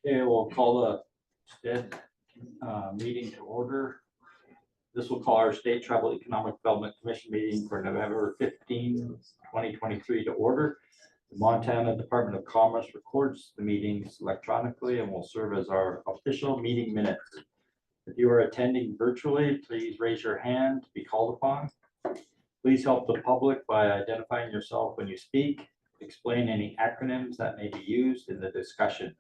Okay, we'll call the STED meeting to order. This will call our State Tribal Economic Development Commission meeting for November 15, 2023 to order. The Montana Department of Commerce records the meetings electronically and will serve as our official meeting minutes. If you are attending virtually, please raise your hand to be called upon. Please help the public by identifying yourself when you speak. Explain any acronyms that may be used in the discussion.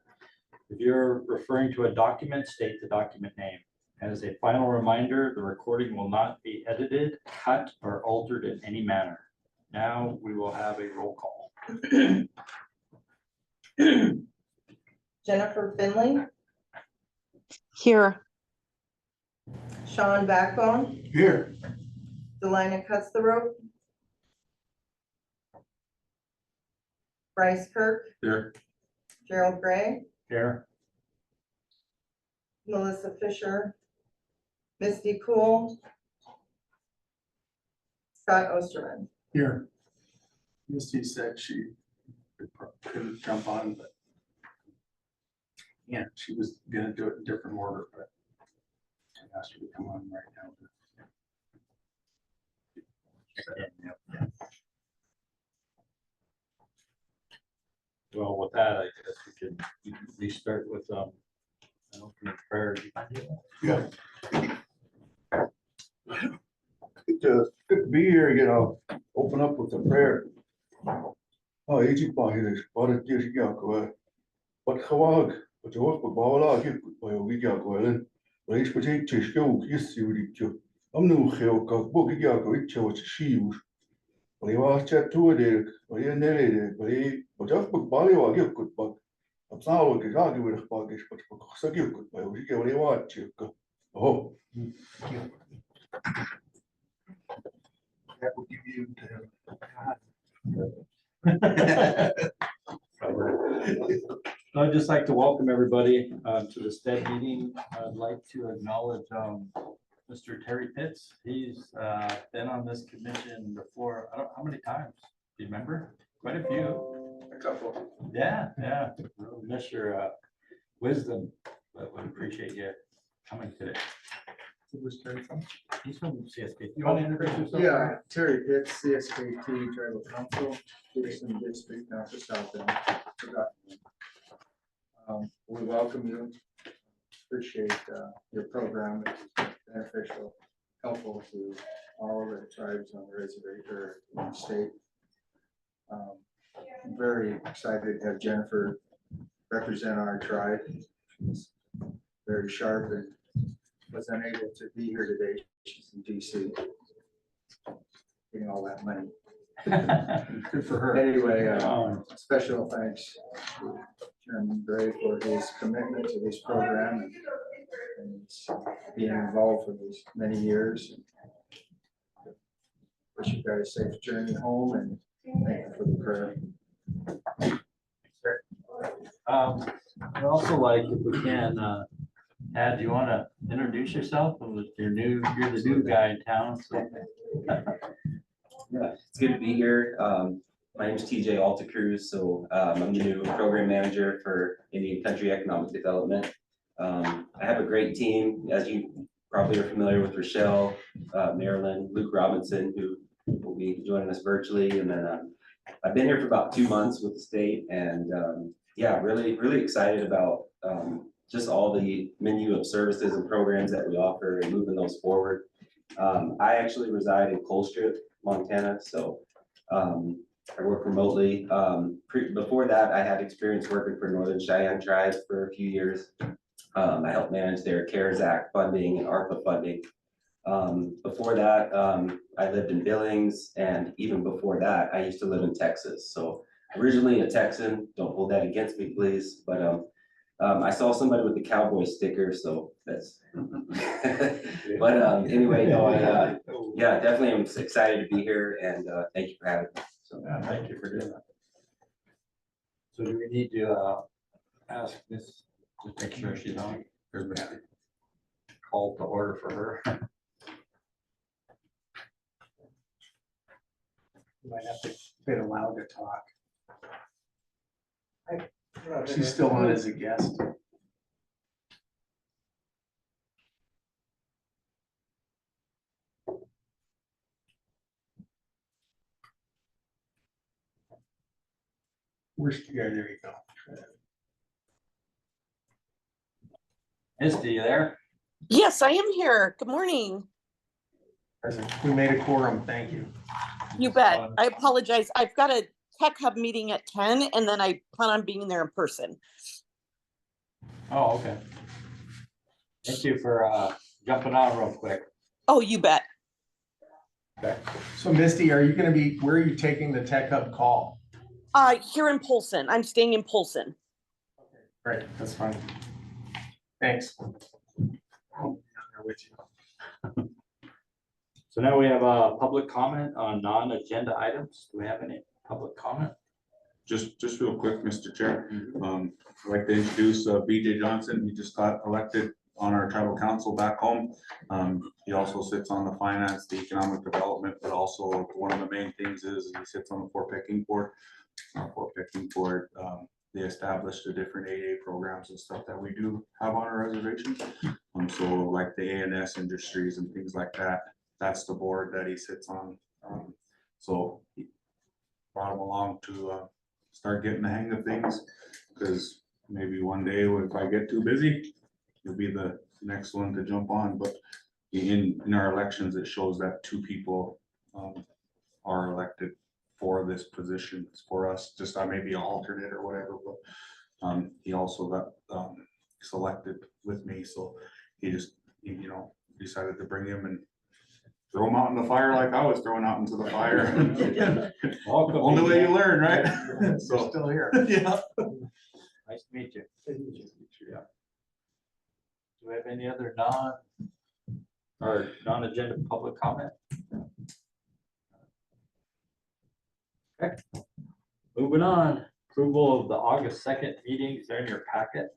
If you're referring to a document, state the document name. As a final reminder, the recording will not be edited, cut, or altered in any manner. Now we will have a roll call. Jennifer Finley, Here. Sean Backbone, Here. Delina Cuthbert, Bryce Kirk, Here. Gerald Gray, Here. Melissa Fisher, Misty Cool, Scott Osterman. Here. Misty said she couldn't jump on, but yeah, she was gonna do it in different order, but I asked her to come on right now. Well, with that, I guess we can restart with an opening prayer. Yeah. It's good to be here again. I'll open up with a prayer. Oh, easy Pahilis, but it is Yakwa. But Hawag, but the work of Bawala, you put by a week Yakwellen. But each particular show, yes, you would. I'm no hell, because Boogie Yakko, it's what she was. But he was chat to it, but he narrated, but just book Bali or give good, but I'm sorry, because I give it a package, but because I give good, but we get what he wants you. Oh. That will give you I'd just like to welcome everybody to the STED meeting. I'd like to acknowledge Mr. Terry Pitts. He's been on this commission before. I don't know how many times. Do you remember? Quite a few. A couple. Yeah. We'll miss your wisdom, but we appreciate you coming today. Who was Terry from? He's from CSP. You want to introduce yourself? Yeah, Terry Pitts, CSKT Tribal Council, Peterson District, now for South Bend. We welcome you. Appreciate your program. It's beneficial, helpful to all of the tribes on the reservation or in the state. I'm very excited to have Jennifer represent our tribe. She's very sharp and was unable to be here today. She's in DC. Getting all that money. Good for her. Anyway, special thanks to Chairman Gray for his commitment to this program and being involved for these many years. Wish you guys a safe journey home and thank you for the prayer. I'd also like, if we can, Ad, do you want to introduce yourself? You're the new guy in town, so. Yeah, it's good to be here. My name is TJ Altacruz, so I'm the new program manager for Indian Country Economic Development. I have a great team, as you probably are familiar with Rochelle, Marilyn, Luke Robinson, who will be joining us virtually. And then I've been here for about 2 months with the state, and yeah, really excited about just all the menu of services and programs that we offer and moving those forward. I actually reside in Colstrip, Montana, so I work remotely. Before that, I had experience working for Northern Cheyenne Tribe for a few years. I helped manage their CARES Act funding and ARPA funding. Before that, I lived in Billings, and even before that, I used to live in Texas. So originally a Texan, don't hold that against me, please, but I saw somebody with the cowboy sticker, so that's, but anyway, no, yeah, definitely I'm excited to be here, and thank you for having me. So Yeah, thank you for doing that. So do we need to ask this, just make sure she's on, because we have to call to order for her. You might have to been allowed to talk. I She's still on as a guest. Yeah, there you go. Misty, you there? Yes, I am here. Good morning. Present. We made a quorum, thank you. You bet. I apologize. I've got a tech hub meeting at 10 and then I plan on being there in person. Oh, okay. Thank you for jumping on real quick. Oh, you bet. Okay. So Misty, are you gonna be, where are you taking the Tech Hub call? Here in Polson. I'm staying in Polson. Great, that's fine. Thanks. I'm there with you. So now we have a public comment on non-agenda items. Do we have any public comment? Just real quick, Mr. Chair, I'd like to introduce BJ Johnson. He just got elected on our tribal council back home. He also sits on the finance, the economic development, but also one of the main things is he sits on the Fort Picking Board. Fort Picking Board, they established the different AA programs and stuff that we do have on our reservation. So like the ANS industries and things like that, that's the board that he sits on. So he brought him along to start getting the hang of things, because maybe one day if I get too busy, you'll be the next one to jump on. But in our elections, it shows that 2 people are elected for this position. It's for us, just I may be an alternate or whatever, but he also got selected with me, so he just decided to bring him and throw him out in the fire like I was thrown out into the fire. Only way you learn, right? So still here. Yeah. Nice to meet you. Yeah. Do we have any other non-agenda public comment? Okay, moving on. Approval of the August 2nd meetings. They're in your packet.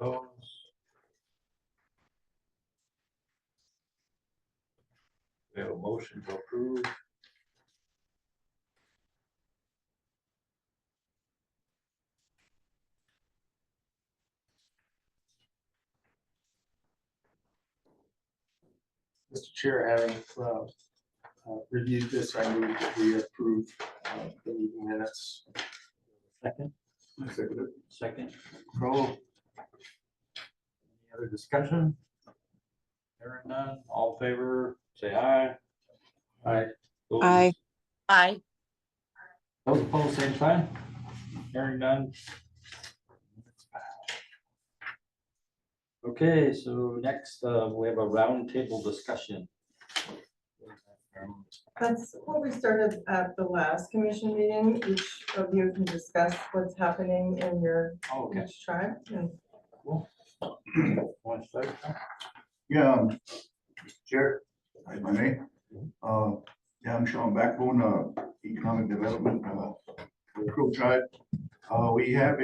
Oh. We have a motion to approve. Mr. Chair, having reviewed this, I move that we approve the meeting minutes. Second. Second. Second. Crow. Any other discussion? Hearing none, all in favor, say aye. Aye. Those- Aye. Aye. Those opposed, same sign. Hearing none. Okay, so next, we have a roundtable discussion. That's what we started at the last commission meeting. Each of you can discuss what's happening in your Oh, okay. each tribe. And Cool. Want to start? Yeah, Mr. Chair, if I may. Yeah, I'm Sean Backbone, Economic Development, for the Crow Tribe. We have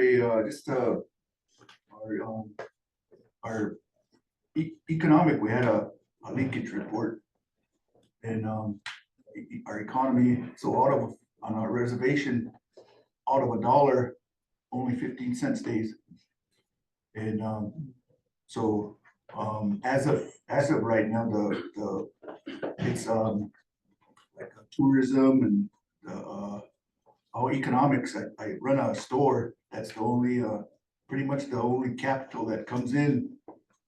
our economic, we had a leakage report. And our economy, so on our reservation, out of $1, only 15 cents stays. And so as of right now, it's like tourism and our economics. I run a store. That's the only pretty much the only capital that comes in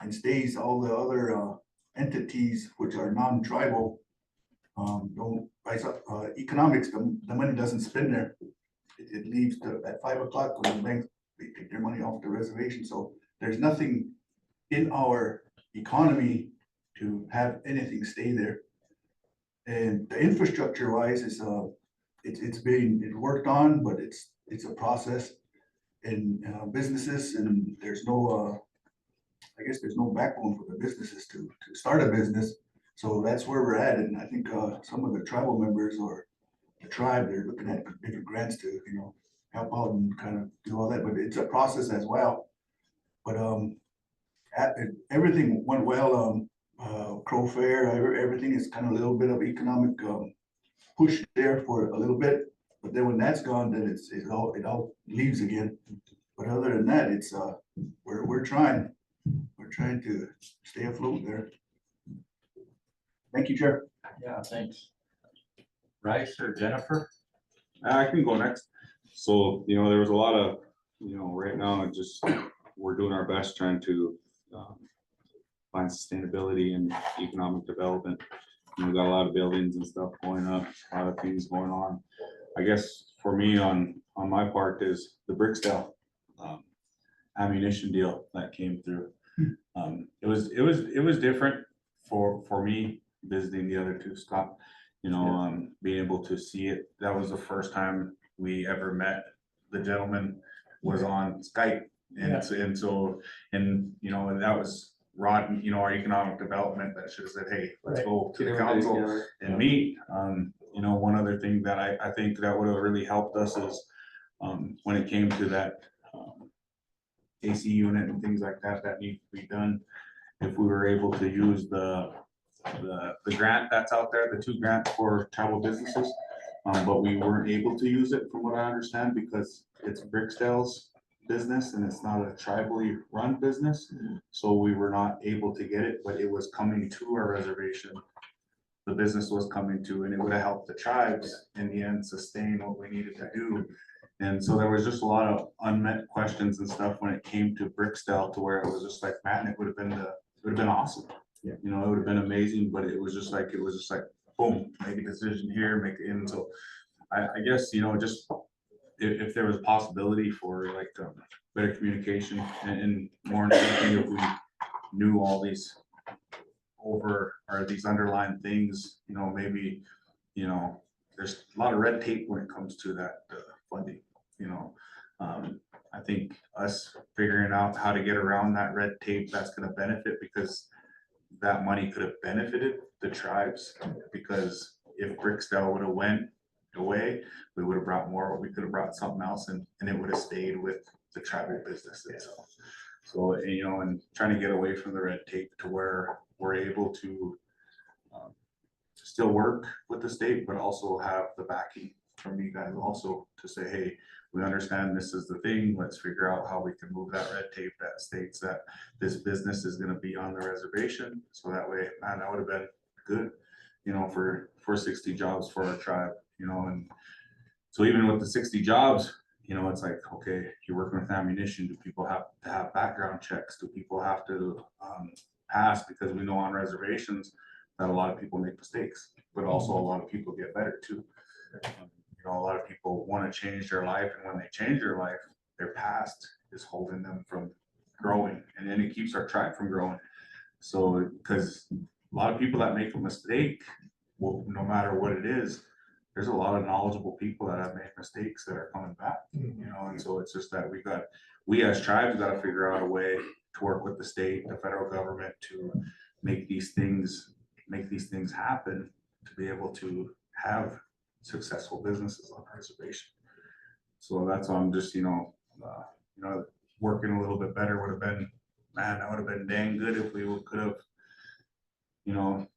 and stays. All the other entities which are non-tribal don't rise up. Economics, the money doesn't spend there. It leaves at 5 o'clock when the banks, they take their money off the reservation. So there's nothing in our economy to have anything stay there. And the infrastructure wise is it's worked on, but it's a process in businesses, and there's no I guess there's no backbone for the businesses to start a business. So that's where we're at. And I think some of the tribal members or the tribe, they're looking at different grants to, help out and kind of do all that, but it's a process as well. But everything went well. Crow Fair, everything is kind of a little bit of economic push there for a little bit, but then when that's gone, then it all leaves again. But other than that, it's we're trying to stay afloat there. Thank you, Chair. Yeah, thanks. Bryce or Jennifer? I can go next. So, there was a lot of, right now, we're doing our best trying to find sustainability and economic development. We got a lot of buildings and stuff going up, a lot of things going on. I guess for me on my part is the Bricksdale ammunition deal that came through. It was different for me visiting the other two, Scott, being able to see it. That was the first time we ever met. The gentleman was on Skype, and that was Rod, our economic development that should have said, hey, let's go to the council and meet. One other thing that I think that would have really helped us is when it came to that AC unit and things like that need to be done. If we were able to use the grant that's out there, the 2 grants for tribal businesses, but we weren't able to use it from what I understand because it's Bricksdale's business and it's not a tribally run business. So we were not able to get it, but it was coming to our reservation. The business was coming to, and it would have helped the tribes in the end sustain what we needed to do. And so there was just a lot of unmet questions and stuff when it came to Bricksdale, to where it was just like, man, it would have been awesome. Yeah. It would have been amazing, but it was just like, boom, make a decision here, make it in. So I guess, just if there was a possibility for like better communication and more importantly, if we knew all these these underlying things, maybe, there's a lot of red tape when it comes to that funding, I think us figuring out how to get around that red tape, that's going to benefit, because that money could have benefited the tribes, because if Bricksdale would have went away, we would have brought more, we could have brought something else, and it would have stayed with the tribal business itself. So, and trying to get away from the red tape to where we're able to still work with the state, but also have the backing from you guys also to say, hey, we understand this is the thing, let's figure out how we can move that red tape that states that this business is going to be on the reservation. So that way, man, that would have been good, for 60 jobs for our tribe, and so even with the 60 jobs, it's like, okay, you're working with ammunition. Do people have to have background checks? Do people have to pass? Because we know on reservations that a lot of people make mistakes, but also a lot of people get better too. A lot of people want to change their life, and when they change their life, their past is holding them from growing, and then it keeps our tribe from growing. So, because a lot of people that make a mistake, well, no matter what it is, there's a lot of knowledgeable people that have made mistakes that are coming back, and so it's just that we as tribes got to figure out a way to work with the state, the federal government, to make these things happen, to be able to have successful businesses on the reservation. So that's why I'm just, working a little bit better would have been, man, that would have been dang good if we could have,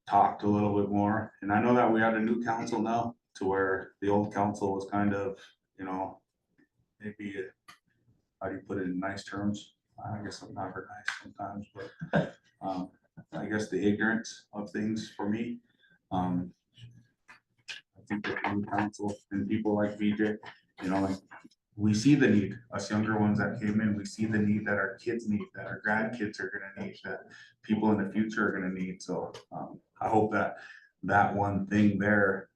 talked a little bit more. And I know that we have a new council now, to where the old council was kind of, maybe, how do you put it in nice terms? I guess I'm not very nice sometimes, but I guess the ignorance of things for me. I think that the new council and people like VJ, we see the need, us younger ones that came in, we see the need that our kids need, that our grandkids are gonna need, that people in the future are gonna need. So I hope that one thing there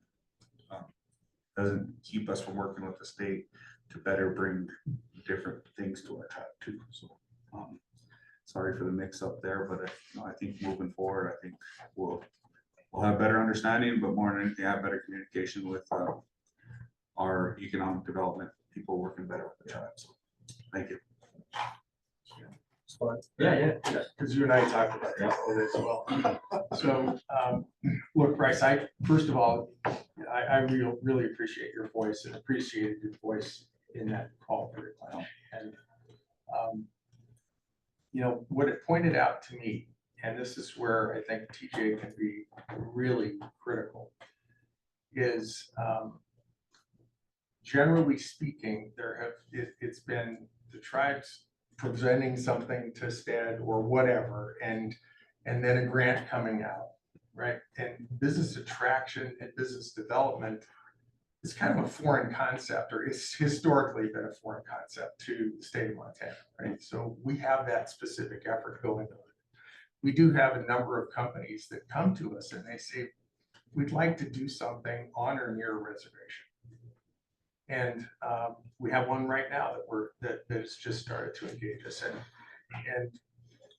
doesn't keep us from working with the state to better bring different things to our tribe too. So sorry for the mix up there, but I think moving forward, I think we'll have better understanding, but more than anything, have better communication with our economic development people working better with the tribe. So thank you. Yeah, because you and I talked about that a little bit as well. So, look, Bryce, first of all, I really appreciate your voice and appreciated your voice in that call for replenishment. And, what it pointed out to me, and this is where I think TJ can be really critical, is generally speaking, it's been the tribes presenting something to STED or whatever, and then a grant coming out, right? And business attraction and business development it's kind of a foreign concept, or it's historically been a foreign concept to the state of Montana, right? So we have that specific effort going on. We do have a number of companies that come to us and they say, we'd like to do something on or near a reservation. And we have one right now that has just started to engage us. And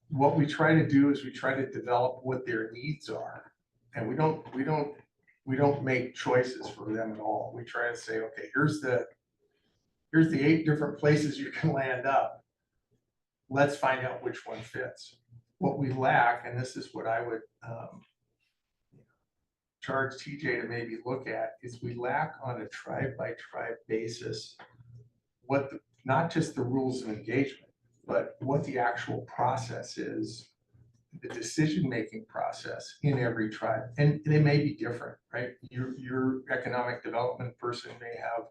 what we try to do is we try to develop what their needs are. And we don't make choices for them at all. We try to say, okay, here's the 8 different places you can land up. Let's find out which one fits. What we lack, and this is what I would charge TJ to maybe look at, is we lack on a tribe by tribe basis not just the rules of engagement, but what the actual process is, the decision-making process in every tribe. And they may be different, right? Your economic development person may have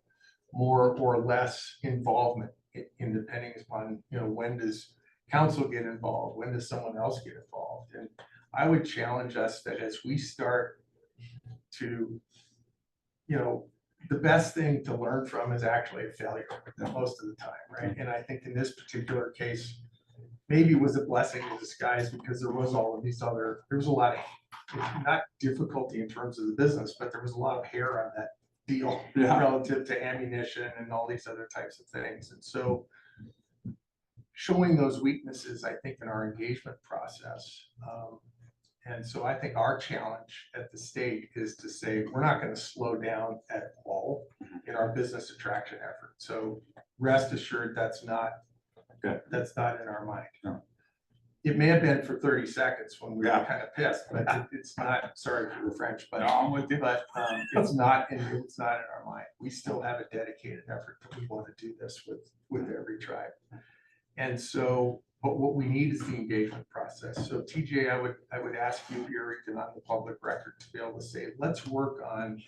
more or less involvement in depending upon, when does council get involved? When does someone else get involved? And I would challenge us that as we start to, the best thing to learn from is actually a failure most of the time, right? And I think in this particular case, maybe it was a blessing in disguise because there was all of these other, there was a lot of, not difficulty in terms of the business, but there was a lot of hair on that deal relative to ammunition and all these other types of things. And so showing those weaknesses, I think, in our engagement process. And so I think our challenge at the state is to say, we're not going to slow down at all in our business attraction effort. So rest assured, that's not in our mind. No. It may have been for 30 seconds when we were kind of pissed, but it's not, sorry for the French, but, it's not in our mind. We still have a dedicated effort that we want to do this with every tribe. And so, but what we need is the engagement process. So TJ, I would ask you here, even on the public record, to be able to say, let's work on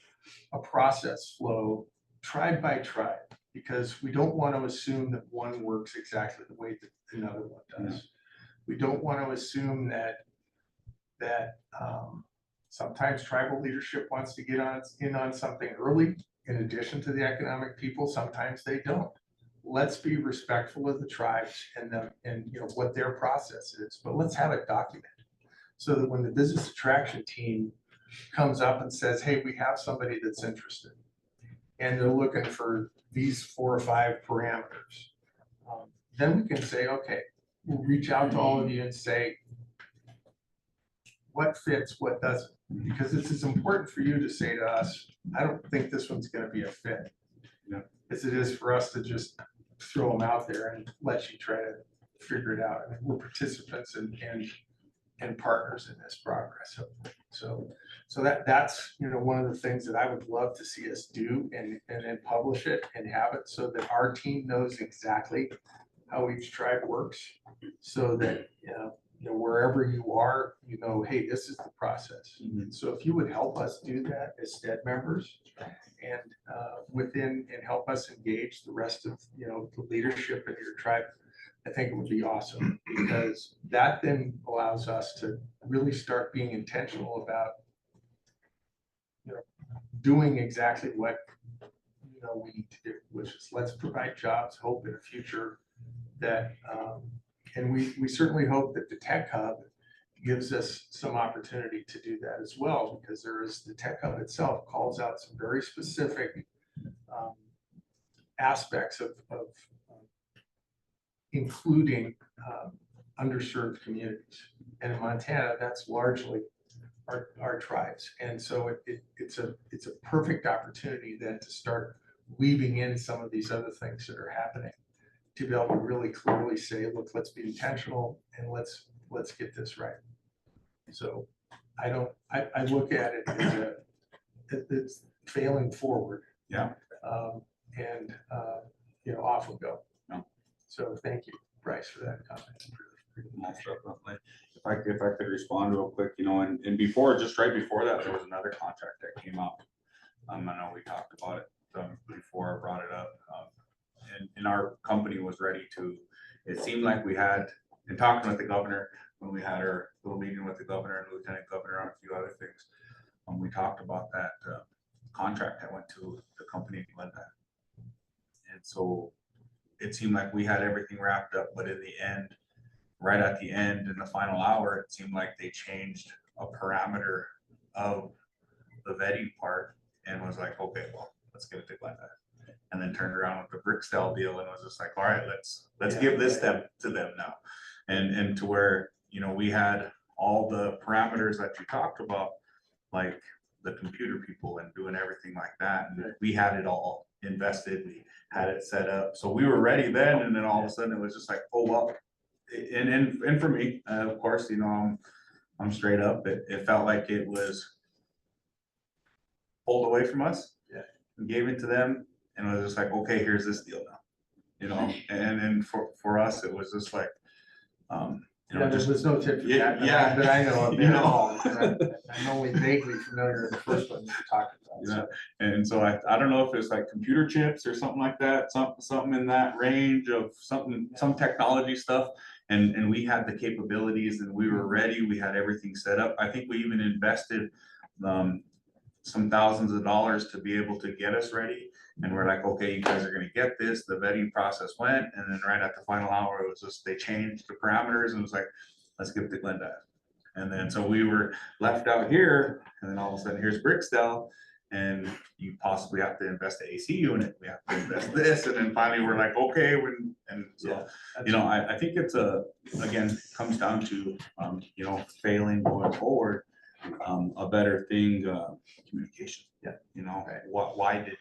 a process flow tribe by tribe, because we don't want to assume that one works exactly the way that another one does. We don't want to assume that sometimes tribal leadership wants to get in on something early in addition to the economic people. Sometimes they don't. Let's be respectful of the tribes and what their process is, but let's have it documented so that when the business attraction team comes up and says, hey, we have somebody that's interested and they're looking for these 4 or 5 parameters, then we can say, okay, we'll reach out to all of you and say, what fits, what doesn't, because it's as important for you to say to us, I don't think this one's going to be a fit, as it is for us to just throw them out there and let you try to figure it out. I mean, we're participants and partners in this progress. So that's one of the things that I would love to see us do, and then publish it and have it so that our team knows exactly how each tribe works, so that wherever you are, hey, this is the process. So if you would help us do that as STED members, and and help us engage the rest of the leadership in your tribe, I think it would be awesome, because that then allows us to really start being intentional about doing exactly what we need to do, which is let's provide jobs, hope in a future that and we certainly hope that the Tech Hub gives us some opportunity to do that as well, because the Tech Hub itself calls out some very specific aspects of including underserved communities. And in Montana, that's largely our tribes. And so it's a perfect opportunity then to start weaving in some of these other things that are happening, to be able to really clearly say, look, let's be intentional and let's get this right. So I look at it as it's failing forward. And off we go. So thank you, Bryce, for that comment. Most definitely. If I could respond real quick, and before, just right before that, there was another contract that came up. I know we talked about it before I brought it up. And our company was ready to, it seemed like we had, in talking with the governor, when we had our little meeting with the governor and lieutenant governor on a few other things, we talked about that. contract that went to the company in Glenda. And so it seemed like we had everything wrapped up, but in the end, right at the end, in the final hour, it seemed like they changed a parameter of the vetting part and was like, okay, well, let's give it to Glenda. And then turned around with the Brickstyle deal and was just like, all right, let's give this to them now. And to where, you know, we had all the parameters that you talked about, like the computer people and doing everything like that. And we had it all invested, we had it set up. So we were ready then, and then all of a sudden it was just like, oh, well, and for me, of course, you know, I'm straight up. It felt like it was pulled away from us. Yeah. And gave it to them, and it was just like, okay, here's this deal now. You know, and then for us, it was just like, you know, Yeah, just there's no tip for Yeah, that, yeah. but I know of You it know. all. I'm only vaguely familiar with the first one that you're talking about. Yeah, So, and so I don't know if it's like computer chips or something like that, something in that range of some technology stuff. And we had the capabilities and we were ready, we had everything set up. I think we even invested some thousands of dollars to be able to get us ready. And we're like, okay, you guys are gonna get this. The vetting process went, and then right at the final hour, it was just, they changed the parameters and it was like, let's give it to Glenda. And then, so we were left out here, and then all of a sudden, here's Brickstyle, and you possibly have to invest the AC unit, we have to invest this, and then finally, we're like, okay, and so, you know, I think it's again, comes down to, you know, failing going forward, a better thing, communication. Yeah. You know, why didn't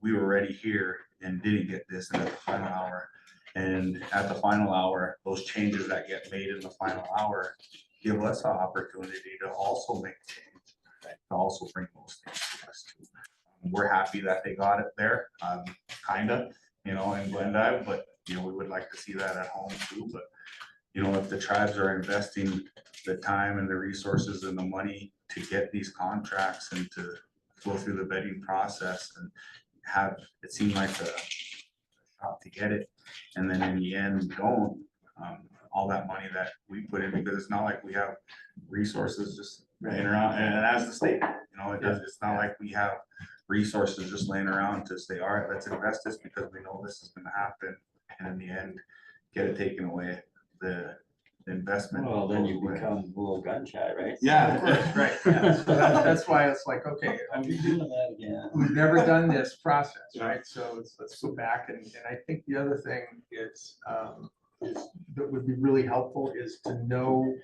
we were ready here and didn't get this in the final hour? And at the final hour, those changes that get made in the final hour give us an opportunity to also make change, to also bring those things to us too. We're happy that they got it there, kinda, you know, in Glendive, but, you know, we would like to see that at home too. But, you know, if the tribes are investing the time and the resources and the money to get these contracts and to go through the vetting process and have, it seemed like a shot to get it, and then in the end don't, all that money that we put in, because it's not like we have resources just laying around, and as the state, you know, it's not like we have resources just laying around to say, all right, let's invest this because we know this is gonna happen, and in the end, get it taken away, the investment. Well, then you goes away. become a little gun shy, right? Yeah. of course, right, yeah, so that's why it's like, okay, Are we doing that again? we've never done this process, right? So let's go back, and I think the other thing is that would be really helpful is to know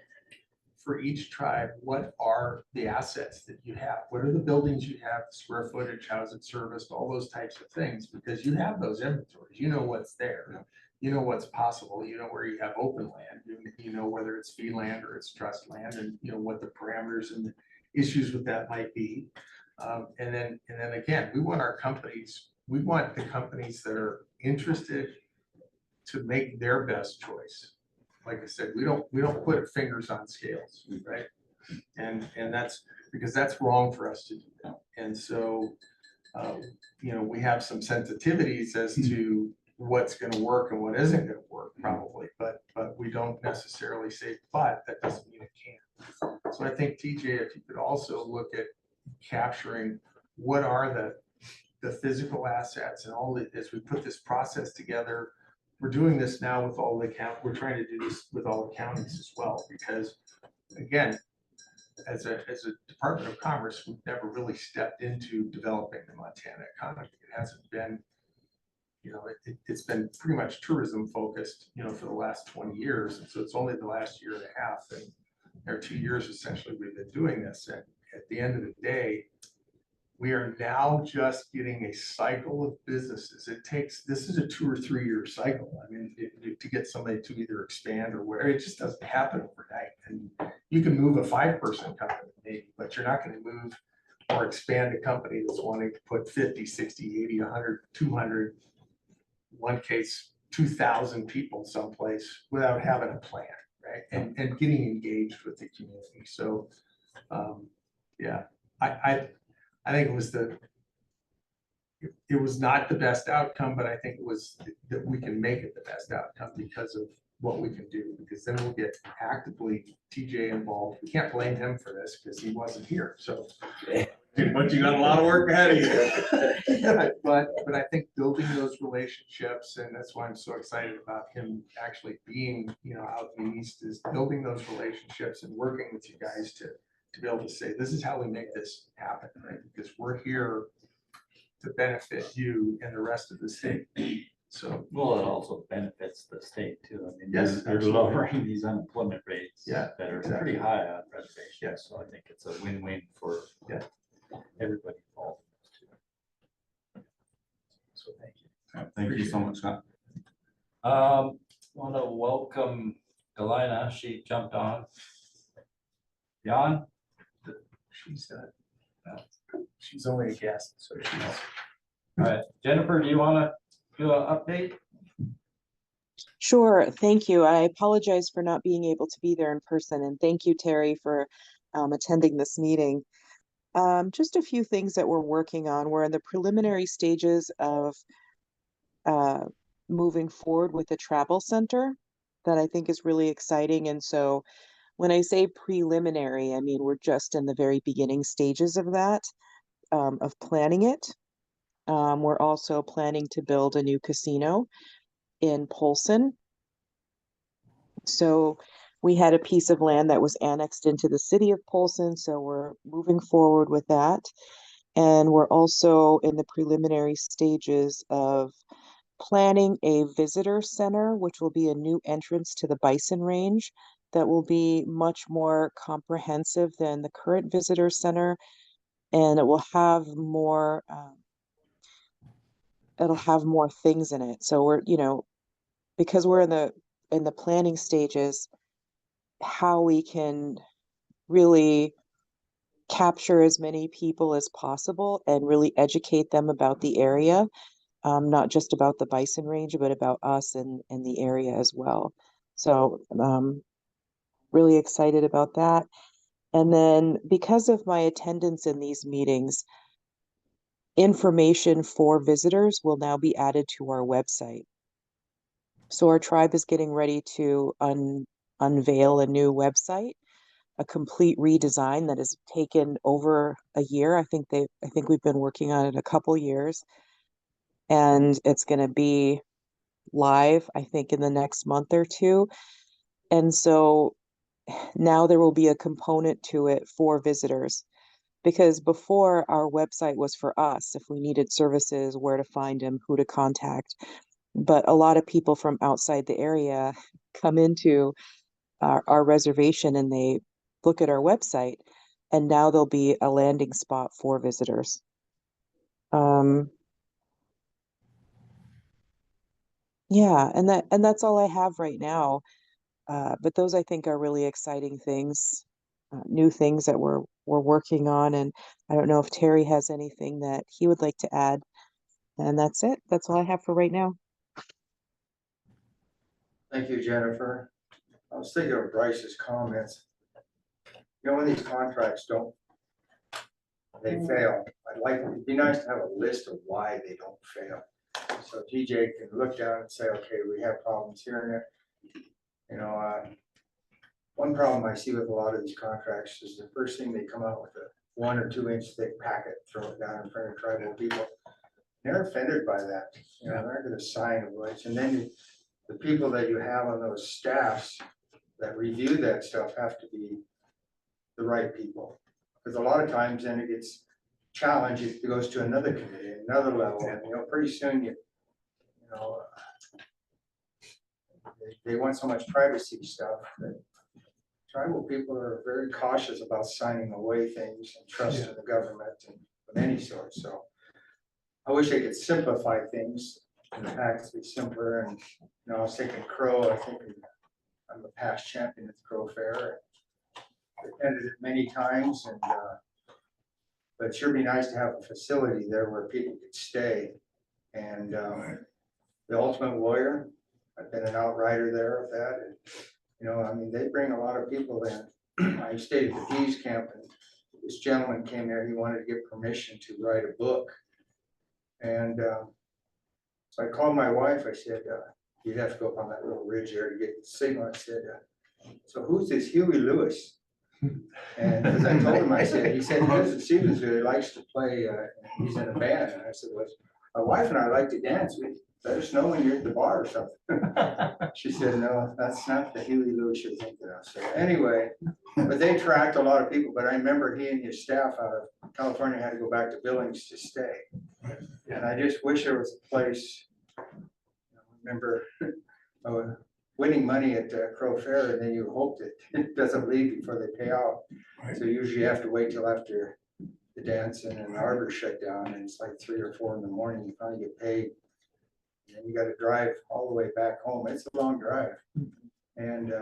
for each tribe, what are the assets that you have? What are the buildings you have, square footage, how's it serviced, all those types of things, because you have those inventories, you know what's there. You know what's possible, you know where you have open land, you know whether it's fee land or it's trust land, and you know what the parameters and the issues with that might be. And then again, we want the companies that are interested to make their best choice. Like I said, we don't put fingers on scales, right? And that's because that's wrong for us to do that. And so, you know, we have some sensitivities as to what's going to work and what isn't going to work probably, but we don't necessarily say, but that doesn't mean it can't. So I think TJ, if you could also look at capturing what are the physical assets and all the, as we put this process together, we're doing this now with all the we're trying to do this with all the counties as well, because again, as a Department of Commerce, we've never really stepped into developing the Montana economy. It hasn't been, you know, it's been pretty much tourism focused, you know, for the last 20 years. And so it's only the last year and a half and or 2 years essentially we've been doing this. And at the end of the day, we are now just getting a cycle of businesses. This is a 2 or 3 year cycle. I mean, to get somebody to either expand or where, it just doesn't happen overnight. And you can move a 5-person company maybe, but you're not going to move or expand a company that's wanting to put 50, 60, 80, 100, 200, one case, 2,000 people someplace without having a plan, right? And getting engaged with the community. So, yeah, I think it was not the best outcome, but I think it was that we can make it the best outcome because of what we can do, because then we'll get actively TJ involved. We can't blame him for this because he wasn't here. So But you got a lot of work ahead of you. But I think building those relationships, and that's why I'm so excited about him actually being, out in the east, is building those relationships and working with you guys to be able to say, this is how we make this happen, right? Because we're here to benefit you and the rest of the state. So, Well, it also benefits the state too. I mean, Yes, you're absolutely. lowering these unemployment rates. Yeah, That are exactly. pretty high on reservations. Yeah. So I think it's a win-win for Yeah. everybody involved. so thank you. Thank you so much, Scott. Want to welcome Galina. She jumped on. Jan? She's only a guest, so she's. All right, Jennifer, do you want to do an update? Sure, thank you. I apologize for not being able to be there in person, and thank you, Terry, for attending this meeting. Just a few things that we're working on. We're in the preliminary stages of moving forward with the travel center that I think is really exciting. And so when I say preliminary, I mean we're just in the very beginning stages of that, of planning it. We're also planning to build a new casino in Polson. So we had a piece of land that was annexed into the city of Polson, so we're moving forward with that. And we're also in the preliminary stages of planning a visitor center, which will be a new entrance to the Bison Range that will be much more comprehensive than the current visitor center. And it will have more, it'll have more things in it. So we're, because we're in the planning stages, how we can really capture as many people as possible and really educate them about the area, not just about the Bison Range, but about us and the area as well. So really excited about that. And then because of my attendance in these meetings, information for visitors will now be added to our website. So our tribe is getting ready to unveil a new website, a complete redesign that has taken over a year. I think we've been working on it a couple years, and it's going to be live, I think, in the next month or two. And so now there will be a component to it for visitors, because before our website was for us, if we needed services, where to find them, who to contact. But a lot of people from outside the area come into our reservation and they look at our website, and now there'll be a landing spot for visitors. Yeah, and that's all I have right now. But those I think are really exciting things, new things that we're working on. And I don't know if Terry has anything that he would like to add. And that's it. That's all I have for right now. Thank you, Jennifer. I was thinking of Bryce's comments. When these contracts they fail, it'd be nice to have a list of why they don't fail. So TJ can look down and say, okay, we have problems here and there. One problem I see with a lot of these contracts is the first thing they come out with a 1 or 2 inch thick packet, throw it down in front of tribal people. They're offended by that. They're not going to sign a bunch. And then the people that you have on those staffs that review that stuff have to be the right people. Because a lot of times then it gets challenged, it goes to another committee, another level, and pretty soon they want so much privacy stuff that tribal people are very cautious about signing away things and trust in the government and of any sort. So I wish they could simplify things and the packs be simpler. And I was thinking Crow, I think I'm a past champion at the Crow Fair. Attended it many times, and but it'd sure be nice to have a facility there where people could stay. And the Ultimate Warrior, I've been an outrider there of that, and they bring a lot of people in. I stayed at the Peace Camp, and this gentleman came there. He wanted to get permission to write a book, and so I called my wife. I said, "You'd have to go up on that little ridge there to get the signal." I said, "So who's this Huey Lewis?" And because I told him, he said he lives in Stevensville, he likes to play, he's in a band. And I said, well, my wife and I like to dance. Let us know when you're at the bar or something. She said, no, that's not the Huey Lewis you're thinking of. So anyway, but they tracked a lot of people, but I remember he and his staff out of California had to go back to Billings to stay. And I just wish there was a place, I remember winning money at Crow Fair, and then you hope that it doesn't leave before they pay out. So usually you have to wait till after the dance and then the arbor shut down, and it's like 3 or 4 in the morning, you finally get paid. And you gotta drive all the way back home. It's a long drive. And,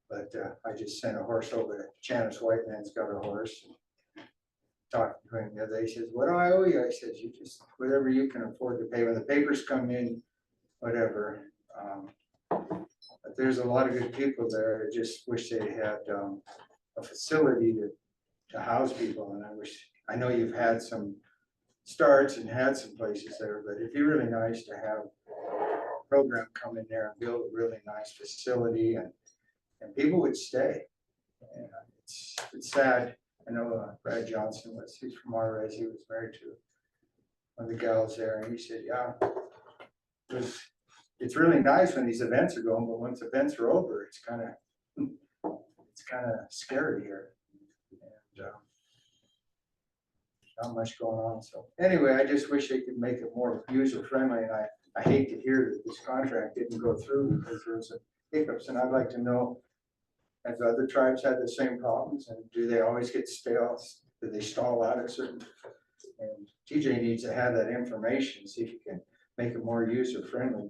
but I just sent a horse over to Janice Whiteman's got a horse. Talked to him the other day, he says, what do I owe you? I said, you just, whatever you can afford to pay. When the papers come in, whatever. But there's a lot of good people there. I just wish they had a facility to house people. And I know you've had some starts and had some places there, but it'd be really nice to have a program come in there and build a really nice facility, and people would stay. And it's sad. I know Brad Johnson he's from Juarez. He was married to one of the gals there, and he said, yeah, it's really nice when these events are going, but once events are over, it's kind of scary here. And not much going on. So anyway, I just wish they could make it more user friendly. And I hate to hear that this contract didn't go through because there was hiccups. And I'd like to know, have other tribes had the same problems, and do they always get stale? Do they stall out at certain? And TJ needs to have that information, see if you can make it more user friendly.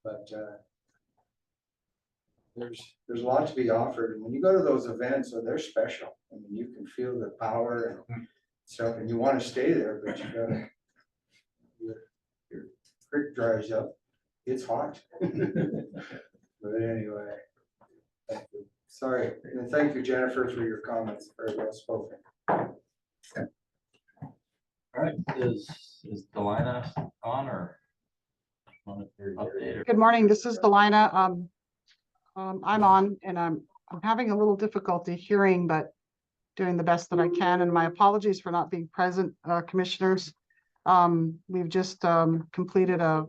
But there's a lot to be offered, and when you go to those events, they're special. I mean, you can feel the power and stuff, and you want to stay there, but you gotta, your creek dries up, it's hot. But anyway, thank you. Sorry, and thank you, Jennifer, for your comments. Very well spoken. All right, is Delina on or? Good morning, this is Delina. I'm on, and I'm having a little difficulty hearing, but doing the best that I can, and my apologies for not being present, commissioners. We've just completed a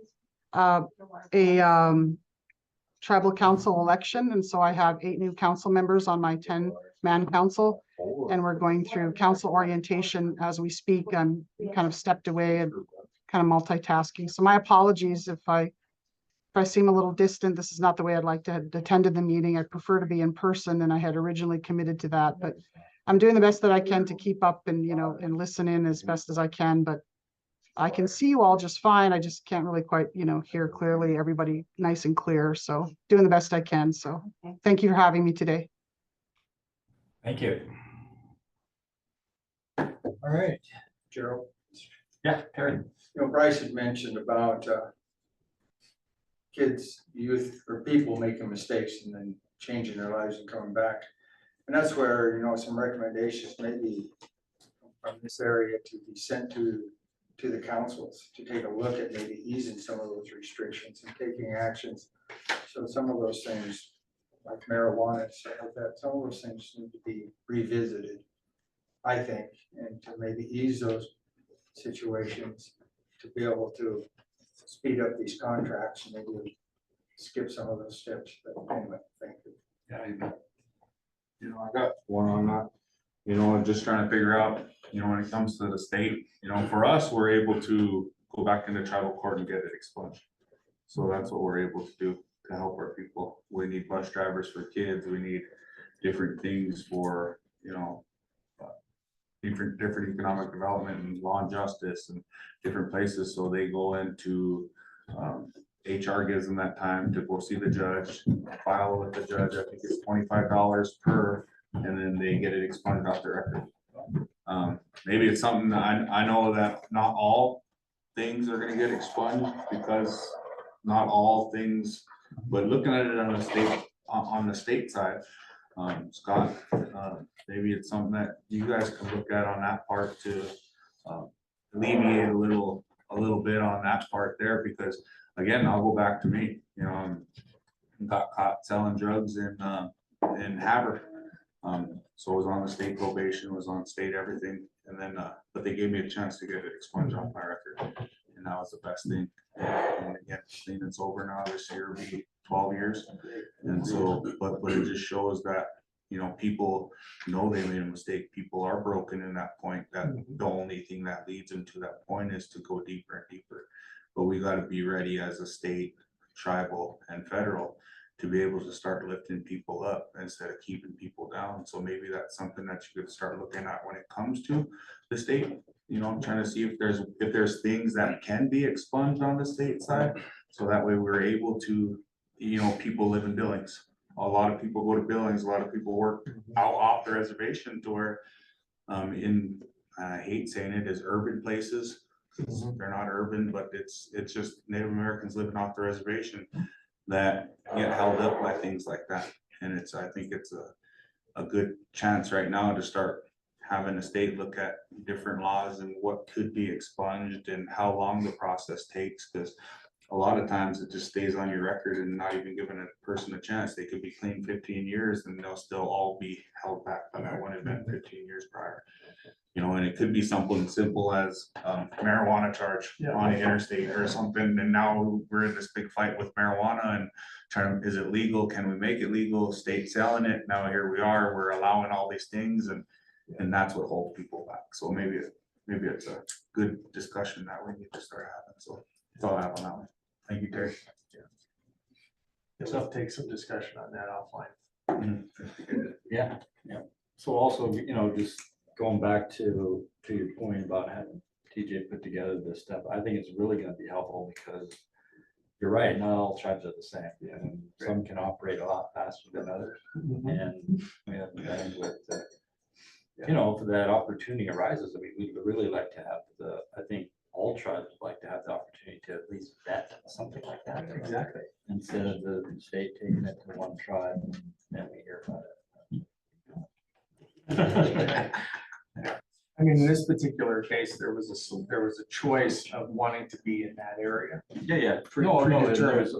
tribal council election, and so I have 8 new council members on my 10-man council, and we're going through council orientation as we speak. I'm kind of stepped away and kind of multitasking, so my apologies if I seem a little distant. This is not the way I'd like to have attended the meeting. I prefer to be in person, and I had originally committed to that, but I'm doing the best that I can to keep up and, and listen in as best as I can. But I can see you all just fine. I just can't really quite, hear clearly, everybody nice and clear. So doing the best I can. So thank you for having me today. Thank you. All right, Gerald. yeah, Terry. Bryce had mentioned about kids, youth, or people making mistakes and then changing their lives and coming back. And that's where, some recommendations maybe from this area to be sent to the councils to take a look at maybe easing some of those restrictions and taking actions. So some of those things, like marijuana and stuff like that, some of those things need to be revisited, I think, and to maybe ease those situations to be able to speed up these contracts and maybe skip some of those steps. But anyway, thank you. Yeah, I got one on that, just trying to figure out, when it comes to the state, for us, we're able to go back into tribal court and get it expunged. So that's what we're able to do to help our people. We need bus drivers for kids. We need different things for, different economic development and law and justice and different places. So they go into, HR gives them that time to go see the judge, file with the judge. I think it's $25 per, and then they get it expunged off their record. Maybe it's something that I know that not all things are gonna get expunged because not all things, but looking at it on the state side, Scott, maybe it's something that you guys can look at on that part to alleviate a little bit on that part there, because again, I'll go back to me, got caught selling drugs in Havre, So I was on the state probation, was on state everything, and then, but they gave me a chance to get it expunged off my record. And that was the best thing. And again, clean it's over now, this year will be 12 years. And so, but it just shows that, you know, people know they made a mistake. People are broken in that point, that the only thing that leads them to that point is to go deeper and deeper. But we gotta be ready as a state, tribal and federal to be able to start lifting people up instead of keeping people down. So maybe that's something that you could start looking at when it comes to the state, you know, trying to see if there's things that can be expunged on the state side. So that way we're able to, you know, people live in Billings. A lot of people go to Billings, a lot of people work out off the reservation to where I hate saying it, is urban places. They're not urban, but it's just Native Americans living off the reservation that get held up by things like that. And I think it's a good chance right now to start having the state look at different laws and what could be expunged and how long the process takes, because a lot of times it just stays on your record and not even giving a person a chance. They could be clean 15 years and they'll still all be held back by that one event 15 years prior. You know, and it could be something simple as marijuana charge on the interstate or something. And now we're in this big fight with marijuana and is it legal? Can we make it legal? State selling it. Now here we are, we're allowing all these things and that's what holds people back. So maybe it's a good discussion that we need to start having. So that's all I have on that one. Thank you, Terry. Guess I'll take some discussion on that offline. Yeah, yeah. So also, you know, just going back to your point about having TJ put together this stuff, I think it's really gonna be helpful because you're right, not all tribes are the same. And some can operate a lot faster than others. And we have the bandwidth that, you know, if that opportunity arises, I mean, we would really like to have I think all tribes would like to have the opportunity to at least vet something like that. Exactly. Instead of the state taking it to one tribe and then we hear about it. I mean, in this particular case, there was a choice of wanting to be in that area. Yeah. Predetermined,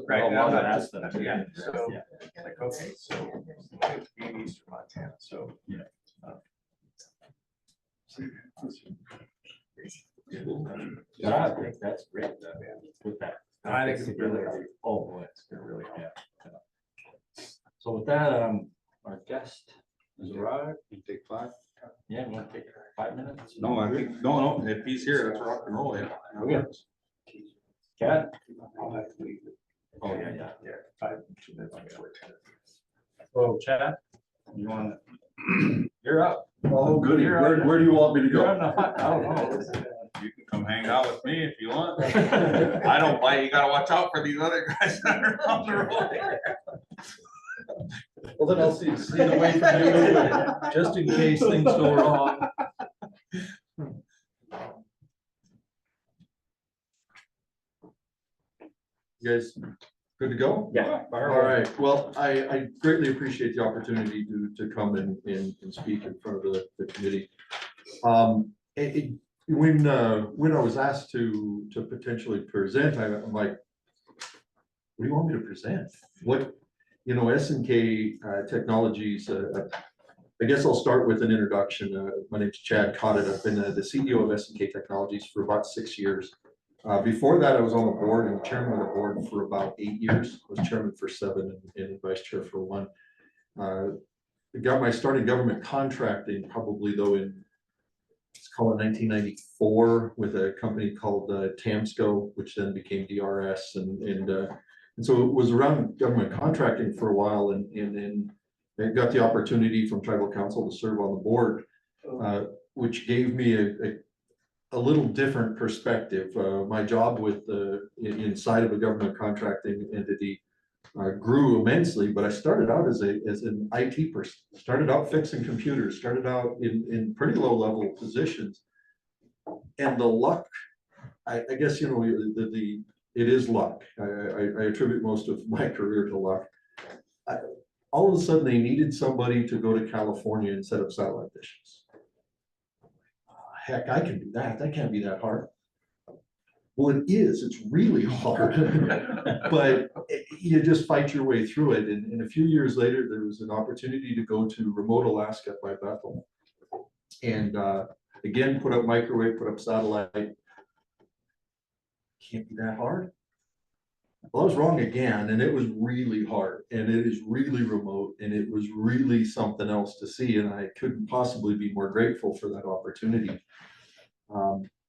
right? A lot of Not that just- stuff. Yeah, so, like, okay, so it's in Eastern Montana, so. Yeah. Yeah, I think that's great. With that. I think it's really, Oh, boy, it's gonna really, yeah. So with that, our guest is arrived. You take 5? Yeah, you want to take 5 minutes? No, I think, no, if he's here, let's rock and roll, yeah. Okay. Cat? I'll have to leave it. Oh, yeah. Yeah, 5 minutes before 10. Oh, Chad, you want, you're up. Oh, goody. You're Where do you want me to You're on go? the hot, I don't know. You can come hang out with me if you want. I don't bite, you gotta watch out for these other guys that are on the road. Well, then I'll stay away from you, just in case things go wrong. You guys good to go? Yeah. All right, well, I greatly appreciate the opportunity to come and speak in front of the committee. When I was asked to potentially present, I'm like, what do you want me to present? What, you know, SNK Technologies, I guess I'll start with an introduction. My name's Chad Cotted. I've been the CEO of SNK Technologies for about 6 years. Before that, I was on the board and chairman of the board for about 8 years. I was chairman for 7 and vice chair for 1. I started government contracting probably though in, it's called 1994 with a company called Tamsco, which then became DRS. And so it was around government contracting for a while and then I got the opportunity from tribal council to serve on the board, which gave me a little different perspective. My job with inside of a government contracting entity grew immensely, but I started out as an IT person, started out fixing computers, started out in pretty low level positions. And the luck, I guess, you know, it is luck. I attribute most of my career to luck. All of a sudden they needed somebody to go to California and set up satellite dishes. Heck, I can do that. That can't be that hard. Well, it is. It's really hard. But you just fight your way through it. And a few years later, there was an opportunity to go to remote Alaska by Bethel. And again, put up microwave, put up satellite. Can't be that hard. Well, I was wrong again, and it was really hard, and it is really remote, and it was really something else to see, and I couldn't possibly be more grateful for that opportunity.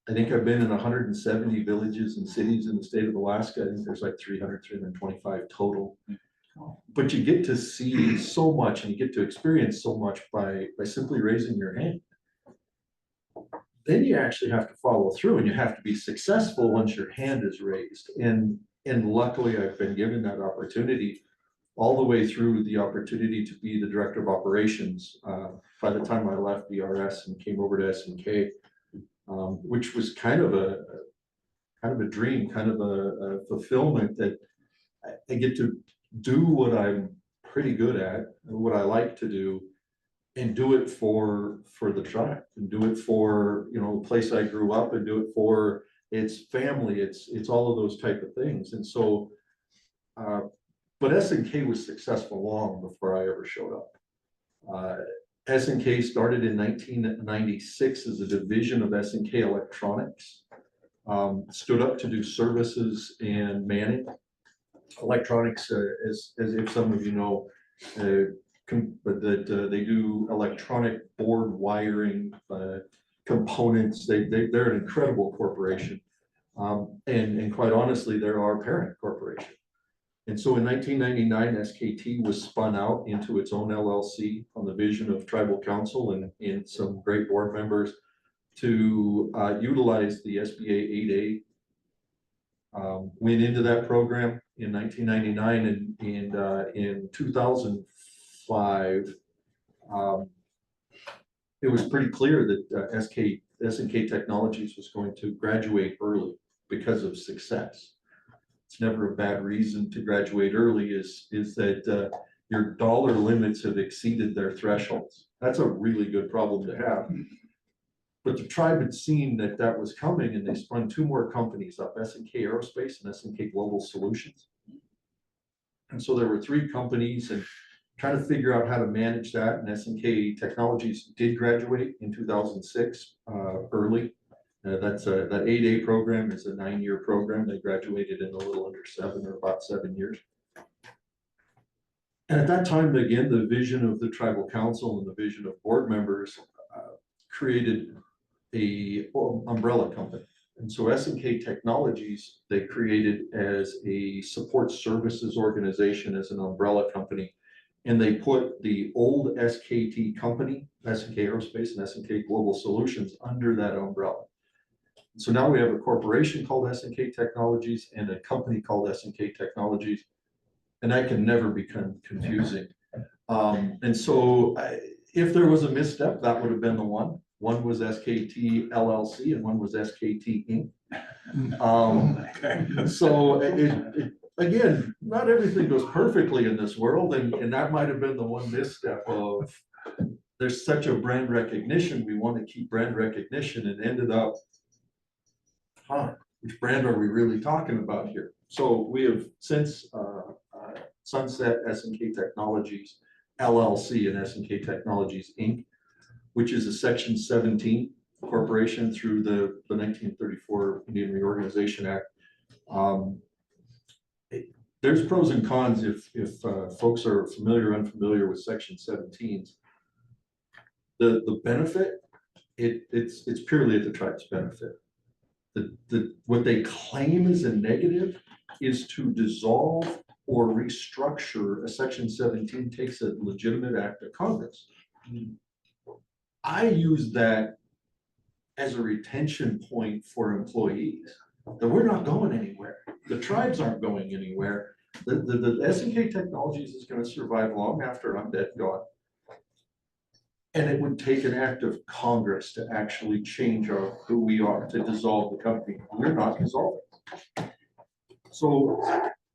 I think I've been in 170 villages and cities in the state of Alaska. I think there's like 300, 325 total. But you get to see so much, and you get to experience so much by simply raising your hand. Then you actually have to follow through, and you have to be successful once your hand is raised. And luckily, I've been given that opportunity all the way through the opportunity to be the director of operations. By the time I left DRS and came over to SNK, which was kind of a dream, kind of a fulfillment that I get to do what I'm pretty good at, and what I like to do, and do it for the tribe, and do it for, you know, the place I grew up, and do it for its family. It's all of those type of things. And so, but SNK was successful long before I ever showed up. SNK started in 1996 as a division of SNK Electronics. Stood up to do services and manning. Electronics, as if some of you know, they do electronic board wiring, components. They're an incredible corporation. And quite honestly, they're our parent corporation. And so in 1999, SKT was spun out into its own LLC on the vision of Tribal Council and some great board members to utilize the SBA 8A. Went into that program in 1999, and in 2005, it was pretty clear that SNK Technologies was going to graduate early because of success. It's never a bad reason to graduate early, is that your dollar limits have exceeded their thresholds. That's a really good problem to have. But the tribe had seen that was coming, and they spun two more companies up, SNK Aerospace and SNK Global Solutions. And so there were three companies, and trying to figure out how to manage that. And SNK Technologies did graduate in 2006 early. That 8A program is a 9-year program. They graduated in a little under 7 or about 7 years. And at that time, again, the vision of the Tribal Council and the vision of board members created a umbrella company. And so SNK Technologies, they created as a support services organization, as an umbrella company. And they put the old SKT company, SNK Aerospace and SNK Global Solutions, under that umbrella. So now we have a corporation called SNK Technologies and a company called SNK Technologies, and that can never become confusing. And so if there was a misstep, that would have been the one. One was SKT LLC and one was SKT Inc. So again, not everything goes perfectly in this world, and that might have been the one misstep of, there's such a brand recognition, we want to keep brand recognition, and ended up, which brand are we really talking about here? So we have since sunset SNK Technologies LLC and SNK Technologies Inc., which is a Section 17 corporation through the 1934 Indian Reorganization Act. There's pros and cons if folks are familiar or unfamiliar with Section 17s. The benefit, it's purely at the tribe's benefit. What they claim is a negative is to dissolve or restructure a Section 17 takes a legitimate act of Congress. I use that as a retention point for employees, that we're not going anywhere. The tribes aren't going anywhere. The SNK Technologies is going to survive long after I'm dead and gone. And it would take an act of Congress to actually change who we are, to dissolve the company. We're not dissolving. So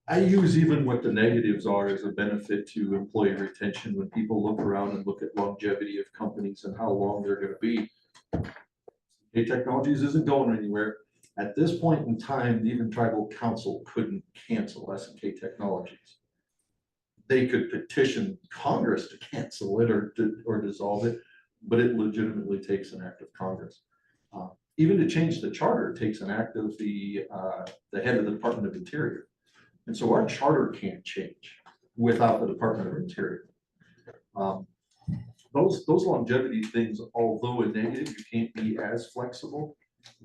I use even what the negatives are as a benefit to employee retention when people look around and look at longevity of companies and how long they're going to be. SNK Technologies isn't going anywhere. At this point in time, even tribal council couldn't cancel SNK Technologies. They could petition Congress to cancel it or dissolve it, but it legitimately takes an act of Congress. Even to change the charter takes an act of the head of the Department of Interior. And so our charter can't change without the Department of Interior. Those longevity things, although a negative, you can't be as flexible,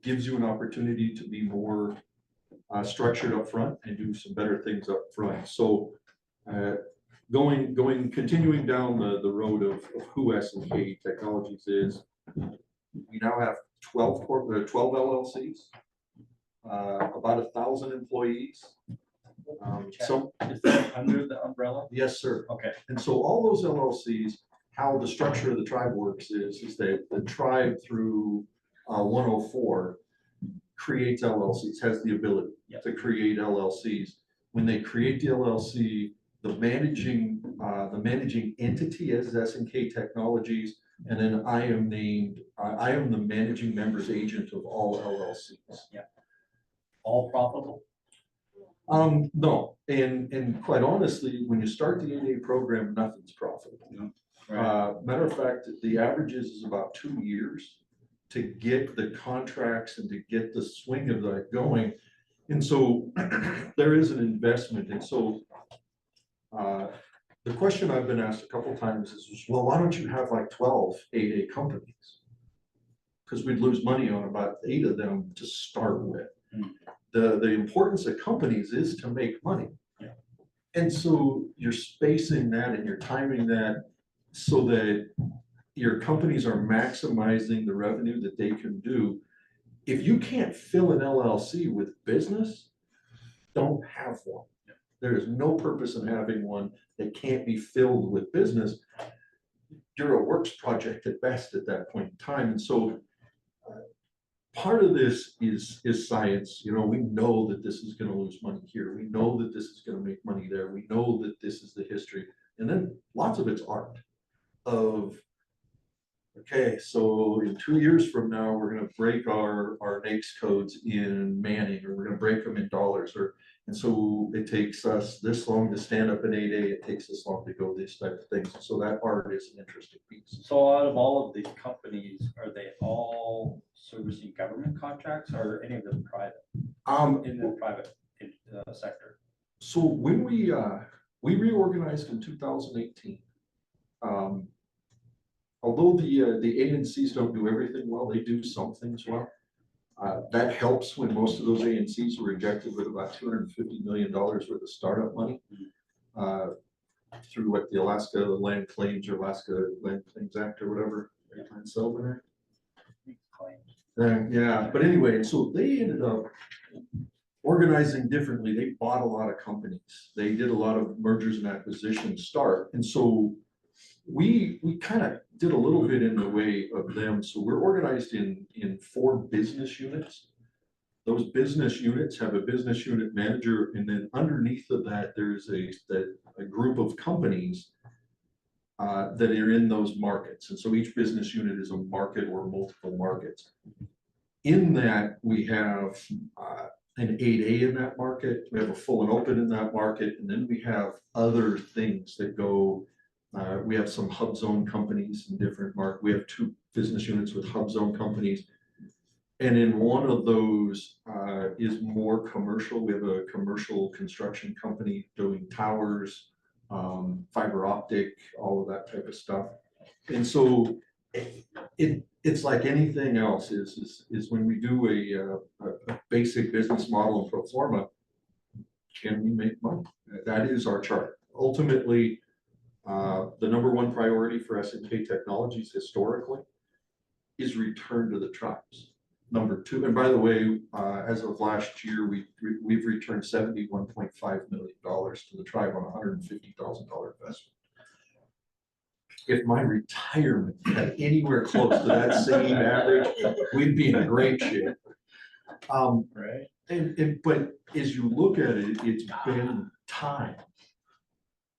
gives you an opportunity to be more structured up front and do some better things up front. So continuing down the road of who SNK Technologies is, we now have 12 LLCs, about 1,000 employees. So Is that under the umbrella? yes, sir. Okay. And so all those LLCs, how the structure of the tribe works is that the tribe through 104 creates LLCs, has the ability to create LLCs. When they create the LLC, the managing entity is SNK Technologies, and then I am the managing members agent of all LLCs. Yeah. All profitable? No, and quite honestly, when you start the 8A program, nothing's profitable. Matter of fact, the average is about 2 years to get the contracts and to get the swing of that going. And so there is an investment. And so the question I've been asked a couple of times is, well, why don't you have like 12 8A companies? Because we'd lose money on about 8 of them to start with. The importance of companies is to make money. Yeah. And so you're spacing that and you're timing that so that your companies are maximizing the revenue that they can do. If you can't fill an LLC with business, don't have one. Yeah. There is no purpose in having one that can't be filled with business. You're a works project at best at that point in time. And so part of this is science. You know, we know that this is going to lose money here. We know that this is going to make money there. We know that this is the history. And then lots of it's art of, okay, so in 2 years from now, we're going to break our NAICS codes in manning, or we're going to break them in dollars. And so it takes us this long to stand up an 8A. It takes us long to go these type of things. So that art is an interesting piece. So out of all of these companies, are they all servicing government contracts, or are any of them private? In the private sector? So when we reorganized in 2018, although the ANCs don't do everything well, they do some things well. That helps when most of those ANCs were injected with about $250 million worth of startup money through what the Alaska Land Claims or Alaska Land Claims Act or whatever, Land Settlement Act. Yeah, but anyway, so they ended up organizing differently. They bought a lot of companies. They did a lot of mergers and acquisitions start. And so we kind of did a little bit in the way of them. So we're organized in 4 business units. Those business units have a business unit manager, and then underneath of that, there's a group of companies that are in those markets. And so each business unit is a market or multiple markets. In that, we have an 8A in that market. We have a full and open in that market. And then we have other things that go. We have some hub zone companies in different markets. We have 2 business units with hub zone companies. And in one of those is more commercial. We have a commercial construction company doing towers, fiber optic, all of that type of stuff. And so it's like anything else is when we do a basic business model in pro forma, can we make money? That is our chart. Ultimately, the number 1 priority for SNK Technologies historically is return to the tribes. Number 2, and by the way, as of last year, we've returned $71.5 million to the tribe on a $150,000 investment. If my retirement had anywhere close to that same average, we'd be in great shape. Right. But as you look at it, it's been time.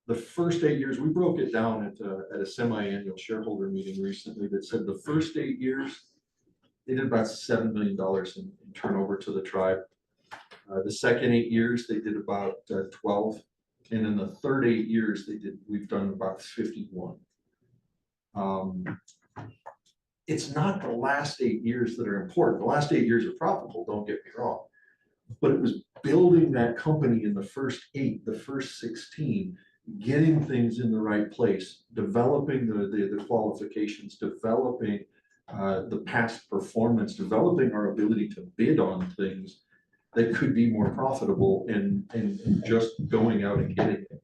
The first 8 years, we broke it down at a semi-annual shareholder meeting recently that said the first 8 years they did about $7 million in turnover to the tribe. The second 8 years, they did about 12. And in the third 8 years, we've done about 51. It's not the last 8 years that are important. The last 8 years are profitable, don't get me wrong. But it was building that company in the first 8, the first 16, getting things in the right place, developing the qualifications, developing the past performance, developing our ability to bid on things that could be more profitable and just going out and getting it.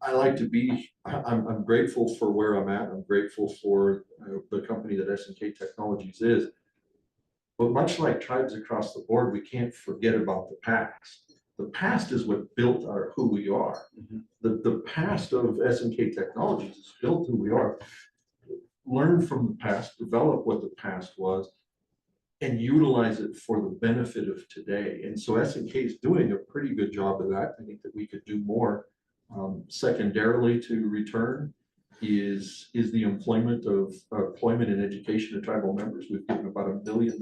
I like to be, I'm grateful for where I'm at. I'm grateful for the company that SNK Technologies is. But much like tribes across the board, we can't forget about the past. The past is what built who we are. The past of SNK Technologies has built who we are. Learn from the past, develop what the past was, and utilize it for the benefit of today. And so SNK is doing a pretty good job of that. I think that we could do more. Secondarily to return is the employment and education of tribal members. We've given about $1 million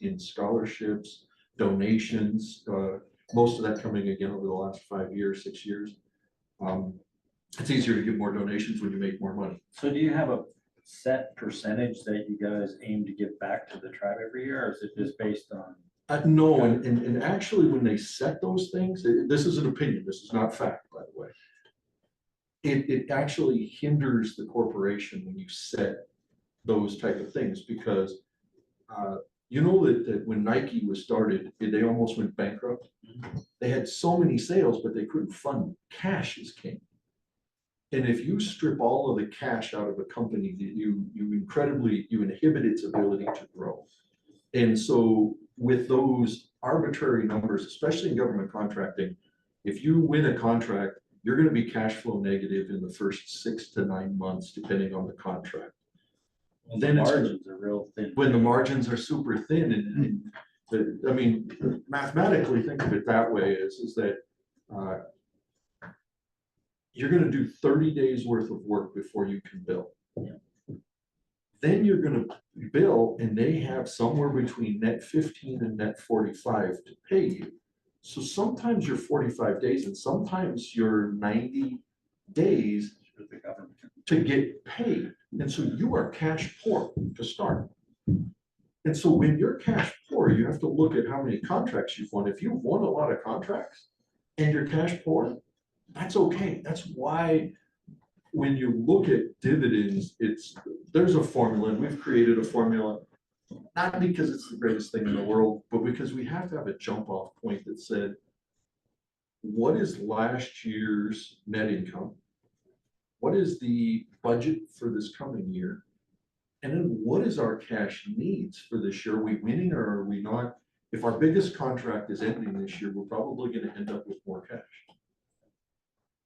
in scholarships, donations, most of that coming again over the last 5 years, 6 years. It's easier to give more donations when you make more money. So do you have a set percentage that you guys aim to give back to the tribe every year, or is it just based on? No, and actually when they set those things, this is an opinion, this is not fact, by the way. It actually hinders the corporation when you set those type of things, because you know that when Nike was started, they almost went bankrupt. They had so many sales, but they couldn't fund it. Cash is king. And if you strip all of the cash out of a company, you inhibit its ability to grow. And so with those arbitrary numbers, especially in government contracting, if you win a contract, you're going to be cash flow negative in the first 6 to 9 months, depending on the contract. Well, then the margins are real thin. When the margins are super thin, I mean, mathematically, think of it that way: is that you're going to do 30 days worth of work before you can bill. Yeah. Then you're going to bill, and they have somewhere between net 15 and net 45 to pay you. So sometimes you're 45 days, and sometimes you're 90 days to get paid. And so you are cash poor to start. And so when you're cash poor, you have to look at how many contracts you've won. If you've won a lot of contracts and you're cash poor, that's okay. That's why when you look at dividends, there's a formula, and we've created a formula, not because it's the greatest thing in the world, but because we have to have a jump off point that said, what is last year's net income? What is the budget for this coming year? And then what is our cash needs for this year? Are we winning or are we not? If our biggest contract is ending this year, we're probably going to end up with more cash.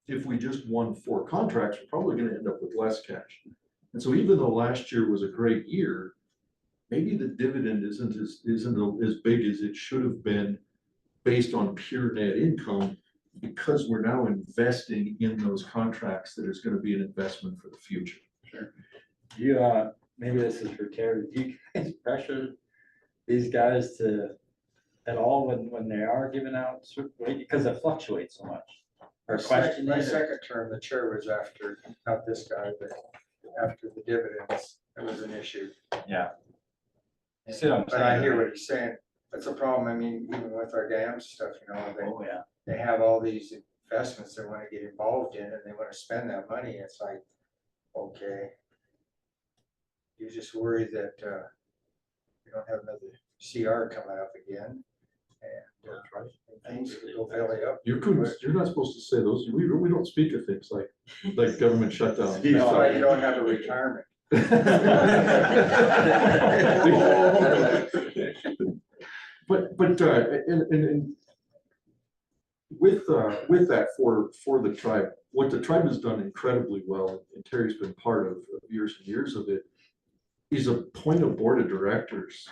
If we just won 4 contracts, we're probably going to end up with less cash. And so even though last year was a great year, maybe the dividend isn't as big as it should have been based on pure net income, because we're now investing in those contracts that is going to be an investment for the future. Sure. You, maybe this is for Terry. Do you guys pressure these guys to at all when they are giving out, because it fluctuates so much? Or question My second term, the chair was after, not this guy, but after the dividends, it was an issue. Yeah. But I hear what he's saying. That's a problem. I mean, even with our dam stuff, you know, they have all these investments they want to get involved in, and they want to spend that money. It's like, okay. You just worry that you don't have another CR coming up again. And things could go belly up. You're not supposed to say those. We don't speak of things like government shutdown. That's why you don't have a retirement. But and with that for the tribe, what the tribe has done incredibly well, and Terry's been part of years and years of it, is appoint a board of directors.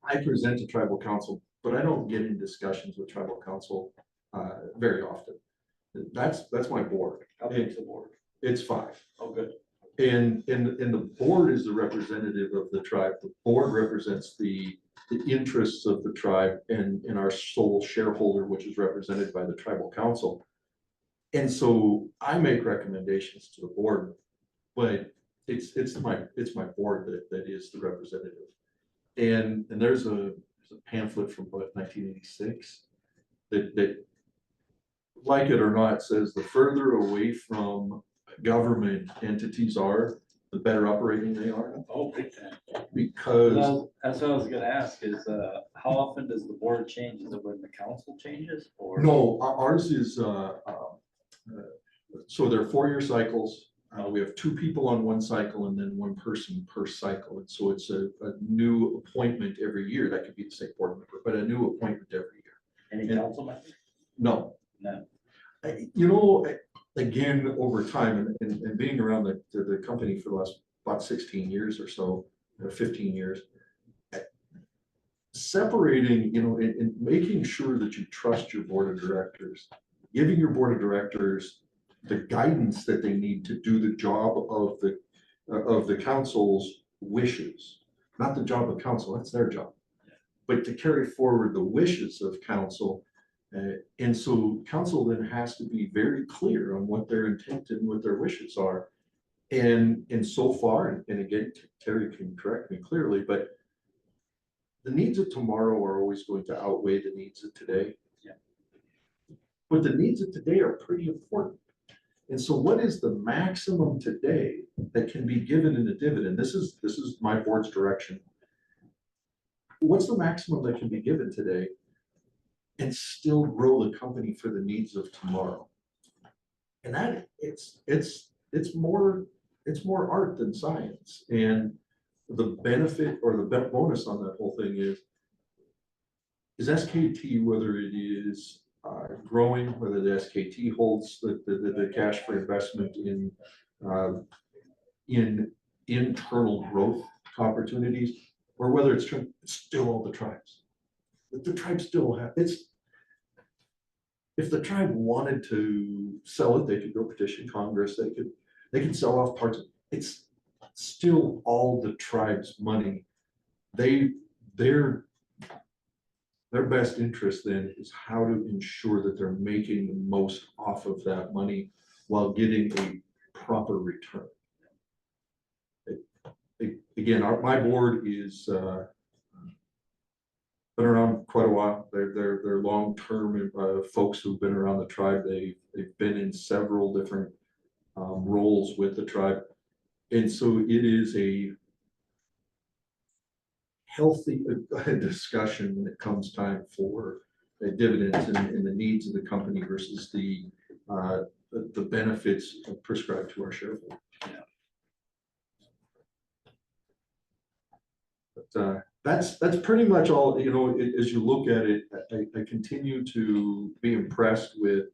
I present to tribal council, but I don't get in discussions with tribal council very often. That's my board. How big is the board? It's 5. Oh, good. And the board is the representative of the tribe. The board represents the interests of the tribe and our sole shareholder, which is represented by the tribal council. And so I make recommendations to the board, but it's my board that is the representative. And there's a pamphlet from what, 1986 that, like it or not, says the further away from government entities are, the better operating they are. Oh, big time. Because Well, that's what I was gonna ask is, how often does the board change? Is it when the council changes or? no, ours is, so they're 4-year cycles. We have 2 people on one cycle and then 1 person per cycle. And so it's a new appointment every year. That could be the same board member, but a new appointment every year. Any And- council member? No. No. You know, again, over time and being around the company for the last about 16 years or so, 15 years, separating, you know, and making sure that you trust your board of directors, giving your board of directors the guidance that they need to do the job of the council's wishes, not the job of council, that's their job, but to carry forward the wishes of council. And so council then has to be very clear on what their intent and what their wishes are. And so far, and again, Terry can correct me clearly, but the needs of tomorrow are always going to outweigh the needs of today. Yeah. But the needs of today are pretty important. And so what is the maximum today that can be given in a dividend? This is my board's direction. What's the maximum that can be given today and still grow the company for the needs of tomorrow? And that it's more art than science. And the benefit or the bonus on that whole thing is SKT, whether it is growing, whether the SKT holds the cash for investment in internal growth opportunities, or whether it's still all the tribes. The tribe still have, if the tribe wanted to sell it, they could go petition Congress, they could sell off parts. It's still all the tribe's money. Their best interest then is how to ensure that they're making the most off of that money while getting a proper return. Again, my board is been around quite a while. They're long-term folks who've been around the tribe. They've been in several different roles with the tribe. And so it is a healthy discussion when it comes time for dividends and the needs of the company versus the benefits prescribed to our shareholders. But that's pretty much all, you know, as you look at it, I continue to be impressed with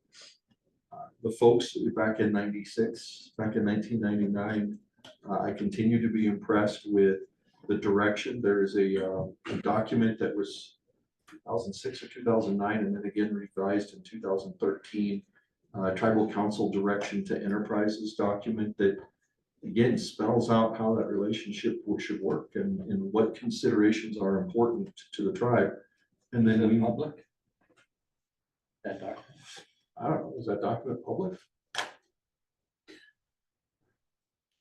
the folks back in 96, back in 1999. I continue to be impressed with the direction. There is a document that was 2006 or 2009, and then again revised in 2013, Tribal Council Direction to Enterprises document that again spells out how that relationship should work and what considerations are important to the tribe. And then we Public? That document? I don't know, is that document public?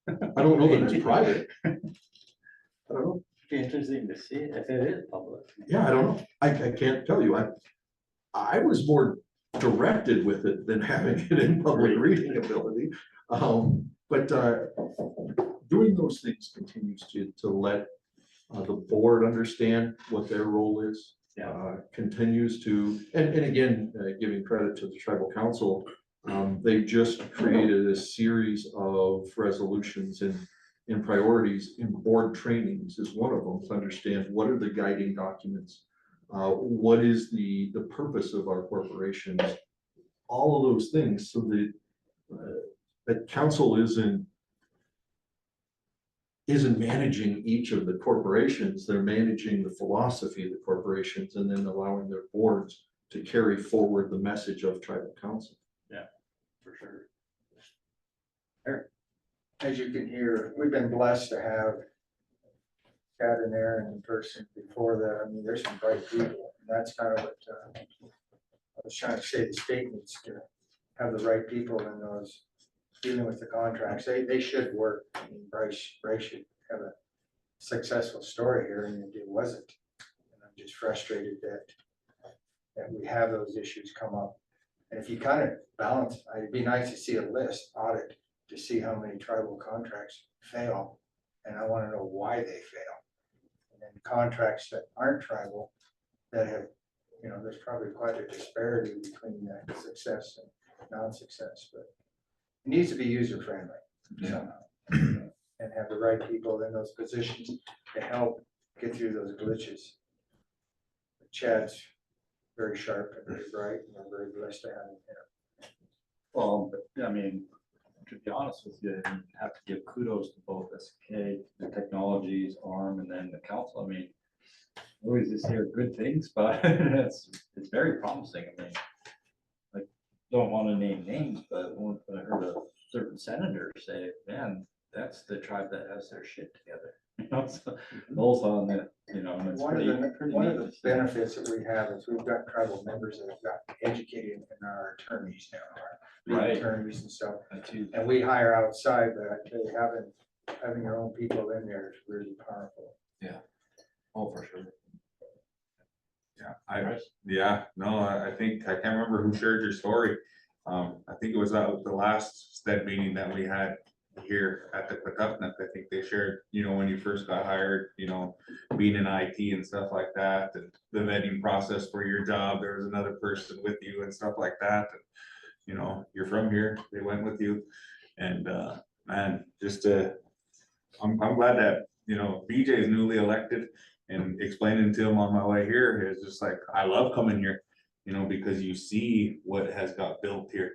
I don't know that it's private. I don't know. Be interesting to see if it is public. Yeah, I don't know. I can't tell you. I was more directed with it than having it in public reading ability. But doing those things continues to let the board understand what their role is. Continues to, and again, giving credit to the tribal council, they just created a series of resolutions and priorities in board trainings is one of them, to understand what are the guiding documents, what is the purpose of our corporations, all of those things, so that council isn't managing each of the corporations, they're managing the philosophy of the corporations and then allowing their boards to carry forward the message of tribal council. Yeah, for sure. Eric. as you can hear, we've been blessed to have Chad and Aaron in person before that. I mean, there's some bright people. And that's kind of what I was trying to say. The state needs to have the right people in those dealing with the contracts. They should work. I mean, Bryce should have a successful story here, and it wasn't. And I'm just frustrated that we have those issues come up. And if you kind of balance, it'd be nice to see a list, audit, to see how many tribal contracts fail. And I want to know why they fail. And then contracts that aren't tribal, that have, you know, there's probably quite a disparity between success and non-success, but it needs to be user-friendly. Yeah. And have the right people in those positions to help get through those glitches. Chad's very sharp and very bright, and I'm very blessed to have him here. Well, but, I mean, to be honest with you, you have to give kudos to both SK, the technologies, ARM, and then the council. I mean, always just hear good things, but it's very promising. I mean, I don't want to name names, but when I heard a certain senator say, man, that's the tribe that has their shit together. You know, so those on that, you know, and it's One pretty, of the pretty one of neat the to see. benefits that we have is we've got tribal members that have got educated in our attorneys now, our legal Right. attorneys and stuff. I too. And we hire outside, but I tell you, having your own people in there is really powerful. Oh, for sure. I think, I can't remember who shared your story. I think it was the last STED meeting that we had here at the Patuxent. I think they shared, you know, when you first got hired, you know, being in IT and stuff like that, and the vetting process for your job, there was another person with you and stuff like that. And, you know, you're from here, they went with you. And, man, I'm glad that, you know, BJ is newly elected, and explaining to him on my way here is just like, I love coming here, you know, because you see what has got built here.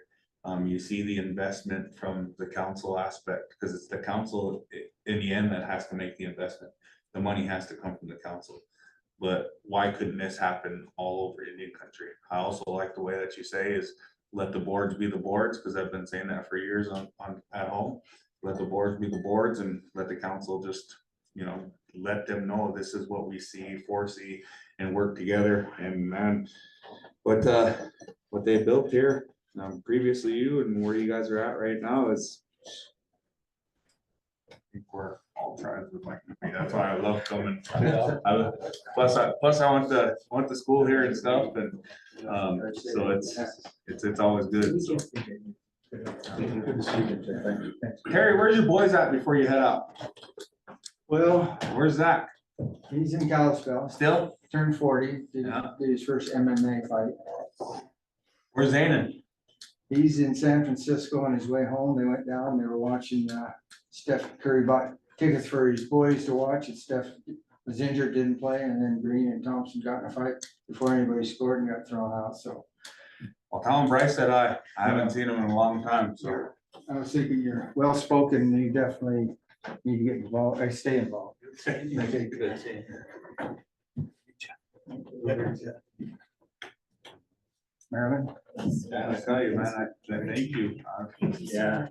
You see the investment from the council aspect, because it's the council in the end that has to make the investment. The money has to come from the council. But why couldn't this happen all over Indian country? I also like the way that you say is let the boards be the boards, because I've been saying that for years at home. Let the boards be the boards, and let the council just, you know, let them know this is what we see, foresee, and work together. And man, what they built here, previously you and where you guys are at right now is, I think where all tribes would like to be. That's why I love coming. Plus I went to school here and stuff, and so it's always good. So. Terry, where's your boys at before you head out? Well, Where's Zach? he's in Kalispell, Still? turned 40, did his first MMA fight. Where's Zanen? He's in San Francisco on his way home. They went down, they were watching, Steph Curry bought tickets for his boys to watch, and Steph was injured, didn't play, and then Green and Thompson got in a fight before anybody scored and got thrown out, so. Well, tell him Bryce said I haven't seen him in a long time, so. I was thinking you're well-spoken, and you definitely need to get involved, or stay involved. Okay, good. Marilyn? Yeah, I tell you, man, I thank you. Yeah.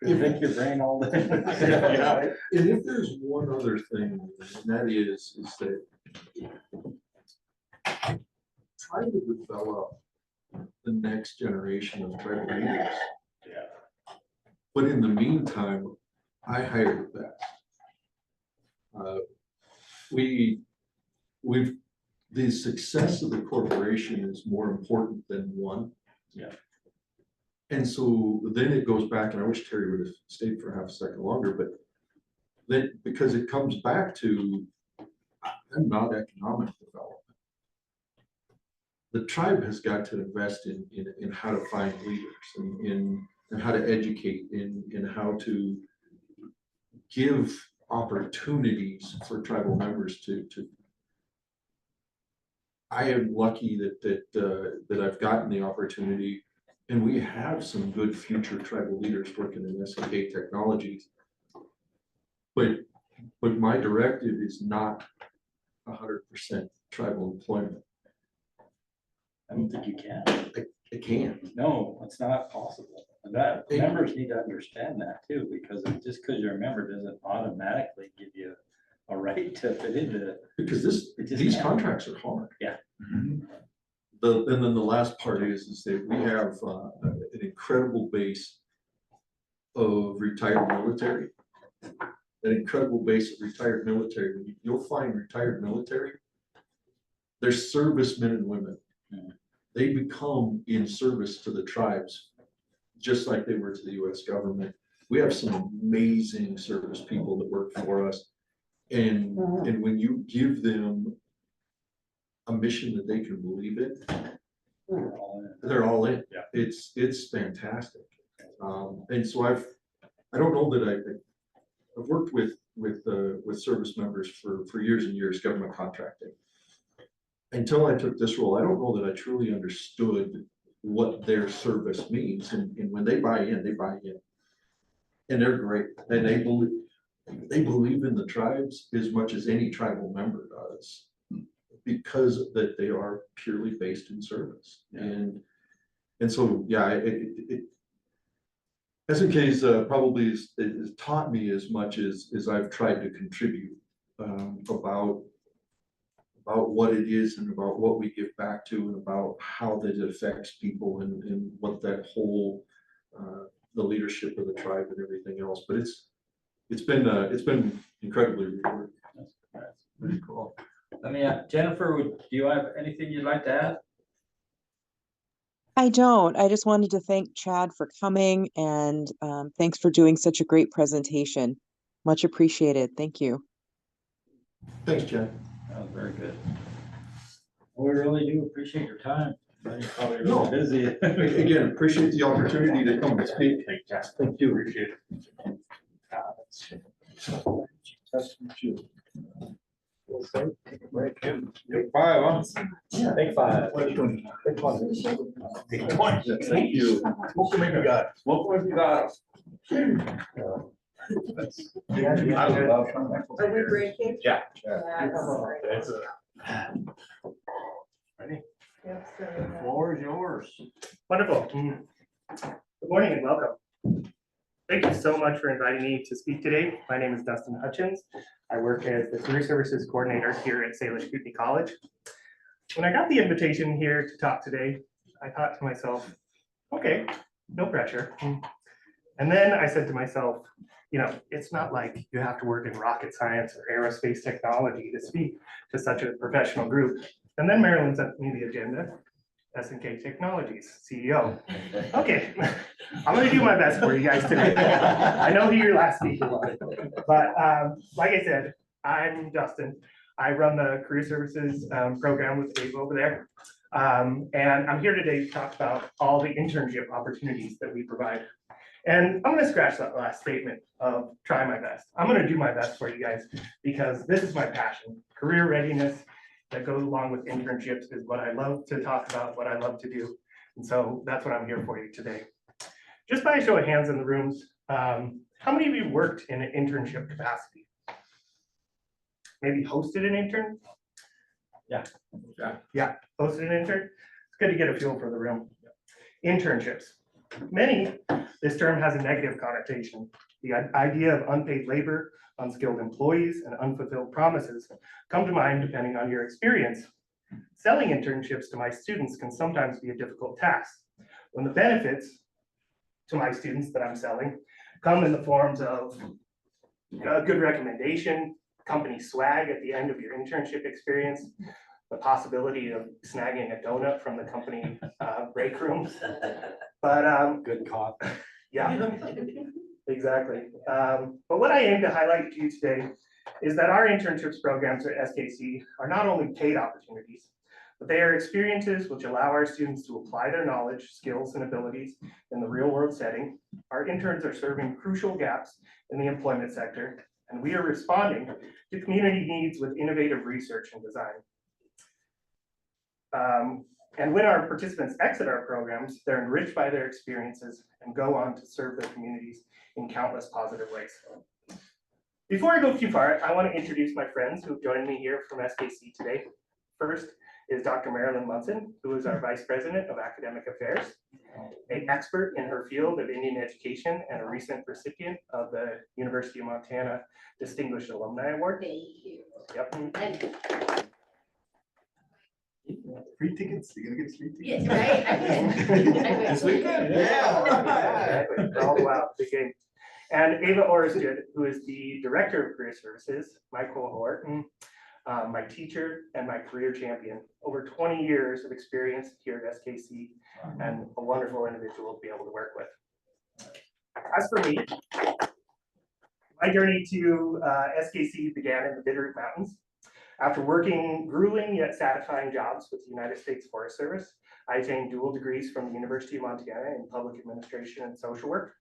You think your brain all day. Yeah. And if there's one other thing, and that is that try to develop the next generation of tribal leaders. Yeah. But in the meantime, I hire the best. The success of the corporation is more important than one. Yeah. And so then it goes back, and I wish Terry would have stayed for half a second longer, but then, because it comes back to, I'm not economic development. The tribe has got to invest in how to find leaders, and in how to educate, in how to give opportunities for tribal members to. I am lucky that I've gotten the opportunity, and we have some good future tribal leaders working in SK Technologies. But my directive is not 100% tribal employment. I don't think you can. I can't. No, it's not possible. I That, members need to understand that too, because just because you're a member doesn't automatically give you a right to fit into. Because It just these can't. contracts are hard. Yeah. And then the last part is that we have an incredible base of retired military. An incredible base of retired military. You'll find retired military, they're servicemen and women. They become in service to the tribes, just like they were to the US government. We have some amazing service people that work for us. And when you give them a mission that they can believe in, they're all in. Yeah. It's fantastic. And so I don't know that I've worked with service members for years and years, government contracting. Until I took this role, I don't know that I truly understood what their service means. And when they buy in, they buy in. And they're great. And they believe in the tribes as much as any tribal member does, because that they are purely based in service. Yeah. And so, yeah, SNK's probably has taught me as much as I've tried to contribute about what it is and about what we give back to and about how that affects people and what that whole the leadership of the tribe and everything else. But it's been incredibly rewarding. That's pretty cool. Let me, Jennifer, do you have anything you'd like to add? I don't. I just wanted to thank Chad for coming, and thanks for doing such a great presentation. Much appreciated. Thank you. Thanks, Chad. That was very good. We really do appreciate your time. You're probably No. really busy. Again, appreciate the opportunity to come and speak. Thank you. Appreciate it. Take five, huh? Yeah. Take five. Thank you. Smoke them if you got. Smoke if you got. Are we breaking? Yeah. Yes. Ready? Yes, sir. Floor is yours. Wonderful. Good morning and welcome. Thank you so much for inviting me to speak today. My name is Dustin Hutchins. I work as the Career Services Coordinator here at Salish Kootenai College. When I got the invitation here to talk today, I thought to myself, okay, no pressure. And then I said to myself, you know, it's not like you have to work in rocket science or aerospace technology to speak to such a professional group. And then Marilyn sent me the agenda, SNK Technologies, CEO. Okay, I'm gonna do my best for you guys today. I know who your last speaker was, but like I said, I'm Dustin. I run the Career Services program with Dave over there. And I'm here today to talk about all the internship opportunities that we provide. And I'm gonna scratch that last statement of try my best. I'm gonna do my best for you guys because this is my passion. Career readiness that goes along with internships is what I love to talk about, what I love to do. And so that's what I'm here for you today. Just by a show of hands in the rooms, how many of you worked in an internship capacity? Maybe hosted an intern? Yeah. Yeah, hosted an intern? It's good to get a feel for the room. Internships. Many, this term has a negative connotation. The idea of unpaid labor, unskilled employees, and unfulfilled promises come to mind depending on your experience. Selling internships to my students can sometimes be a difficult task when the benefits to my students that I'm selling come in the forms of a good recommendation, company swag at the end of your internship experience, the possibility of snagging a donut from the company break room. But Good coffee. yeah, exactly. But what I aim to highlight to you today is that our internships programs at SKC are not only paid opportunities, but they are experiences which allow our students to apply their knowledge, skills, and abilities in the real world setting. Our interns are serving crucial gaps in the employment sector, and we are responding to community needs with innovative research and design. And when our participants exit our programs, they're enriched by their experiences and go on to serve their communities in countless positive ways. Before I go too far, I want to introduce my friends who have joined me here from SKC today. First is Dr. Marilyn Munson, who is our Vice President of Academic Affairs. an expert in her field of Indian education and a recent recipient of the University of Montana Distinguished Alumni Award. Thank you. Yep. Free tickets, you're gonna get free tickets? Yes, right? I would. I would. This weekend? Exactly. Oh, wow, big game. And Ava Orested, who is the Director of Career Services, my cohort, my teacher and my career champion, over 20 years of experience here at SKC, and a wonderful individual to be able to work with. As for me, my journey to SKC began in the Bitterroot Mountains. After working grueling yet satisfying jobs with the United States Forest Service, I attained dual degrees from the University of Montana in public administration and social work.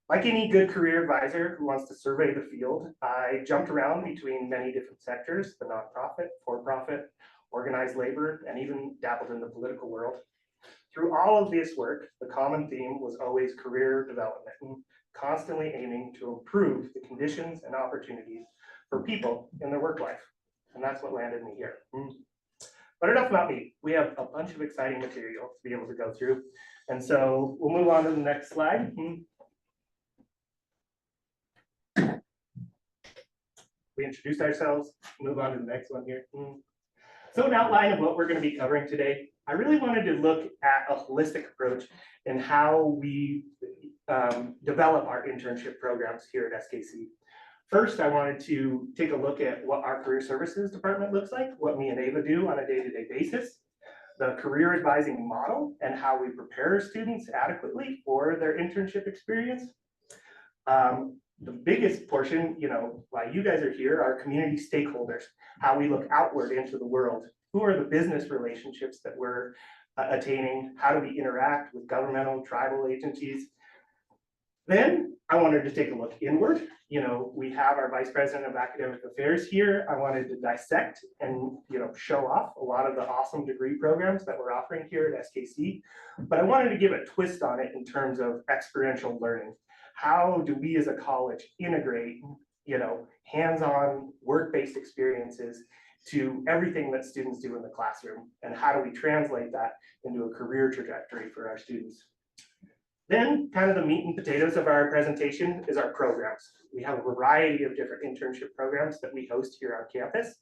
Like any good career advisor who wants to survey the field, I jumped around between many different sectors, the nonprofit, for-profit, organized labor, and even dabbled in the political world. Through all of this work, the common theme was always career development and constantly aiming to improve the conditions and opportunities for people in their work life. And that's what landed me here. But enough about me. We have a bunch of exciting material to be able to go through. And so we'll move on to the next slide. We introduced ourselves, move on to the next one here. So an outline of what we're going to be covering today. I really wanted to look at a holistic approach in how we develop our internship programs here at SKC. First, I wanted to take a look at what our career services department looks like, what me and Ava do on a day-to-day basis, the career advising model and how we prepare students adequately for their internship experience. The biggest portion, why you guys are here, are community stakeholders, how we look outward into the world. Who are the business relationships that we're attaining? How do we interact with governmental, tribal agencies? Then I wanted to take a look inward. We have our Vice President of Academic Affairs here. I wanted to dissect and, show off a lot of the awesome degree programs that we're offering here at SKC. But I wanted to give a twist on it in terms of experiential learning. How do we as a college integrate, hands-on work-based experiences to everything that students do in the classroom? And how do we translate that into a career trajectory for our students? Then kind of the meat and potatoes of our presentation is our programs. We have a variety of different internship programs that we host here on campus.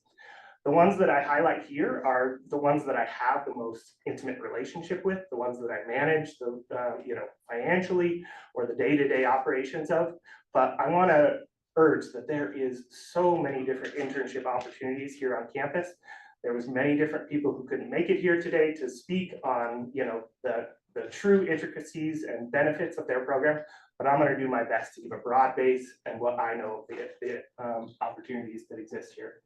The ones that I highlight here are the ones that I have the most intimate relationship with, the ones that I manage, financially, or the day-to-day operations of. But I want to urge that there is so many different internship opportunities here on campus. There was many different people who couldn't make it here today to speak on, the true intricacies and benefits of their program, but I'm going to do my best to give a broad base and what I know of the opportunities that exist here.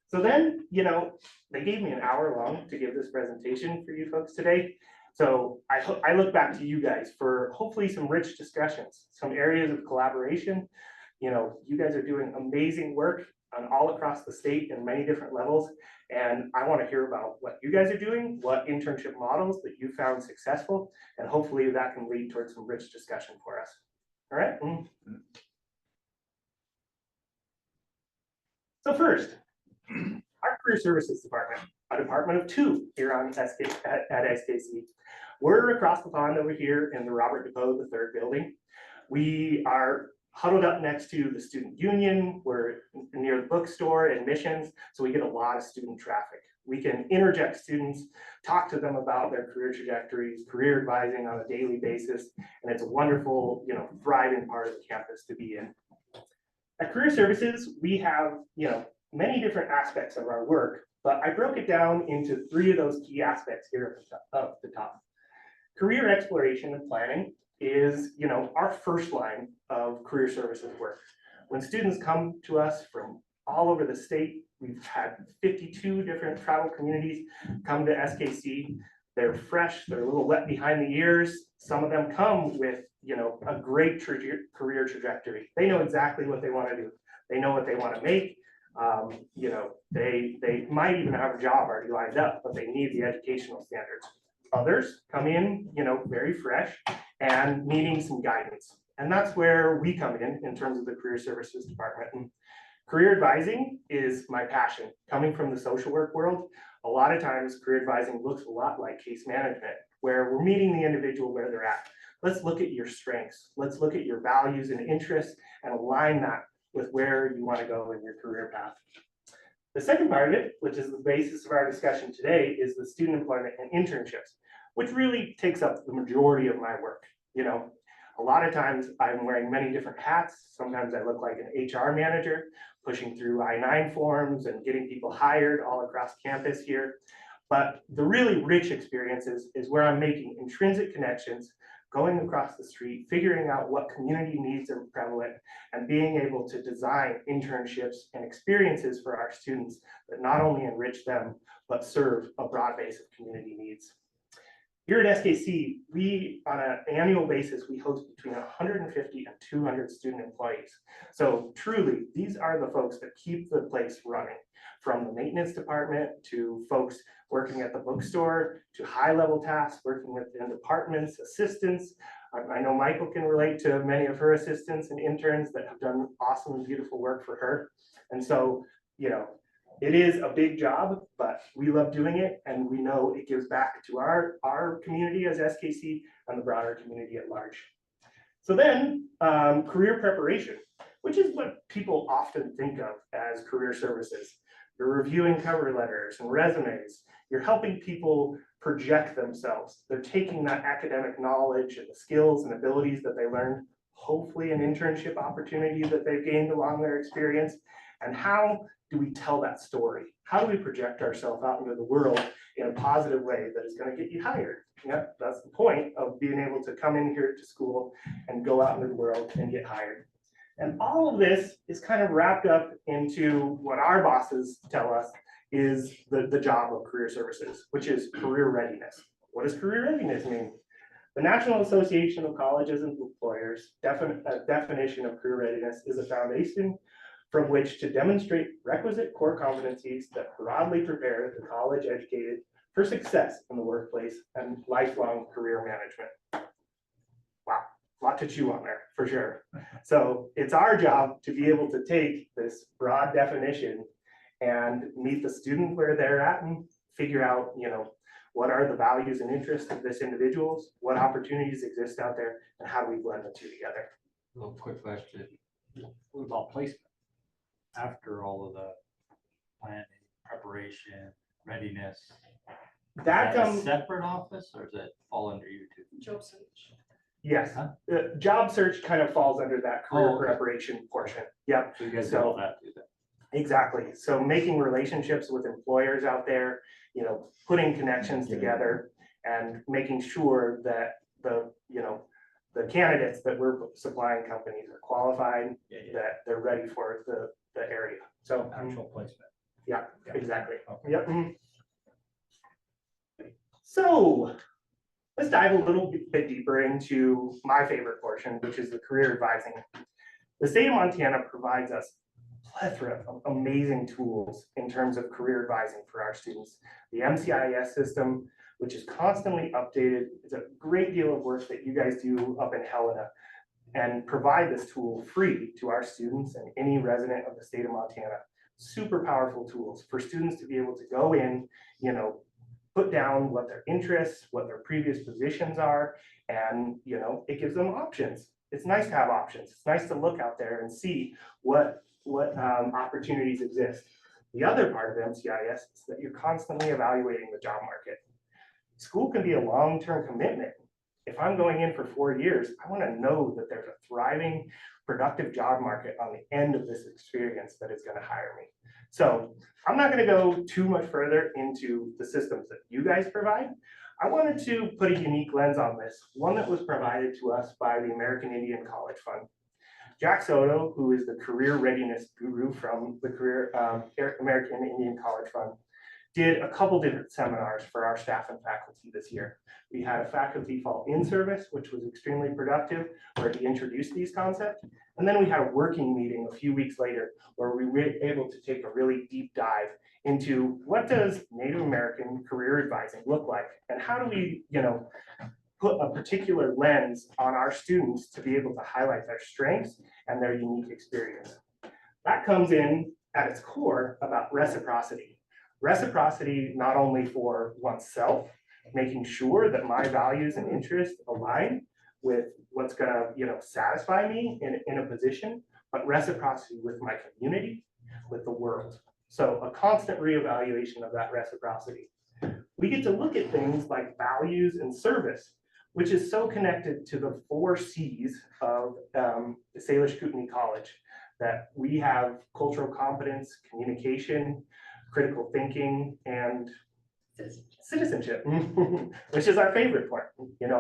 So then, they gave me an hour long to give this presentation for you folks today. So I look back to you guys for hopefully some rich discussions, some areas of collaboration. You guys are doing amazing work on all across the state in many different levels. And I want to hear about what you guys are doing, what internship models that you found successful, and hopefully that can lead towards some rich discussion for us. All right. So first, our career services department, a department of two here on at SKC. We're across the pond over here in the Robert Depeau III building. We are huddled up next to the student union. We're near the bookstore, admissions, so we get a lot of student traffic. We can interject students, talk to them about their career trajectories, career advising on a daily basis, and it's a wonderful, thriving part of the campus to be in. At Career Services, we have, many different aspects of our work, but I broke it down into three of those key aspects here at the top. Career exploration and planning is, our first line of career services work. When students come to us from all over the state, we've had 52 different tribal communities come to SKC. They're fresh, they're a little wet behind the ears. Some of them come with, a great career trajectory. They know exactly what they want to do. They know what they want to make. They might even have a job already lined up, but they need the educational standards. Others come in, very fresh and needing some guidance. And that's where we come in terms of the career services department. And career advising is my passion. Coming from the social work world, a lot of times career advising looks a lot like case management. where we're meeting the individual where they're at. Let's look at your strengths. Let's look at your values and interests and align that with where you want to go in your career path. The second part of it, which is the basis of our discussion today, is the student employment and internships, which really takes up the majority of my work. You know, a lot of times I'm wearing many different hats. Sometimes I look like an HR manager, pushing through I-9 forms and getting people hired all across campus here. But the really rich experiences is where I'm making intrinsic connections, going across the street, figuring out what community needs are prevalent, and being able to design internships and experiences for our students that not only enrich them, but serve a broad base of community needs. Here at SKC, we, on an annual basis, we host between 150 and 200 student employees. So truly, these are the folks that keep the place running, from the maintenance department to folks working at the bookstore, to high-level tasks, working within departments, assistants. I know Michael can relate to many of her assistants and interns that have done awesome and beautiful work for her. And so, you know, it is a big job, but we love doing it, and we know it gives back to our community as SKC and the broader community at large. So then, career preparation, which is what people often think of as career services. You're reviewing cover letters and resumes. You're helping people project themselves. They're taking that academic knowledge and the skills and abilities that they learned, hopefully an internship opportunity that they've gained along their experience. And how do we tell that story? How do we project ourselves out into the world in a positive way that is going to get you hired? Yeah, that's the point of being able to come in here to school and go out into the world and get hired. And all of this is kind of wrapped up into what our bosses tell us is the job of career services, which is career readiness. What does career readiness mean? The National Association of Colleges and Employers definition of career readiness is a foundation from which to demonstrate requisite core competencies that broadly prepare the college educated for success in the workplace and lifelong career management. Wow, a lot to chew on there, for sure. So it's our job to be able to take this broad definition and meet the student where they're at and figure out, you know, what are the values and interests of this individuals, what opportunities exist out there, and how do we blend the two together. A little quick question. What about placement? After all of the planning, preparation, readiness, That is that a comes, separate office, or does it fall under you too? Job search. yes, Huh? the job search kind of falls under that career Oh, okay. preparation portion. Yep. So you guys do So- all that too then? Exactly. So making relationships with employers out there, you know, putting connections together and making sure that the, you know, the candidates that we're supplying companies are qualified, that they're ready for the area. So Actual placement. yeah, exactly. Okay. Yep. So let's dive a little bit deeper into my favorite portion, which is the career advising. The state of Montana provides us a plethora of amazing tools in terms of career advising for our students. The MCIS system, which is constantly updated, is a great deal of work that you guys do up in Helena, and provide this tool free to our students and any resident of the state of Montana. Super powerful tools for students to be able to go in, you know, put down what their interests, what their previous positions are, and, you know, it gives them options. It's nice to have options. It's nice to look out there and see what opportunities exist. The other part of MCIS is that you're constantly evaluating the job market. School can be a long-term commitment. If I'm going in for 4 years, I want to know that there's a thriving, productive job market on the end of this experience that is going to hire me. So I'm not going to go too much further into the systems that you guys provide. I wanted to put a unique lens on this, one that was provided to us by the American Indian College Fund. Jack Soto, who is the career readiness guru from the American Indian College Fund, did a couple different seminars for our staff and faculty this year. We had a faculty fall in service, which was extremely productive, where he introduced these concepts. And then we had a working meeting a few weeks later where we were able to take a really deep dive into what does Native American career advising look like? And how do we, you know, put a particular lens on our students to be able to highlight their strengths and their unique experience. That comes in at its core about reciprocity. Reciprocity not only for oneself, making sure that my values and interests align with what's gonna, satisfy me in a position, but reciprocity with my community, with the world. So a constant reevaluation of that reciprocity. We get to look at things like values and service, which is so connected to the 4 C's of Salish Kootenai College, that we have cultural competence, communication, critical thinking, and citizenship, which is our favorite part.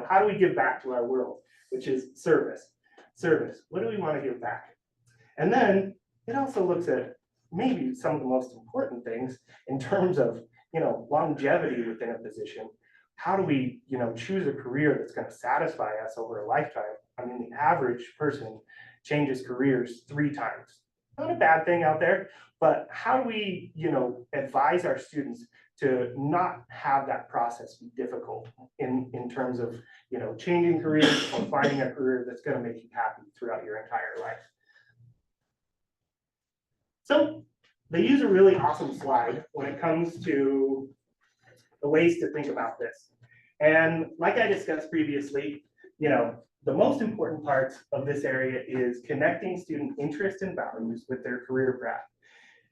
How do we give back to our world, which is service. Service, what do we want to give back? And then it also looks at maybe some of the most important things in terms of, longevity within a position. How do we, choose a career that's going to satisfy us over a lifetime? I mean, the average person changes careers 3 times. Not a bad thing out there, but how do we, advise our students to not have that process be difficult in terms of, changing careers or finding a career that's going to make you happy throughout your entire life? So they use a really awesome slide when it comes to the ways to think about this. And like I discussed previously, the most important parts of this area is connecting student interest and values with their career path.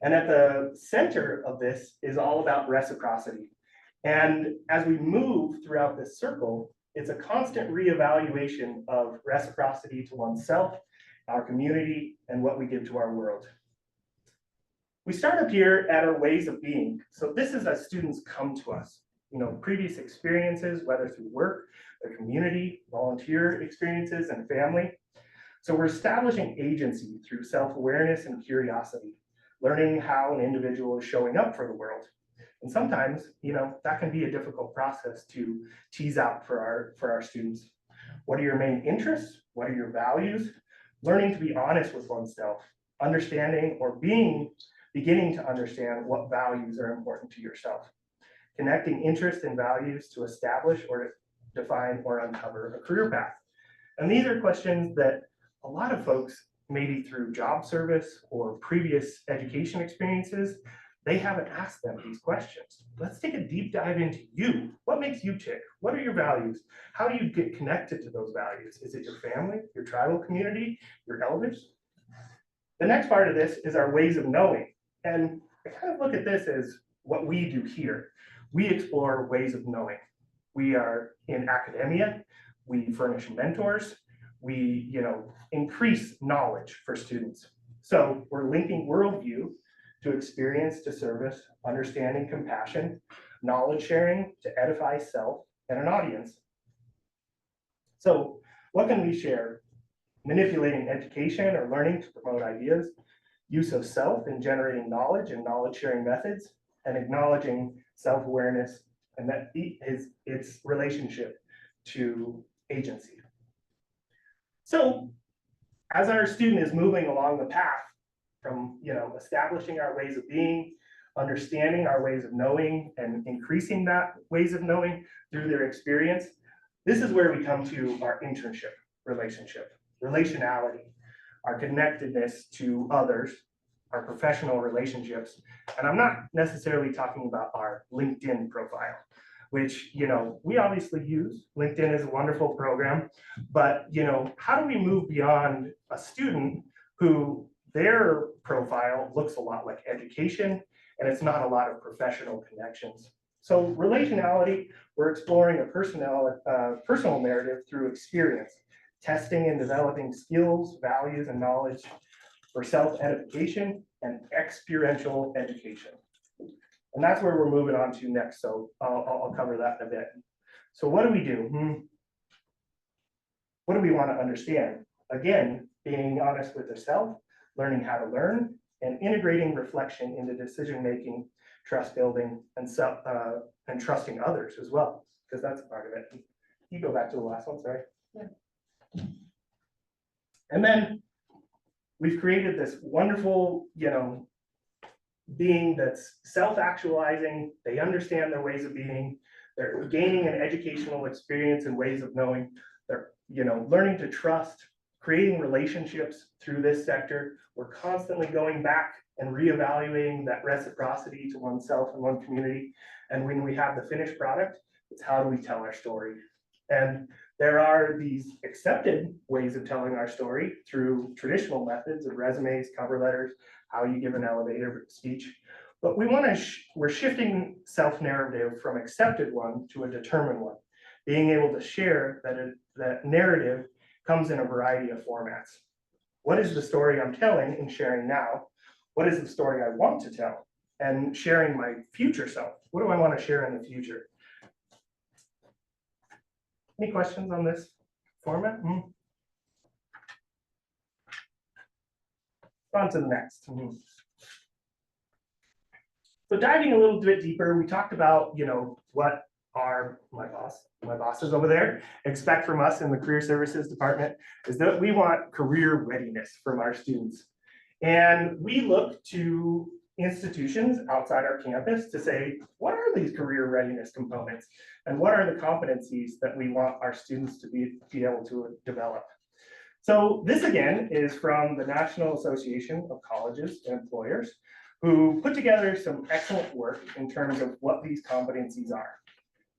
And at the center of this is all about reciprocity. And as we move throughout this circle, it's a constant reevaluation of reciprocity to oneself, our community, and what we give to our world. We start up here at our ways of being. So this is as students come to us, previous experiences, whether through work, their community, volunteer experiences, and family. So we're establishing agency through self-awareness and curiosity, learning how an individual is showing up for the world. And sometimes, that can be a difficult process to tease out for our students. What are your main interests? What are your values? Learning to be honest with oneself, understanding or beginning to understand what values are important to yourself. Connecting interest and values to establish or to define or uncover a career path. And these are questions that a lot of folks, maybe through job service or previous education experiences, they haven't asked them these questions. Let's take a deep dive into you. What makes you tick? What are your values? How do you get connected to those values? Is it your family, your tribal community, your elders? The next part of this is our ways of knowing. And I kind of look at this as what we do here. We explore ways of knowing. We are in academia, we furnish mentors, we increase knowledge for students. So we're linking worldview to experience to service, understanding, compassion, knowledge sharing to edify self and an audience. So what can we share? Manipulating education or learning to promote ideas, use of self in generating knowledge and knowledge sharing methods, and acknowledging self-awareness and that its relationship to agency. So as our student is moving along the path from establishing our ways of being, understanding our ways of knowing, and increasing that ways of knowing through their experience, this is where we come to our internship relationship, relationality, our connectedness to others, our professional relationships. And I'm not necessarily talking about our LinkedIn profile, which, we obviously use. LinkedIn is a wonderful program, but, how do we move beyond a student who their profile looks a lot like education and it's not a lot of professional connections? So relationality, we're exploring a personal narrative through experience, testing and developing skills, values, and knowledge for self-edification and experiential education. And that's where we're moving on to next. So I'll cover that in a bit. So what do we do? What do we want to understand? Again, being honest with yourself, learning how to learn, and integrating reflection into decision-making, trust building, and trusting others as well, because that's a part of it. You go back to the last one, sorry. Yeah. And then we've created this wonderful, being that's self-actualizing. They understand their ways of being. They're gaining an educational experience and ways of knowing. They're, learning to trust, creating relationships through this sector. We're constantly going back and reevaluating that reciprocity to oneself and one community. And when we have the finished product, It's how do we tell our story? And there are these accepted ways of telling our story through traditional methods of resumes, cover letters, how you give an elevator speech. But we want to, we're shifting self-narrative from accepted one to a determined one, being able to share that narrative comes in a variety of formats. What is the story I'm telling and sharing now? What is the story I want to tell? And sharing my future self. What do I want to share in the future? Any questions on this format? On to the next. So diving a little bit deeper, we talked about, what my bosses over there expect from us in the Career Services Department is that we want career readiness from our students. And we look to institutions outside our campus to say, what are these career readiness components? And what are the competencies that we want our students to be able to develop? So this again is from the National Association of Colleges and Employers, who put together some excellent work in terms of what these competencies are.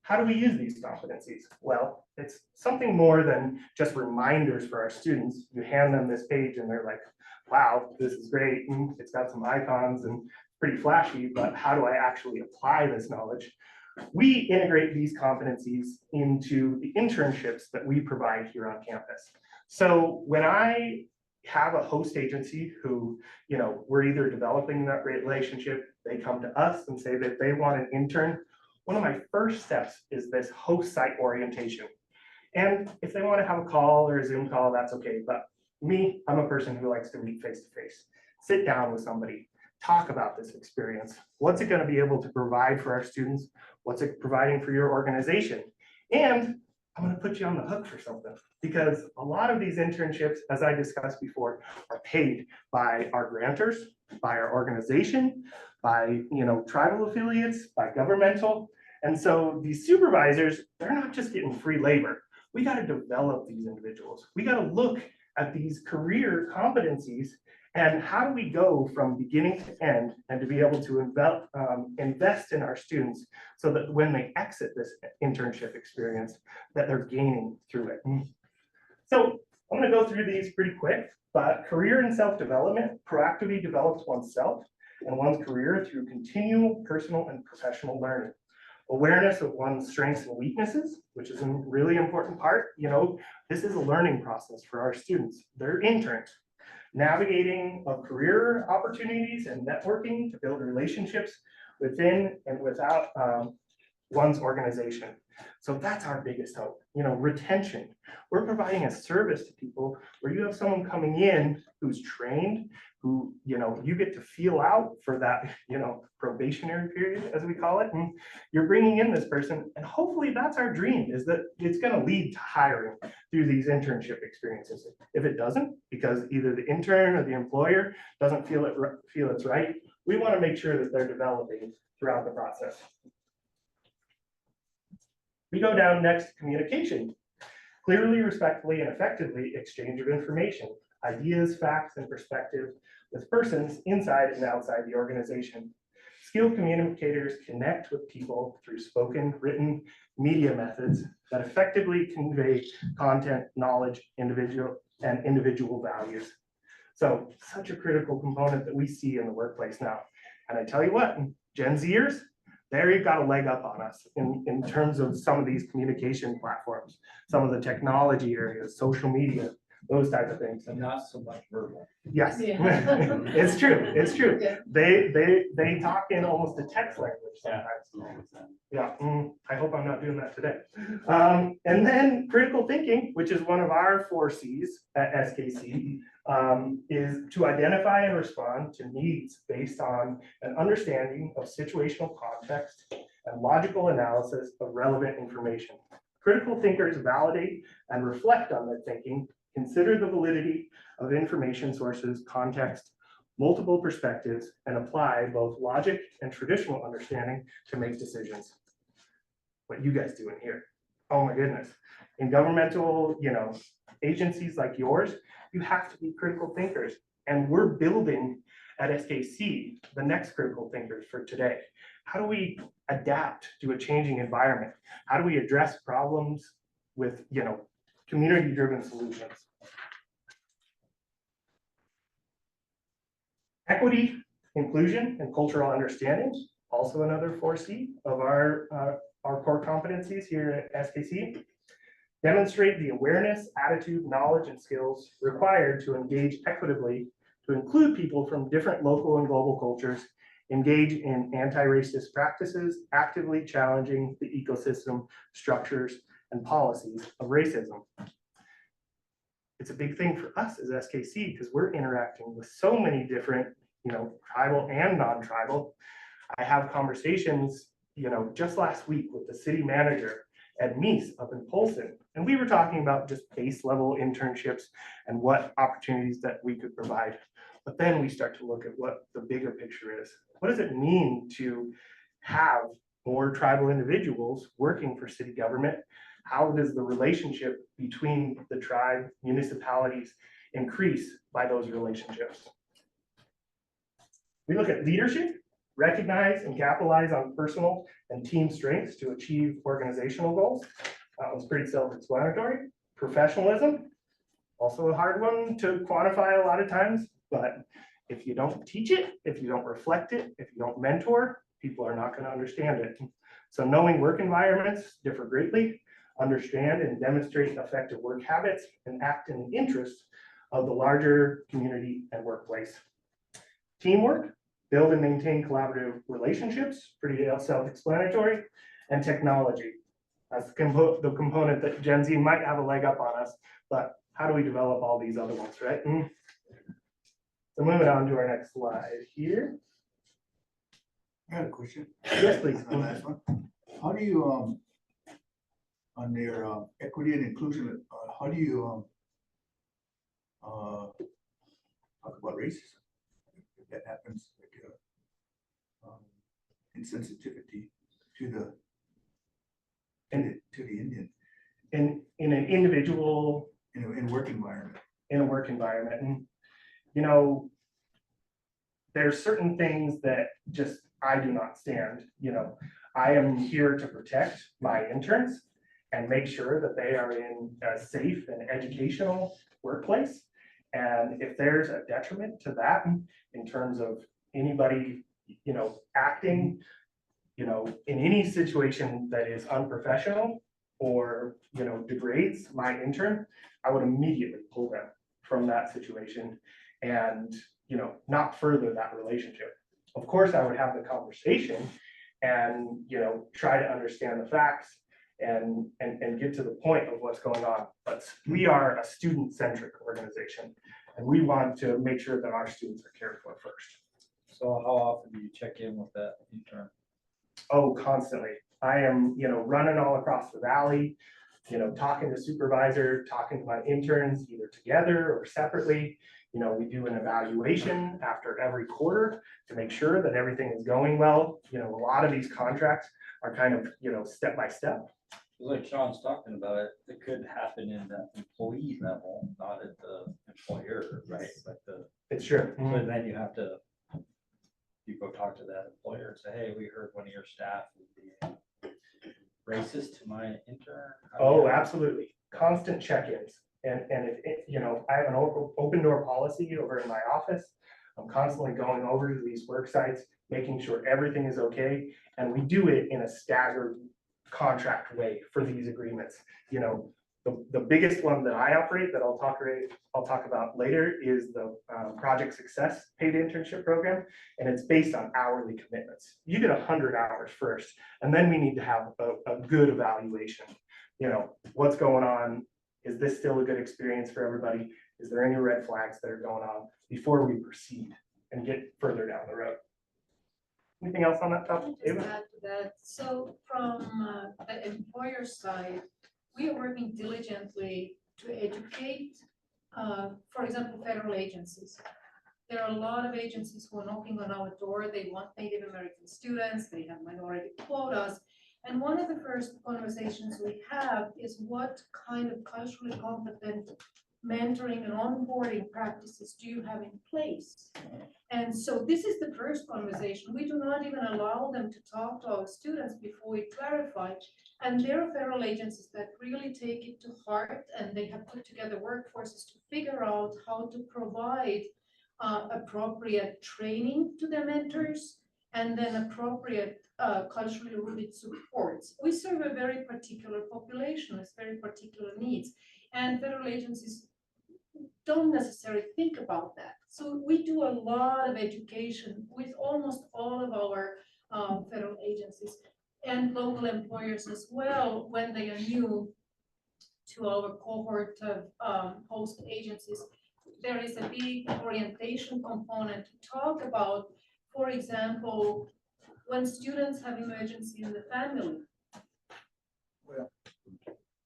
How do we use these competencies? Well, it's something more than just reminders for our students. You hand them this page and they're like, wow, this is great. It's got some icons and pretty flashy, but how do I actually apply this knowledge? We integrate these competencies into the internships that we provide here on campus. So when I have a host agency who, we're either developing that relationship, they come to us and say that they want an intern. One of my first steps is this host site orientation. And if they want to have a call or a Zoom call, that's okay. But me, I'm a person who likes to meet face to face, sit down with somebody, talk about this experience. What's it going to be able to provide for our students? What's it providing for your organization? And I'm going to put you on the hook for something, because a lot of these internships, as I discussed before, are paid by our grantors, by our organization, by tribal affiliates, by governmental. And so these supervisors, they're not just getting free labor. We got to develop these individuals. We got to look at these career competencies and how do we go from beginning to end and to be able to invest in our students so that when they exit this internship experience, that they're gaining through it. So I'm going to go through these pretty quick, but career and self-development proactively develops oneself and one's career through continual personal and professional learning. Awareness of one's strengths and weaknesses, which is a really important part. This is a learning process for our students. They're interns. Navigating of career opportunities and networking to build relationships within and without one's organization. So that's our biggest hope. Retention. We're providing a service to people where you have someone coming in who's trained, who, you get to feel out for that, probationary period, as we call it. And you're bringing in this person, and hopefully that's our dream, is that it's going to lead to hiring through these internship experiences. If it doesn't, because either the intern or the employer doesn't feel it's right, we want to make sure that they're developing throughout the process. We go down next, communication. Clearly, respectfully, and effectively exchange of information, ideas, facts, and perspective with persons inside and outside the organization. Skilled communicators connect with people through spoken, written, media methods that effectively convey content, knowledge, individual values. So such a critical component that we see in the workplace now. And I tell you what, Gen Zers, they've got a leg up on us in terms of some of these communication platforms, some of the technology areas, social media, those type of things. And not so much verbal. Yes, Yeah. it's true, it's true. Yeah. They talk in almost a text language sometimes. Yeah, I hope I'm not doing that today. And then critical thinking, which is one of our 4 C's at SKC, is to identify and respond to needs based on an understanding of situational context and logical analysis of relevant information. Critical thinkers validate and reflect on their thinking, consider the validity of information sources, context, multiple perspectives, and apply both logic and traditional understanding to make decisions. What you guys do in here, oh my goodness. In governmental, agencies like yours, you have to be critical thinkers. And we're building at SKC the next critical thinkers for today. how do we adapt to a changing environment? How do we address problems with, community-driven solutions? Equity, inclusion, and cultural understanding, also another 4C of our core competencies here at SKC. Demonstrate the awareness, attitude, knowledge, and skills required to engage equitably, to include people from different local and global cultures, engage in anti-racist practices, actively challenging the ecosystem, structures, and policies of racism. It's a big thing for us as SKC because we're interacting with so many different, tribal and non-tribal. I have conversations, just last week with the city manager at Meese up in Polson, and we were talking about just base level internships and what opportunities that we could provide. But then we start to look at what the bigger picture is. What does it mean to have more tribal individuals working for city government? How does the relationship between the tribe municipalities increase by those relationships? We look at leadership, recognize and capitalize on personal and team strengths to achieve organizational goals. That was pretty self-explanatory. Professionalism, also a hard one to quantify a lot of times, but if you don't teach it, if you don't reflect it, if you don't mentor, people are not going to understand it. So knowing work environments differ greatly, understand and demonstrate effective work habits, and act in the interest of the larger community and workplace. Teamwork, build and maintain collaborative relationships, pretty self-explanatory, and technology. That's the component that Gen Z might have a leg up on us, but how do we develop all these other ones, right? So moving on to our next slide here. I got a question. Yes, please. The last one. How do you, on their equity and inclusion, how do you talk about racism? If that happens, like insensitivity to the Indian In an individual, in work environment. in a work environment. And, there's certain things that just I do not stand. I am here to protect my interns and make sure that they are in a safe and educational workplace. And if there's a detriment to that in terms of anybody, acting, in any situation that is unprofessional or, degrades my intern, I would immediately pull them from that situation and, not further that relationship. Of course, I would have the conversation and, try to understand the facts and get to the point of what's going on. But we are a student-centric organization, and we want to make sure that our students are cared for first. So how often do you check in with that intern? Oh, constantly. I am, running all across the valley, talking to supervisor, talking to my interns, either together or separately. We do an evaluation after every quarter to make sure that everything is going well. A lot of these contracts are kind of, step by step. Like Sean's talking about it, it could happen in the employee level, not at the employer, right? But It's true. so then you have to, you go talk to that employer and say, hey, we heard one of your staff would be racist to my intern. Oh, absolutely. Constant check-ins. And if, I have an open door policy over in my office. I'm constantly going over to these work sites, making sure everything is okay. And we do it in a staggered contract way for these agreements. The biggest one that I operate that I'll talk about later is the Project Success paid internship program, and it's based on hourly commitments. You get 100 hours first, and then we need to have a good evaluation. What's going on? Is this still a good experience for everybody? Is there any red flags that are going on before we proceed and get further down the road? Anything else on that topic? Just add to that. So from the employer side, we are working diligently to educate, for example, federal agencies. There are a lot of agencies who are knocking on our door. They want Native American students. They have minority quotas. And one of the first conversations we have is what kind of culturally competent mentoring and onboarding practices do you have in place? And so this is the first conversation. We do not even allow them to talk to our students before we clarify. And there are federal agencies that really take it to heart, and they have put together workforces to figure out how to provide appropriate training to their mentors and then appropriate culturally rooted supports. We serve a very particular population with very particular needs, and federal agencies don't necessarily think about that. So we do a lot of education with almost all of our federal agencies and local employers as well when they are new to our cohort of host agencies. There is a big orientation component to talk about, for example, when students have emergency in the family.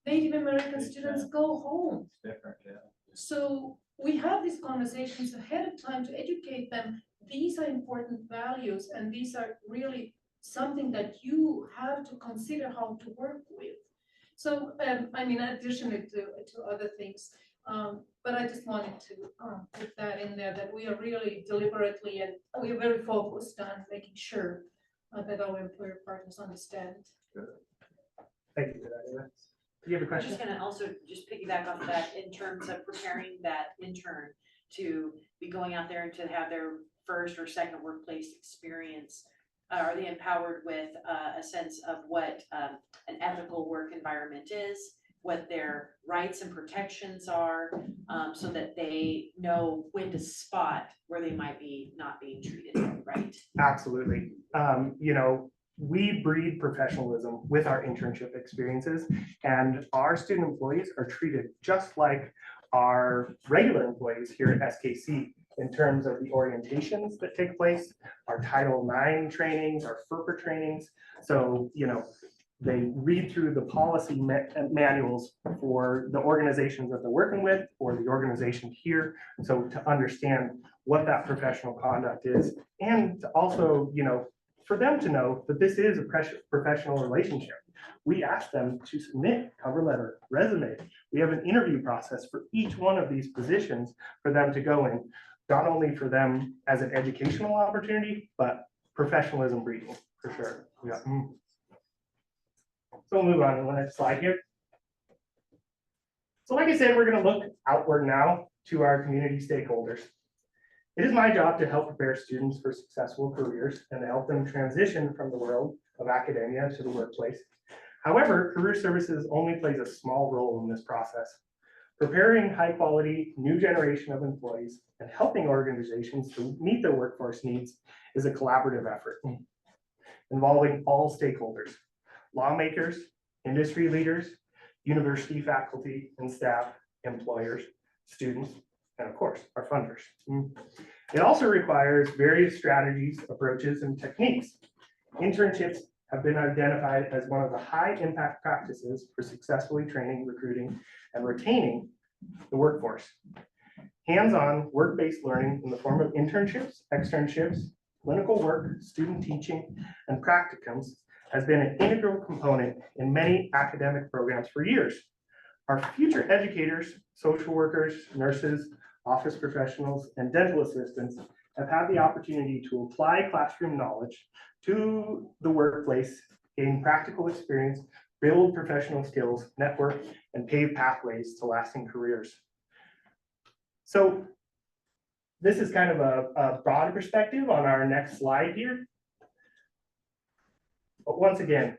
Native American students go home. Different, yeah. So we have these conversations ahead of time to educate them. These are important values, and these are really something that you have to consider how to work with. So, I mean, additionally to other things, but I just wanted to put that in there, that we are really deliberately and we are very focused on making sure that our employer partners understand. Thank you for that, Eva. Do you have a I'm question? just gonna also just piggyback off of that in terms of preparing that intern to be going out there and to have their first or second workplace experience. Are they empowered with a sense of what an ethical work environment is, what their rights and protections are, so that they know when to spot where they might be not being treated right? Absolutely. You know, we breed professionalism with our internship experiences, and our student employees are treated just like our regular employees here at SKC in terms of the orientations that take place, our Title IX trainings, our FERPA trainings. So, you know, they read through the policy manuals for the organizations that they're working with or the organization here. So to understand what that professional conduct is, and to also, you know, for them to know that this is a professional relationship. We ask them to submit cover letter, resume. We have an interview process for each one of these positions for them to go in, not only for them as an educational opportunity, but professionalism breeding for sure. Yeah. So we'll move on to the next slide here. So like I said, we're going to look outward now to our community stakeholders. It is my job to help prepare students for successful careers and to help them transition from the world of academia to the workplace. However, career services only plays a small role in this process. Preparing high quality new generation of employees and helping organizations to meet their workforce needs is a collaborative effort involving all stakeholders, lawmakers, industry leaders, university faculty and staff, employers, students, and of course, our funders. It also requires various strategies, approaches, and techniques. Internships have been identified as one of the high impact practices for successfully training, recruiting, and retaining the workforce. Hands-on work-based learning in the form of internships, externships, clinical work, student teaching, and practicums has been an integral component in many academic programs for years. Our future educators, social workers, nurses, office professionals, and dental assistants have had the opportunity to apply classroom knowledge to the workplace, gain practical experience, build professional skills, network, and pave pathways to lasting careers. So this is kind of a broad perspective on our next slide here. But once again,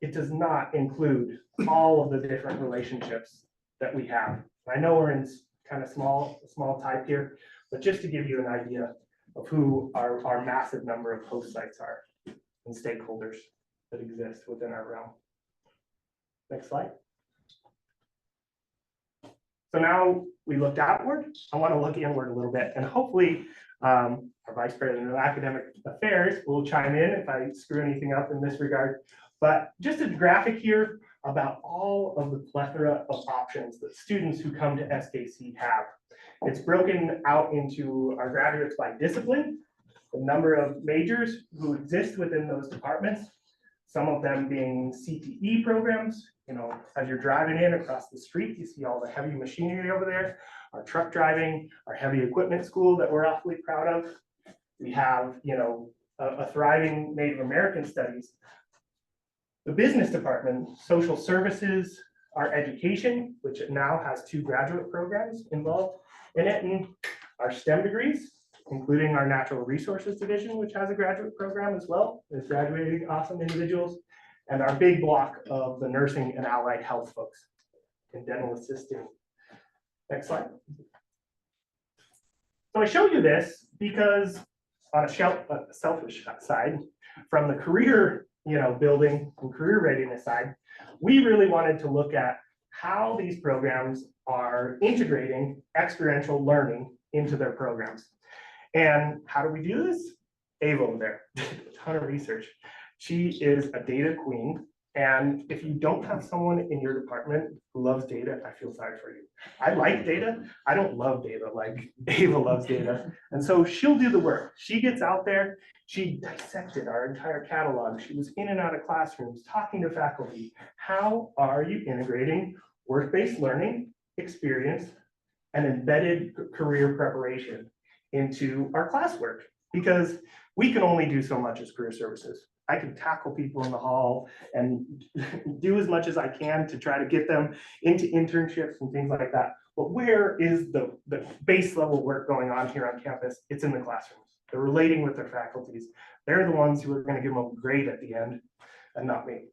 it does not include all of the different relationships that we have. I know we're in kind of small type here, but just to give you an idea of who our massive number of host sites are and stakeholders that exist within our realm. Next slide. So now we looked outward. I want to look inward a little bit, and hopefully our Vice President of Academic Affairs will chime in if I screw anything up in this regard. But just a graphic here about all of the plethora of options that students who come to SKC have. It's broken out into our graduates by discipline, the number of majors who exist within those departments, some of them being CTE programs, You know, as you're driving in across the street, you see all the heavy machinery over there, our truck driving, our heavy equipment school that we're awfully proud of. We have, you know, a thriving Native American studies. The business department, social services, our education, which now has 2 graduate programs involved in it, and our STEM degrees, including our natural resources division, which has a graduate program as well, is graduating awesome individuals, and our big block of the nursing and allied health folks in dental assisting. Next slide. So I show you this because on a selfish side, from the career, you know, building and career readiness side, we really wanted to look at how these programs are integrating experiential learning into their programs. And how do we do this? Ava over there, a ton of research. She is a data queen. And if you don't have someone in your department who loves data, I feel sorry for you. I like data. I don't love data like Ava loves data. And so she'll do the work. She gets out there. She dissected our entire catalog. She was in and out of classrooms, talking to faculty. How are you integrating work-based learning experience and embedded career preparation into our classwork? Because we can only do so much as career services. I can tackle people in the hall and do as much as I can to try to get them into internships and things like that. But where is the base level work going on here on campus? It's in the classrooms. They're relating with their faculties. They're the ones who are going to give them a grade at the end and not me.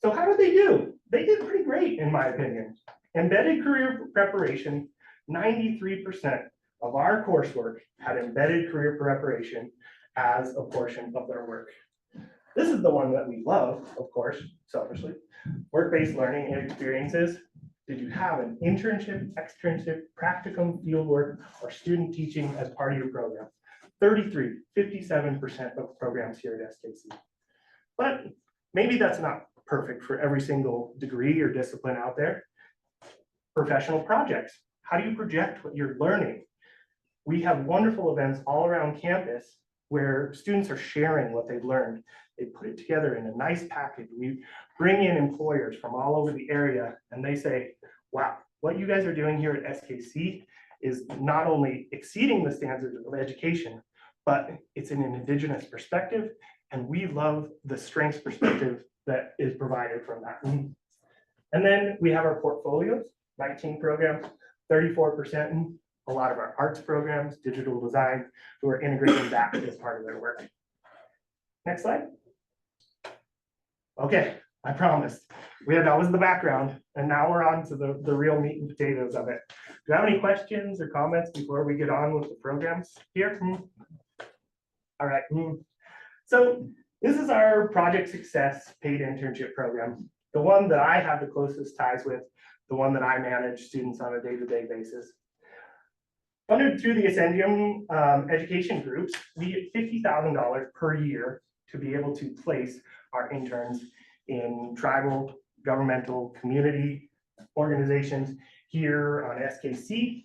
So how did they do? They did pretty great, in my opinion. Embedded career preparation, 93% of our coursework had embedded career preparation as a portion of their work. This is the one that we love, of course, selfishly. Work-based learning and experiences. Did you have an internship, externship, practicum, fieldwork, or student teaching as part of your program? 57% of programs here at SKC. But maybe that's not perfect for every single degree or discipline out there. Professional projects. How do you project what you're learning? We have wonderful events all around campus where students are sharing what they've learned. They put it together in a nice package. We bring in employers from all over the area and they say, wow, what you guys are doing here at SKC is not only exceeding the standards of education, but it's in an Indigenous perspective. And we love the strengths perspective that is provided from that. And then we have our portfolios, 19 programs, 34%, a lot of our arts programs, digital design, who are integrating that as part of their work. Next slide. Okay, I promised. That was the background, and now we're on to the real meat and potatoes of it. Do you have any questions or comments before we get on with the programs here? All right. So this is our Project Success paid internship program, the one that I have the closest ties with, the one that I manage students on a day-to-day basis. Funded through the Ascendium education groups, we get $50,000 per year to be able to place our interns in tribal, governmental, community organizations here on SKC.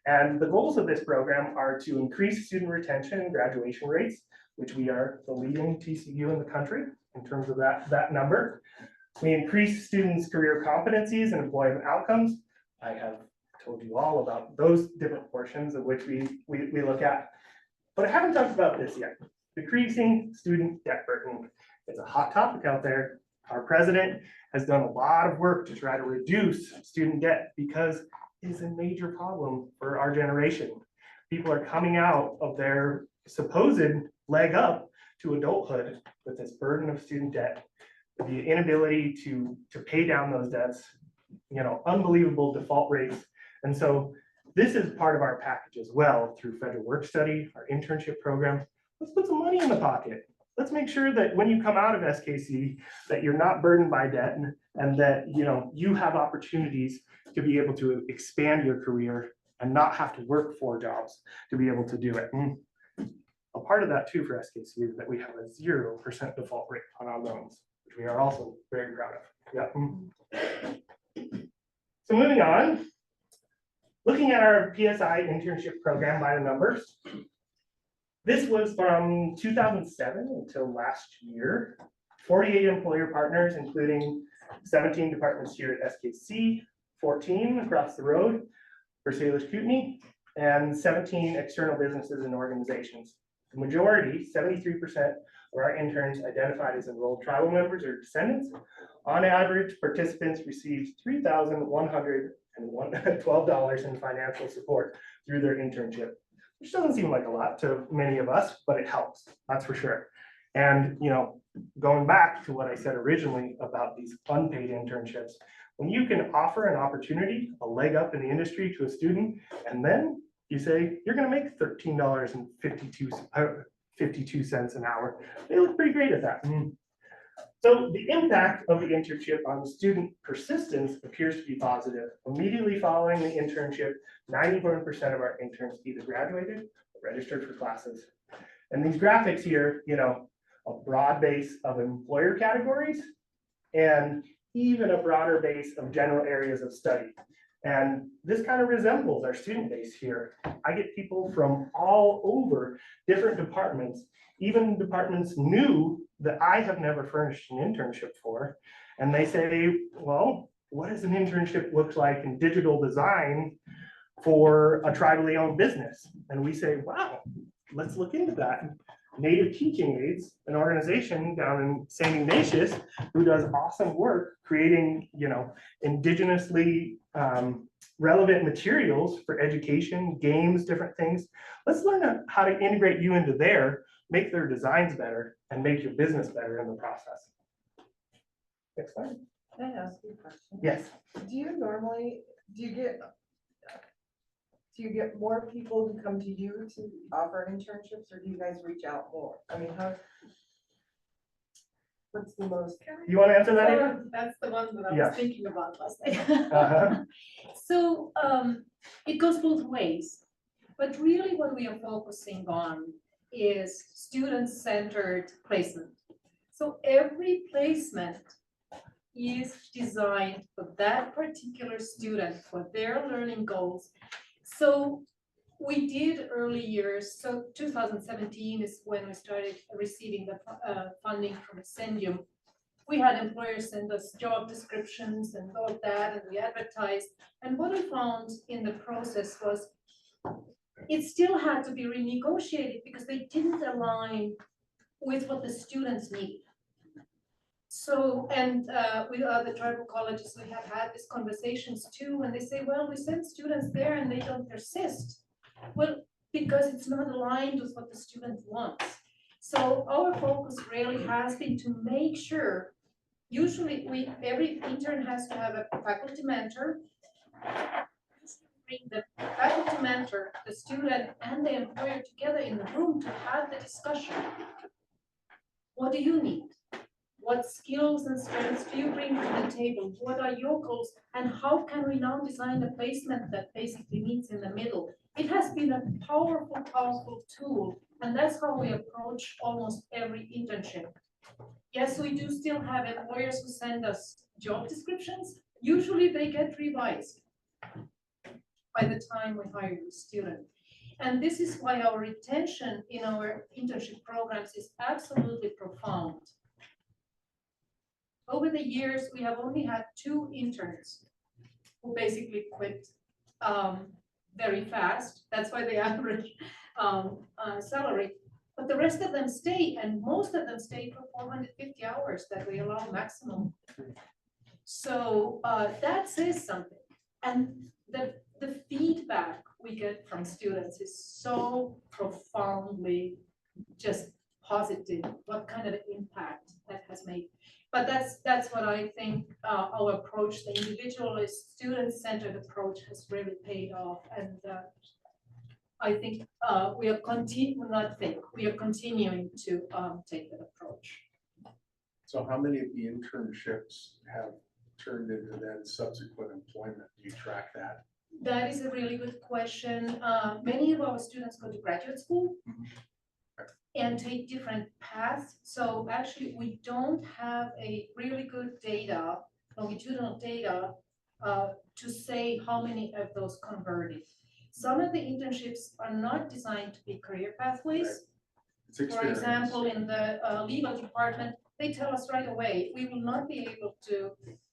And the goals of this program are to increase student retention and graduation rates, which we are the leading TCU in the country in terms of that number. We increase students' career competencies and employment outcomes. I have told you all about those different portions of which we look at, but I haven't talked about this yet. Decreasing student debt burden. It's a hot topic out there. Our president has done a lot of work to try to reduce student debt because it is a major problem for our generation. People are coming out of their supposed leg up to adulthood with this burden of student debt, the inability to pay down those debts, unbelievable default rates. And so this is part of our package as well through federal work study, our internship program. Let's put some money in the pocket. Let's make sure that when you come out of SKC, that you're not burdened by debt and that you have opportunities to be able to expand your career and not have to work 4 jobs to be able to do it. A part of that too for SKC is that we have a 0% default rate on our loans, which we are also very proud of. Yeah. So moving on, looking at our PSI internship program by the numbers. This was from 2007 until last year. 48 employer partners, including 17 departments here at SKC, 14 across the road for Salish Kootenai, and 17 external businesses and organizations. The majority, 73% of our interns identified as enrolled tribal members or descendants. On average, participants received $3,112 in financial support through their internship, which doesn't seem like a lot to many of us, but it helps, that's for sure. And, you know, going back to what I said originally about these unpaid internships, when you can offer an opportunity, a leg up in the industry to a student, and then you say, you're gonna make $13.52 an hour, they look pretty great at that. So the impact of the internship on the student persistence appears to be positive. Immediately following the internship, 91% of our interns either graduated or registered for classes. And these graphics here, you know, a broad base of employer categories and even a broader base of general areas of study. And this kind of resembles our student base here. I get people from all over different departments, even departments new that I have never furnished an internship for. And they say, well, what does an internship look like in digital design for a tribally owned business? And we say, wow, let's look into that. Native Teaching Aids, an organization down in St. Ignatius who does awesome work creating, you know, indigenously relevant materials for education, games, different things. Let's learn how to integrate you into there, make their designs better, and make your business better in the process. Next slide. Can I ask you a question? Yes. Do you get more people who come to you to offer internships, or do you guys reach out more? I mean, what's the most? You want to answer that, Ava? That's the one that I Yes. was thinking about last night. Uh-huh. So it goes both ways, but really what we are focusing on is student-centered placement. So every placement is designed for that particular student, for their learning goals. So we did early years, so 2017 is when we started receiving the funding from Ascendium. We had employers send us job descriptions and all of that, and we advertised. And what we found in the process was it still had to be renegotiated because they didn't align with what the students need. So, and with other tribal colleges, we have had these conversations too, and they say, well, we send students there and they don't persist. Well, because it's not aligned with what the student wants. So our focus really has been to make sure, usually every intern has to have a faculty mentor. Bring the faculty mentor, the student, and the employer together in the room to have the discussion. What do you need? What skills and strengths do you bring to the table? What are your goals? And how can we now design a placement that basically meets in the middle? It has been a powerful, powerful tool. And that's how we approach almost every internship. Yes, we do still have employers who send us job descriptions. Usually they get revised by the time we hire the student. And this is why our retention in our internship programs is absolutely profound. Over the years, we have only had 2 interns who basically quit very fast. That's why the average salary. But the rest of them stay, and most of them stay for 450 hours that we allow maximum. So that says something. And the feedback we get from students is so profoundly just positive, what kind of impact that has made. But that's what I think our approach, the individualist, student-centered approach has really paid off. And I think we are continuing to take that approach. So how many of the internships have turned into then subsequent employment? Do you track that? That is a really good question. Many of our students go to graduate school and take different paths. So actually, we don't have a really good data, longitudinal data, to say how many of those converted. Some of the internships are not designed to be career pathways. For example, in the legal department, they tell us right away, we will not be able to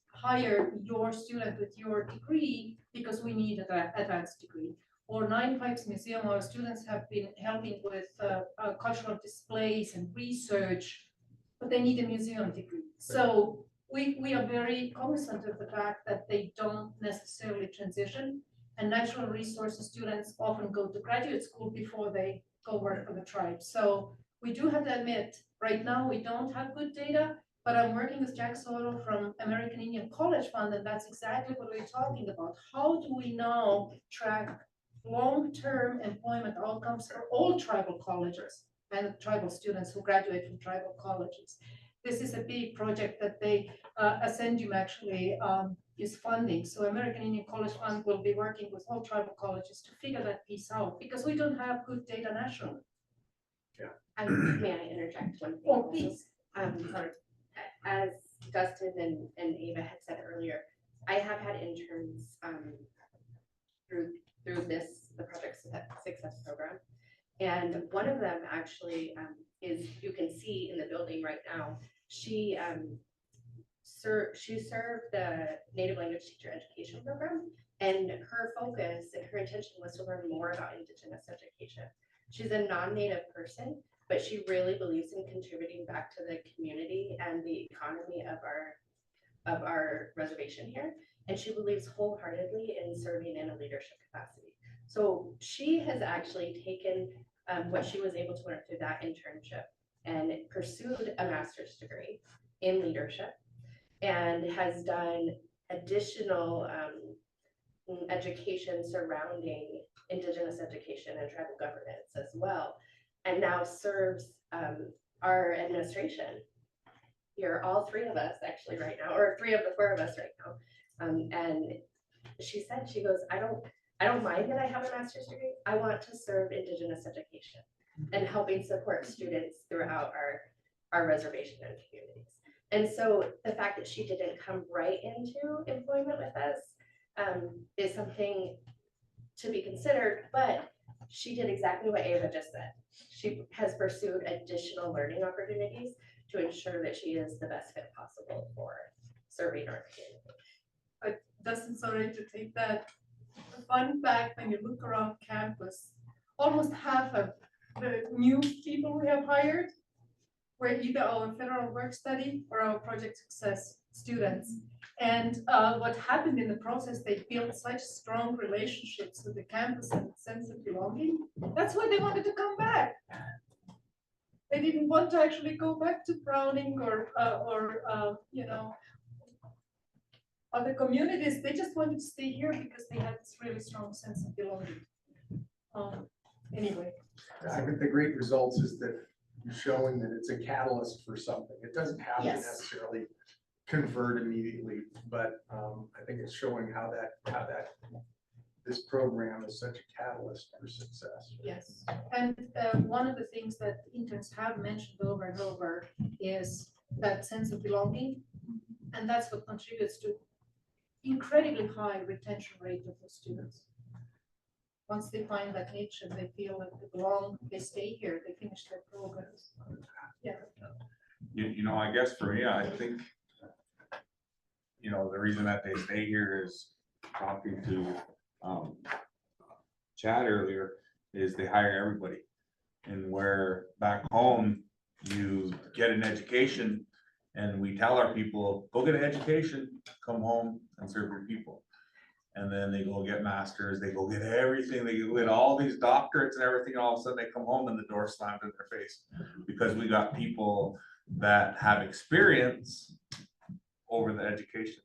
hire your student with your degree because we need an advanced degree. Or Nine Pipes Museum, our students have been helping with cultural displays and research, but they need a museum degree. So we are very cognizant of the fact that they don't necessarily transition. And natural resources students often go to graduate school before they go work for the tribe. So we do have to admit, right now, we don't have good data, but I'm working with Jack Soto from American Indian College Fund, and that's exactly what we're talking about. How do we now track long-term employment outcomes for all tribal colleges and tribal students who graduate from tribal colleges? This is a big project that they, Ascendium actually is funding. So American Indian College Fund will be working with all tribal colleges to figure that piece out because we don't have good data nationally. May I interject one thing? Oh, please. Sorry. As Dustin and Ava had said earlier, I have had interns through the Project Success Program. And one of them actually is, you can see in the building right now, she served the Native Language Teacher Education Program, and her focus and her intention was to learn more about Indigenous education. She's a non-Native person, but she really believes in contributing back to the community and the economy of our reservation here. And she believes wholeheartedly in serving in a leadership capacity. So she has actually taken what she was able to learn through that internship and pursued a master's degree in leadership and has done additional education surrounding Indigenous education and tribal governance as well, and now serves our administration here, all three of us actually right now, or three of the four of us right now. And she said, she goes, I don't mind that I have a master's degree. I want to serve Indigenous education and helping support students throughout our reservation and communities. And so the fact that she didn't come right into employment with us is something to be considered, but she did exactly what Ava just said. She has pursued additional learning opportunities to ensure that she is the best fit possible for serving our community. But Dustin, sorry to take that. The fun fact, when you look around campus, almost half of the new people we have hired were either our federal work study or our project success students. And what happened in the process, they built such strong relationships with the campus and sense of belonging. That's why they wanted to come back. They didn't want to actually go back to Browning or you know, other communities. They just wanted to stay here because they had this really strong sense of belonging. Anyway. I think the great results is that you're showing that it's a catalyst for something. It doesn't have to Yes. necessarily convert immediately, but I think it's showing how this program is such a catalyst for success. Yes, and one of the things that interns have mentioned over and over is that sense of belonging. And that's what contributes to incredibly high retention rate of the students. Once they find that niche and they feel like they belong, they stay here, they finish their programs. Yeah. You know, I guess for me, I think, you know, the reason that they stay here is talking to Chad earlier, is they hire everybody. And where back home, you get an education and we tell our people, go get an education, come home and serve your people. And then they go get masters, they go get everything, they go get all these doctorates and everything, and all of a sudden they come home and the door slammed in their face. Because we got people that have experience over the education.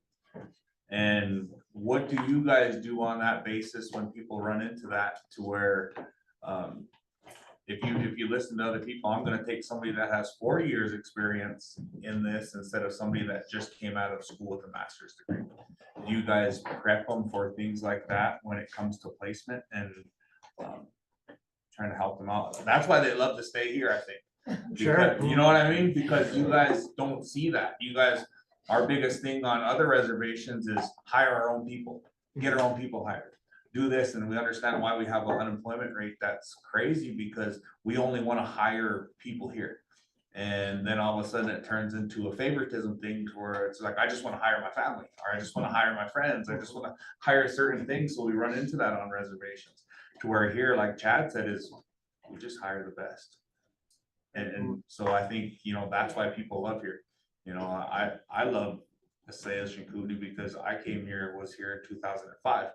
And what do you guys do on that basis when people run into that, to where if you listen to other people, I'm gonna take somebody that has 40 years experience in this instead of somebody that just came out of school with a master's degree. Do you guys prep them for things like that when it comes to placement and trying to help them out? That's why they love to stay here, I think. Sure. Because, you know what I mean? Because you guys don't see that. You guys, our biggest thing on other reservations is hire our own people, get our own people hired. Do this, and we understand why we have an unemployment rate that's crazy, because we only want to hire people here. And then all of a sudden it turns into a favoritism thing to where it's like, I just want to hire my family, or I just want to hire my friends, I just want to hire certain things. So we run into that on reservations. To where here, like Chad said, is we just hire the best. And so I think, you know, that's why people love here. You know, I love Salish and Kootenai because I came here, was here in 2005.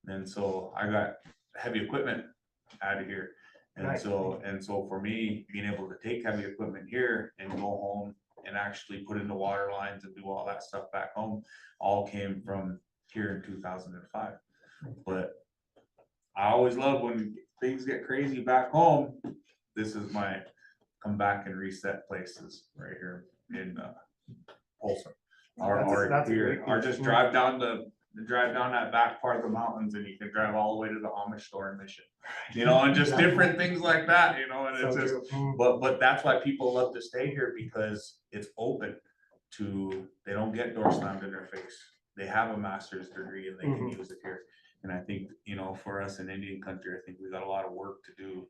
And so I got heavy equipment out of here. And Right. so for me, being able to take heavy equipment here and go home and actually put in the water lines and do all that stuff back home, all came from here in 2005. But I always love when things get crazy back home. This is my come back and reset places right here in Folsom. That's a great Or just drive down that back part of the mountains and you can drive all the way to the Amish store in Mission. You know, and just different things like that, you know, and it's So just, true. but that's why people love to stay here because it's open to, they don't get door slammed in their face. They have a master's degree and they can use it here. And I think, you know, for us in Indian country, I think we got a lot of work to do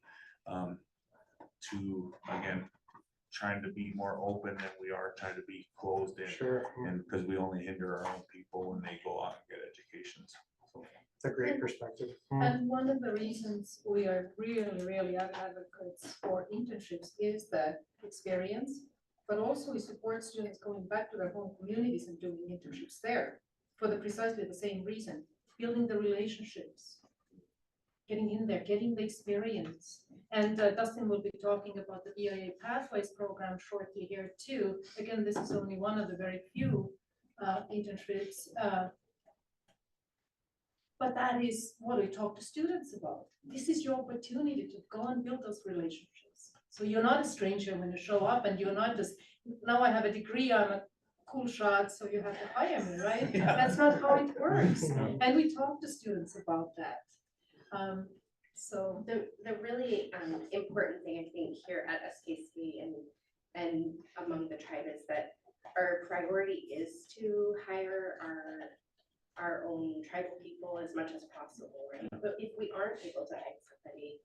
to, again, trying to be more open than we are trying to be closed in. Sure. And because we only hinder our own people when they go out and get educations. So It's a great perspective. And one of the reasons we are really advocates for internships is the experience, but also we support students going back to their home communities and doing internships there for precisely the same reason, building the relationships, getting in there, getting the experience. And Dustin will be talking about the BIA Pathways program shortly here too. Again, this is only one of the very few internships. But that is what we talk to students about. This is your opportunity to go and build those relationships. So you're not a stranger when you show up and you're not just, now I have a degree, I'm a cool shot, so you have to hire me, right? That's not how it works. And we talk to students about that. So The really important thing I think here at SKC and among the tribe is that our priority is to hire our own tribal people as much as possible, right? But if we aren't able to hire somebody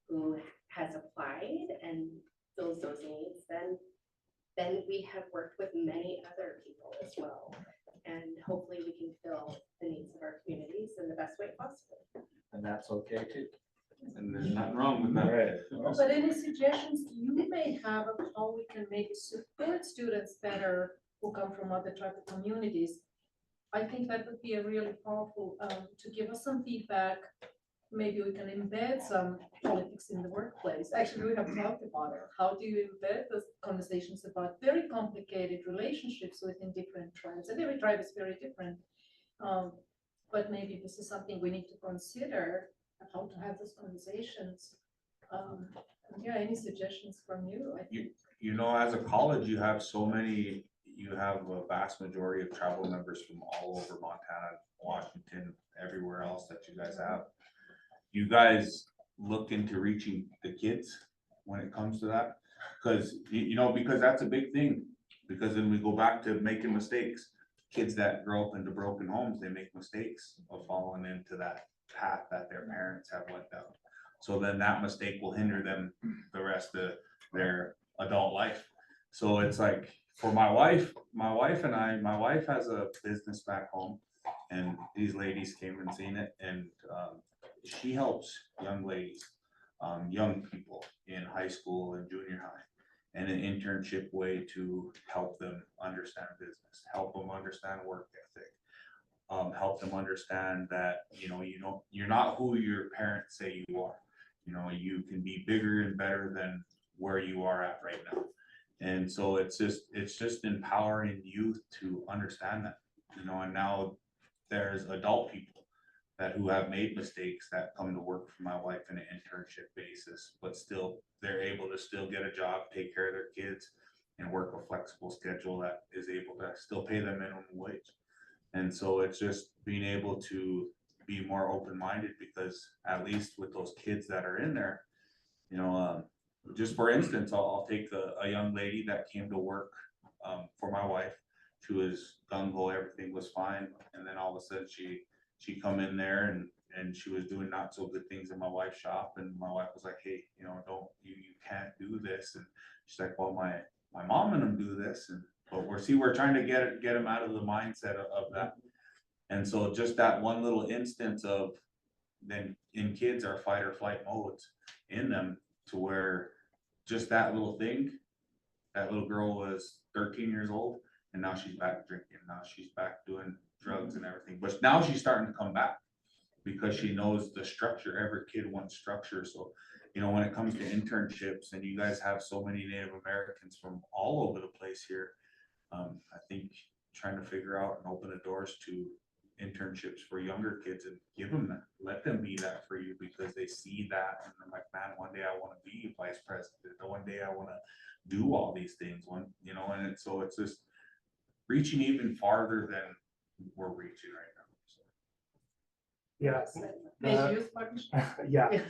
who has applied and fills those needs, then we have worked with many other people as well. And hopefully we can fill the needs of our communities in the best way possible. And that's okay too. and there's nothing wrong with that. but any suggestions you may have of how we can maybe support students better who come from other tribal communities? I think that would be a really powerful, to give us some feedback. Maybe we can embed some politics in the workplace. Actually, we have talked about it. How do you embed those conversations about very complicated relationships within different tribes? And every tribe is very different. But maybe this is something we need to consider, how to have those conversations. Yeah, any suggestions from you? You know, as a college, you have so many, you have a vast majority of tribal members from all over Montana, Washington, everywhere else that you guys have. You guys look into reaching the kids when it comes to that? Because, you know, because that's a big thing. Because then we go back to making mistakes. Kids that grow up into broken homes, they make mistakes of falling into that path that their parents have went down. So then that mistake will hinder them the rest of their adult life. So it's like, for my wife and I, my wife has a business back home, and these ladies came and seen it, and she helps young ladies, young people in high school and junior high, and an internship way to help them understand business, help them understand work ethic, help them understand that, you know, you're not who your parents say you are. You know, you can be bigger and better than where you are at right now. And so it's just empowering youth to understand that, you know. And now there's adult people who have made mistakes that come to work for my wife in an internship basis, but still they're able to still get a job, take care of their kids, and work a flexible schedule that is able to still pay them minimum wage. And so it's just being able to be more open-minded, because at least with those kids that are in there, you know, just for instance, I'll take a young lady that came to work for my wife. She was gung-ho, everything was fine, and then all of a sudden she come in there and she was doing not so good things in my wife's shop, and my wife was like, hey, you know, you can't do this. And she's like, well, my mom and them do this, and, but we're trying to get them out of the mindset of that. And so just that one little instance of, then in kids are fight or flight modes in them, to where just that little thing, that little girl was 13 years old, and now she's back drinking, now she's back doing drugs and everything, but now she's starting to come back because she knows the structure. Every kid wants structure. So, you know, when it comes to internships, and you guys have so many Native Americans from all over the place here, I think trying to figure out and open the doors to internships for younger kids and give them that, let them be that for you, because they see that and they're like, man, one day I want to be vice president, or one day I want to do all these things, one, you know. And so it's just reaching even farther than we're reaching right now. So. Yeah. Yeah.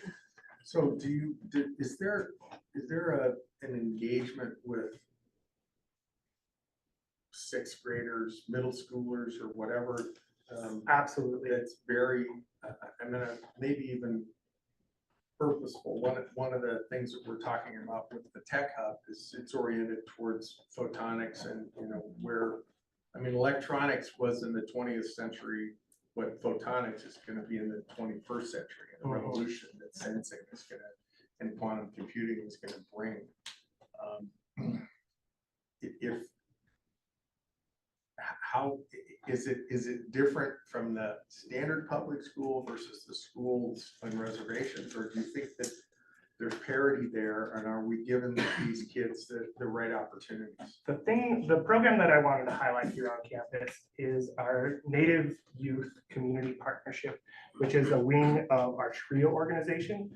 So is there an engagement with sixth graders, middle schoolers, or whatever? Absolutely. That's very, maybe even purposeful. One of the things that we're talking about with the Tech Hub is it's oriented towards photonics, and, you know, where, I mean, electronics was in the 20th century, what photonics is going to be in the 21st century, and the revolution that sensing is going to, and quantum computing is going to bring. How is it different from the standard public school versus the schools on reservations, or do you think that there's parity there, and are we giving these kids the right opportunities? The program that I wanted to highlight here on campus is our Native Youth Community Partnership, which is a wing of our TRIO organization.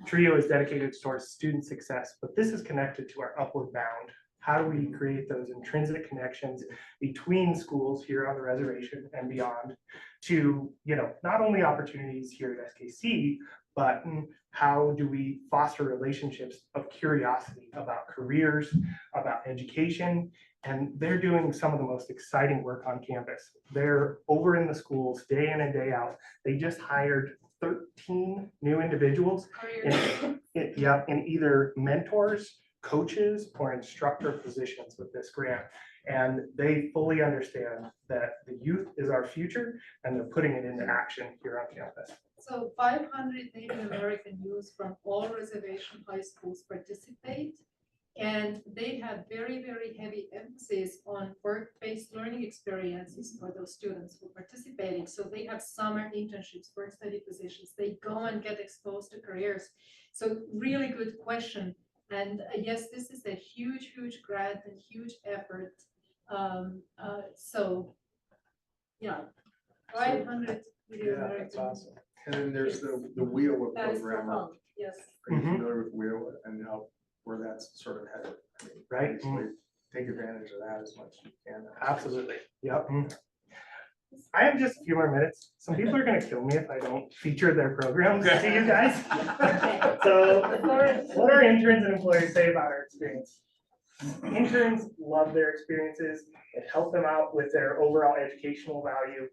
TRIO is dedicated towards student success, but this is connected to our Upward Bound. How do we create those intrinsic connections between schools here on the reservation and beyond to, you know, not only opportunities here at SKC, but how do we foster relationships of curiosity about careers, about education? And they're doing some of the most exciting work on campus. They're over in the schools day in and day out. They just hired 13 new individuals in either mentors, coaches, or instructor positions with this grant. And they fully understand that the youth is our future, and they're putting it into action here on campus. So 500 Native American youth from all reservation high schools participate, and they have very, very heavy emphasis on work-based learning experiences for those students who are participating. So they have summer internships, work study positions, they go and get exposed to careers. So really good question. And yes, this is a huge, huge grant and huge effort. So yeah, 500 Native American. That's awesome. And then there's the WIOA That is program. profound, yes. Are you familiar with WIOA and how, where that's sort of headed? I mean, Right. obviously, take advantage of that as much as you can. Absolutely. Yep. I have just a few more minutes. Some people are going to kill me if I don't feature their programs to you guys. So what our interns and employers say about our experience? Interns love their experiences. It helped them out with their overall educational value.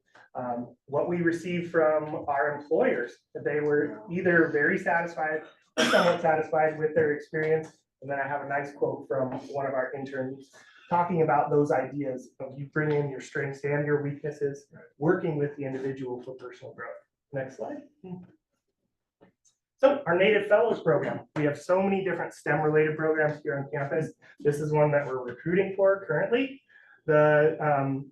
What we received from our employers, that they were either very satisfied or somewhat satisfied with their experience. And then I have a nice quote from one of our interns talking about those ideas of you bring in your strengths and your weaknesses, working with the individual for personal growth. Next slide. So our Native Fellows program, we have so many different STEM related programs here on campus. This is one that we're recruiting for currently. The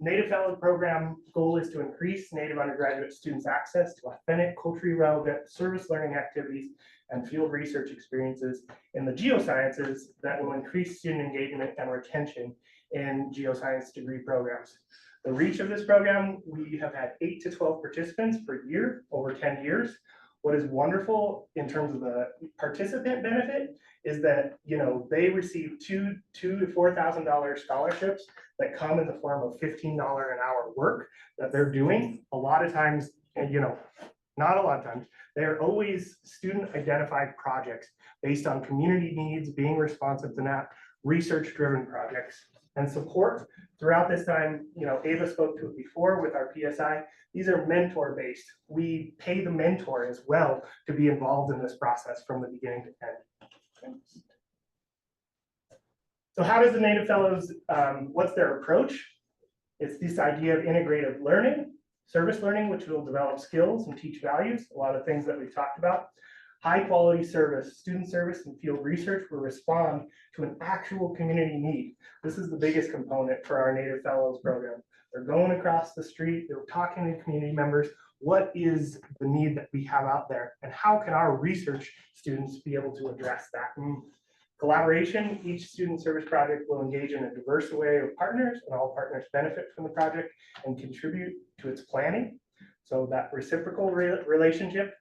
Native Fellows program goal is to increase Native undergraduate students' access to authentic, culturally relevant service learning activities and field research experiences in the geosciences that will increase student engagement and retention in geoscience degree programs. The reach of this program, we have had 8 to 12 participants per year over 10 years. What is wonderful in terms of the participant benefit is that, you know, they receive $2,000 to $4,000 scholarships that come in the form of $15 an hour work that they're doing. A lot of times, and you know, not a lot of times, they are always student identified projects based on community needs, being responsive to that, research driven projects. And support throughout this time, you know, Ava spoke to it before with our PSI. These are mentor based. We pay the mentor as well to be involved in this process from the beginning to end. So how does the Native Fellows, what's their approach? It's this idea of integrative learning, service learning, which will develop skills and teach values, a lot of things that we've talked about. High quality service, student service and field research will respond to an actual community need. This is the biggest component for our Native Fellows program. They're going across the street, they're talking to community members. What is the need that we have out there? And how can our research students be able to address that? Collaboration, each student service project will engage in a diverse array of partners, and all partners benefit from the project and contribute to its planning. So that reciprocal relationship,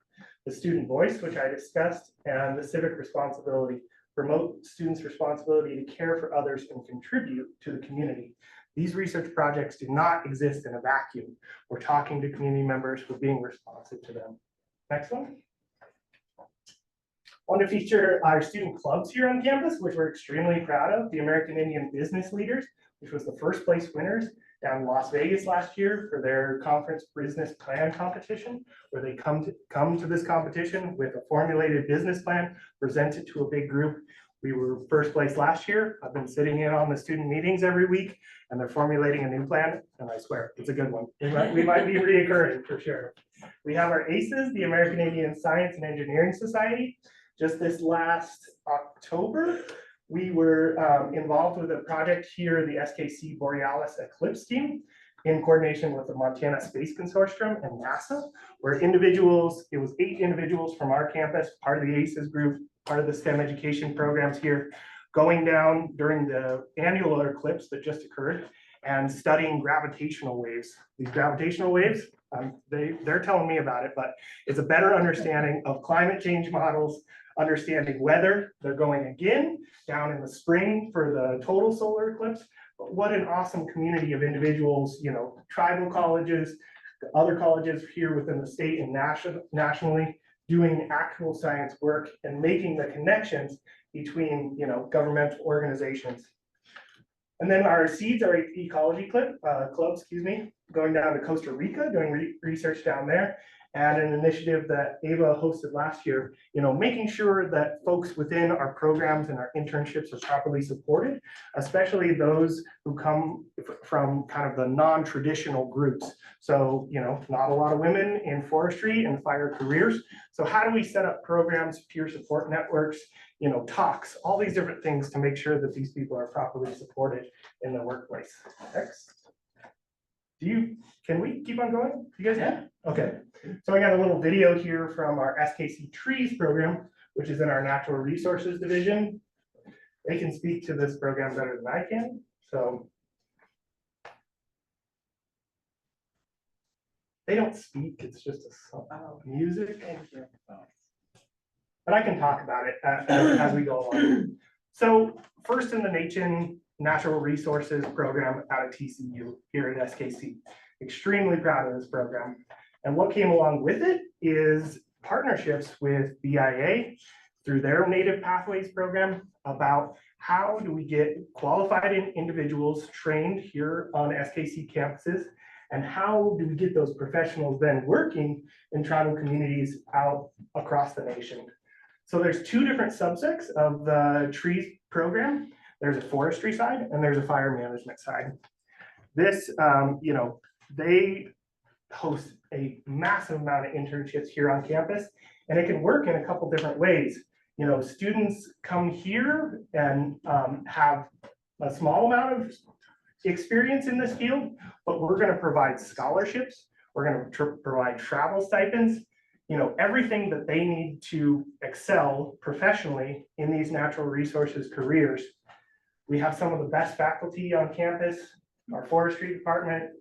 the student voice, which I discussed, and the civic responsibility, promote students' responsibility to care for others and contribute to the community. These research projects do not exist in a vacuum. We're talking to community members, we're being responsive to them. Next one. I want to feature our student clubs here on campus, which we're extremely proud of. The American Indian Business Leaders, which was the first place winners down in Las Vegas last year for their conference business plan competition, where they come to this competition with a formulated business plan, presented to a big group. We were first place last year. I've been sitting in on the student meetings every week, and they're formulating a new plan, and I swear, it's a good one. We might be reoccurring for sure. We have our ACES, the American Indian Science and Engineering Society. Just this last October, we were involved with a project here, the SKC Borealis Eclipse Team, in coordination with the Montana Space Consortium and NASA, where individuals, it was 8 individuals from our campus, part of the ACES group, part of the STEM education programs here, going down during the annular eclipse that just occurred and studying gravitational waves. These gravitational waves, they're telling me about it, but it's a better understanding of climate change models, understanding weather. They're going again down in the spring for the total solar eclipse. But what an awesome community of individuals, you know, tribal colleges, other colleges here within the state and nationally, doing actual science work and making the connections between, you know, governmental organizations. And then our seeds, our ecology club, going down to Costa Rica, doing research down there, and an initiative that Ava hosted last year, you know, making sure that folks within our programs and our internships are properly supported, especially those who come from kind of the non-traditional groups. So, you know, not a lot of women in forestry and fire careers. So how do we set up programs, peer support networks, you know, talks, all these different things to make sure that these people are properly supported in the workplace? Next. Can we keep on going? You guys? Yeah. Okay. So I got a little video here from our SKC Trees program, which is in our Natural Resources Division. They can speak to this program better than I can. So they don't speak, it's just a music. But I can talk about it as we go along. So First in the Nation Natural Resources Program out of TCU here at SKC. Extremely proud of this program. And what came along with it is partnerships with BIA through their Native Pathways program about how do we get qualified individuals trained here on SKC campuses, and how do we get those professionals then working in tribal communities out across the nation. So there's 2 different subsects of the trees program. There's a forestry side and there's a fire management side. This, you know, they host a massive amount of internships here on campus, and it can work in a couple different ways. You know, students come here and have a small amount of experience in this field, but we're going to provide scholarships. We're going to provide travel stipends, you know, everything that they need to excel professionally in these natural resources careers. We have some of the best faculty on campus, our forestry department,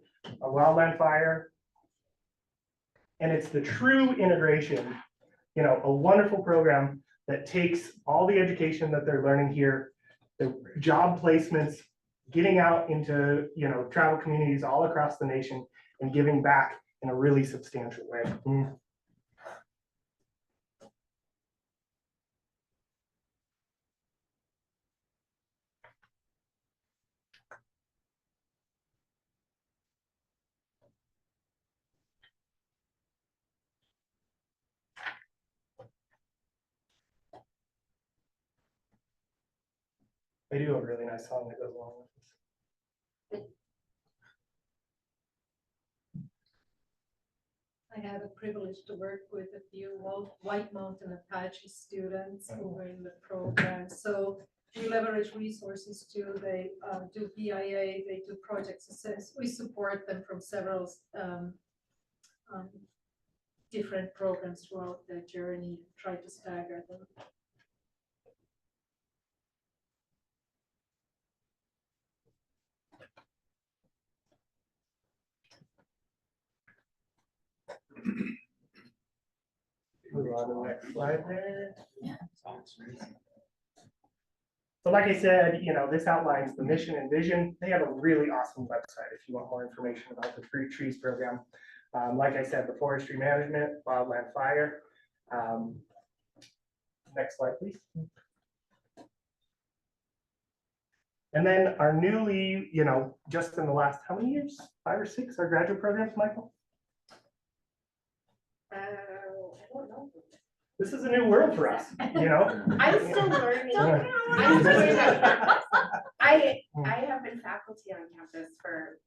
our wildland fire. And it's the true integration, you know, a wonderful program that takes all the education that they're learning here, the job placements, getting out into, you know, tribal communities all across the nation and giving back in a really substantial way. They do a really nice song that goes along with this. I have a privilege to work with a few White Mountain Apache students who are in the program. So we leverage resources too. They do BIA, they do project success. We support them from several different programs throughout their journey, try to stagger them. Move on to the next slide there. So like I said, this outlines the mission and vision. They have a really awesome website if you want more information about the Free Trees program. Like I said, the forestry management, wildland fire. Next slide, please. And then our newly, just in the last, how many years? 5 or 6, our graduate programs, Michael? I don't know. This is a new world for us, I'm still learning. I'm still learning. I have been faculty on campus for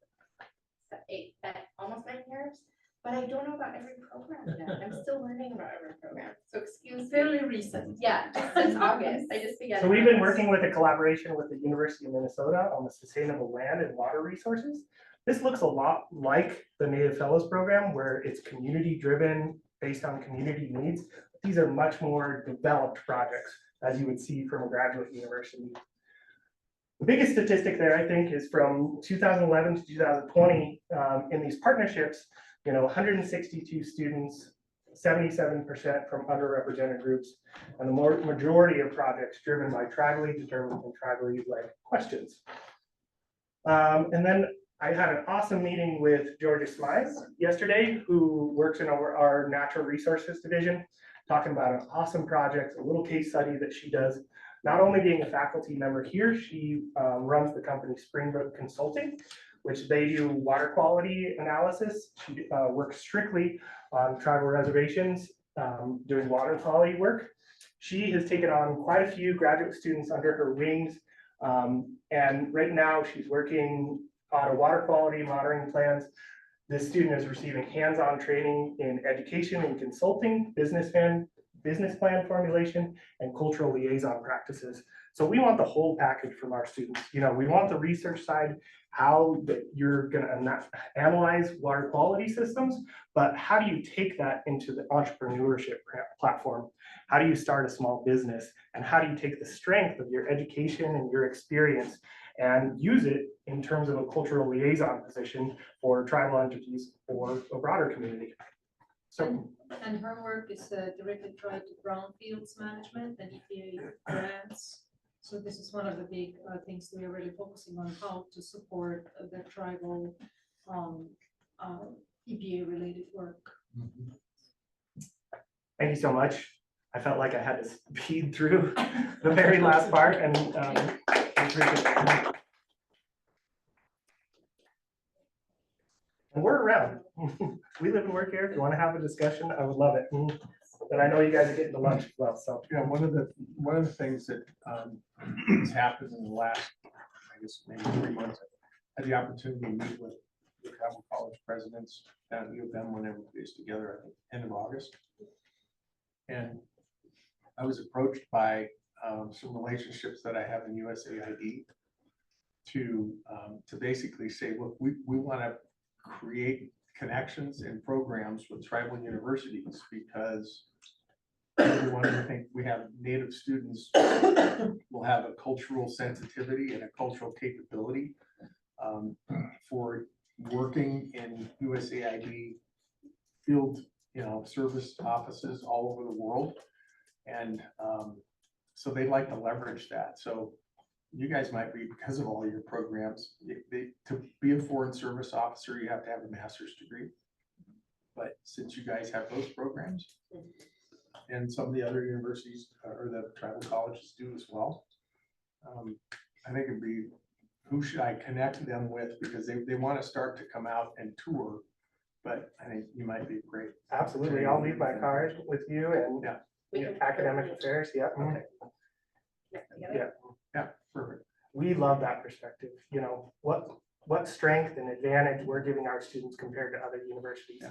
almost 9 years, but I don't know about every program yet. I'm still learning about every program. So excuse me. Fairly recent. Yeah, just since August. I just began. So we've been working with a collaboration with the University of Minnesota on the sustainable land and water resources. This looks a lot like the Native Fellows program, where it's community driven based on community needs. These are much more developed projects, as you would see from a graduate university. The biggest statistic there, I think, is from 2011 to 2020 in these partnerships, 162 students, 77% from underrepresented groups, and the majority of projects driven by tribally determined and tribally led questions. And then I had an awesome meeting with Georgia Smize yesterday, who works in our natural resources division, talking about an awesome project, a little case study that she does. Not only being a faculty member here, she runs the company Springbrook Consulting, which they do water quality analysis. She works strictly on tribal reservations, doing water quality work. She has taken on quite a few graduate students under her wings. And right now she's working on a water quality monitoring plans. This student is receiving hands-on training in education and consulting, business plan formulation, and cultural liaison practices. So we want the whole package from our students. We want the research side, how you're gonna analyze water quality systems, but how do you take that into the entrepreneurship platform? How do you start a small business? And how do you take the strength of your education and your experience and use it in terms of a cultural liaison position for tribal entities or a broader community? So. And her work is directly tied to brownfields management and EPA grants. So this is one of the big things we are really focusing on, how to support the tribal EPA related work. Thank you so much. I felt like I had to speed through the very last part, and I appreciate it. And we're around. We live and work here. If you want to have a discussion, I would love it. And I know you guys are getting to lunch as well, so. Yeah, one of the things that has happened in the last, I guess, maybe 3 months, I had the opportunity to meet with the tribal college presidents down at U of M whenever we was together, I think, end of August. And I was approached by some relationships that I have in USAID to basically say, look, we want to create connections and programs with tribal universities, because everyone, I think we have Native students will have a cultural sensitivity and a cultural capability for working in USAID field, service offices all over the world. And so they'd like to leverage that. So you guys might be, because of all your programs, to be a foreign service officer, you have to have a master's degree. But since you guys have those programs, and some of the other universities or the tribal colleges do as well, I think it'd be, who should I connect them with? Because they want to start to come out and tour, but I think you might be great. Absolutely. I'll leave my card with you, and academic affairs. Yeah. Yeah, perfect. we love that perspective, you know, what strength and advantage we're giving our students compared to other universities.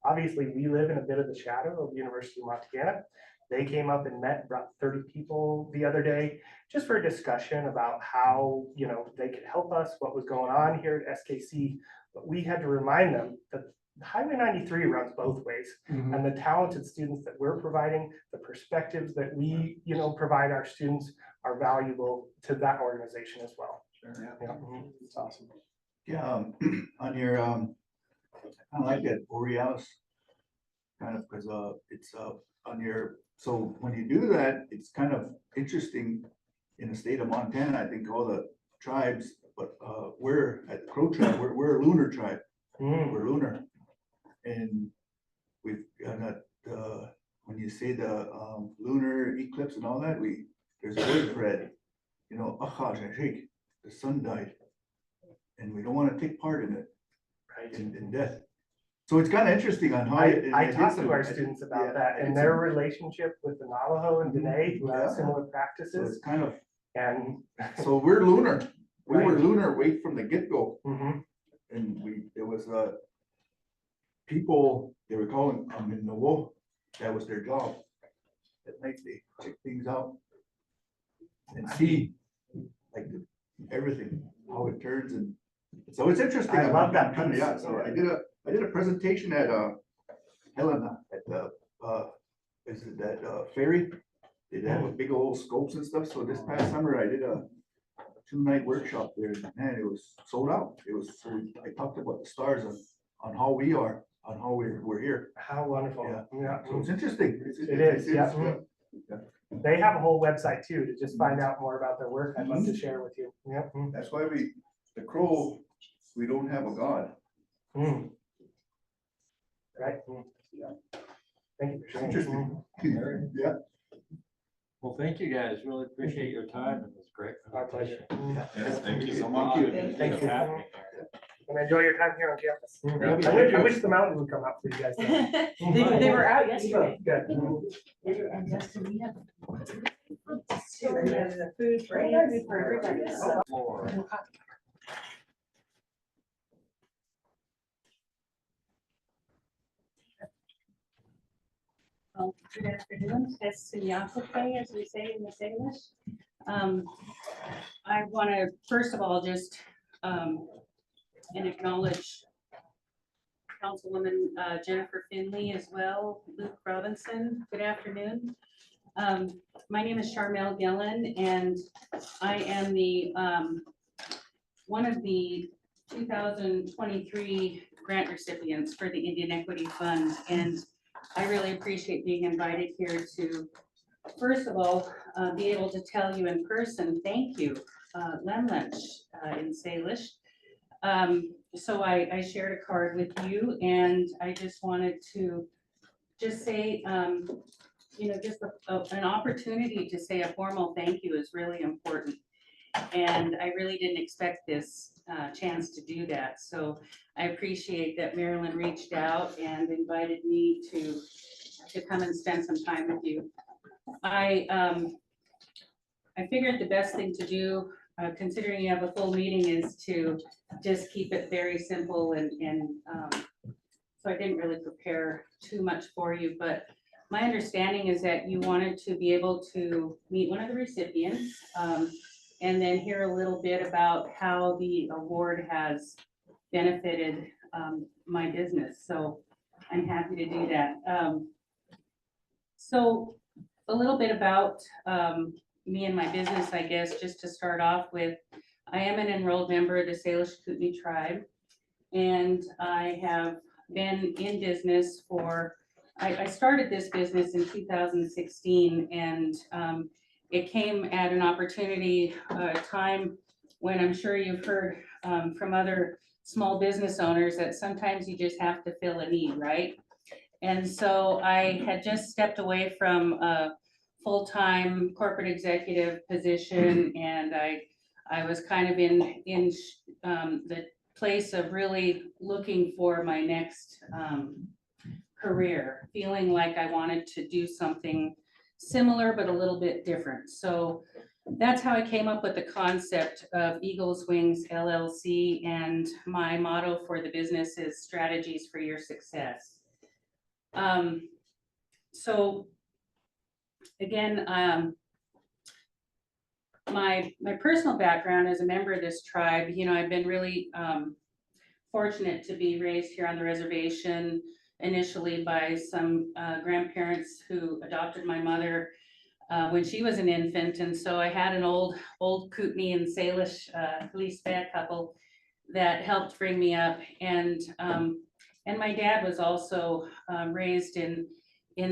Obviously, we live in a bit of the shadow of University of Montana. They came up and met, brought 30 people the other day, just for a discussion about how, you know, they could help us, what was going on here at SKC. But we had to remind them that Highway 93 runs both ways, and the talented students that we're providing, the perspectives that we, you know, provide our students are valuable to that organization as well. Yeah. It's awesome. Yeah, on your, I like that Borealis kind of, because it's on your, so when you do that, it's kind of interesting in the state of Montana. I think all the tribes, but we're at the Crow tribe, we're a lunar tribe. We're lunar. And we've got that, when you say the lunar eclipse and all that, there's a word for it, you know, the sun died. And we don't want to take part in it, in death. So it's kind of interesting on how. I talked to our students about that and their relationship with the Navajo and Dene, who have similar So practices. it's kind of, And so we're lunar. We were Right. lunar right from the get-go. And there was people, they were calling, in Novo, that was their job. At night, they check things out and see, like, everything, how it turns, and so it's interesting. I love that Kind of, piece. yeah, so I did a presentation at Helena, at the is it that ferry? They have a big old scopes and stuff, so this past summer I did a 2-night workshop there, and man, it was sold out. It was, so I talked about the stars on how we are, on how we're here. How wonderful. Yeah. So it's interesting. It is, yeah. They have a whole website too, to just find out more about their work. I'd love to share with you. Yep. That's why the Crow, we don't have a god. Right. Yeah. Thank you for sharing. Interesting. Yeah. Well, thank you guys. Really appreciate your time. It was great. Our pleasure. Yes, thank you so Thank much. you. Thank you. Happening. And enjoy your time here on campus. Yeah. I wish the mountain would come out for you guys. They were out yesterday. Good. And Justin, we have. Food for everybody. Floor. Good afternoon, es Sinyakupe, as we say in the Salish. I want to, first of all, just and acknowledge Councilwoman Jennifer Finley as well, Luke Robinson. Good afternoon. My name is Charmel Gillen, and I am the one of the 2023 grant recipients for the Indian Equity Fund, and I really appreciate being invited here to, first of all, be able to tell you in person, thank you, Lemlech in Salish. So I shared a card with you, and I just wanted to just say, you know, just an opportunity to say a formal thank you is really important. And I really didn't expect this chance to do that. So I appreciate that Marilyn reached out and invited me to come and spend some time with you. I figured the best thing to do, considering you have a full meeting, is to just keep it very simple, and so I didn't really prepare too much for you, but my understanding is that you wanted to be able to meet one of the recipients, and then hear a little bit about how the award has benefited my business. So I'm happy to do that. So a little bit about me and my business, I guess, just to start off with. I am an enrolled member of the Salish Kootenai tribe, and I have been in business for, I started this business in 2016, and it came at an opportunity, a time when I'm sure you've heard from other small business owners that sometimes you just have to fill a need, right? And so I had just stepped away from a full-time corporate executive position, and I was kind of in the place of really looking for my next career, feeling like I wanted to do something similar but a little bit different. So that's how I came up with the concept of Eagles Wings LLC, and my motto for the business is strategies for your success. So again, my personal background as a member of this tribe, you know, I've been really fortunate to be raised here on the reservation, initially by some grandparents who adopted my mother when she was an infant. And so I had an old Kootenai and Salish Lispet couple that helped bring me up. And my dad was also raised in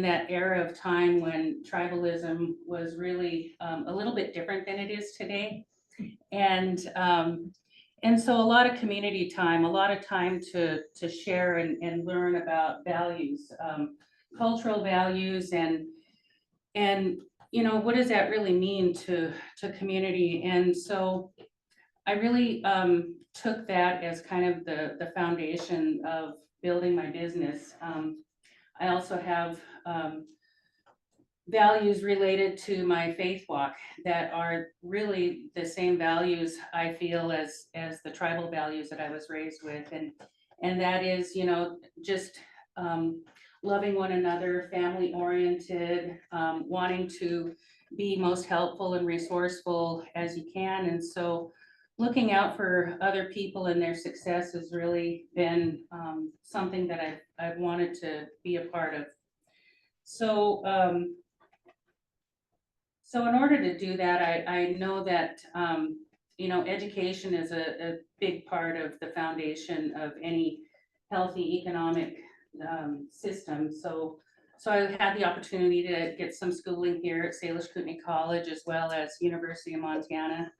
that era of time when tribalism was really a little bit different than it is today. And so a lot of community time, a lot of time to share and learn about values, cultural values, and you know, what does that really mean to community? And so I really took that as kind of the foundation of building my business. I also have values related to my faith walk that are really the same values I feel as the tribal values that I was raised with. And that is, you know, just loving one another, family oriented, wanting to be most helpful and resourceful as you can. And so looking out for other people and their success has really been something that I've wanted to be a part of. So, so in order to do that, I know that, you know, education is a big part of the foundation of any healthy economic system. So I had the opportunity to get some schooling here at Salish Kootenai College, as well as University of Montana.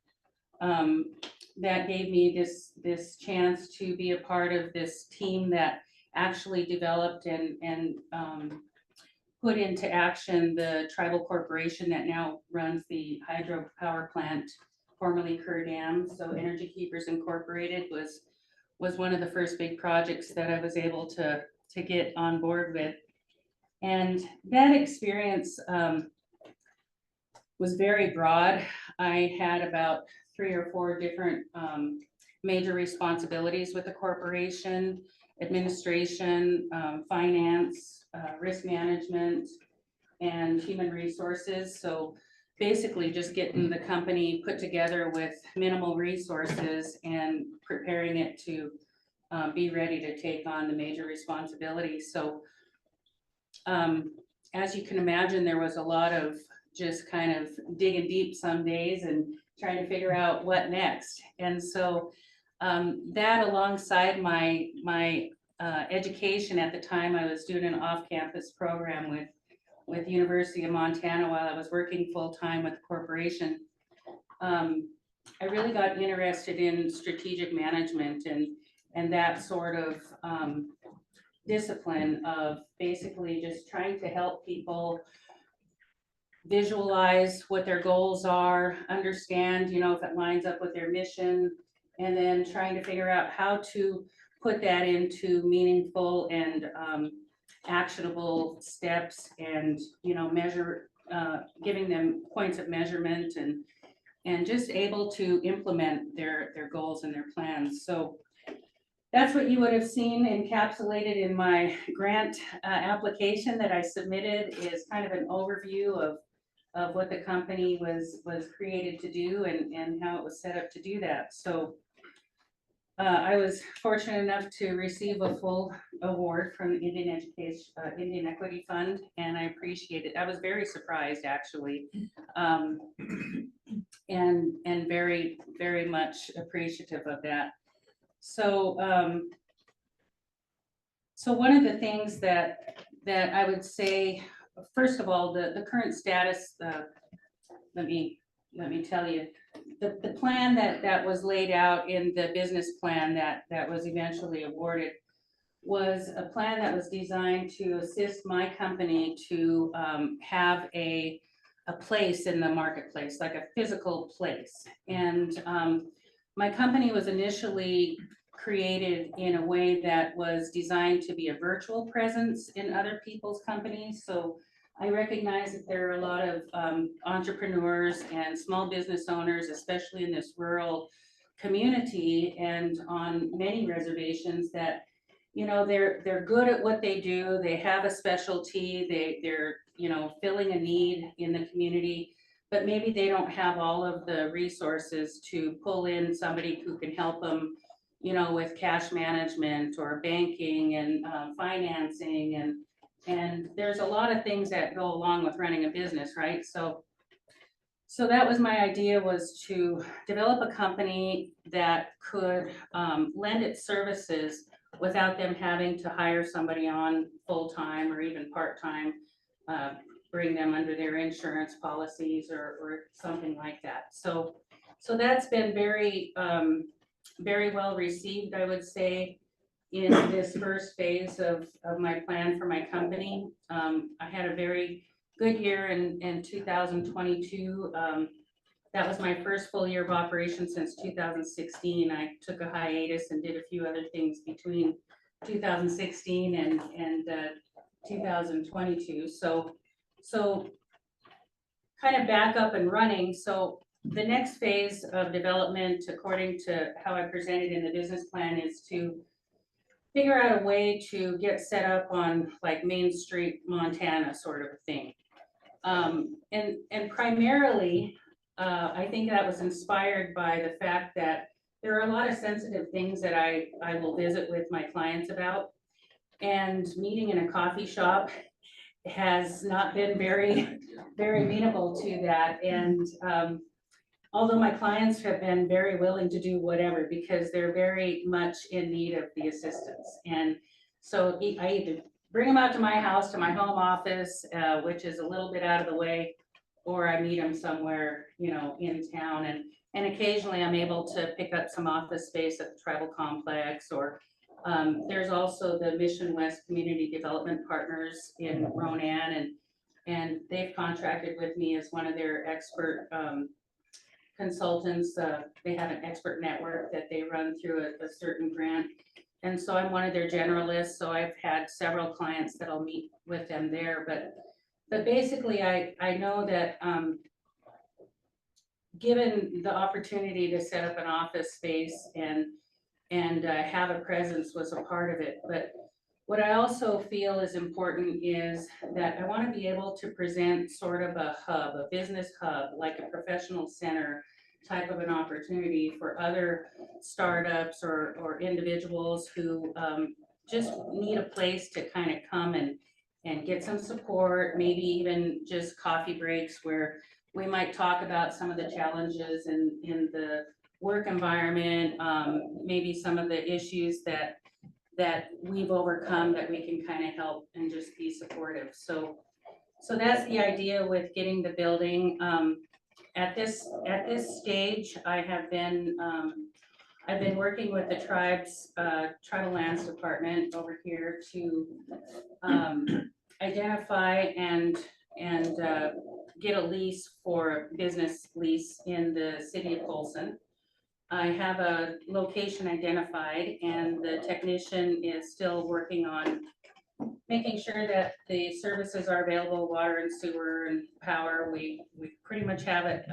That gave me this chance to be a part of this team that actually developed and put into action the tribal corporation that now runs the hydropower plant, formerly Kerr Dam. So Energy Keepers Incorporated was one of the first big projects that I was able to get on board with. And that experience was very broad. I had about 3 or 4 different major responsibilities with the corporation: administration, finance, risk management, and human resources. So basically just getting the company put together with minimal resources and preparing it to be ready to take on the major responsibilities. So as you can imagine, there was a lot of just kind of digging deep some days and trying to figure out what next. And so that, alongside my education at the time, I was doing an off-campus program with University of Montana while I was working full-time with the corporation. I really got interested in strategic management and that sort of discipline of basically just trying to help people visualize what their goals are, understand, you know, if it lines up with their mission, and then trying to figure out how to put that into meaningful and actionable steps, and, you know, measure, giving them points of measurement and just able to implement their goals and their plans. So that's what you would have seen encapsulated in my grant application that I submitted, is kind of an overview of what the company was created to do and how it was set up to do that. So I was fortunate enough to receive a full award from the Indian Equity Fund, and I appreciate it. I was very surprised, actually, and very, very much appreciative of that. So so one of the things that I would say, first of all, the current status, let me tell you, the plan that was laid out in the business plan that was eventually awarded was a plan that was designed to assist my company to have a place in the marketplace, like a physical place. And my company was initially created in a way that was designed to be a virtual presence in other people's companies. So I recognize that there are a lot of entrepreneurs and small business owners, especially in this rural community and on many reservations that, you know, they're good at what they do. They have a specialty. They're, you know, filling a need in the community, but maybe they don't have all of the resources to pull in somebody who can help them, you know, with cash management or banking and financing and there's a lot of things that go along with running a business, right? So that was my idea, was to develop a company that could lend its services without them having to hire somebody on full-time or even part-time, bring them under their insurance policies or something like that. So that's been very, very well received, I would say, in this first phase of my plan for my company. I had a very good year in 2022. That was my first full year of operation since 2016. I took a hiatus and did a few other things between 2016 and 2022. So kind of back up and running. So the next phase of development, according to how I presented in the business plan, is to figure out a way to get set up on like Main Street, Montana sort of a thing. And primarily, I think that was inspired by the fact that there are a lot of sensitive things that I will visit with my clients about. And meeting in a coffee shop has not been very, very amenable to that. And although my clients have been very willing to do whatever because they're very much in need of the assistance. And so I either bring them out to my house, to my home office, which is a little bit out of the way, or I meet them somewhere, you know, in town. And occasionally I'm able to pick up some office space at the tribal complex, or there's also the Mission West Community Development Partners in Ronan, and they've contracted with me as one of their expert consultants. They have an expert network that they run through a certain grant. And so I'm one of their generalists. So I've had several clients that I'll meet with them there. But basically I know that given the opportunity to set up an office space and have a presence was a part of it. But what I also feel is important is that I want to be able to present sort of a hub, a business hub, like a professional center type of an opportunity for other startups or individuals who just need a place to kind of come and get some support, maybe even just coffee breaks where we might talk about some of the challenges in the work environment, maybe some of the issues that we've overcome that we can kind of help and just be supportive. So that's the idea with getting the building. At this stage, I've been working with the tribal lands department over here to identify and get a lease for a business lease in the city of Folsom. I have a location identified, and the technician is still working on making sure that the services are available, water and sewer and power. We pretty much have it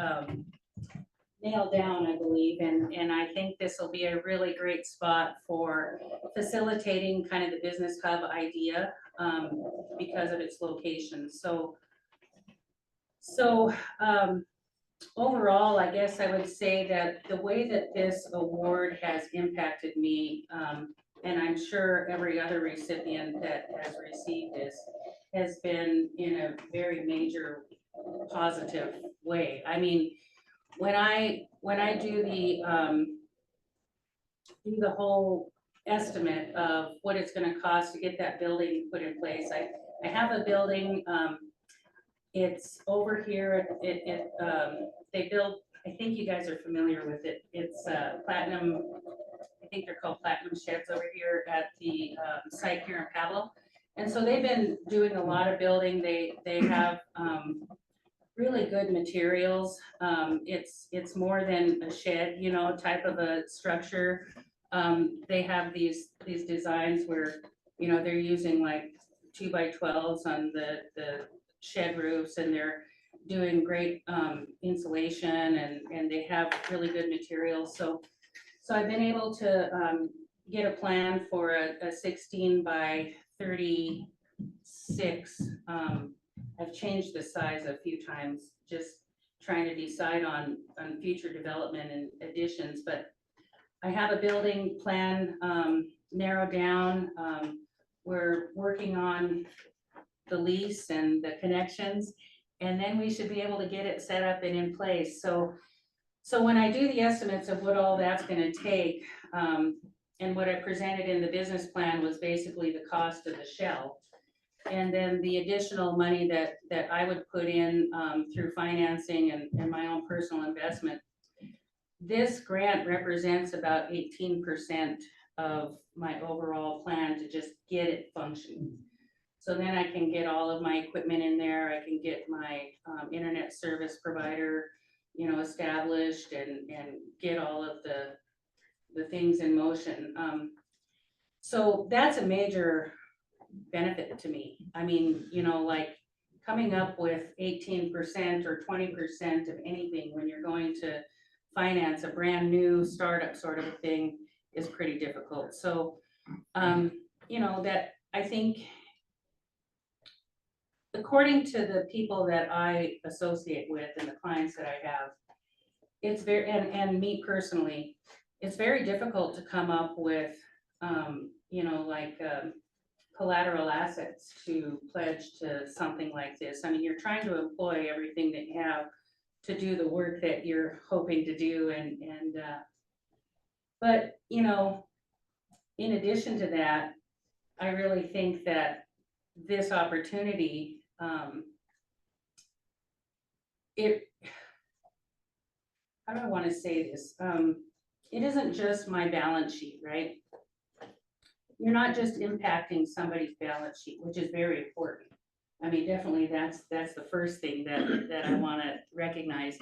nailed down, I believe, and I think this will be a really great spot for facilitating kind of the business hub idea because of its location. So overall, I guess I would say that the way that this award has impacted me, and I'm sure every other recipient that has received this, has been in a very major positive way. I mean, when I do the whole estimate of what it's going to cost to get that building put in place, I have a building. It's over here. They build, I think you guys are familiar with it. It's Platinum, I think they're called Platinum Sheds over here at the site here in Pablo. And so they've been doing a lot of building. They have really good materials. It's more than a shed, you know, type of a structure. They have these designs where, you know, they're using like 2x12s on the shed roofs, and they're doing great insulation, and they have really good materials. So I've been able to get a plan for a 16 by 36. I've changed the size a few times, just trying to decide on future development and additions, but I have a building plan narrowed down. We're working on the lease and the connections, and then we should be able to get it set up and in place. So when I do the estimates of what all that's gonna take, and what I presented in the business plan was basically the cost of the shell. And then the additional money that I would put in through financing and my own personal investment. This grant represents about 18% of my overall plan to just get it functioning. So then I can get all of my equipment in there. I can get my internet service provider, established and get all of the things in motion. So that's a major benefit to me. I mean, like coming up with 18% or 20% of anything when you're going to finance a brand new startup sort of a thing is pretty difficult. So, that I think according to the people that I associate with and the clients that I have, it's very, and me personally, it's very difficult to come up with, collateral assets to pledge to something like this. I mean, you're trying to employ everything that you have to do the work that you're hoping to do, but in addition to that, I really think that this opportunity, how do I want to say this? It isn't just my balance sheet, right? You're not just impacting somebody's balance sheet, which is very important. I mean, definitely that's the first thing that I want to recognize.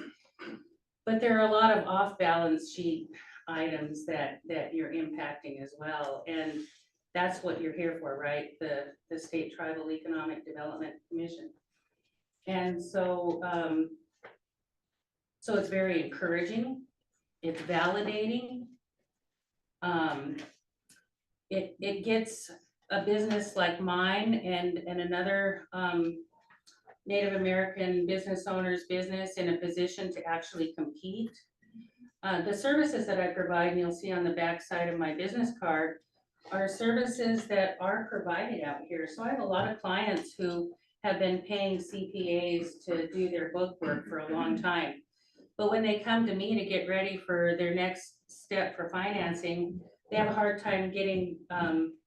But there are a lot of off balance sheet items that you're impacting as well. And that's what you're here for, right? The State Tribal Economic Development Commission. And so, so it's very encouraging. It's validating. It gets a business like mine and another Native American business owner's business in a position to actually compete. The services that I provide, and you'll see on the back side of my business card, are services that are provided out here. So I have a lot of clients who have been paying CPAs to do their book work for a long time. But when they come to me to get ready for their next step for financing, they have a hard time getting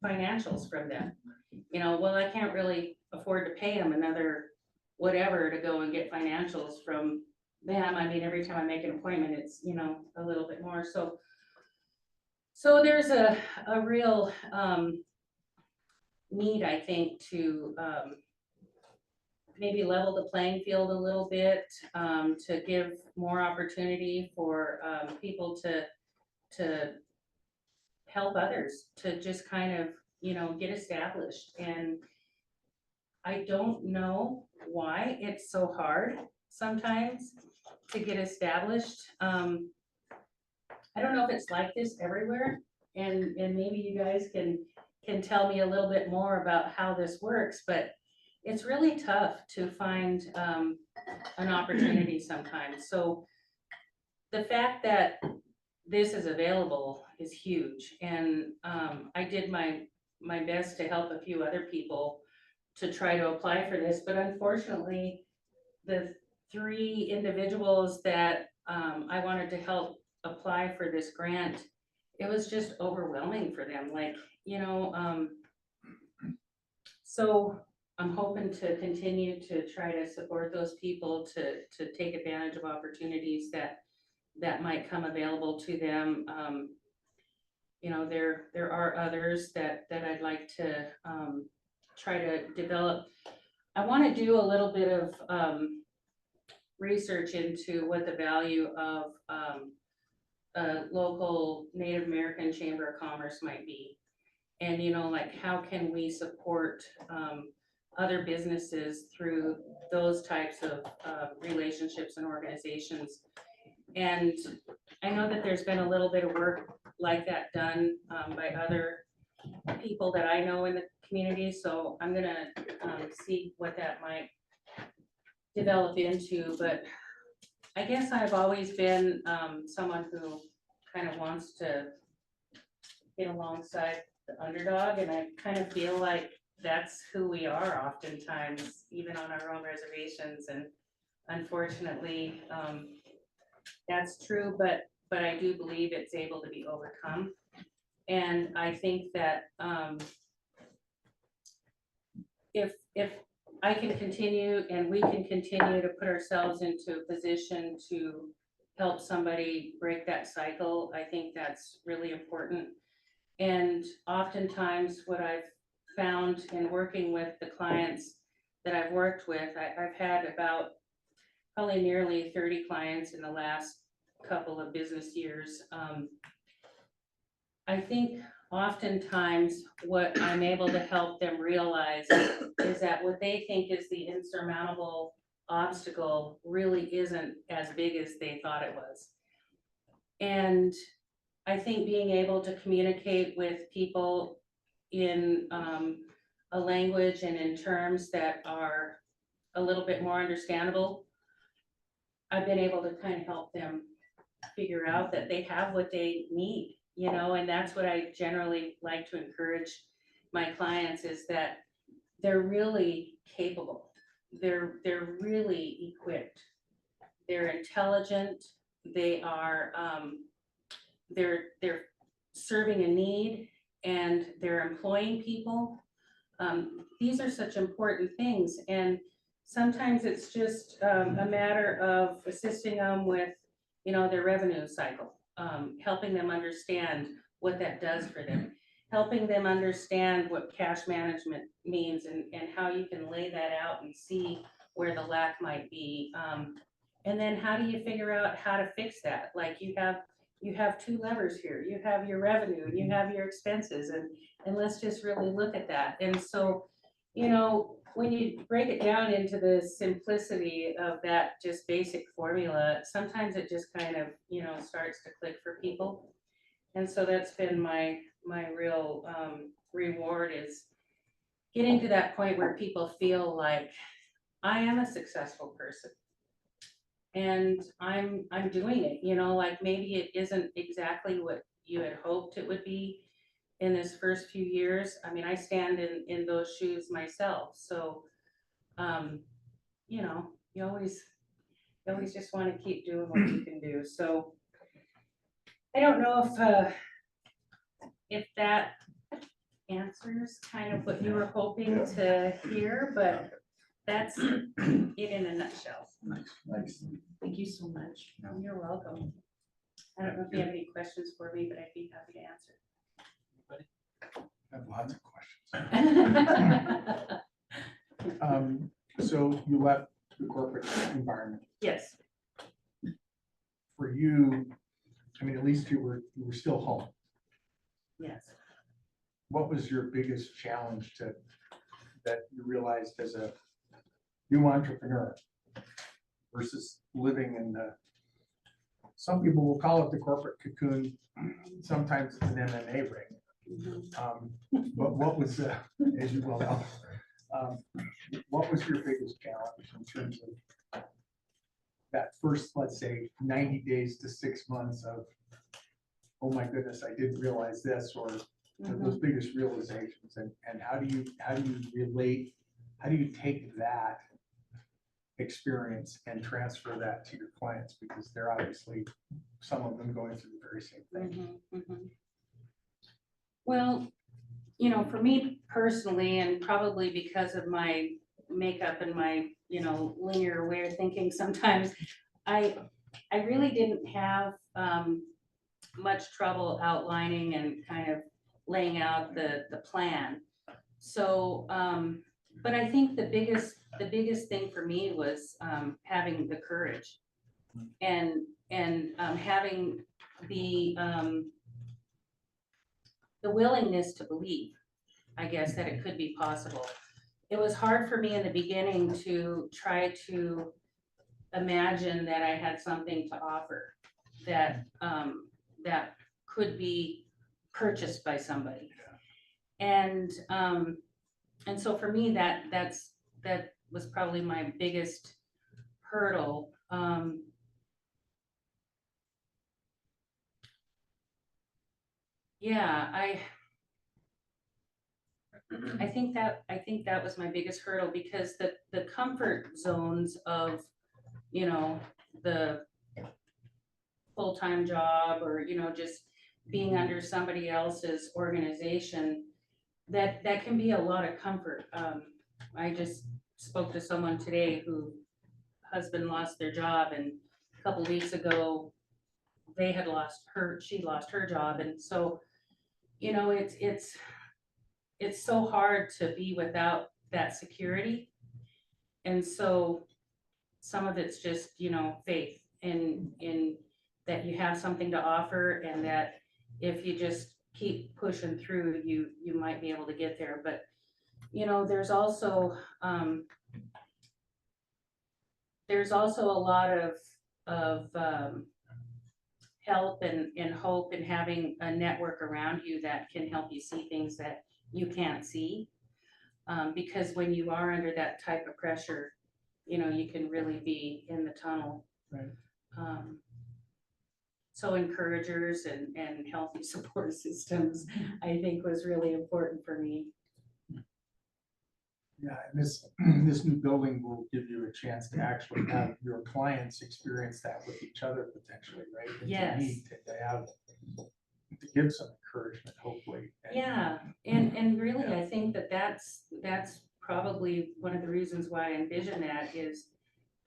financials from them. Well, I can't really afford to pay them another whatever to go and get financials from them. I mean, every time I make an appointment, it's, a little bit more. So there's a real need, I think, to maybe level the playing field a little bit, to give more opportunity for people to help others to just kind of, get established. And I don't know why it's so hard sometimes to get established. I don't know if it's like this everywhere, and maybe you guys can tell me a little bit more about how this works, but it's really tough to find an opportunity sometimes. So the fact that this is available is huge, and I did my best to help a few other people to try to apply for this, but unfortunately, the 3 individuals that I wanted to help apply for this grant, it was just overwhelming for them. So I'm hoping to continue to try to support those people to take advantage of opportunities that might come available to them. There are others that I'd like to try to develop. I want to do a little bit of research into what the value of a local Native American Chamber of Commerce might be. And, how can we support other businesses through those types of relationships and organizations. And I know that there's been a little bit of work like that done by other people that I know in the community, so I'm gonna see what that might develop into. But I guess I've always been someone who kind of wants to get alongside the underdog, and I kind of feel like that's who we are oftentimes, even on our own reservations. And unfortunately, that's true, but I do believe it's able to be overcome. And I think that if I can continue and we can continue to put ourselves into a position to help somebody break that cycle, I think that's really important. And oftentimes what I've found in working with the clients that I've worked with, I've had about probably nearly 30 clients in the last couple of business years. I think oftentimes what I'm able to help them realize is that what they think is the insurmountable obstacle really isn't as big as they thought it was. And I think being able to communicate with people in a language and in terms that are a little bit more understandable, I've been able to kind of help them figure out that they have what they need, you know. And that's what I generally like to encourage my clients, is that they're really capable. They're really equipped. They're intelligent. They are, they're serving a need, and they're employing people. These are such important things. And sometimes it's just a matter of assisting them with, you know, their revenue cycle, helping them understand what that does for them, helping them understand what cash management means, and how you can lay that out and see where the lack might be. And then how do you figure out how to fix that? Like you have two levers here. You have your revenue and you have your expenses, and let's just really look at that. And so, you know, when you break it down into the simplicity of that just basic formula, sometimes it just kind of, you know, starts to click for people. And so that's been my real reward, is getting to that point where people feel like I am a successful person and I'm doing it, you know. Like maybe it isn't exactly what you had hoped it would be in this first few years. I mean, I stand in those shoes myself. So, you know, you always just want to keep doing what you can do. So I don't know if that answers kind of what you were hoping to hear, but that's it in a nutshell. Nice. Thank you so much. You're welcome. I don't know if you have any questions for me, but I'd be happy to answer. I have lots of questions. So you left the corporate environment. Yes. For you, I mean, at least you were still home. Yes. What was your biggest challenge that you realized as a new entrepreneur versus living in some people will call it the corporate cocoon, sometimes it's an MMA ring. But what was, as you well know, what was your biggest challenge in terms of that first, let's say, 90 days to 6 months of, oh my goodness, I didn't realize this, or those biggest realizations, and how do you relate, how do you take that experience and transfer that to your clients, because they're obviously, some of them, going through the very same thing. Well, you know, for me personally, and probably because of my makeup and my, you know, linear way of thinking, sometimes I really didn't have much trouble outlining and kind of laying out the plan. So, but I think the biggest thing for me was having the courage and having the willingness to believe, I guess, that it could be possible. it was hard for me in the beginning to try to imagine that I had something to offer that, that could be purchased by somebody. And so for me, that was probably my biggest hurdle. Yeah, I think that was my biggest hurdle, because the comfort zones of, you know, the full-time job, or, you know, just being under somebody else's organization, that can be a lot of comfort. I just spoke to someone today who husband lost their job, and a couple weeks ago she lost her job. And so, you know, it's so hard to be without that security. And so some of it's just, you know, faith in that you have something to offer, and that if you just keep pushing through, you might be able to get there. But, you know, there's also a lot of help and hope in having a network around you that can help you see things that you can't see. Because when you are under that type of pressure, you know, you can really be in the tunnel. Right. So encouragers and healthy support systems, I think, was really important for me. Yeah, and this new building will give you a chance to actually have your clients experience that with each other potentially, right? And to Yes. meet, and to have, to give some encouragement, hopefully. Yeah, and really, I think that's probably one of the reasons why I envision that is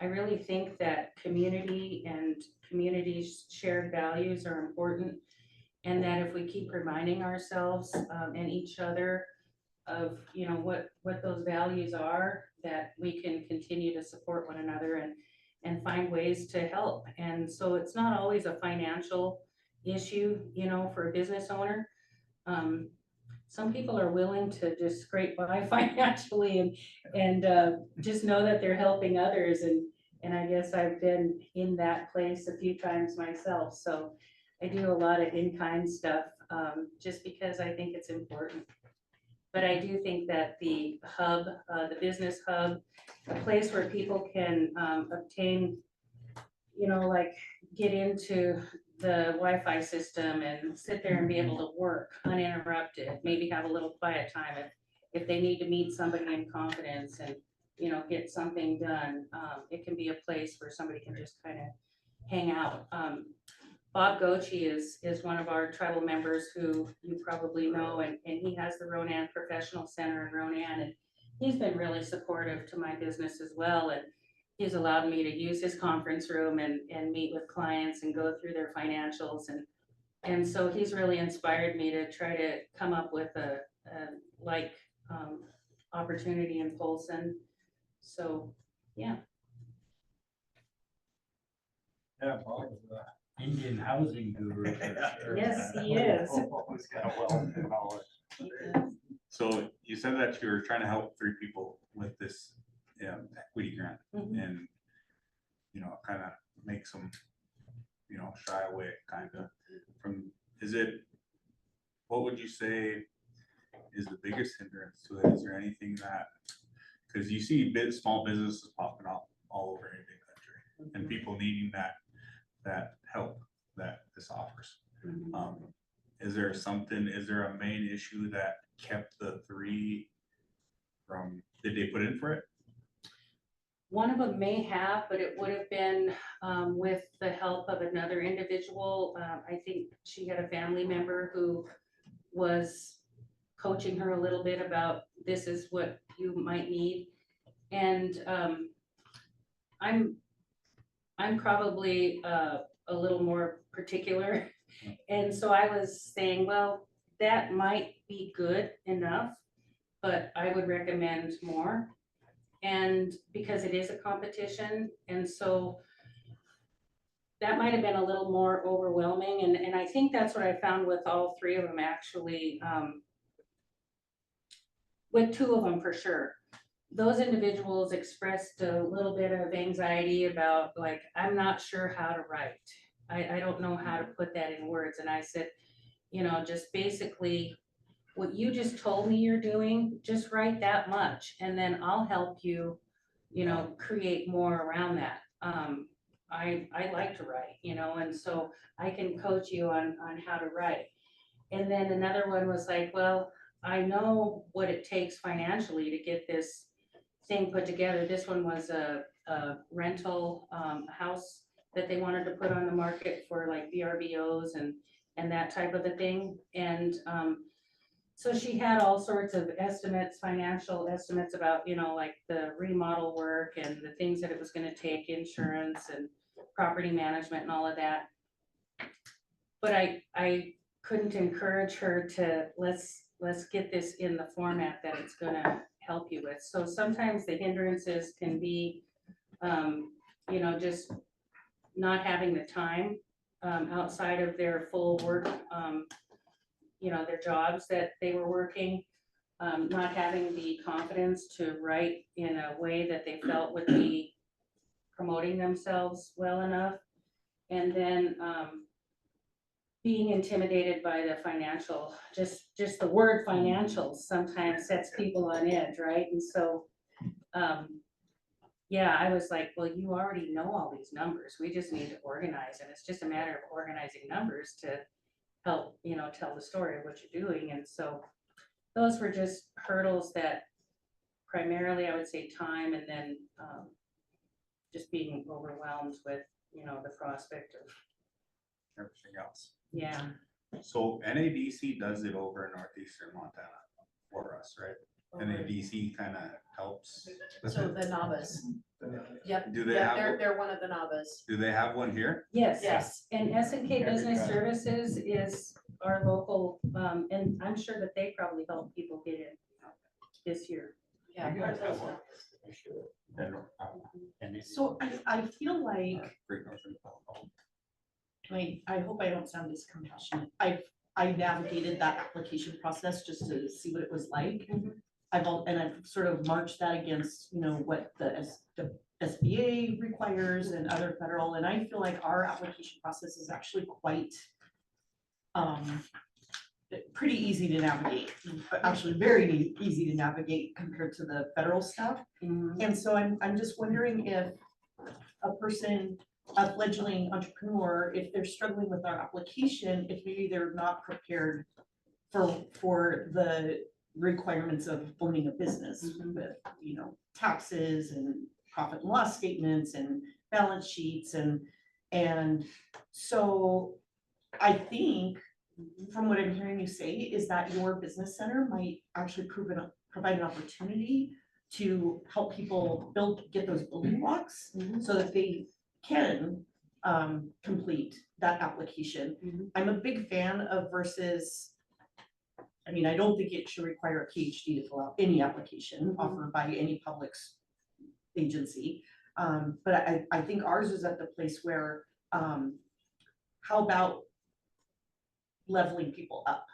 I really think that community and community's shared values are important, and that if we keep reminding ourselves and each other of, you know, what those values are, that we can continue to support one another and find ways to help. And so it's not always a financial issue, you know, for a business owner. Some people are willing to just scrape by financially and just know that they're helping others. And I guess I've been in that place a few times myself. So I do a lot of in-kind stuff just because I think it's important. But I do think that the hub, the business hub, a place where people can obtain, you know, like get into the Wi-Fi system and sit there and be able to work uninterrupted, maybe have a little quiet time if they need to meet somebody in confidence and, you know, get something done. It can be a place where somebody can just kind of hang out. Bob Gochi is one of our tribal members who you probably know, and he has the Ronan Professional Center in Ronan, and he's been really supportive to my business as well. And he's allowed me to use his conference room and meet with clients and go through their financials. And so he's really inspired me to try to come up with a opportunity in Polson. So, yeah. Yeah, Bob is the Indian housing guru. For sure. Yes, he is. Always got a wealth of knowledge. So you said that you were trying to help 3 people with this equity grant, and, you know, kind of make some, you know, shy away kind of from, what would you say is the biggest hindrance to it? Is there anything that, because you see small businesses popping up all over any big country, and people needing that help that this offers. Is there a main issue that kept the 3 from, did they put in for it? One of them may have, but it would have been with the help of another individual. I think she had a family member who was coaching her a little bit about this is what you might need. And I'm probably a little more particular. And so I was saying, well, that might be good enough, but I would recommend more. And because it is a competition, and so that might have been a little more overwhelming. And I think that's what I found with all 3 of them, actually, with 2 of them for sure. those individuals expressed a little bit of anxiety about like, I'm not sure how to write. I don't know how to put that in words. And I said, you know, just basically what you just told me you're doing, just write that much and then I'll help you, you know, create more around that. I like to write, you know, and so I can coach you on how to write. And then another one was like, well, I know what it takes financially to get this thing put together. This one was a rental house that they wanted to put on the market for like VRBOs and that type of a thing. And so she had all sorts of estimates, financial estimates about, you know, like the remodel work and the things that it was gonna take, insurance and property management and all of that. But I couldn't encourage her to, let's get this in the format that it's gonna help you with. So sometimes the hindrances can be, you know, just not having the time outside of their full work, you know, their jobs that they were working, not having the confidence to write in a way that they felt would be promoting themselves well enough. And then being intimidated by the financial, just the word financials sometimes sets people on edge, right? And so, yeah, I was like, well, you already know all these numbers. We just need to organize, and it's just a matter of organizing numbers to help, you know, tell the story of what you're doing. And so those were just hurdles that primarily I would say time, and then just being overwhelmed with, you know, the prospect of Everything else. yeah. So NADC does it over in northeastern Montana for us, right? NADC kind of helps. with So it. the novice. Yep. Do they Yep, have, they're one of the novice. do they have one here? Yes. Yes. And SNK Every Business tribe. Services is our local, and I'm sure that they probably help people get in this year. Yeah. You guys have one. I'm sure. Then, NBC. So I feel like, Great Northern Colorado. I hope I don't sound discompassionate. I navigated that application process just to see what it was like. I've sort of marched that against, you know, what the SBA requires and other federal, and I feel like our application process is actually quite pretty easy to navigate, actually very easy to navigate compared to the federal stuff. And so I'm just wondering if a person, a fledgling entrepreneur, if they're struggling with our application, if maybe they're not prepared for the requirements of owning a business with, you know, taxes and profit and loss statements and balance sheets and so I think from what I'm hearing you say is that your business center might actually provide an opportunity to help people get those building blocks so that they can complete that application. I'm a big fan of Versus. I mean, I don't think it should require a PhD to fill out any application offered by any public agency. But I think ours is at the place where, how about leveling people up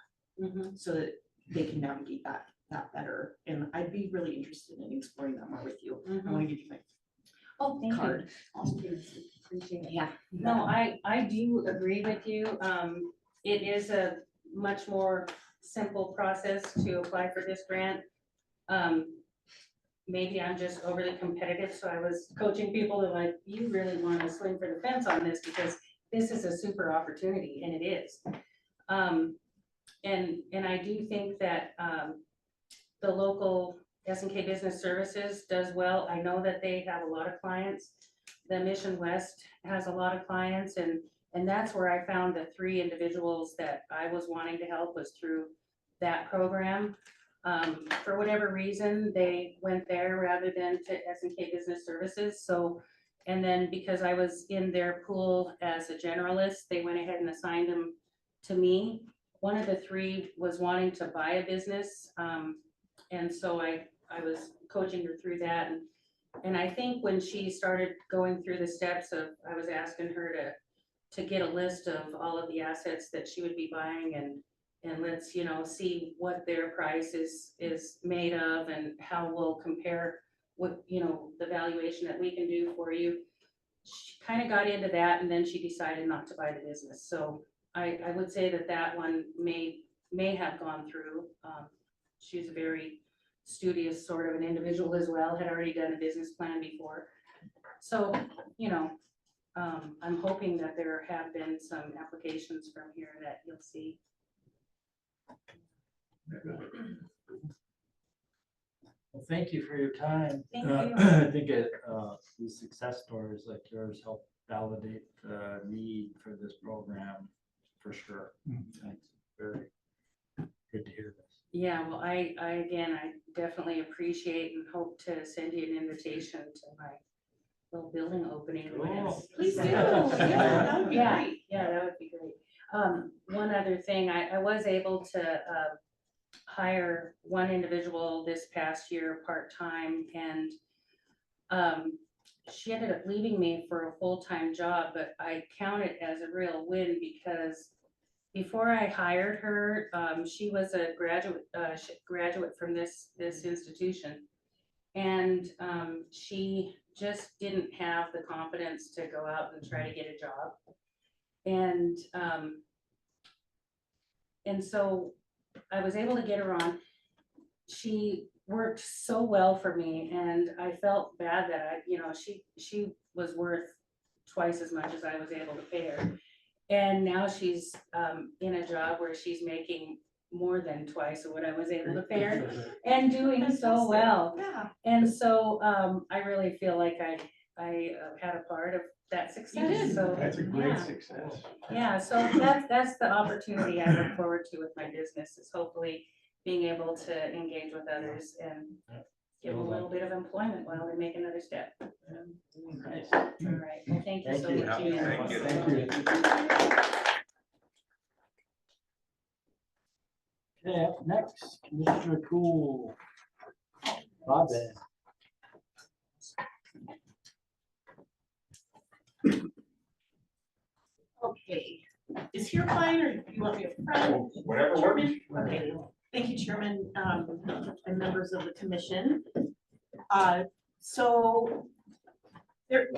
so that they can navigate that better? And I'd be really interested in exploring that more with you. I want to give you my card. Appreciate it. Yeah. No, I do agree with you. It is a much more simple process to apply for this grant. Maybe I'm just overly competitive, so I was coaching people that like, you really want to swing for the fence on this because this is a super opportunity, and it is. And I do think that the local SNK Business Services does well. I know that they have a lot of clients. The Mission West has a lot of clients, and that's where I found the 3 individuals that I was wanting to help was through that program. For whatever reason, they went there rather than to SNK Business Services. So, and then because I was in their pool as a generalist, they went ahead and assigned them to me. One of the 3 was wanting to buy a business. And so I was coaching her through that. And I think when she started going through the steps of, I was asking her to get a list of all of the assets that she would be buying and let's, you know, see what their price is made of and how we'll compare what, you know, the valuation that we can do for you. She kind of got into that and then she decided not to buy the business. So I would say that that one may have gone through. She's a very studious sort of an individual as well, had already done a business plan before. So, you know, I'm hoping that there have been some applications from here that you'll see. Well, thank you for your time. Thank you. I think these success stories like yours help validate the need for this program for sure. Thanks. Very good to hear this. Yeah, well, I again, I definitely appreciate and hope to send you an invitation to my little building opening. when it's- Please do. Yeah, that would be Yeah, great. yeah, that would be great. One other thing, I was able to hire one individual this past year, part-time, and she ended up leaving me for a full-time job, but I count it as a real win because before I hired her, she was a graduate from this institution. And she just didn't have the confidence to go out and try to get a job. And so I was able to get her on. She worked so well for me and I felt bad that she was worth twice as much as I was able to pay her. And now she's in a job where she's making more than twice of what I was able to pay her and doing so well. Yeah. And so I really feel like I had a part of that success. did. So That's a great yeah. success. Yeah, so that's the opportunity I look forward to with my business is hopefully being able to engage with others and give them a little bit of employment while they make another step. Nice. All right, well, thank you so Thank you. much. Yeah, thank you. Okay, up next, Commissioner Cool. Broadband. Okay, is here fine, or do you want me up front? Whatever Chairman? Okay, thank you, Chairman, and members of the commission. So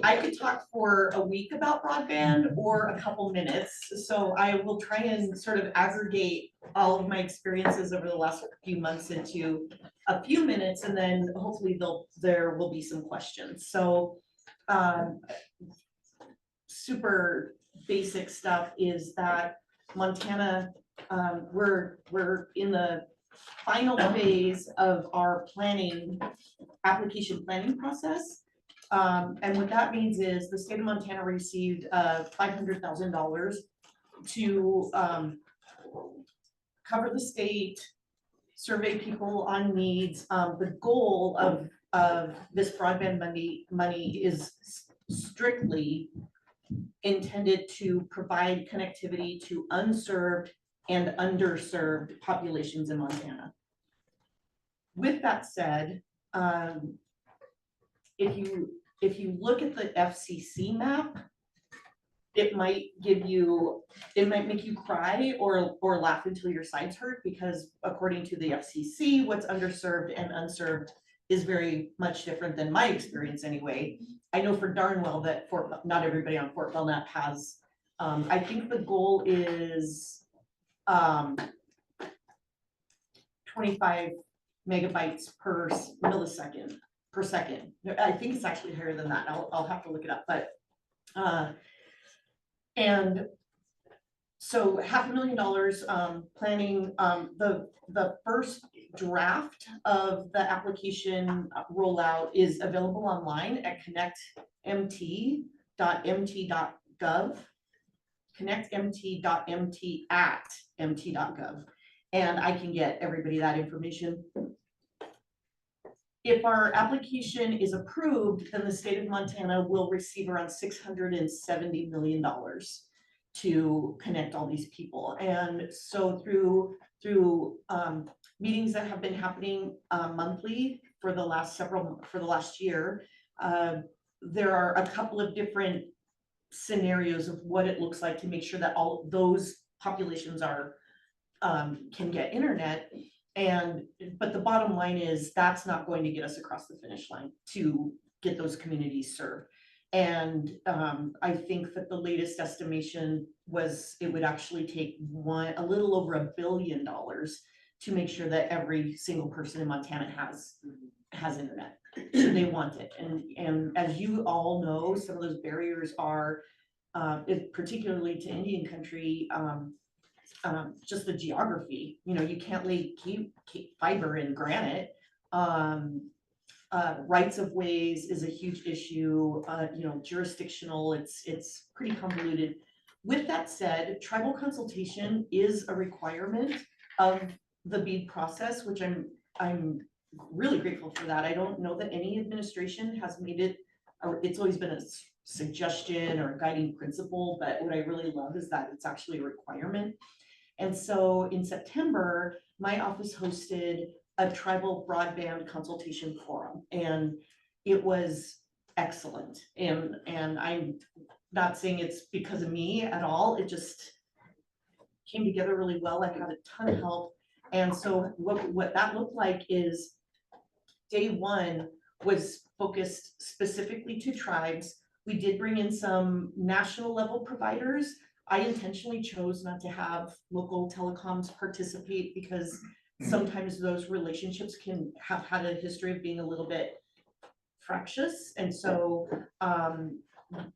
I could talk for a week about broadband or a couple minutes, so I will try and sort of aggregate all of my experiences over the last few months into a few minutes, and then hopefully there will be some questions. So super basic stuff is that Montana, we're in the final phase of our application planning process. And what that means is the state of Montana received $500,000 to cover the state, survey people on needs. The goal of this broadband money is strictly intended to provide connectivity to unserved and underserved populations in Montana. With that said, if you look at the FCC map, it might make you cry or laugh until your sides hurt, because according to the FCC, what's underserved and unserved is very much different than my experience anyway. I know for darn well that not everybody on Fort Belknap has, I think the goal is 25 megabytes per second. I think it's actually higher than that. I'll have to look it up, but and so $500,000 planning. The first draft of the application rollout is available online at connectmt.mt.gov, connectmt.mt@mt.gov, and I can get everybody that information. If our application is approved, then the state of Montana will receive around $670 million to connect all these people. And so through meetings that have been happening monthly for the last year, there are a couple of different scenarios of what it looks like to make sure that all those populations can get internet. But the bottom line is that's not going to get us across the finish line to get those communities served. And I think that the latest estimation was it would actually take a little over $1 billion to make sure that every single person in Montana has internet. So they want it. And as you all know, some of those barriers are, particularly to Indian country, just the geography. You know, you can't lay fiber in granite. Rights of ways is a huge issue, you know, jurisdictional, it's pretty convoluted. With that said, tribal consultation is a requirement of the BEAD process, which I'm really grateful for that. I don't know that any administration has made it, or it's always been a suggestion or a guiding principle, but what I really love is that it's actually a requirement. And so in September, my office hosted a tribal broadband consultation forum, and it was excellent. And I'm not saying it's because of me at all, it just came together really well. I had a ton of help. And so what that looked like is day one was focused specifically to tribes. We did bring in some national level providers. I intentionally chose not to have local telecoms participate because sometimes those relationships can have had a history of being a little bit fractious. And so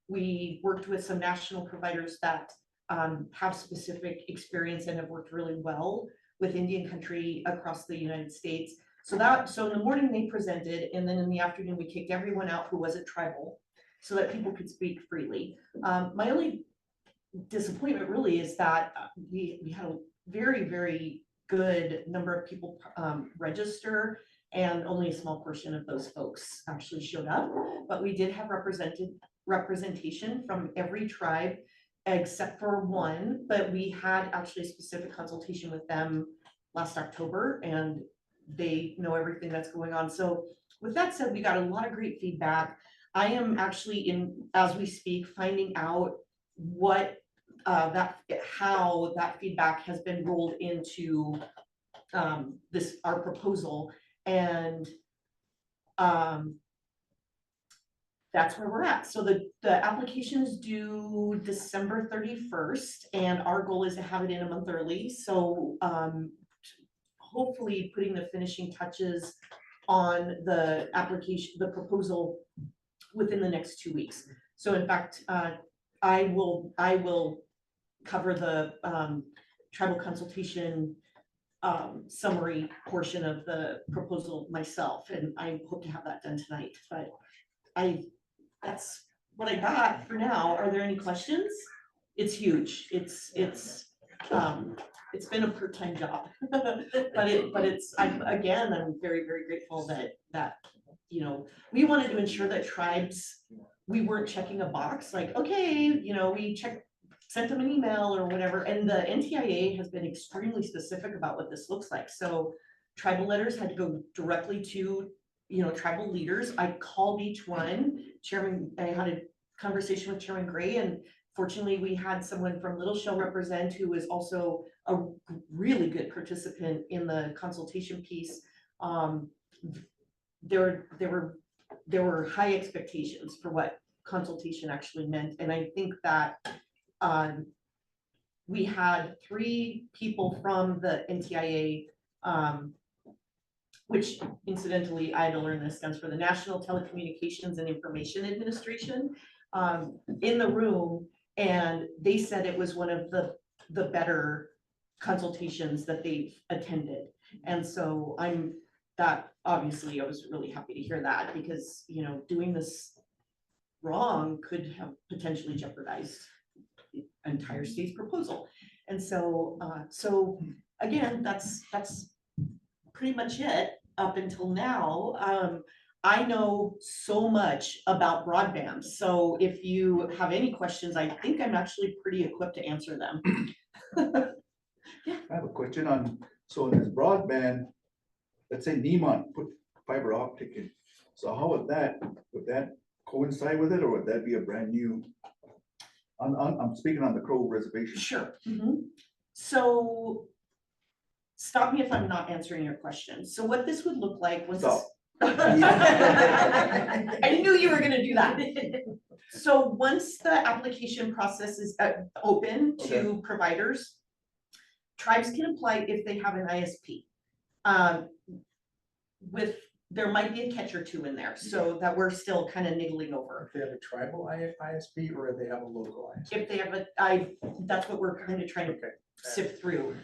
we worked with some national providers that have specific experience and have worked really well with Indian country across the United States. So in the morning they presented, and then in the afternoon we kicked everyone out who wasn't tribal so that people could speak freely. My only disappointment really is that we had a very, very good number of people register, and only a small portion of those folks actually showed up. But we did have representation from every tribe except for one, but we had actually a specific consultation with them last October, and they know everything that's going on. So with that said, we got a lot of great feedback. I am actually as we speak, finding out what how that feedback has been rolled into our proposal, and that's where we're at. So the application is due December 31st, and our goal is to have it in a month early. So hopefully putting the finishing touches on the application, the proposal, within the next 2 weeks. So in fact, I will cover the tribal consultation summary portion of the proposal myself, and I hope to have that done tonight. But that's what I got for now. Are there any questions? It's huge. It's been a part-time job, but I'm very, very grateful that you know, we wanted to ensure that tribes, we weren't checking a box like, okay, you know, we sent them an email or whatever. And the NTIA has been extremely specific about what this looks like. So tribal letters had to go directly to, you know, tribal leaders. I called each one. I had a conversation with Chairman Gray, and fortunately we had someone from Little Shell represent who was also a really good participant in the consultation piece. There were high expectations for what consultation actually meant. And I think that we had 3 people from the NTIA, which incidentally, I had to learn this, stands for the National Telecommunications and Information Administration, in the room. And they said it was one of the better consultations that they've attended. And so obviously I was really happy to hear that, because, you know, doing this wrong could have potentially jeopardized the entire state's proposal. And so, again, that's pretty much it up until now. I know so much about broadband, so if you have any questions, I think I'm actually pretty equipped to answer them. I have a question on, so in this broadband, let's say Neiman put fiber optic in. So how would that coincide with it, or would that be a brand new? I'm speaking on the Crow Reservation. Sure. So stop me if I'm not answering your question. So what this would look like once. Stop. I knew you were gonna do that. So once the application process is open to providers, tribes can apply if they have an ISP. With, there might be a catch or two in there, so that we're still kind of niggling over. If they have a tribal ISP or if they have a local ISP? If they have a, that's what we're kind of trying to Okay. sift through.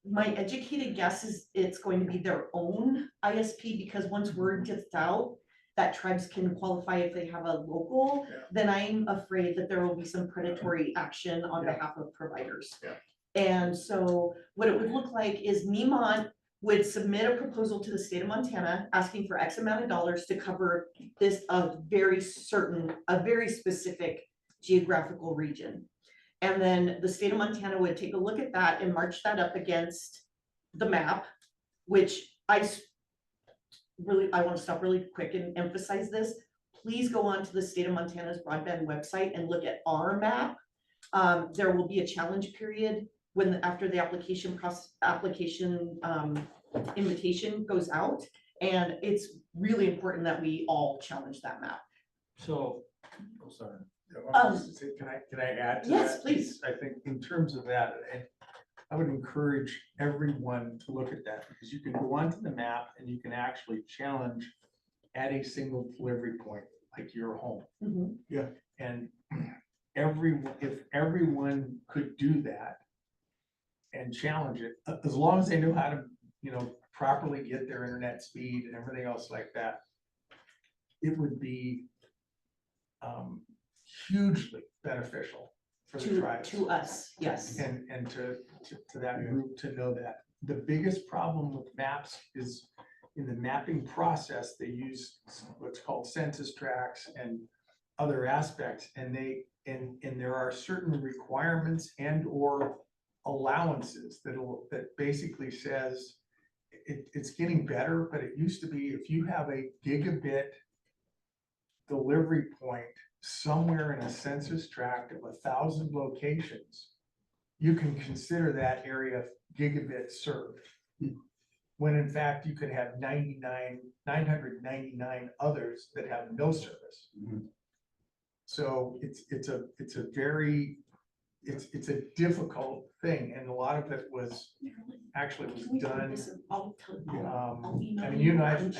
My educated guess is it's going to be their own ISP, because once word gets out that tribes can qualify if they have a local, Yeah. then I'm afraid that there will be some predatory action on Yeah. behalf of providers. Yeah. And so what it would look like is Nemont would submit a proposal to the state of Montana asking for X amount of dollars to cover this, a very specific geographical region. And then the state of Montana would take a look at that and march that up against the map, which I want to stop really quick and emphasize this. Please go on to the state of Montana's broadband website and look at our map. There will be a challenge period after the application invitation goes out. And it's really important that we all challenge that map. So, oh, sorry. Can I add to that? Yes, please. I think in terms of that, and I would encourage everyone to look at that, because you can go onto the map and you can actually challenge at a single delivery point, like your home. Mhm. Yeah. And if everyone could do that and challenge it, as long as they know how to, properly get their internet speed and everything else like that, it would be hugely beneficial for the tribes. To us, yes. And to that group to know that. The biggest problem with maps is in the mapping process, they use what's called census tracts and other aspects, and there are certain requirements and or allowances that basically says it's getting better, but it used to be if you have a gigabit delivery point somewhere in a census tract of 1,000 locations, you can consider that area gigabit served. When in fact, you could have 999 others that have no service. So it's a difficult thing, and a lot of it was done. I'll tell you. I mean, you and I think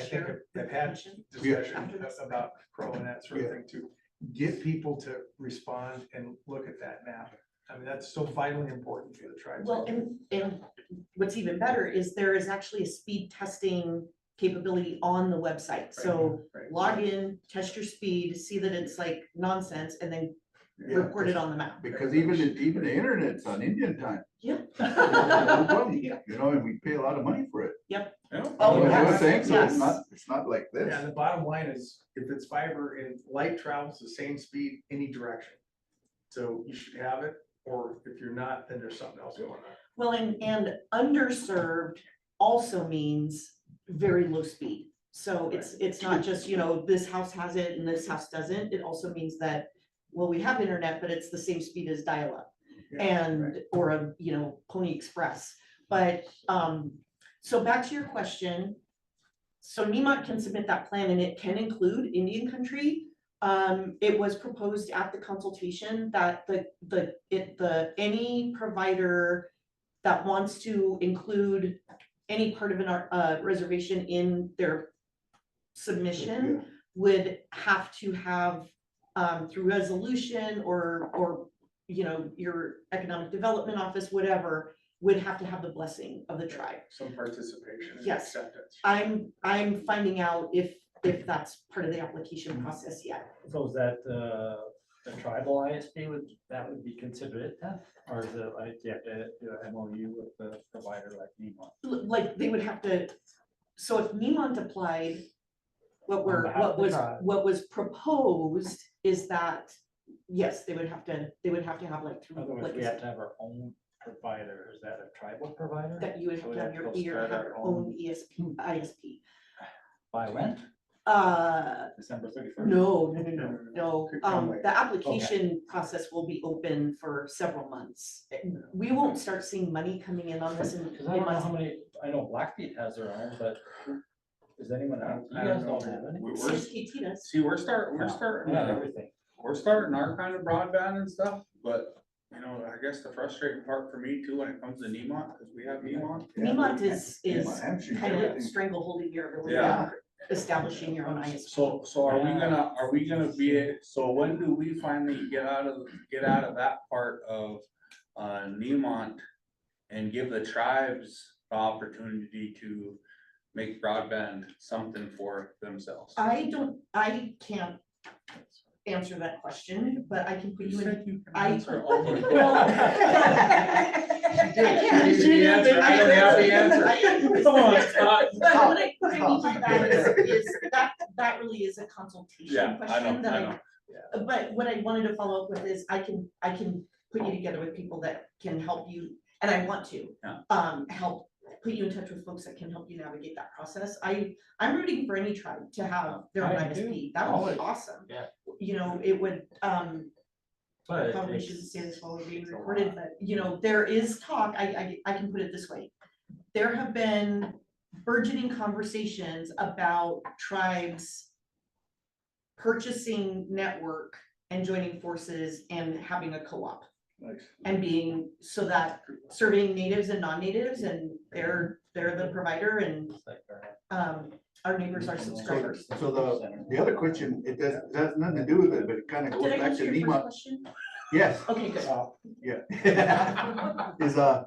have had discussion about Pro and that sort of thing to get people to respond and look at that map. I mean, that's so vitally important for the tribes. Well, and what's even better is there is actually a speed testing capability on the website. So log in, test your speed, see that it's like nonsense, and then report it on the map. Because even the internet's on Indian time. Yep. No problem, and we pay a lot of money for it. Yep. You know Oh, what I'm yes, saying? So yes. it's not like this. Yeah, the bottom line is, if it's fiber and light travels the same speed any direction. So you should have it, or if you're not, then there's something else going on. Well, and underserved also means very low speed. So it's not just, this house has it and this house doesn't. It also means that, well, we have internet, but it's the same speed as dial-up or a, Pony Express. But, so back to your question. So Nemont can submit that plan and it can include Indian country. It was proposed at the consultation that any provider that wants to include any part of a reservation in their submission would have to have through resolution or your economic development office, whatever, would have to have the blessing of the tribe. Some participation and Yes. acceptance. I'm finding out if that's part of the application process yet. So is that the tribal ISP would be considered it then? Or is it like you have to do an MOU with the provider like Nemont? Like they would have to, so if Nemont applied, what behalf of the tribe. was proposed is that, yes, they would have to have like In other words, we have to have our own provider. Is that a tribal provider? that you would So have we to have go your start have our your own ISP. By when? December 31st? No. The application process will be open for several months. We won't start seeing money coming in on this in Because I don't know months. how many, I know Blackfeet has their own, but does anyone else? You I guys don't don't have any? CSKT does. See, we're starting, Not everything. we're starting our kind of broadband and stuff, but, you know, I guess the frustrating part for me too, when it comes to Nemont, because we have Nemont. Nemont is Hampshire, kind of everything. strangleholding your ability Yeah. of establishing your own ISP. So are we gonna be, so when do we finally get out of that part of, Nemont and give the tribes the opportunity to make broadband something for themselves? I can't answer that question, but I can put you in. answer all the- Well, The answer, I don't have the answer. Come on, Scott. But what I mean by that is that really is a consultation Yeah, I question know, that I know. but what I wanted to follow up with is I can put you together with people that can help you, and I want to. Yeah. Help put you in touch with folks that can help you navigate that process. I'm rooting for any tribe to have their own I do. ISP. That would be Always. awesome. Yeah. You know, it would, But probably it's- shouldn't say this while we're being it's a recorded, lot. but you know, there is talk, I can put it this way. There have been burgeoning conversations about tribes purchasing network and joining forces and having a co-op. Nice. And being, so that serving natives and non-natives, and they're the provider, and our neighbors are subscribers. So the other question, it has nothing to do with it, but it kind of goes Did I back answer to your first Nemont. question? Yes. Okay, good. Yeah.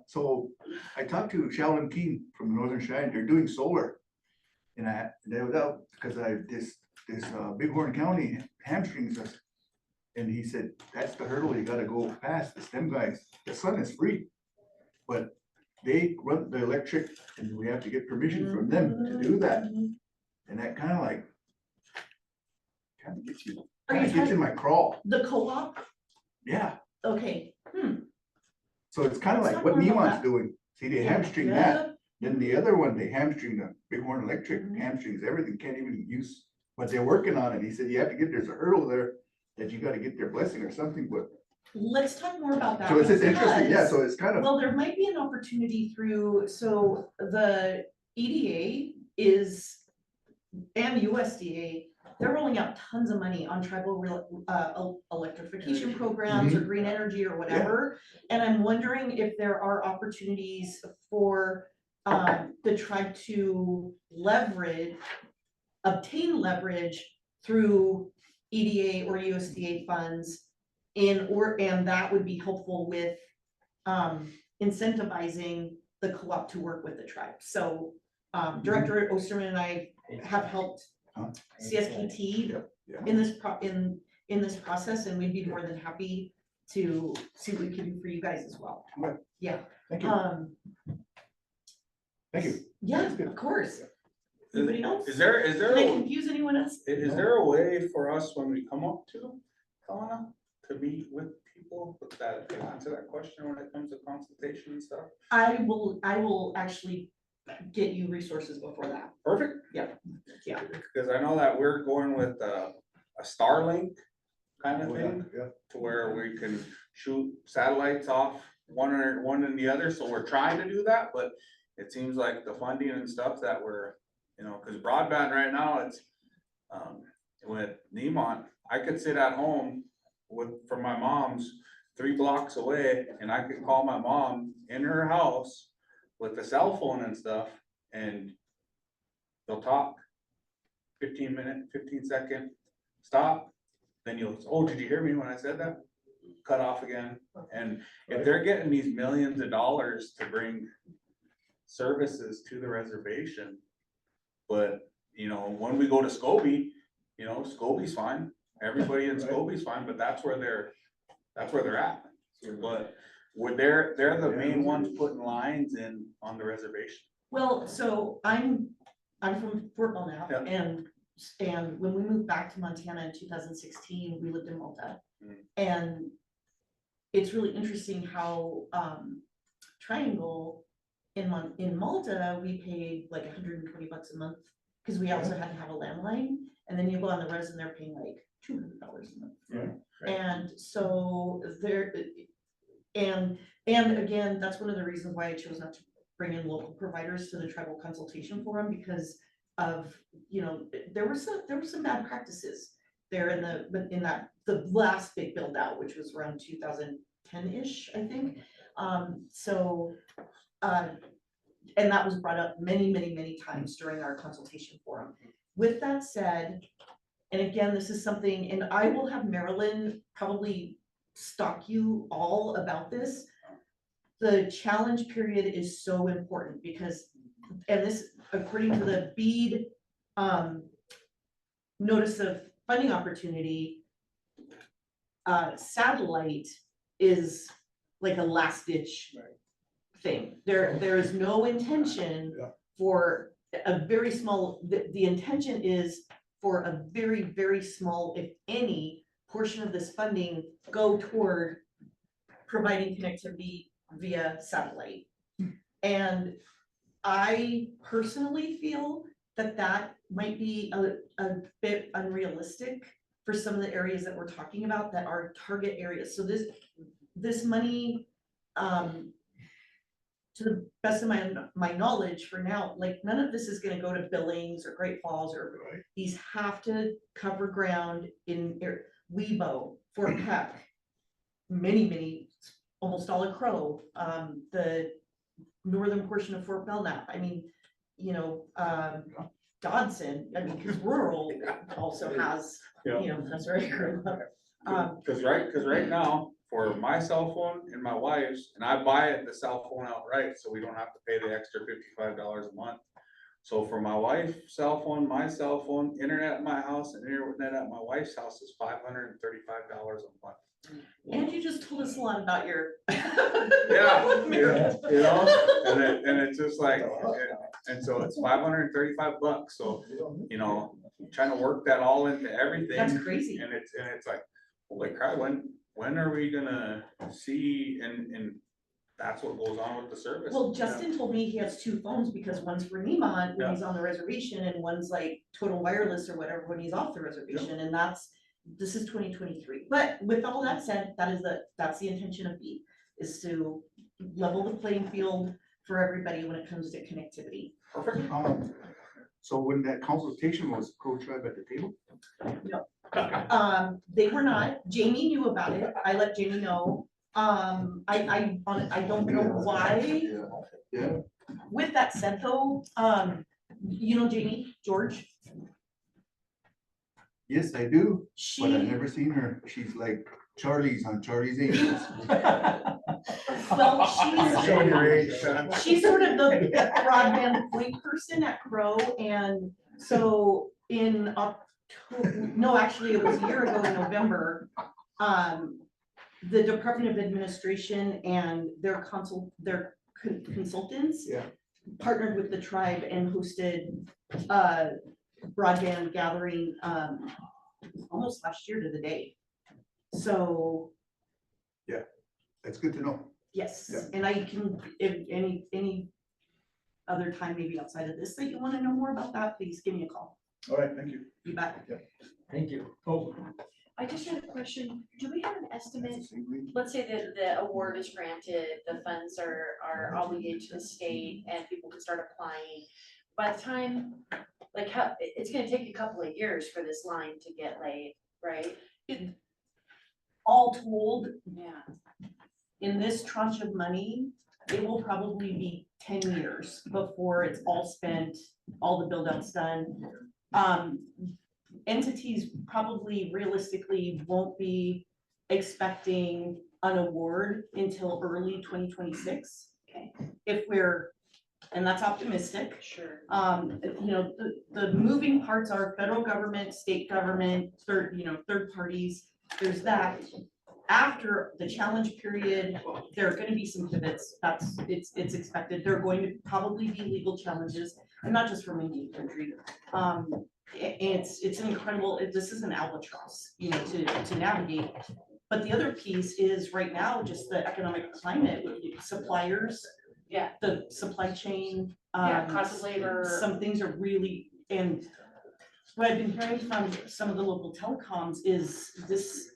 So I talked to Sheldon King from Northern Cheyenne, they're doing solar. And they was out, because this Bighorn County hamstrings us. And he said, that's the hurdle you gotta go past, the STEM guys, the sun is free. But they run the electric and we have to get permission from them to do that. And that kind of gets you, gets in my crawl. The co-op? Yeah. Okay, So it's kind of Let's like talk what more about Nemont's that. doing. See, they Yeah. hamstring that. Then the other one, they hamstring the Bighorn Electric, hamstrings everything, can't even use, but they're working on it. He said, you have to get, there's a hurdle there that you gotta get their blessing or something, but. let's talk more about that. So it's just interesting, yeah, because- so it's kind of. Well, there might be an opportunity through, so the EDA is, and USDA, they're rolling out tons of money on tribal electrification programs or green energy or whatever. And I'm wondering if there are opportunities for the tribe to obtain leverage through EDA or USDA funds and that would be helpful with incentivizing the co-op to work with the tribe. So Director Osterman and I have helped CSKT in this process, and we'd be more than happy to see what we can do for you guys as well. Right. Yeah. Thank you. Thank you. Yeah, of course. Anybody else? Is there Did I confuse anyone else? Is there a way for us when we come up to Helena to meet with people that can answer that question when it comes to consultation and stuff? I will actually get you resources before that. Perfect. Yeah. Because I know that we're going with a Starlink kind of thing, Yeah. to where we can shoot satellites off one and the other, so we're trying to do that, but it seems like the funding and stuff that we're, because broadband right now, it's, with Nemont, I could sit at home from my mom's 3 blocks away, and I could call my mom in her house with the cell phone and stuff, and they'll talk 15-second stop, then you'll, oh, did you hear me when I said that? Cut off again. And if they're getting these millions of dollars to bring services to the reservation, but when we go to Scobie, Scobie's fine, everybody in Scobie's fine, but that's where they're at. But they're the main ones putting lines in on the reservation. Well, so I'm from Fort Belknap, Yeah. and when we moved back to Montana in 2016, we lived in Malta. And it's really interesting how Triangle in Malta, we paid like $120 a month because we also had to have a landline, and then you go on the res and they're paying like $200 a month. And so there, and again, that's one of the reasons why I chose not to bring in local providers to the tribal consultation forum, because of, you know, there were some bad practices there in the last big build out, which was around 2010-ish, I think. And that was brought up many times during our consultation forum. With that said, and again, this is something, and I will have Marilyn probably stalk you all about this. The challenge period is so important because, and this, according to the BEAD notice of funding opportunity, satellite is like a last ditch thing. There is no intention for a very small, the intention is for a very small, if any, portion of this funding go toward providing connectivity via satellite. And I personally feel that that might be a bit unrealistic for some of the areas that we're talking about that are target areas. So this money, to the best of my knowledge for now, like none of this is gonna go to Billings or Great Falls, or these have to cover ground in Webo, Fort Peck, many, almost all of Crow, the northern portion of Fort Belknap. I mean, you know, Dodson, I mean, because rural also has, you know, that's right. Cause right now, for my cell phone and my wife's, and I buy it the cell phone outright, so we don't have to pay the extra $55 a month. So for my wife's cell phone, my cell phone, internet at my house, and internet at my wife's house is $535 a month. And you just told us a lot about your. Yeah, you know, and it's just like, and so it's $535. So, you know, trying to work that all into everything. That's crazy. And it's like, holy crap, when are we gonna see, and that's what goes on with the service. Well, Justin told me he has two phones because one's for Nemont when he's on the reservation, and one's like Total Wireless or whatever when he's off the reservation, and this is 2023. But with all that said, that's the intention of BEAD, is to level the playing field for everybody when it comes to connectivity. Perfect. So when that consultation was pro-tribe at the table? No. They were not. Jamie knew about it. I let Jamie know. I don't know why. Yeah. With that said though, you know Jamie George? Yes, I do, but I've She, never seen her. She's like Charlie's on Charlie's Angels. well, Showing your age, son. she's sort of the broadband point person at Crow, and so in October, no, actually it was a year ago in November, the Department of Administration and their consultants partnered with the tribe and hosted broadband gathering almost last year to the day. So Yeah, that's good to know. yes, Yeah. and I can, if any other time, maybe outside of this, that you want to know more about that, please give me a call. All right, thank you. You bet. Thank you. Oh, I just had a question. Do we have an estimate? Let's say that the award is granted, the funds are obligated to the state and people can start applying. By the time, like how, it's gonna take a couple of years for this line to get laid, right? All told, Yeah. in this tranche of money, it will probably be 10 years before it's all spent, all the build outs done. Entities probably realistically won't be expecting an award until early 2026. Okay. And that's optimistic. Sure. You know, the moving parts are federal government, state government, third parties. There's that. After the challenge period, there are going to be some pivots. It's expected. There are going to probably be legal challenges, and not just from Indian country. It's an incredible. This is an albatross, you know, to navigate. But the other piece is right now just the economic climate with suppliers. Yeah. The supply chain. Yeah, cost of labor. Some things are really and what I've been hearing from some of the local telecoms is this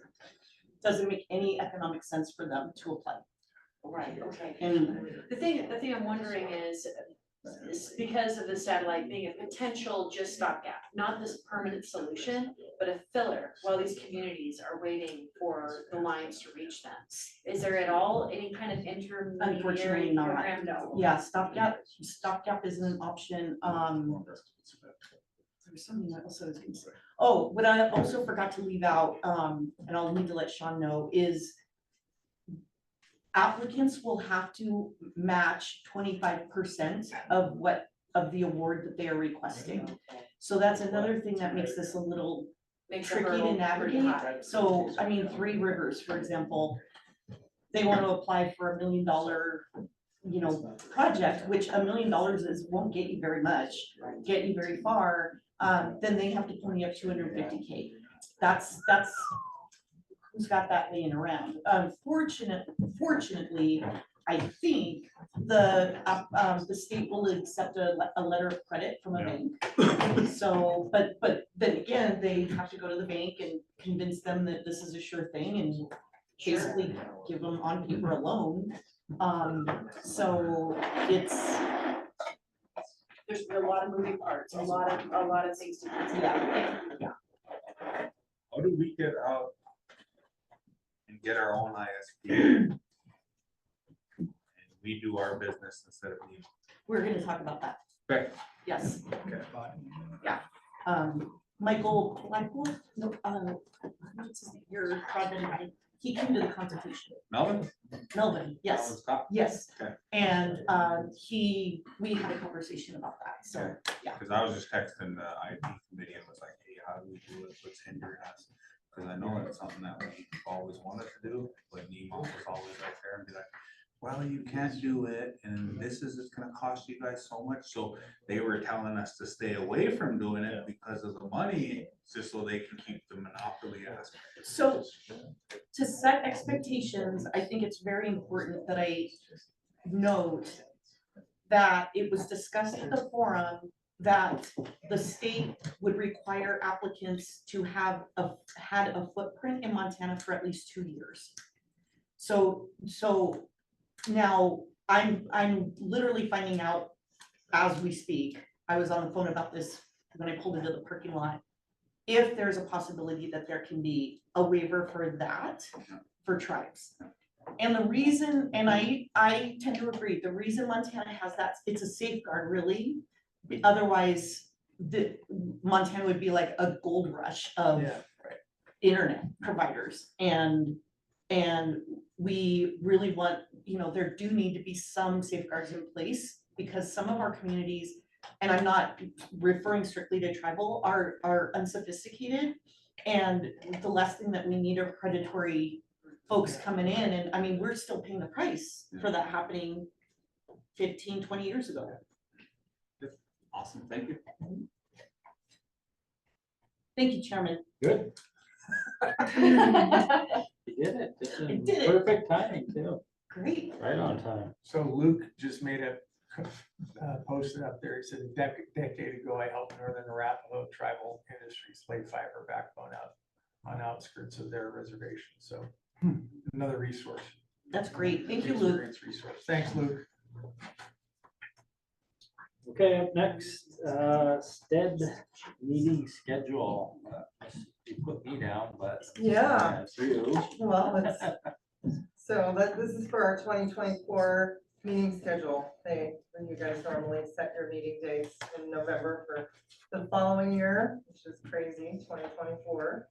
doesn't make any economic sense for them to apply. Right, okay. And The thing I'm wondering is because of the satellite being a potential just stopgap, not this permanent solution, but a filler while these communities are waiting for the lines to reach them. Is there at all any kind of intermediary unfortunately not. program? No. Yeah, stopgap isn't an option. There's something else I was gonna say. Oh, what I also forgot to leave out, and I'll need to let Sean know, is applicants will have to match 25% of the award that they are requesting. So that's another thing that makes this a little Makes the tricky to hurdle pretty high. navigate. So, I mean, Three Rivers, for example, they want to apply for $1 million, project, which $1 million won't get you very much, get you very far. Then they have to pony up 250K. That's who's got that laying around. Fortunately, I think the state will accept a letter of credit from a bank. So, but then again, they have to go to the bank and convince them that this is a sure thing and basically give them on paper a loan. So There's a lot of moving parts, a lot of things to consider. Yeah. How do we get out and get our own ISP? And we do our business instead of you. We're gonna talk about that. Okay. Yes. Okay. Yeah. Michael, no, what's his name? Your project, he came to the consultation. Melvin? Melvin, yes, Melvin Scott? yes. Okay. And, we had a conversation about that, so, yeah. Cause I was just texting the IT committee and was like, hey, how do we do it? What's hindering us? Cause I know it's something that we always wanted to do, but Nemo was always right there and be like, well, you can't do it, and this is just gonna cost you guys so much. So they were telling us to stay away from doing it because of the money, just so they can keep the monopoly aspect. So to set expectations, I think it's very important that I note that it was discussed at the forum that the state would require applicants to have had a footprint in Montana for at least 2 years. So now I'm literally finding out as we speak. I was on the phone about this when I pulled into the parking lot. If there's a possibility that there can be a waiver for that, for tribes. And the reason, and I tend to agree, the reason Montana has that, it's a safeguard really. Otherwise, Montana would be like a gold rush of internet providers. And we really want, there do need to be some safeguards in place because some of our communities, and I'm not referring strictly to tribal, are unsophisticated. And the last thing that we need are predatory folks coming in. And I mean, we're still paying the price for that happening 15, 20 years ago. Awesome, thank you. Thank you, Chairman. Good. You did it. This I is did it. perfect timing too. Great. Right on time. So Luke just made a posted up there. He said a decade ago, I helped Northern Arapaho Tribal Industries lay fiber backbone out on outskirts of their reservation. So another resource. That's great. Thank you, Luke. Experience resource. Thanks, Luke. Okay, up next, STED meeting schedule. You put me down, but. Yeah. It's you. Well, this is for our 2024 meeting schedule. When you guys normally set your meeting dates in November for the following year, which is crazy, 2024.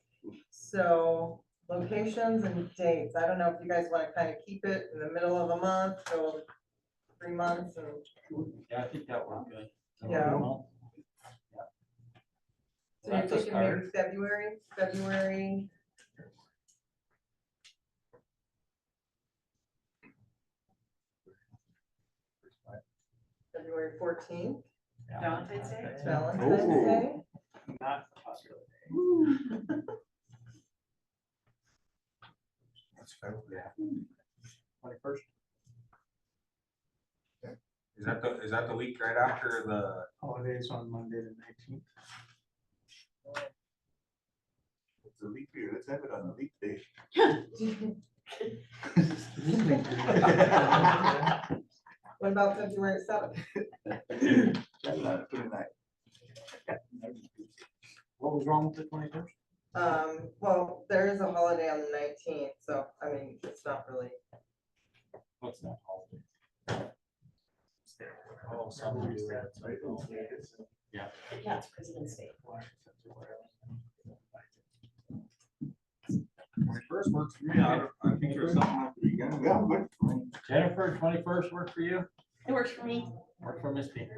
So locations and dates. I don't know if you guys want to kind of keep it in the middle of the month, so 3 months and. Yeah, I think that worked good. Yeah. Well, So you're That's a thinking maybe February. February 14th. Valentine's Day? Valentine's Day. Not popular. That's February. 21st. Is that the week right after the? Holidays on Monday the 19th. It's a leap year, let's have it on a leap day. What about February 7th? What was wrong with the 21st? Well, there is a holiday on the 19th, so I mean, it's not really. What's that holiday? Oh, something to do with it. Yeah. Yeah, it's President's Day. 21st works for me. I think there's something like the weekend. Yeah, good. Jennifer, 21st work for you? It works for me. Work for Miss P.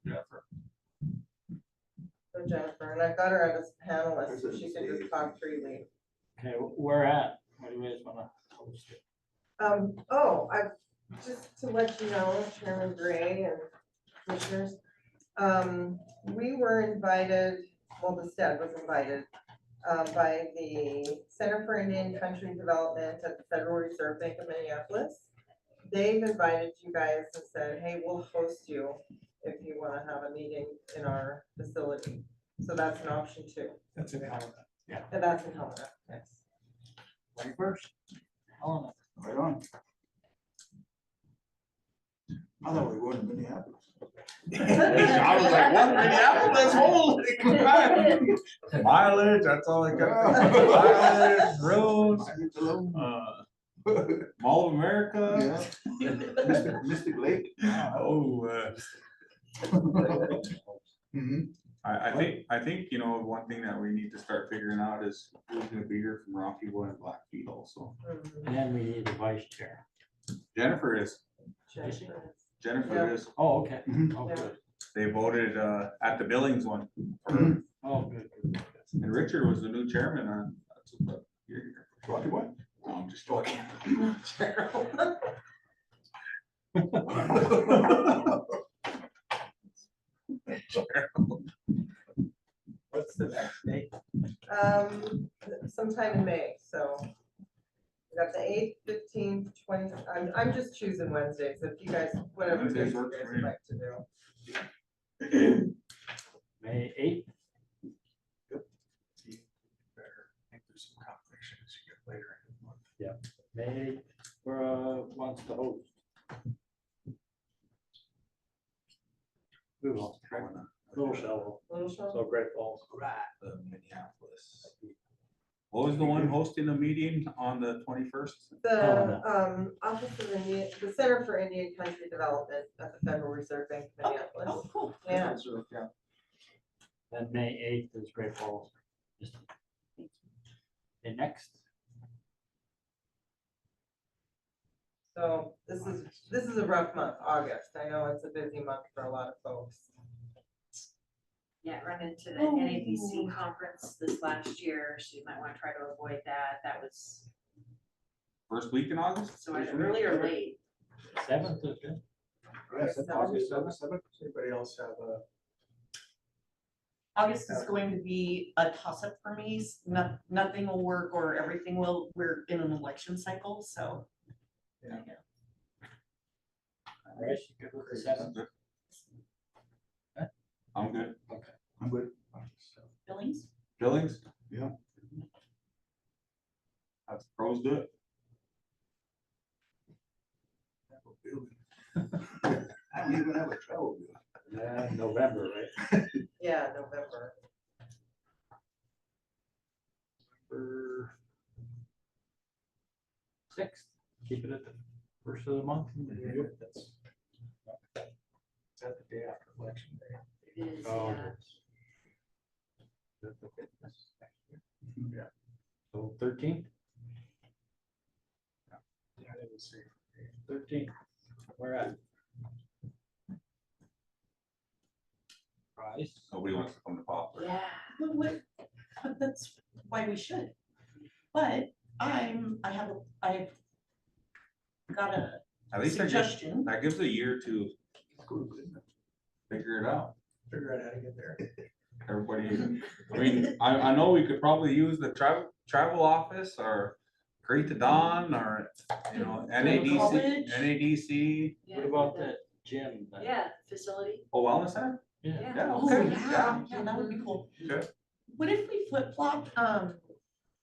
Jennifer. So Jennifer, and I've got her as a panelist, so she can just talk freely. Okay, where at? What do you guys wanna host it? Oh, just to let you know, Chairman Gray and commissioners, we were invited, well, the STED was invited by the Center for Indian Country Development at the Federal Reserve Bank of Minneapolis. They've invited you guys and said, hey, we'll host you if you want to have a meeting in our facility. So that's an option too. That's in Helena. Yeah. And that's in Helena, yes. 21st? Helena. Right on. I thought we were in Minneapolis. I was like, what, Minneapolis, holy crap. Mileage, that's all I got. Mileage, roads, Mall of America. Yeah. Mystic Lake. Oh, Mhm. I think, you know, one thing that we need to start figuring out is who's gonna be here from Rockywood and Blackfeet also. And then we need a vice chair. Jennifer is, Jennifer is, Oh, okay. Mhm. Oh, good. they voted, at the Billings one. Mhm. Oh, good. And Richard was the new chairman on, that's what, here. Rocky Point. No, I'm just joking. What's the next date? Sometime in May, so. We got the 8th, 15th, 20th, I'm just choosing Wednesdays, if you guys, whatever days Wednesdays you work guys for would me. like to do. May 8th? I think there's some complications you get later in the month. Yeah. May 8th, wants to host. Who wants to host? Little Shovel. Little Shovel? So Great Falls. Minneapolis. What was the one hosting a meeting on the 21st? The Office of Indian, the Center for Indian Country Development at the Federal Reserve Bank of Minneapolis. Oh, cool. Yeah, Then May 8th is Great Falls. And next, so this is a rough month, August. I know it's a busy month for a lot of folks. Yeah, run into the NABC conference this last year, so you might want to try to avoid that. That was, First week in August? so either early or late. 7th is good. August 7th. Anybody else have a? August is going to be a toss-up for me. Nothing will work or everything will. We're in an election cycle, so. Yeah. All right, you good with the 7th? I'm good. Okay. I'm good. Billings? Billings? Yeah. That's pros do it. I don't even have a travel bill. Yeah, November, right? Yeah, November. For 6th, keep it at the first of the month. That's. Is that the day after election day? It is, Oh, yeah. Yeah. So 13th? Yeah, I didn't see. 13th, where at? Price. Nobody wants to come to Poplar. Yeah. But that's why we should. But I've got a At least suggestion. that gives a year to figure it out. Figure out how to get there. Everybody, I mean, I know we could probably use the travel office or Great to Dawn or, you know, NADC, College. NADC, What about that gym? that- Yeah, facility. oh, wellness center? Yeah. Yeah, Oh, okay. yeah, that would be cool. Okay. What if we flip flop,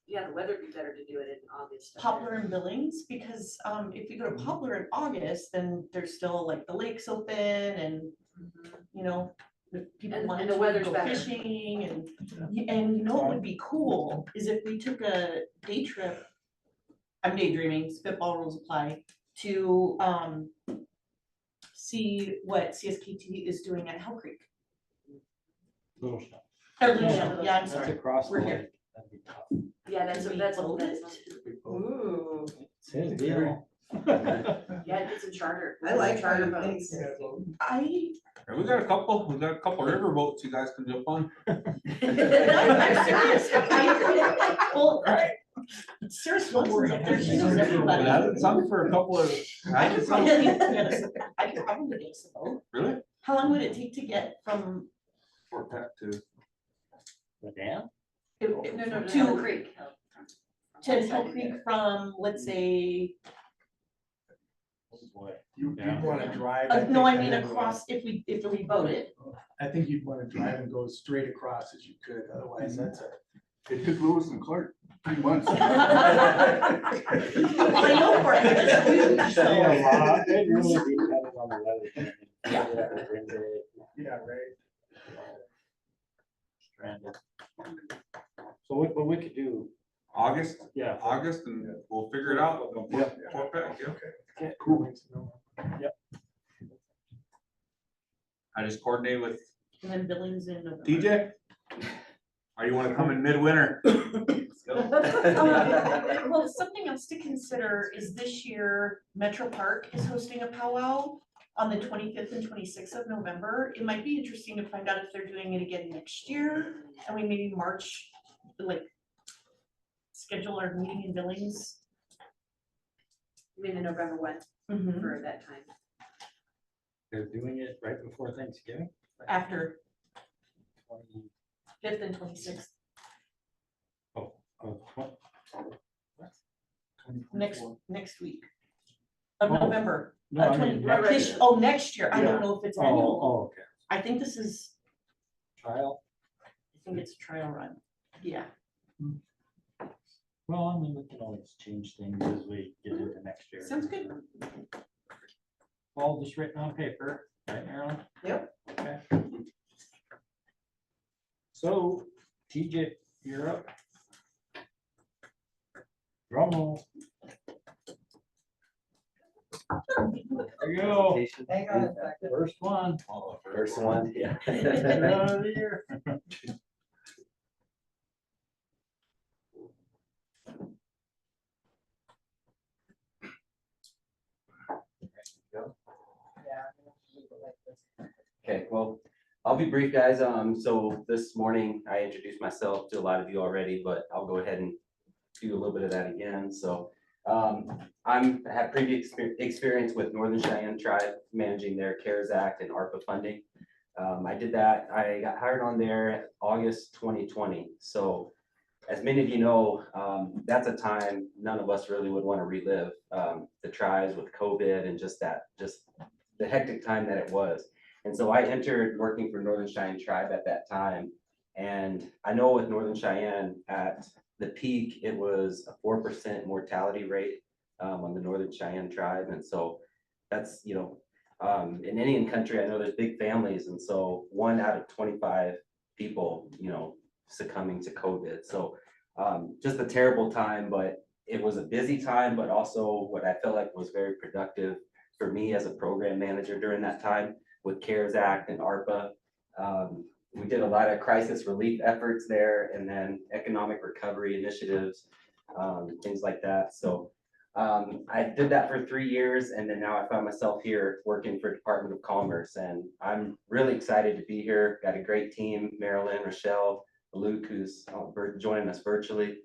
Yeah, the weather would be better to do it in August. Poplar and Billings? Because, if we go to Poplar in August, then there's still like the lakes open and, you know, the people And- wanted and the to weather's go better. fishing and you know what would be cool is if we took a day trip. I'm daydreaming, spitball rules apply, to, see what CSKT is doing at Hell Creek. Little stuff. Or Little Yeah, Shell, yeah, I'm That's sorry. across the We're here. lake. That'd be tough. Yeah, that's, Can we that's, vote that's, it? Ooh, It's his deal. yeah, it's in charter. I like charter charter boats. I, Yeah, we got a couple river boats you guys can jump on. I'm serious. Well, Sarah Swanson's up there, she knows everybody. That's something for a couple of. I could probably get us, I could probably get us a boat. Really? How long would it take to get from? Fort Peck to. The dam? No, no, To- Hell Creek. To Hell Creek from, let's say, Boy. You'd Yeah. wanna drive. no, I think, mean and, across, if we boat it. I think you'd wanna drive and go straight across as you could, otherwise that's a. It took Lewis and Clark 3 months. I know for it, it's huge, so. Yeah, a lot. It really depends on the weather. Yeah, right. Stranded. So what we could do, August, yeah. August, and we'll figure it out. Yeah. Fort Peck, yeah. Okay. Cool. I just coordinate with And then Billings in November. TJ. Or you wanna come in midwinter? Well, something else to consider is this year Metro Park is hosting a powwow on the 25th and 26th of November. It might be interesting to find out if they're doing it again next year, and we maybe March, like, schedule our meeting in Billings. I mean, in November one Mhm. for that time. They're doing it right before Thanksgiving. After 20 5th and 26th, oh, what? next week of Oh. November. No, I 20 mean, next this- year. Oh, next year. I Yeah. don't know if it's Oh, annual. oh, okay. I think this is, Trial. I think it's a trial run. Yeah. Well, I mean, we can always change things as we get into next year. Sounds good. All just written on paper, right, Marilyn? Yep. Okay. So, TJ, you're up. Drum roll. There you go. hang on a second. First one. First one, yeah. Out of the year. Okay, well, I'll be brief, guys. So this morning I introduced myself to a lot of you already, but I'll go ahead and do a little bit of that again. So have previous experience with Northern Cheyenne Tribe, managing their CARES Act and ARPA funding. I did that. I got hired on there August 2020. So as many of you know, that's a time none of us really would want to relive. The tribes with COVID and just the hectic time that it was. And so I entered working for Northern Cheyenne Tribe at that time. And I know with Northern Cheyenne at the peak, it was a 4% mortality rate on the Northern Cheyenne Tribe. And so that's, you know, in Indian country, I know there's big families. And so 1 out of 25 people, you know, succumbing to COVID. So just a terrible time, but it was a busy time, but also what I felt like was very productive for me as a program manager during that time with CARES Act and ARPA. We did a lot of crisis relief efforts there and then economic recovery initiatives, things like that. So I did that for 3 years, and then now I find myself here working for Department of Commerce, and I'm really excited to be here. Got a great team, Marilyn, Rochelle, Luke, who's joining us virtually.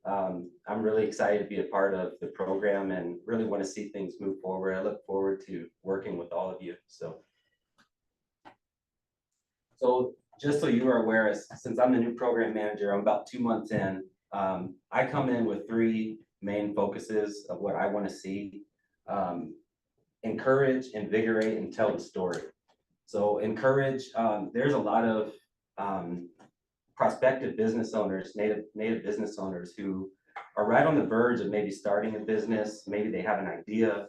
I'm really excited to be a part of the program and really want to see things move forward. I look forward to working with all of you. So just so you are aware, since I'm the new program manager, I'm about 2 months in. I come in with 3 main focuses of what I want to see. Encourage, invigorate, and tell the story. So encourage, there's a lot of prospective business owners, native business owners who are right on the verge of maybe starting a business. Maybe they have an idea.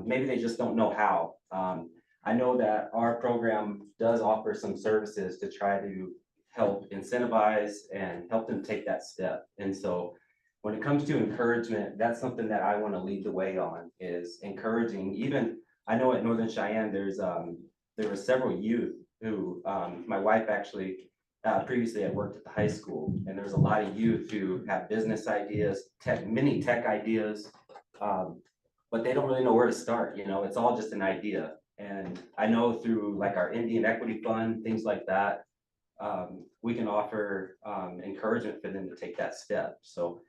Maybe they just don't know how. I know that our program does offer some services to try to help incentivize and help them take that step. And so when it comes to encouragement, that's something that I want to lead the way on, is encouraging. Even, I know at Northern Cheyenne, there were several youth who, my wife actually previously had worked at the high school, and there's a lot of youth who have business ideas, mini tech ideas, but they don't really know where to start. It's all just an idea. And I know through like our Indian Equity Fund, things like that, we can offer encouragement for them to take that step. So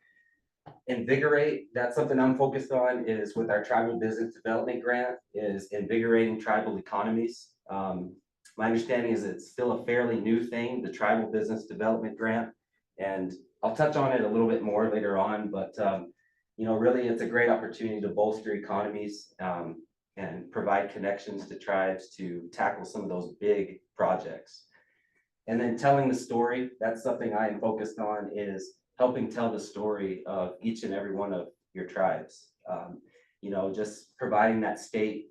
invigorate, that's something I'm focused on, is with our tribal business development grant, is invigorating tribal economies. My understanding is it's still a fairly new thing, the tribal business development grant, and I'll touch on it a little bit more later on, but really it's a great opportunity to bolster economies and provide connections to tribes to tackle some of those big projects. And then telling the story, that's something I am focused on, is helping tell the story of each and every one of your tribes. Just providing that state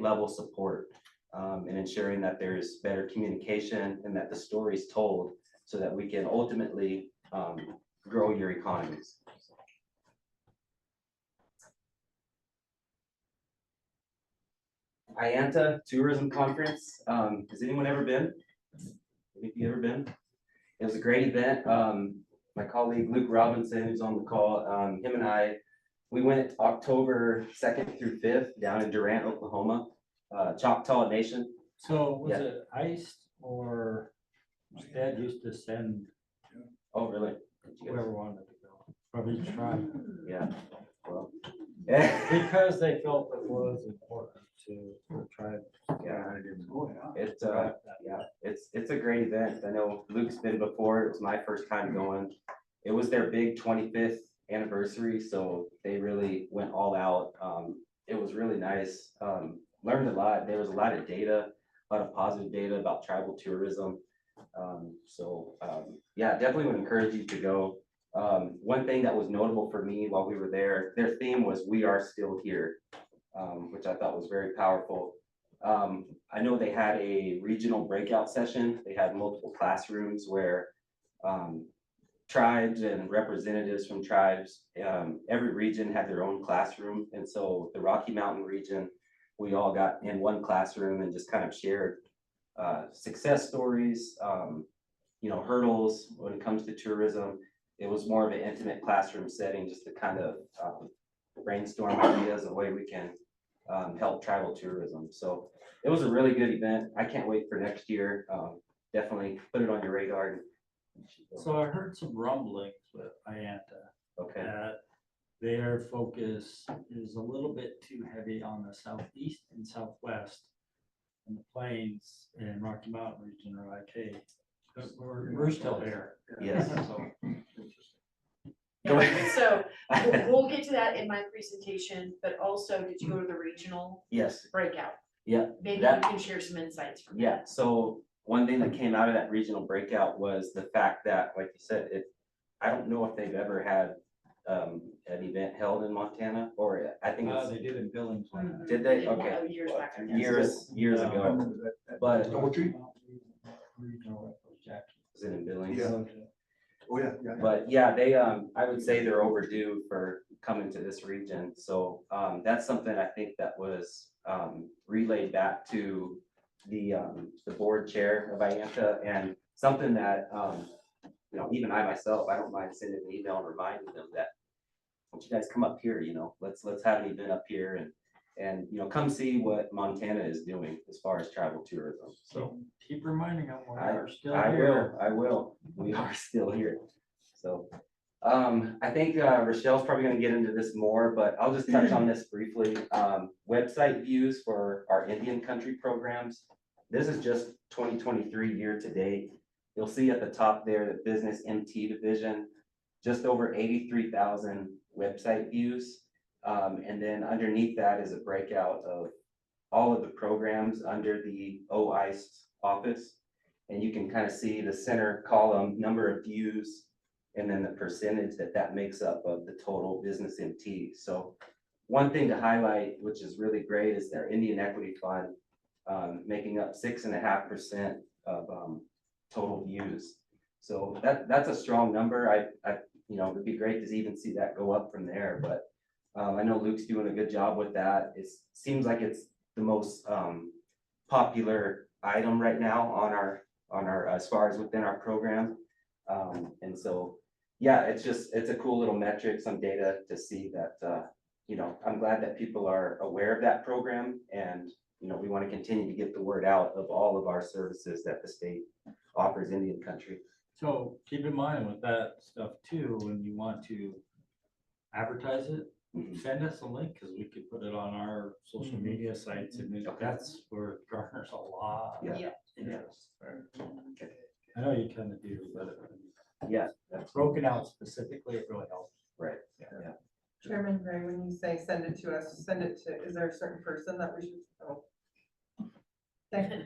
level support and ensuring that there's better communication and that the story is told so that we can ultimately grow your economies. IANTA Tourism Conference. Has anyone ever been? Have you ever been? It was a great event. My colleague Luke Robinson, who's on the call, him and I, we went October 2nd through 5th down in Durant, Oklahoma, Choctaw Nation. So was it iced, or Dad used to send Oh, really? whoever wanted to go from each tribe? Yeah. Well, Because they felt it was important to the tribe. It's a great event. I know Luke's been before. It was my first time going. It was their big 25th anniversary, so they really went all out. It was really nice. Learned a lot. There was a lot of data, a lot of positive data about tribal tourism. Definitely would encourage you to go. One thing that was notable for me while we were there, their theme was "We Are Still Here," which I thought was very powerful. I know they had a regional breakout session. They had multiple classrooms where tribes and representatives from tribes, every region had their own classroom. And so the Rocky Mountain region, we all got in one classroom and just kind of shared success stories, hurdles when it comes to tourism. It was more of an intimate classroom setting, just to kind of brainstorm ideas of way we can help tribal tourism. So it was a really good event. I can't wait for next year. Definitely put it on your radar. So I heard some rumblings with IANTA. Okay. That their focus is a little bit too heavy on the southeast and southwest. And the plains and Rocky Mountain region are like, hey, we're still here. Yes. So we'll get to that in my presentation, but also, did you go to the regional Yes. breakout? Yeah. Maybe that- you can share some insights from that. Yeah, so one thing that came out of that regional breakout was the fact that, like you said, I don't know if they've ever had an event held in Montana, or I think it's. They did in Billings. Did they? Yeah, Okay. years back. Years ago, but Double Tree? was it in Billings? Yeah. Oh, yeah, yeah. But yeah, they, I would say they're overdue for coming to this region. So that's something I think that was relayed back to the board chair of IANTA, and something that, even I myself, I don't mind sending an email and reminding them that, why don't you guys come up here, let's have an event up here and come see what Montana is doing as far as travel tourism. So keep reminding them we I are still I here. will. We are still here. So, I think Rochelle's probably gonna get into this more, but I'll just touch on this briefly. Website views for our Indian country programs. This is just 2023 year to date. You'll see at the top there, the business MT division just over 83,000 website views. And then underneath that is a breakout of all of the programs under the OICE office. And you can kind of see the center column, number of views, and then the percentage that makes up of the total business MT. So one thing to highlight, which is really great, is their Indian Equity Fund, making up 6.5% of total views. So that's a strong number. I it'd be great to even see that go up from there, but I know Luke's doing a good job with that. It seems like it's the most popular item right now on our as far as within our program. And so, yeah, it's a cool little metric, some data to see that, I'm glad that people are aware of that program, and, we want to continue to get the word out of all of our services that the state offers Indian country. So keep in mind with that stuff too, when you want to advertise it, send us a link, because we could put it on our social media sites, and that's where it garners a lot. of interest. I know you kind of do, but yeah, that's broken out specifically, it really helps. Right. Yeah. Chairman Gray, when you say send it to us, send it to, is there a certain person that we should? Oh. Okay.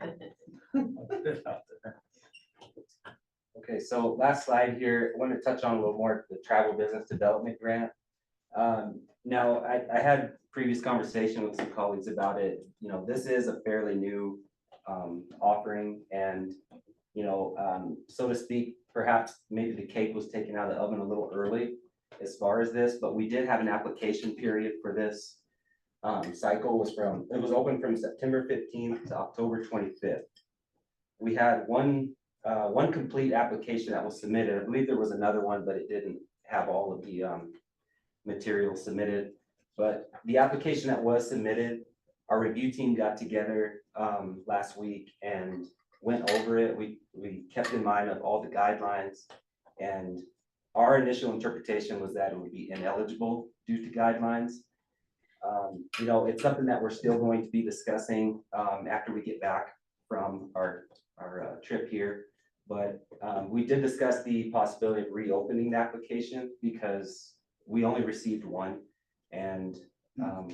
Okay, so last slide here, I want to touch on a little more the travel business development grant. Now, I had previous conversation with some colleagues about it. This is a fairly new offering, and so to speak, perhaps maybe the cake was taken out of the oven a little early as far as this, but we did have an application period for this cycle. It was open from September 15th to October 25th. We had one complete application that was submitted. I believe there was another one, but it didn't have all of the material submitted. But the application that was submitted, our review team got together last week and went over it. We kept in mind of all the guidelines, and our initial interpretation was that it would be ineligible due to guidelines. It's something that we're still going to be discussing after we get back from our trip here. But we did discuss the possibility of reopening the application because we only received one. And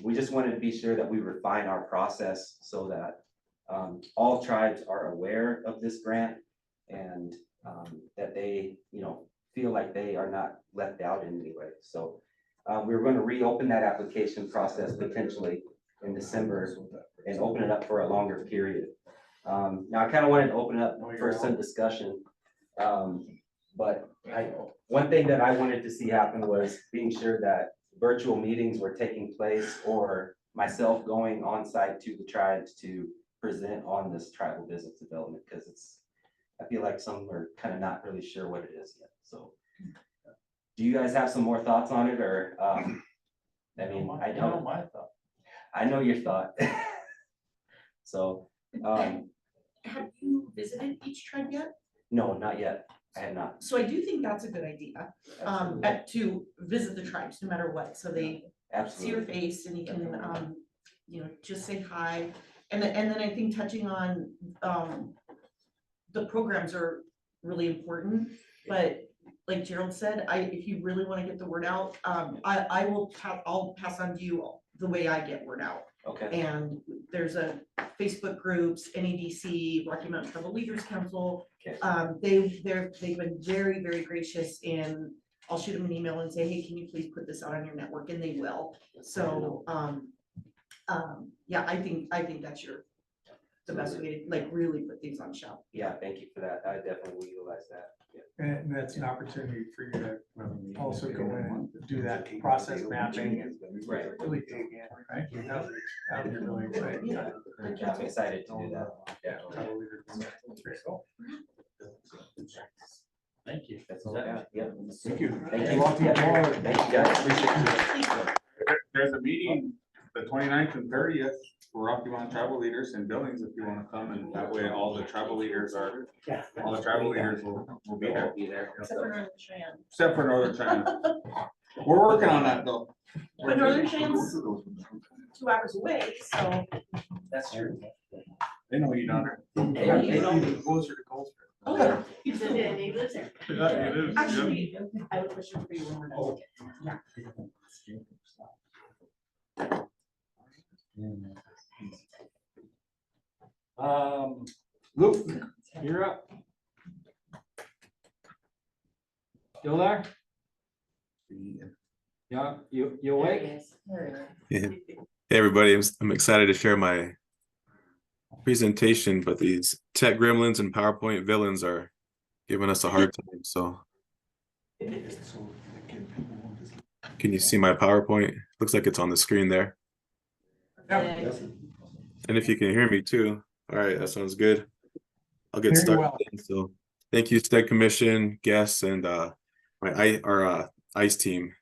we just wanted to be sure that we refine our process so that all tribes are aware of this grant, and that they, feel like they are not left out in any way. So we're going to reopen that application process potentially in December and open it up for a longer period. Now, I kind of wanted to open up for some discussion, but one thing that I wanted to see happen was being sure that virtual meetings were taking place, or myself going on site to the tribes to present on this tribal business development, because I feel like some are kind of not really sure what it is yet. So do you guys have some more thoughts on it, or I know your thought. So Have you visited each tribe yet? no, not yet. I have not. So I do think that's a good idea, to visit the tribes no matter what, so they see your Absolutely. face and you can, just say hi. And then I think touching on, the programs are really important, but like Gerald said, if you really want to get the word out, I'll pass on to you the way I get word out. Okay. And there's a Facebook groups, NEDC, Rocky Mountain Tribal Leaders Council. Okay. They've been very, very gracious, and I'll shoot them an email and say, hey, can you please put this out on your network? And they will. So, yeah, I think that's the best way to like really put things on shelf. Yeah, thank you for that. I definitely will utilize that. Yeah. And that's an opportunity for you to also go in and do that process mapping and Right. really dig in, right? That would be really exciting. Yeah, I'm excited to do that. Yeah. Thank you. That's all I got. Yeah. Thank you. Thank you. Welcome Yeah. aboard. Thank you guys. Appreciate it. There's a meeting the 29th and 30th for Rocky Mountain Tribal Leaders in Billings if you want to come, and that way all the tribal leaders will be there. Be there. Except for Northern Cheyenne. Except for Northern China. We're working on that though. But Northern Cheyenne's 2 hours away, so. That's true. They know you down there. There you go. Closer to Colesburg. Okay. He lives there. Yeah, it is, yeah. Actually, I have a question for you when we're done. Yeah. Luke, you're up. Still there? Yeah, you awake? Yeah. Hey, everybody, I'm excited to share my presentation, but these tech gremlins and PowerPoint villains are giving us a hard time, so. Can you see my PowerPoint? Looks like it's on the screen there. And if you can hear me too. All right, that sounds good. I'll get Very started. well. So thank you, STED Commission, guests, and our ICE team,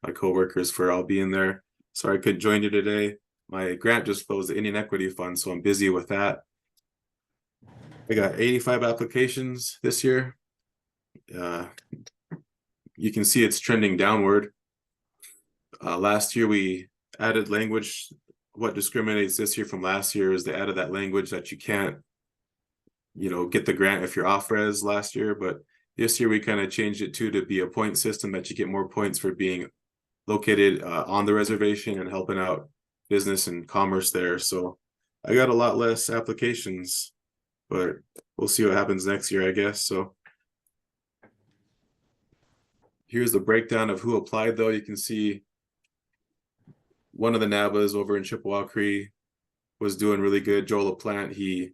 my coworkers, for all being there. Sorry I couldn't join you today. My grant just closed, the Indian Equity Fund, so I'm busy with that. I got 85 applications this year. You can see it's trending downward. Last year we added language. What discriminates this year from last year is they added that language that you can't, get the grant if you're off res last year, but this year we kind of changed it to be a point system that you get more points for being located on the reservation and helping out business and commerce there. So I got a lot less applications, but we'll see what happens next year, I guess. So here's the breakdown of who applied, though. You can see one of the NABAs over in Chippewa Cree was doing really good. Joel LaPlante, he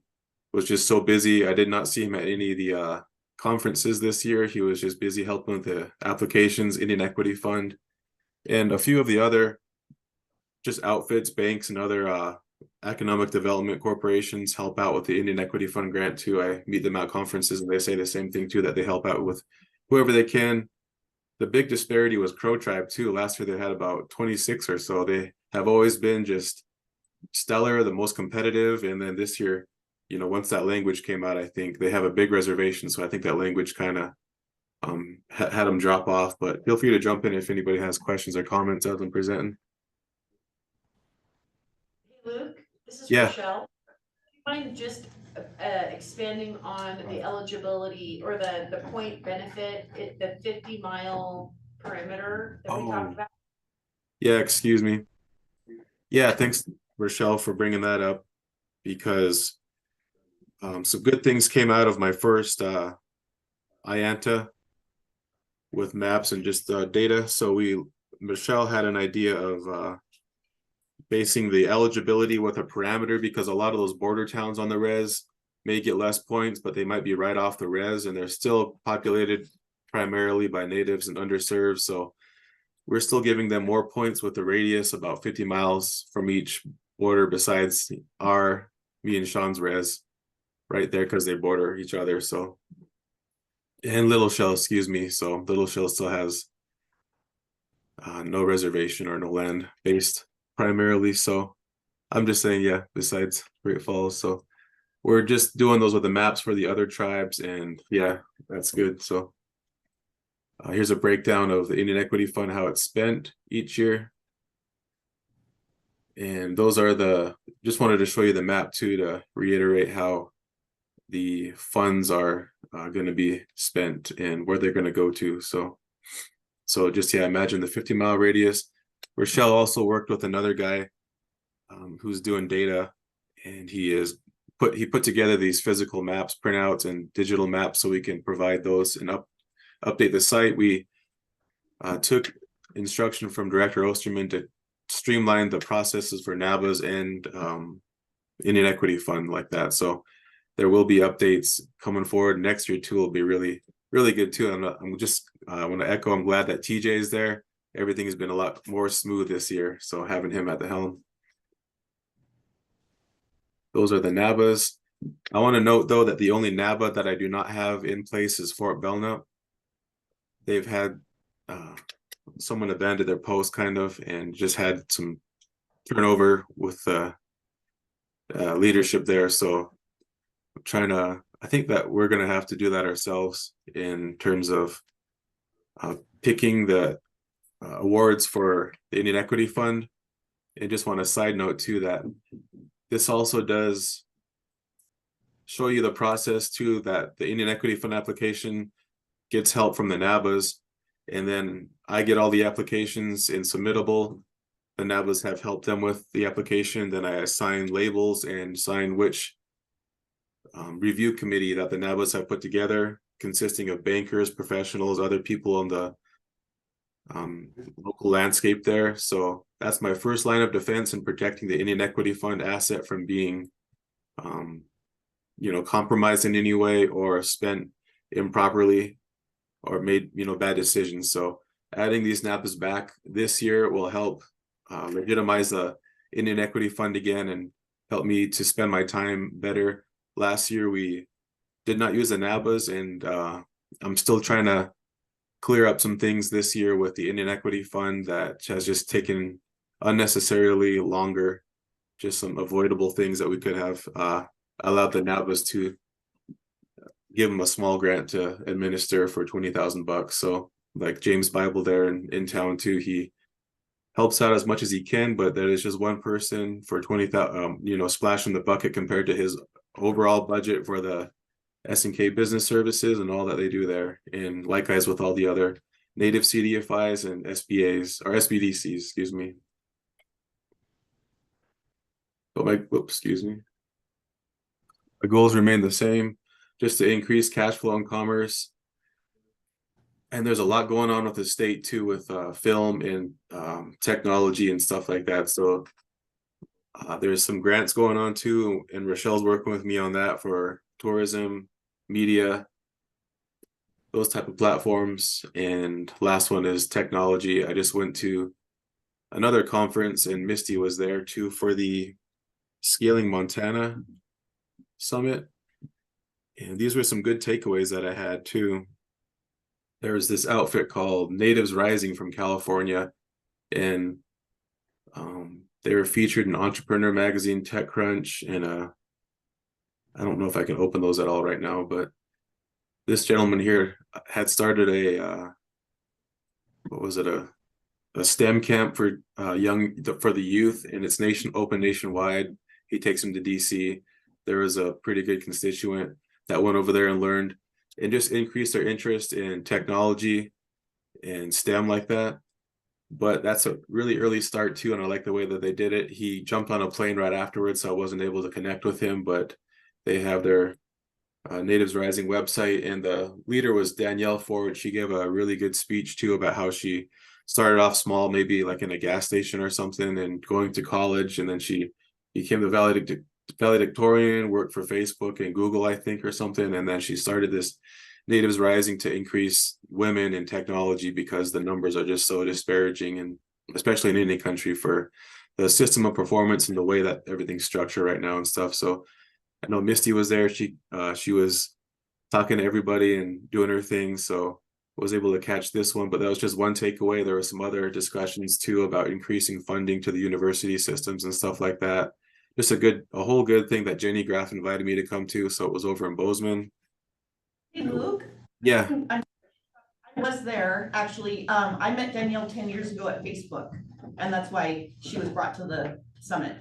was just so busy. I did not see him at any of the conferences this year. He was just busy helping with the applications, Indian Equity Fund, and a few of the other just outfits, banks, and other economic development corporations help out with the Indian Equity Fund grant too. I meet them at conferences and they say the same thing too, that they help out with whoever they can. The big disparity was Crow Tribe too. Last year they had about 26 or so. They have always been just stellar, the most competitive. And then this year, once that language came out, I think they have a big reservation. So I think that language kind of had them drop off, but feel free to jump in if anybody has questions or comments as I'm presenting. Hey Luke, this is Yeah. Rochelle. Do you mind just expanding on the eligibility or the point benefit, the 50-mile perimeter that we talked about? Yeah, excuse me. Yeah, thanks, Rochelle, for bringing that up, because some good things came out of my first IANTA with maps and just data. So Michelle had an idea of basing the eligibility with a parameter, because a lot of those border towns on the res may get less points, but they might be right off the res and they're still populated primarily by natives and underserved. So we're still giving them more points with the radius about 50 miles from each border, besides me and Sean's res right there, because they border each other. So, and Little Shell, excuse me. So Little Shell still has no reservation or no land based primarily. So I'm just saying, yeah, besides Great Falls. So we're just doing those with the maps for the other tribes, and yeah, that's good. So here's a breakdown of the Indian Equity Fund, how it's spent each year. And those are just wanted to show you the map too, to reiterate how the funds are going to be spent and where they're going to go to. So just, yeah, imagine the 50-mile radius. Rochelle also worked with another guy who's doing data, and he put together these physical maps, printouts, and digital maps so we can provide those and update the site. We took instruction from Director Osterman to streamline the processes for NABAs and Indian Equity Fund like that. So there will be updates coming forward. Next year too will be really, really good too. I want to echo, I'm glad that TJ is there. Everything has been a lot more smooth this year, so having him at the helm. Those are the NABAs. I want to note though that the only NABA that I do not have in place is Fort Belknap. They've had someone abandoned their post kind of, and just had some turnover with leadership there. So I'm I think that we're going to have to do that ourselves in terms of picking the awards for the Indian Equity Fund. And just want to side note too that this also does show you the process too, that the Indian Equity Fund application gets help from the NABAs. And then I get all the applications in submittable. The NABAs have helped them with the application. Then I assign labels and sign which review committee that the NABAs have put together, consisting of bankers, professionals, other people on the local landscape there. So that's my first line of defense in protecting the Indian Equity Fund asset from being compromised in any way or spent improperly or made bad decisions. So adding these NABAs back this year will help legitimize the Indian Equity Fund again and help me to spend my time better. Last year we did not use the NABAs, and I'm still trying to clear up some things this year with the Indian Equity Fund that has just taken unnecessarily longer, just some avoidable things that we could have allowed the NABAs to give them a small grant to administer for $20,000. So like James Bible there in town too, he helps out as much as he can, but that is just one person for 20,000, splash in the bucket compared to his overall budget for the S&K Business Services and all that they do there. And likewise with all the other native CDFIs and SBAs or SBDCs, excuse me. But my goals remain the same, just to increase cash flow and commerce. And there's a lot going on with the state too, with film and technology and stuff like that. So there's some grants going on too, and Rochelle's working with me on that for tourism, media, those type of platforms. And last one is technology. I just went to another conference and Misty was there too for the Scaling Montana Summit. And these were some good takeaways that I had too. There was this outfit called Natives Rising from California, and they were featured in Entrepreneur Magazine, TechCrunch, and I don't know if I can open those at all right now, but this gentleman here had started a STEM camp for for the youth, and it's open nationwide. He takes them to DC. There was a pretty good constituent that went over there and learned and just increased their interest in technology and STEM like that. But that's a really early start too, and I like the way that they did it. He jumped on a plane right afterwards, so I wasn't able to connect with him, but they have their Natives Rising website, and the leader was Danielle Ford. She gave a really good speech too about how she started off small, maybe like in a gas station or something, and going to college, and then she became the valedictorian, worked for Facebook and Google, I think, or something, and then she started this Natives Rising to increase women in technology because the numbers are just so disparaging, and especially in any country, for the system of performance and the way that everything's structured right now and stuff. So I know Misty was there. She was talking to everybody and doing her thing, so I was able to catch this one, but that was just one takeaway. There were some other discussions too about increasing funding to the university systems and stuff like that. Just a whole good thing that Jenny Graff invited me to come to. So it was over in Bozeman. Hey, Luke. Yeah. I was there, actually. I met Danielle 10 years ago at Facebook, and that's why she was brought to the summit.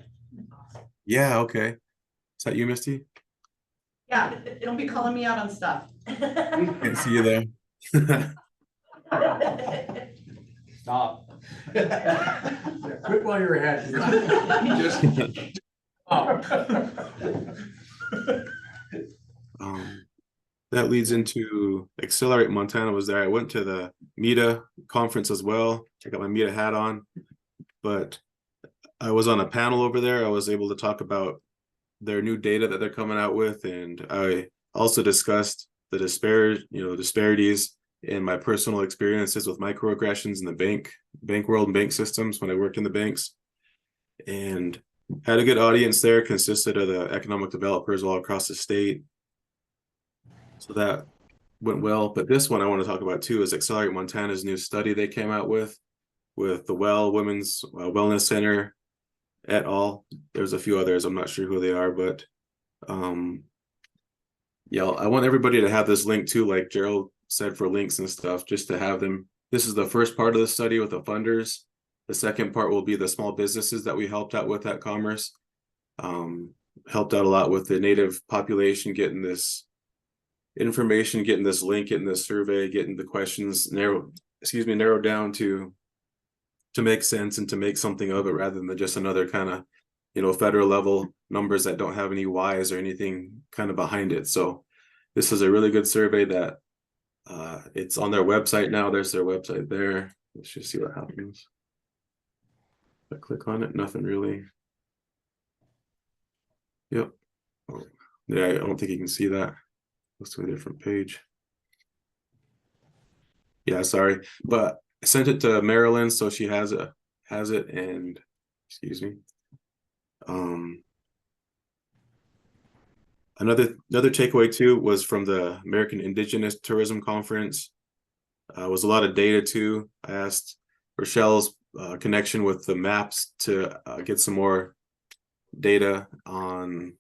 Yeah, okay. Is that you, Misty? Yeah, it'll be calling me out on stuff. Can't see you there. Stop. Quit while you're ahead. That leads into Accelerate Montana was there. I went to the META conference as well. Check out my META hat on. But I was on a panel over there. I was able to talk about their new data that they're coming out with, and I also discussed the disparities in my personal experiences with microaggressions in the bank world and bank systems when I worked in the banks, and had a good audience there. Consisted of the economic developers all across the state, so that went well. But this one I want to talk about too is Accelerate Montana's new study they came out with the Women's Wellness Center et al. There's a few others, I'm not sure who they are, but yeah, I want everybody to have this link too, like Gerald said, for links and stuff, just to have them. This is the first part of the study with the funders. The second part will be the small businesses that we helped out with at Commerce. helped out a lot with the native population, getting this information, getting this link, getting this survey, getting the questions narrowed down to make sense and to make something of it rather than just another kind of, federal level numbers that don't have any Y's or anything kind of behind it. So this is a really good survey that it's on their website now. There's their website there. Let's just see what happens. If I click on it, nothing really. Yep. Oh, yeah, I don't think you can see that. Let's do a different page. Yeah, sorry, but I sent it to Marilyn, so she has it, and excuse me. Another takeaway too was from the American Indigenous Tourism Conference. Was a lot of data too. I asked Rochelle's connection with the maps to get some more data on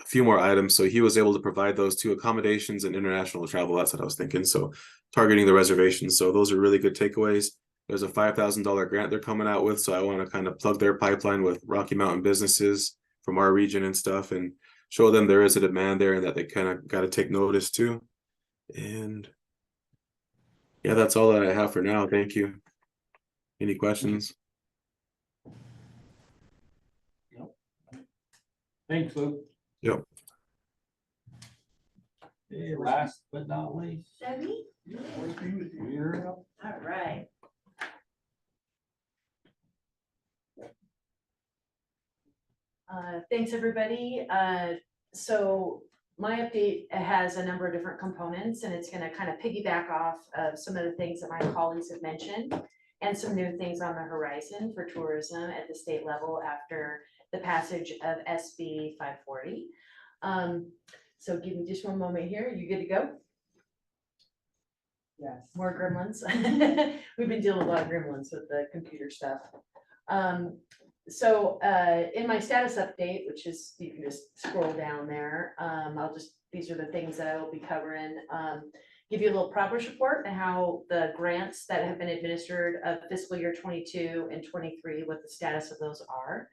a few more items. So he was able to provide those to accommodations and international travel. That's what I was thinking. So targeting the reservations. So those are really good takeaways. There's a $5,000 grant they're coming out with. So I want to kind of plug their pipeline with Rocky Mountain businesses from our region and stuff, and show them there is a demand there and that they kind of got to take notice too. And yeah, that's all that I have for now. Thank you. Any questions? Thanks, Luke. Yep. Okay, last but not least. Debbie? You're up. All right. Thanks, everybody. So my update has a number of different components, and it's going to kind of piggyback off of some of the things that my colleagues have mentioned and some new things on the horizon for tourism at the state level after the passage of SB 540. So give me just one moment here. You good to go? Yes. More gremlins. We've been dealing with a lot of gremlins with the computer stuff. So in my status update, which is, you can just scroll down there, these are the things that I will be covering. Give you a little progress report and how the grants that have been administered of fiscal year 22 and 23, what the status of those are,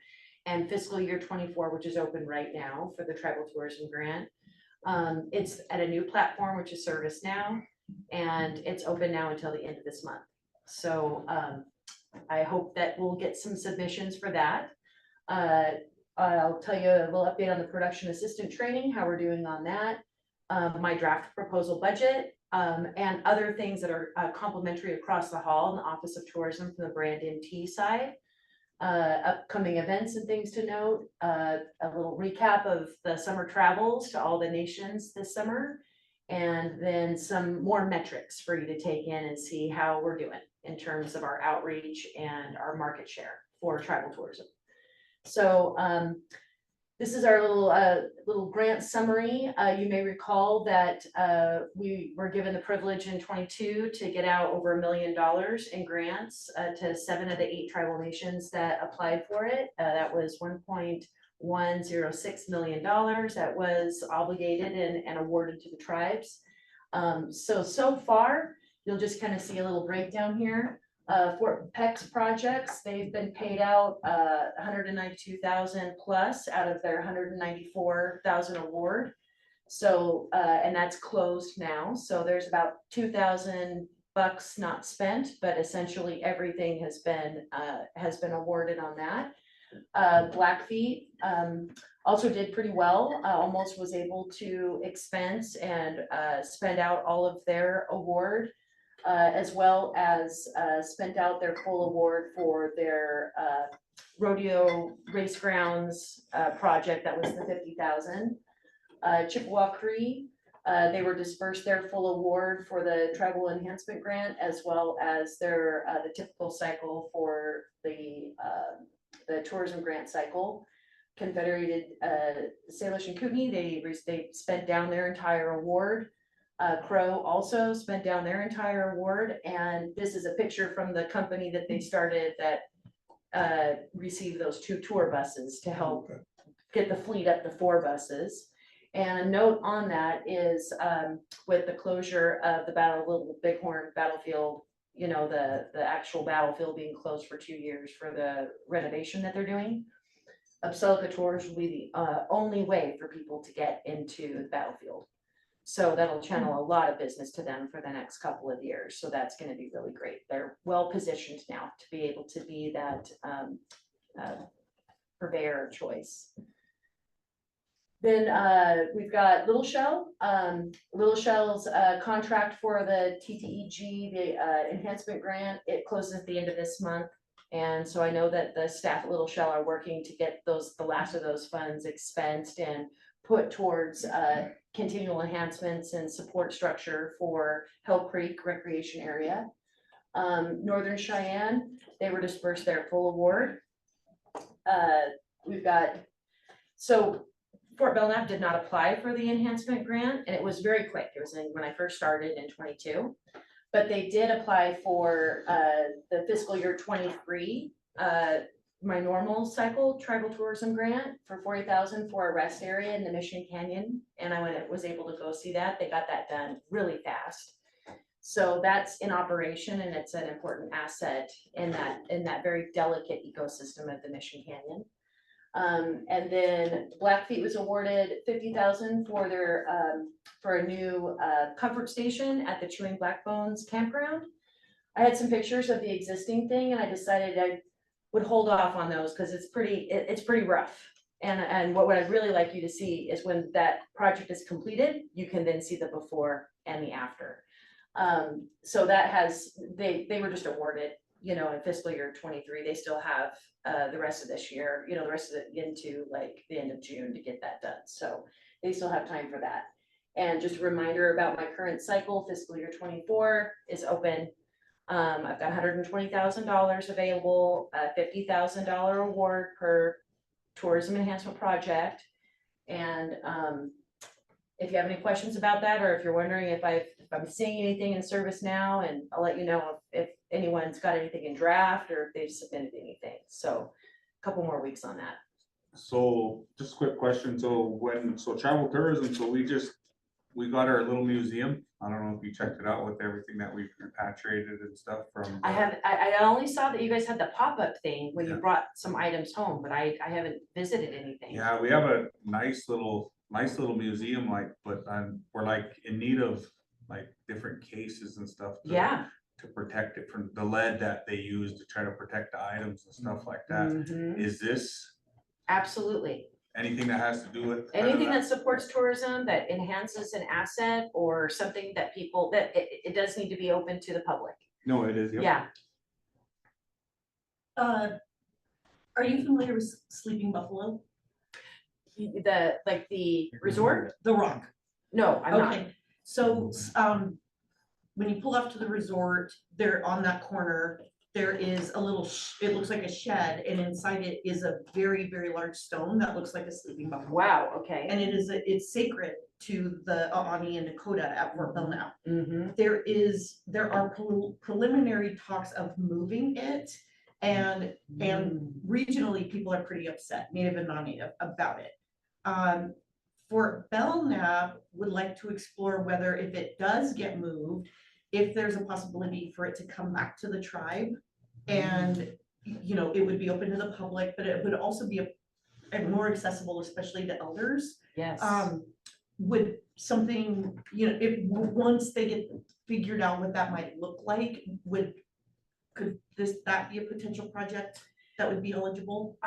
and fiscal year 24, which is open right now for the tribal tourism grant. It's at a new platform, which is ServiceNow, and it's open now until the end of this month. So I hope that we'll get some submissions for that. I'll tell you a little update on the production assistant training, how we're doing on that, my draft proposal budget, and other things that are complementary across the hall in the Office of Tourism from the brand MT side. Upcoming events and things to note, a little recap of the summer travels to all the nations this summer, and then some more metrics for you to take in and see how we're doing in terms of our outreach and our market share for tribal tourism. So this is our little grant summary. You may recall that we were given the privilege in 22 to get out over $1 million in grants to 7 of the 8 tribal nations that applied for it. That was $1.106 million that was obligated and awarded to the tribes. So far, you'll just kind of see a little breakdown here. For PEX projects, they've been paid out $192,000 plus out of their $194,000 award. So, and that's closed now. So there's about $2,000 not spent, but essentially everything has been awarded on that. Blackfeet also did pretty well, almost was able to expense and spend out all of their award. As well as spent out their full award for their rodeo race grounds project. That was the $50,000. Chippewa Cree, they were dispersed their full award for the tribal enhancement grant, as well as their the typical cycle for the tourism grant cycle. Confederated Salish and Kootenai, they spent down their entire award. Crow also spent down their entire award, and this is a picture from the company that they started that received those 2 tour buses to help get the fleet up to 4 buses. And a note on that is with the closure of the Little Bighorn battlefield, you know, the actual battlefield being closed for 2 years for the renovation that they're doing. Basilica Tours will be the only way for people to get into the battlefield. So that'll channel a lot of business to them for the next couple of years. So that's going to be really great. They're well positioned now to be able to be that purveyor of choice. Then we've got Little Shell. Little Shell's contract for the TTEG, the enhancement grant, it closes at the end of this month. And so I know that the staff at Little Shell are working to get the last of those funds expensed and put towards continual enhancements and support structure for Hell Creek Recreation Area. Northern Cheyenne, they were dispersed their full award. We've got, so Fort Belknap did not apply for the enhancement grant, and it was very quick. It was when I first started in 22. But they did apply for the fiscal year 23, my normal cycle tribal tourism grant for 40,000 for a rest area in the Mission Canyon. And I was able to go see that. They got that done really fast. So that's in operation, and it's an important asset in that very delicate ecosystem of the Mission Canyon. And then Blackfeet was awarded 50,000 for their for a new comfort station at the Chewing Black Bones campground. I had some pictures of the existing thing, and I decided I would hold off on those because it's pretty rough. And what I'd really like you to see is when that project is completed, you can then see the before and the after. So that they were just awarded, you know, in fiscal year 23. They still have the rest of this year, you know, the rest of it into like the end of June to get that done. So they still have time for that. And just a reminder about my current cycle, fiscal year 24 is open. I've got $120,000 available, $50,000 award per tourism enhancement project. And if you have any questions about that, or if you're wondering if I'm seeing anything in service now, and I'll let you know if anyone's got anything in draft or if they've submitted anything. So a couple more weeks on that. So just a quick question. So travel tourism, so we got our little museum. I don't know if you checked it out with everything that we've repatriated and stuff from. I only saw that you guys had the pop-up thing when you brought some items home, but I haven't visited anything. Yeah, we have a nice little museum, but we're like in need of like different cases and stuff. To protect it from the lead that they use to try to protect the items and stuff like that. Mm-hmm. Is this absolutely anything that has to do with anything that supports tourism, that enhances an asset or something that people that it does need to be open to the public? No, it is. Yep. Yeah. Are you familiar with Sleeping Buffalo? The resort? The Rock. No, I'm not. So when you pull up to the resort, there on that corner, there is a little, it looks like a shed, and inside it is a very, very large stone that looks like a sleeping buffalo. Wow, okay. And it's sacred to the Aani and Dakota at Fort Belknap. Mm-hmm. There are preliminary talks of moving it, and regionally people are pretty upset, native and non-native, about it. Fort Belknap would like to explore whether, if it does get moved, if there's a possibility for it to come back to the tribe, and you know, it would be open to the public, but it would also be more accessible, especially to elders. Yes. Would something, you know, if once they get figured out what that might look like, could that be a potential project that would be eligible?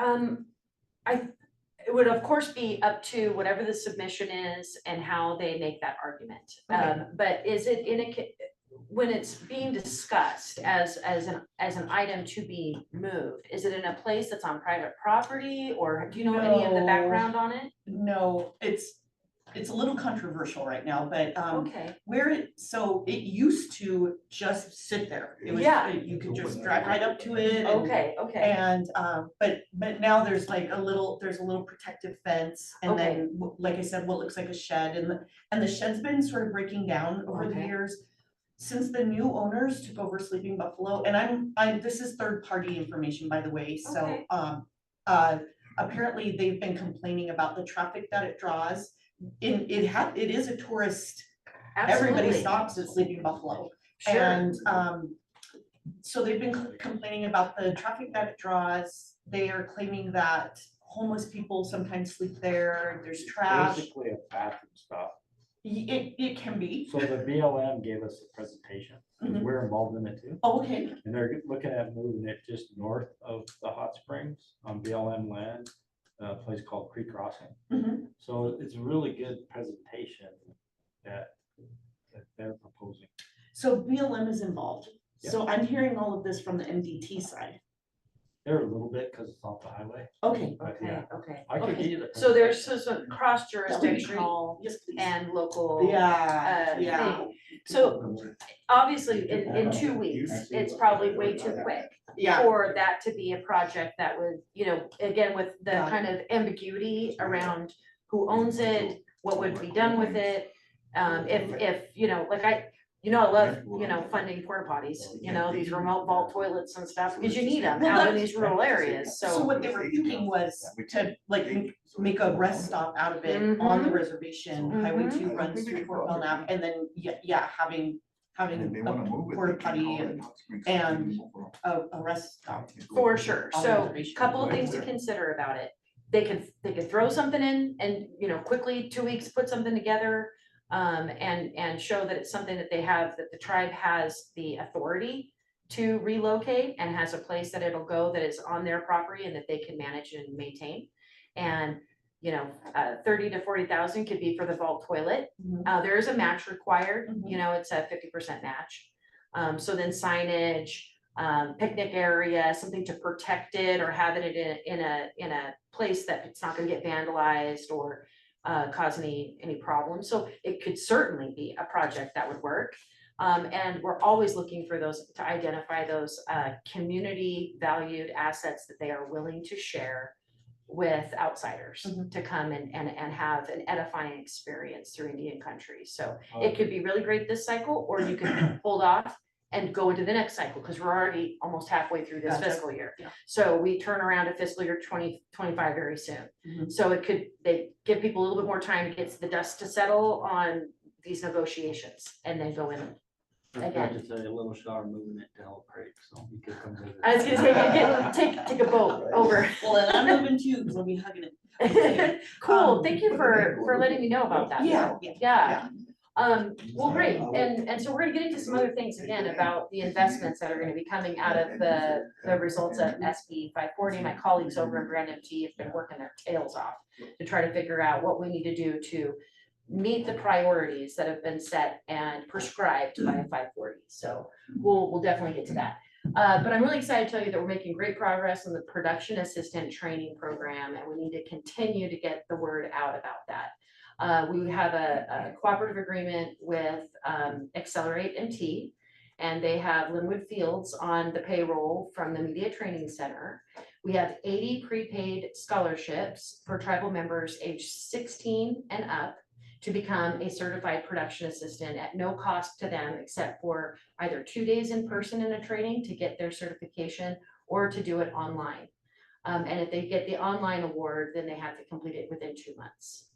It would of course be up to whatever the submission is and how they make that argument. Okay. But is it when it's being discussed as an item to be moved, is it in a place that's on private property, or do you know any of the background on it? No, it's a little controversial right now, but okay. So it used to just sit there. It was, you could just drive right up to it. Okay. And but now there's like a little protective fence, and then like I said, what looks like a shed, and the shed's been sort of breaking down over the years since the new owners took over Sleeping Buffalo. And this is third party information, by the way. So apparently they've been complaining about the traffic that it draws. It is a tourist. Absolutely. Everybody stops at Sleeping Buffalo. Sure. And so they've been complaining about the traffic that it draws. They are claiming that homeless people sometimes sleep there, there's trash. Basically a bathroom stop. It can be. So the BLM gave us a presentation, 'cause Mhm. we're involved in it too. Oh, okay. And they're looking at moving it just north of the hot springs on BLM land, a place called Creek Crossing. Mhm. So it's a really good presentation that they're proposing. So BLM is involved. Yeah. So I'm hearing all of this from the MDT side. They're a little bit because it's off the highway. Okay. But Okay, yeah, okay. I could give you the. So there's presentation. some cross jurisdictional Yes, please. and local. Yeah, yeah. thing. So obviously, in 2 weeks, it's probably way too quick. Yeah. For that to be a project that would, again, with the Got it. kind of ambiguity around who owns it, what would be done with it. If, like I love, funding porta potties, these remote vault toilets and stuff, because you need them Well, out in that's- these rural areas, So so. what they were thinking was to like make a rest stop out of it on the Mhm. reservation. Highway 2 runs through Fort Belknap, and then, yeah, having a porta potty and a rest stop. For sure. on the So reservation. couple of things to consider about it. They could throw something in and, quickly, 2 weeks, put something together. And show that it's something that that the tribe has the authority to relocate and has a place that it'll go that is on their property and that they can manage and maintain. And, 30 to 40,000 could be for the vault toilet. There is a match required, it's a 50% match. So then signage, picnic area, something to protect it or have it in a place that it's not gonna get vandalized or cause any problems. So it could certainly be a project that would work. And we're always looking for those, to identify those community valued assets that they are willing to share with outsiders to come and have an edifying experience through Indian country. So it could be really great this cycle, or you could hold off and go into the next cycle, because we're already almost halfway through this Gotcha. fiscal year. Yeah. So we turn around to fiscal year 2025 very soon. So they give people a little bit more time to get the dust to settle on these negotiations and then go in. I Again. forgot to tell you, a little star moving it to Elk Creek, so you could come visit. I was gonna say, take a boat over. Well, and I'm moving too, because I'll be hugging it. Cool, thank you for letting me know about that. Yeah, Yeah. Well, great, and so we're gonna get into some other things again about the investments that are gonna be coming out of the results of SB 540. My colleagues over in Grand MT have been working their tails off to try to figure out what we need to do to meet the priorities that have been set and prescribed by 540. So we'll definitely get to that. But I'm really excited to tell you that we're making great progress on the production assistant training program, and we need to continue to get the word out about that. We have a cooperative agreement with Accelerate MT, and they have Linwood Fields on the payroll from the Media Training Center. We have 80 prepaid scholarships for tribal members age 16 and up to become a certified production assistant at no cost to them, except for either 2 days in person in a training to get their certification or to do it online. And if they get the online award, then they have to complete it within 2 months.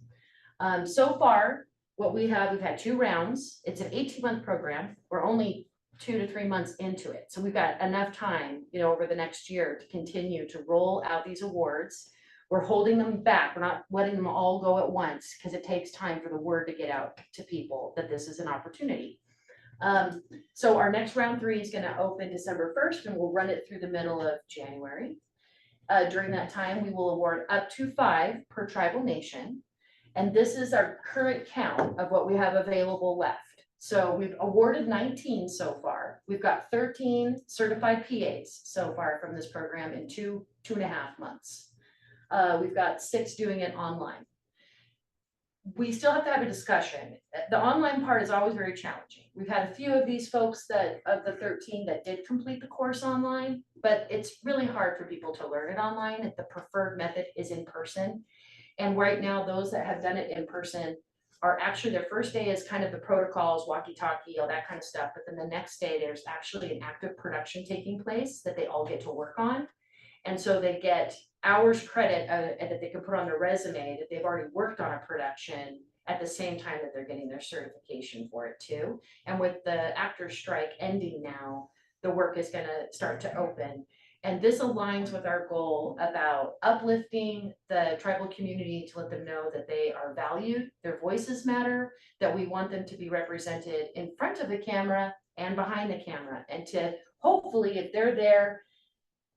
So far, we've had 2 rounds. It's an 18-month program. We're only 2 to 3 months into it. So we've got enough time, over the next year to continue to roll out these awards. We're holding them back. We're not letting them all go at once because it takes time for the word to get out to people that this is an opportunity. So our next round 3 is gonna open December 1st, and we'll run it through the middle of January. During that time, we will award up to 5 per tribal nation. And this is our current count of what we have available left. So we've awarded 19 so far. We've got 13 certified PAs so far from this program in 2.5 months. We've got 6 doing it online. We still have to have a discussion. The online part is always very challenging. We've had a few of these folks of the 13 that did complete the course online, but it's really hard for people to learn it online. The preferred method is in person. And right now, those that have done it in person are actually, their first day is kind of the protocols, walkie-talkie, all that kind of stuff. But then the next day, there's actually an active production taking place that they all get to work on. And so they get hours credit that they can put on their resume that they've already worked on a production at the same time that they're getting their certification for it too. And with the actor strike ending now, the work is gonna start to open. And this aligns with our goal about uplifting the tribal community to let them know that they are valued, their voices matter, that we want them to be represented in front of the camera and behind the camera. And to hopefully, if they're there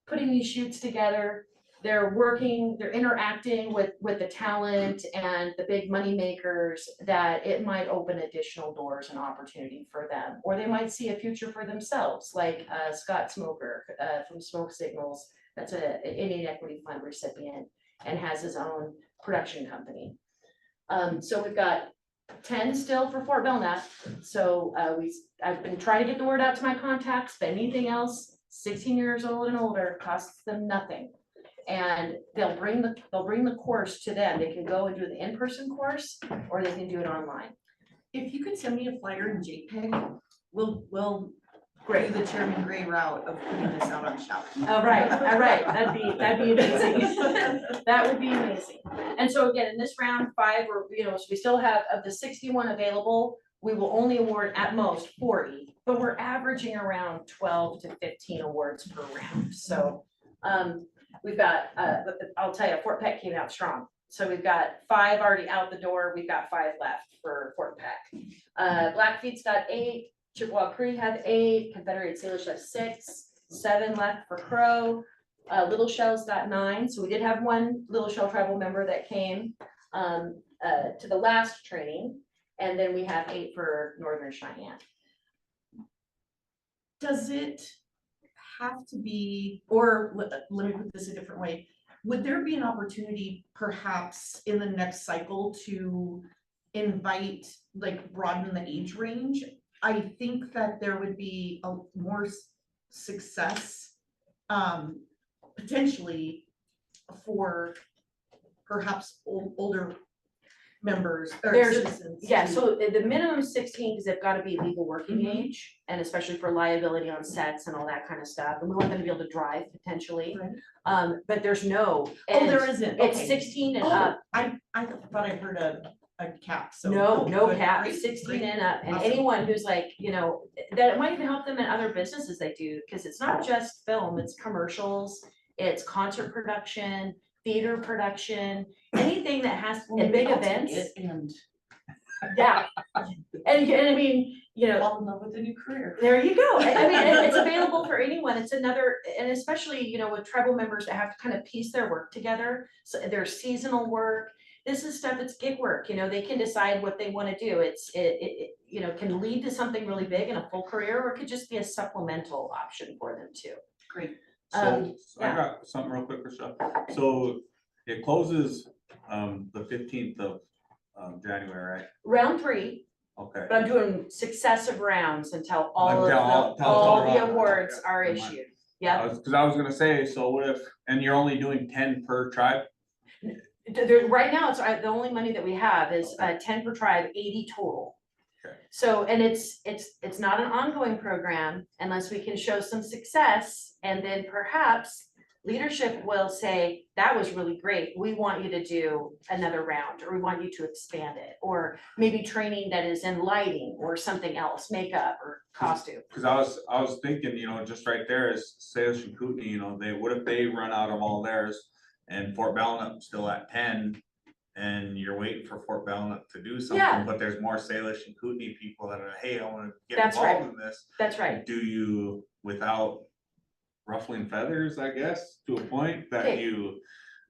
putting these shoots together, they're working, they're interacting with the talent and the big money makers, that it might open additional doors and opportunity for them. Or they might see a future for themselves, like Scott Smoker from Smoke Signals. That's an Indian Equity Fund recipient and has his own production company. So we've got 10 still for Fort Belknap. So I've been trying to get the word out to my contacts, but anything else, 16 years old and older, costs them nothing. And they'll bring the course to them. They can go and do the in-person course, or they can do it online. If you could send me a flyer in JPEG, we'll do Great. the Chairman Gray route of putting this out on Shout. All right, that'd be amazing. That would be amazing. And so again, in this round 5, so we still have, of the 61 available, we will only award at most 40, but we're averaging around 12 to 15 awards per round. So we've got, I'll tell you, Fort Peck came out strong. So we've got 5 already out the door. We've got 5 left for Fort Peck. Blackfeet's got 8, Chippewa Cree have 8, Confederate Salish have 6, 7 left for Crow. Little Shell's got 9. So we did have one Little Shell tribal member that came to the last training. And then we have 8 for Northern Cheyenne. Does it have to be, or let me put this a different way, would there be an opportunity perhaps in the next cycle to invite, like, broaden the age range? I think that there would be a more success potentially for perhaps older members or citizens. Yeah, so the minimum 16, because they've got to be legal working age, and especially for liability on sets and all that kind of stuff. And we want them to be able to drive potentially. But there's no. Oh, there isn't. It's Okay. 16 and Oh, up. I thought I heard a cap, so. No good, cap, great, 16 great. and up. And Awesome. anyone who's like, that might even help them in other businesses they do, because it's not just film, it's commercials, it's concert production, theater production, anything that has, and big events. And Yeah. And I mean, fall in love with a new career. there you go. I mean, it's available for anyone. It's another, and especially, with tribal members that have to kind of piece their work together. So there's seasonal work. This is stuff, it's gig work, they can decide what they want to do. It can lead to something really big in a full career, or it could just be a supplemental option for them too. Great. So I yeah. got something real quick, Rochelle. So it closes the 15th of January, right? Round 3, Okay. but I'm doing successive rounds until all Until of until all the around. awards Yeah, are never mind. issued. Yeah. Because I was gonna say, so what if, and you're only doing 10 per tribe? Right now, it's the only money that we have is 10 per tribe, 80 total. Okay. So, and it's not an ongoing program unless we can show some success, and then perhaps leadership will say, that was really great. We want you to do another round, or we want you to expand it, or maybe training that is in lighting or something else, makeup or costume. Because I was thinking, just right there is Salish and Kootenai, what if they run out of all theirs and Fort Belknap still at 10, and you're waiting for Fort Belknap to do something, Yeah. but there's more Salish and Kootenai people that are, hey, I want to get That's right. involved in this. That's right. Do you, without ruffling feathers, I guess, to a point that Okay. you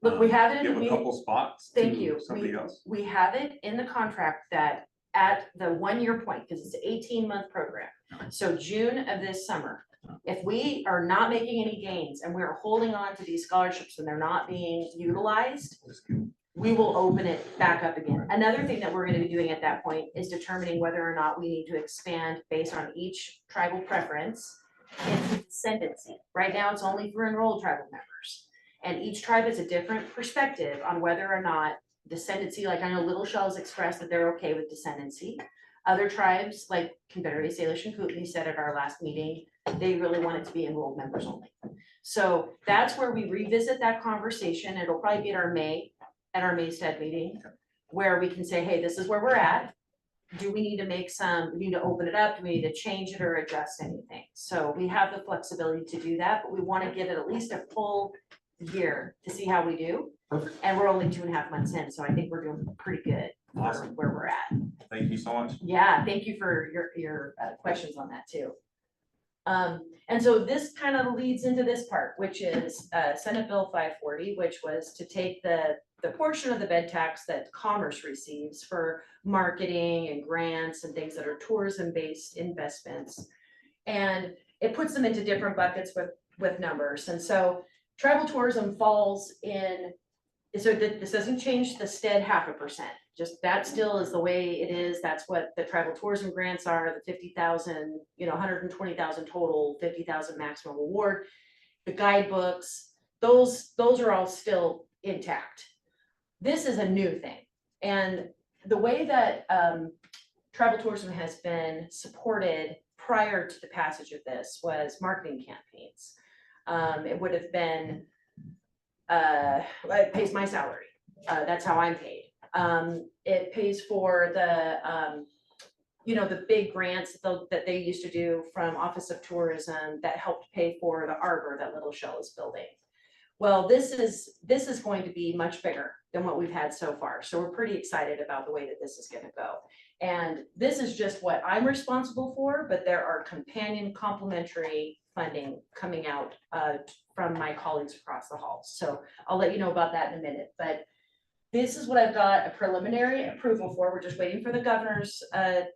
Look, we have it in give the a meeting. couple spots Thank to you. somebody else? We have it in the contract that at the 1-year point, because it's an 18-month program. So June of this summer, if we are not making any gains and we're holding on to these scholarships and they're not being utilized, we will open it back up again. Another thing that we're going to be doing at that point is determining whether or not we need to expand based on each tribal preference into descendancy. Right now, it's only for enrolled tribal members. And each tribe has a different perspective on whether or not descendancy, like I know Little Shell's expressed that they're okay with descendancy. Other tribes, like Confederate Salish and Kootenai, said at our last meeting, they really want it to be enrolled members only. So that's where we revisit that conversation. It'll probably be at our May STED meeting, where we can say, hey, this is where we're at. do we need to make some, we need to open it up, do we need to change it or adjust anything? So we have the flexibility to do that, but we want to give it at least a full year to see how we do. Perfect. And we're only 2.5 months in, so I think we're doing pretty good Awesome. where we're at. Thank you so much. Yeah, thank you for your questions on that too. And so this kind of leads into this part, which is Senate Bill 540, which was to take the portion of the bed tax that Commerce receives for marketing and grants and things that are tourism-based investments. And it puts them into different buckets with numbers. And so travel tourism falls in, so this doesn't change the STED 0.5%. Just that still is the way it is. That's what the travel tourism grants are, the 50,000, 120,000 total, 50,000 maximum award. The guidebooks, those are all still intact. This is a new thing. And the way that travel tourism has been supported prior to the passage of this was marketing campaigns. It would have been, it pays my salary. That's how I'm paid. It pays for the, the big grants that they used to do from Office of Tourism that helped pay for the arbor that Little Shell is building. Well, this is going to be much bigger than what we've had so far. So we're pretty excited about the way that this is going to go. And this is just what I'm responsible for, but there are companion complementary funding coming out from my colleagues across the hall. So I'll let you know about that in a minute, but this is what I've got a preliminary approval for. We're just waiting for the governor's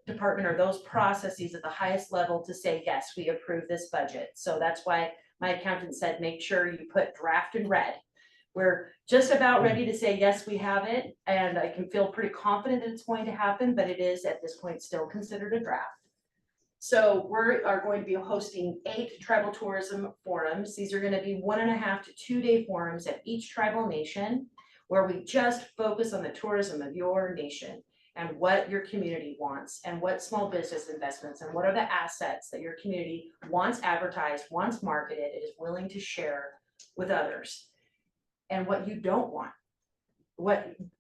department or those processes at the highest level to say, yes, we approve this budget. So that's why my accountant said, make sure you put draft in red. We're just about ready to say, yes, we have it. And I can feel pretty confident that it's going to happen, but it is at this point still considered a draft. So we are going to be hosting 8 travel tourism forums. These are going to be 1.5 to 2 day forums at each tribal nation, where we just focus on the tourism of your nation and what your community wants and what small business investments and what are the assets that your community wants advertised, wants marketed, is willing to share with others, and what you don't want.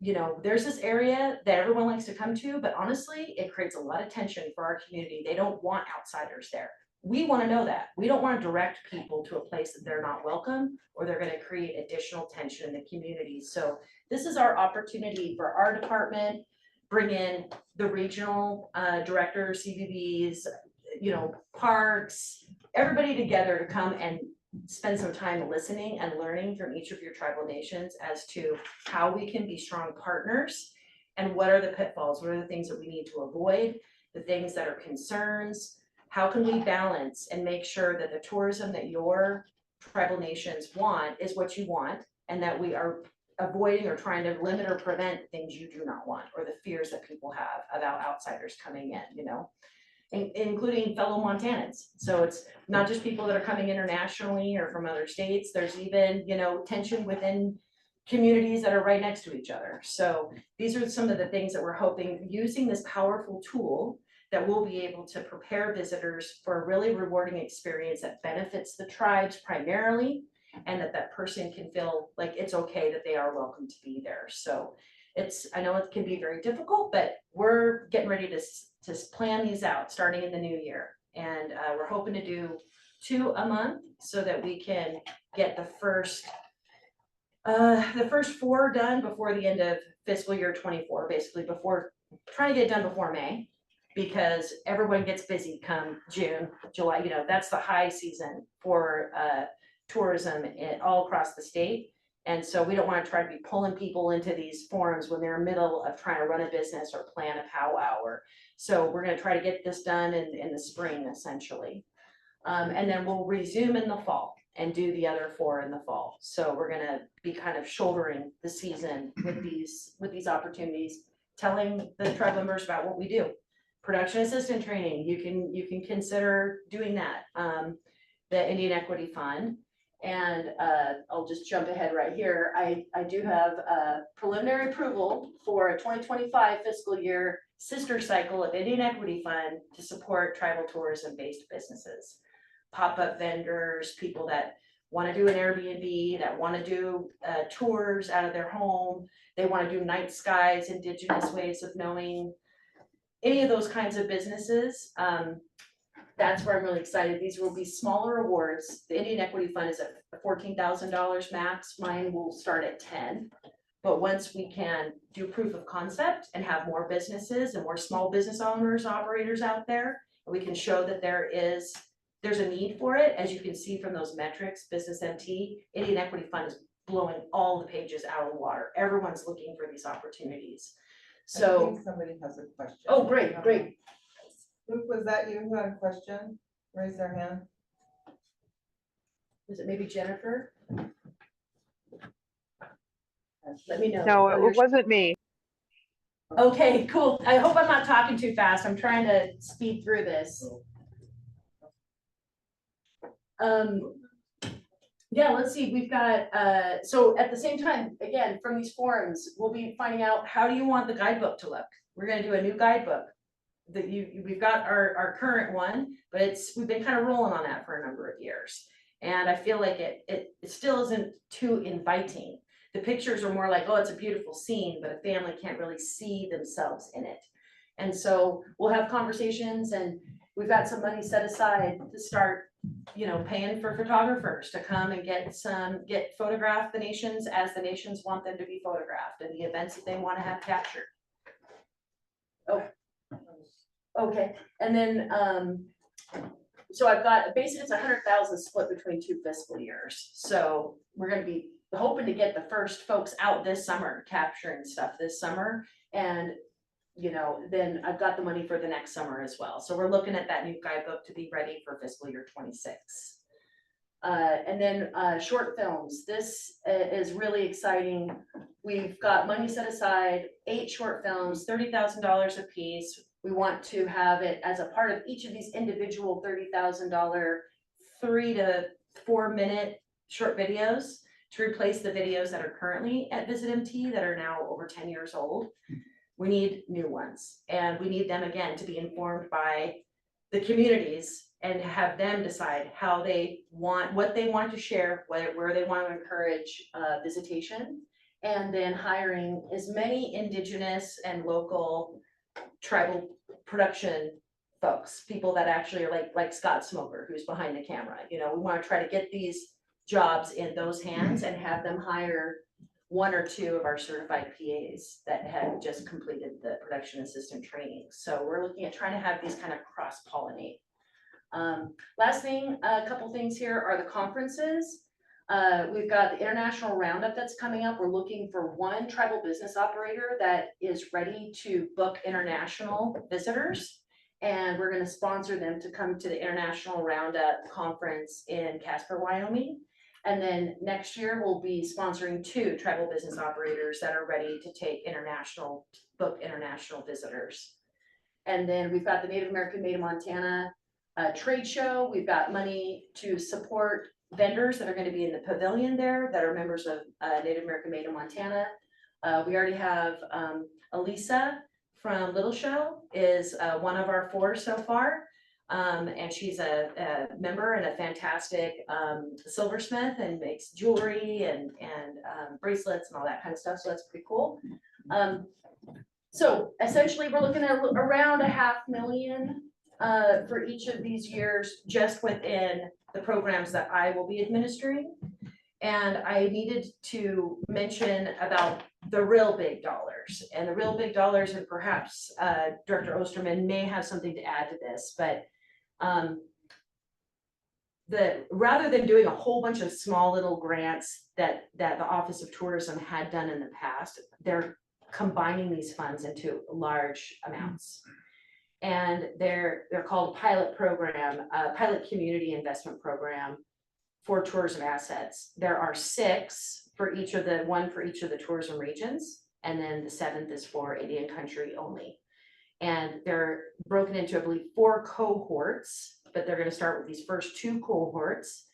There's this area that everyone likes to come to, but honestly, it creates a lot of tension for our community. They don't want outsiders there. We want to know that. We don't want to direct people to a place that they're not welcome, or they're going to create additional tension in the community. So this is our opportunity for our department, bring in the regional directors, CVBs, parks, everybody together to come and spend some time listening and learning from each of your tribal nations as to how we can be strong partners and what are the pitfalls, what are the things that we need to avoid, the things that are concerns. How can we balance and make sure that the tourism that your tribal nations want is what you want, and that we are avoiding or trying to limit or prevent things you do not want, or the fears that people have about outsiders coming in, including fellow Montanans. So it's not just people that are coming internationally or from other states. There's even, tension within communities that are right next to each other. So these are some of the things that we're hoping, using this powerful tool, that we'll be able to prepare visitors for a really rewarding experience that benefits the tribes primarily, and that person can feel like it's okay that they are welcome to be there. So I know it can be very difficult, but we're getting ready to plan these out starting in the new year. And we're hoping to do 2 a month so that we can get the first 4 done before the end of fiscal year 24, basically trying to get it done before May, because everyone gets busy come June, July, that's the high season for tourism all across the state. And so we don't want to try to be pulling people into these forums when they're in the middle of trying to run a business or plan a powwow. So we're going to try to get this done in the spring, essentially. And then we'll resume in the fall and do the other 4 in the fall. So we're going to be kind of shouldering the season with these opportunities, telling the tribe members about what we do. Production assistant training, you can consider doing that. The Indian Equity Fund. And I'll just jump ahead right here. I do have preliminary approval for a 2025 fiscal year sister cycle of Indian Equity Fund to support tribal tourism-based businesses. Pop-up vendors, people that want to do an Airbnb, that want to do tours out of their home. They want to do night skies, indigenous ways of knowing. any of those kinds of businesses, that's where I'm really excited. These will be smaller awards. The Indian Equity Fund is at $14,000 max. Mine will start at 10. But once we can do proof of concept and have more businesses and more small business owners, operators out there, we can show that there's a need for it. As you can see from those metrics, Business MT, Indian Equity Fund is blowing all the pages out of the water. Everyone's looking for these opportunities. I So, think somebody has a question. oh, great, great. Luke, was that you who had a question? Raise their hand. Is it maybe Jennifer? Let me know. No, Oh, you're- it wasn't me. Okay, cool. I hope I'm not talking too fast. I'm trying to speed through this. Yeah, let's see, we've got, so at the same time, again, from these forums, we'll be finding out, how do you want the guidebook to look? We're gonna do a new guidebook. That we've got our current one, but we've been kind of rolling on that for a number of years. And I feel like it still isn't too inviting. The pictures are more like, oh, it's a beautiful scene, but a family can't really see themselves in it. And so we'll have conversations, and we've got some money set aside to start, paying for photographers to come and get photograph the nations as the nations want them to be photographed, and the events that they want to have captured. Oh, okay, and then, so I've got, basically it's 100,000 split between 2 fiscal years. So we're gonna be hoping to get the first folks out this summer, capturing stuff this summer. And, then I've got the money for the next summer as well. So we're looking at that new guidebook to be ready for fiscal year 26. And then short films. This is really exciting. We've got money set aside, 8 short films, $30,000 a piece. We want to have it as a part of each of these individual $30,000 3 to 4 minute short videos to replace the videos that are currently at Visit MT that are now over 10 years old. We need new ones, and we need them again to be informed by the communities and have them decide what they want to share, where they want to encourage visitation, and then hiring as many indigenous and local tribal production folks, people that actually are like Scott Smoker, who's behind the camera. We want to try to get these jobs in those hands and have them hire 1 or 2 of our certified PAs that have just completed the production assistant training. So we're looking at trying to have these kind of cross-pollinate. Last thing, a couple things here are the conferences. We've got the International Roundup that's coming up. We're looking for 1 tribal business operator that is ready to book international visitors. And we're going to sponsor them to come to the International Roundup conference in Casper, Wyoming. And then next year we'll be sponsoring 2 tribal business operators that are ready to book international visitors. And then we've got the Native American Made in Montana trade show. We've got money to support vendors that are going to be in the pavilion there that are members of Native American Made in Montana. We already have Elisa from Little Show is one of our 4 so far. And she's a member and a fantastic silversmith and makes jewelry and bracelets and all that kind of stuff. So that's pretty cool. So essentially we're looking at around $500,000 for each of these years, just within the programs that I will be administering. And I needed to mention about the real big dollars, and the real big dollars, and perhaps Director Osterman may have something to add to this, but rather than doing a whole bunch of small little grants that the Office of Tourism had done in the past, they're combining these funds into large amounts. And they're called pilot program, pilot community investment program for tourism assets. There are 6 for each of one for each of the tourism regions, and then the 7th is for Indian country only. And they're broken into, I believe, 4 cohorts, but they're going to start with these first 2 cohorts.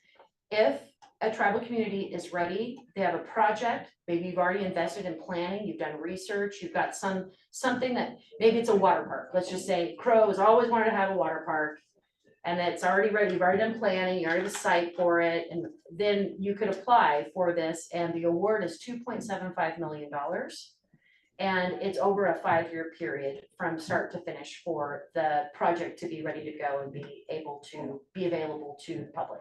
If a tribal community is ready, they have a project, maybe you've already invested in planning, you've done research, you've got something that, maybe it's a water park. Let's just say Crow has always wanted to have a water park, and it's already ready, you've already done planning, you already have a site for it, and then you could apply for this, and the award is $2.75 million. And it's over a 5-year period from start to finish for the project to be ready to go and be able to be available to the public.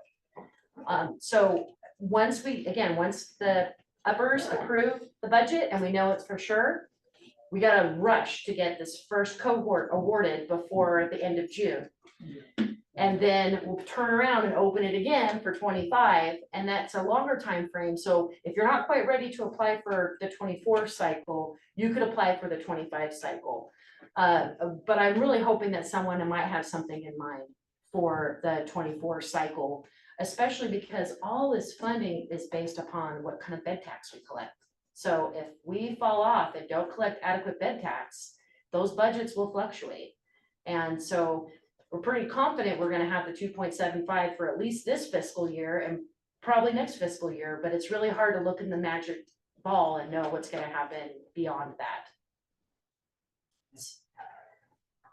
So once the uppers approve the budget and we know it's for sure, we gotta rush to get this first cohort awarded before the end of June. And then we'll turn around and open it again for 25, and that's a longer time frame. So if you're not quite ready to apply for the 24 cycle, you could apply for the 25 cycle. But I'm really hoping that someone might have something in mind for the 24 cycle, especially because all this funding is based upon what kind of bed tax we collect. So if we fall off and don't collect adequate bed tax, those budgets will fluctuate. And so we're pretty confident we're gonna have the 2.75 for at least this fiscal year and probably next fiscal year, but it's really hard to look in the magic ball and know what's gonna happen beyond that.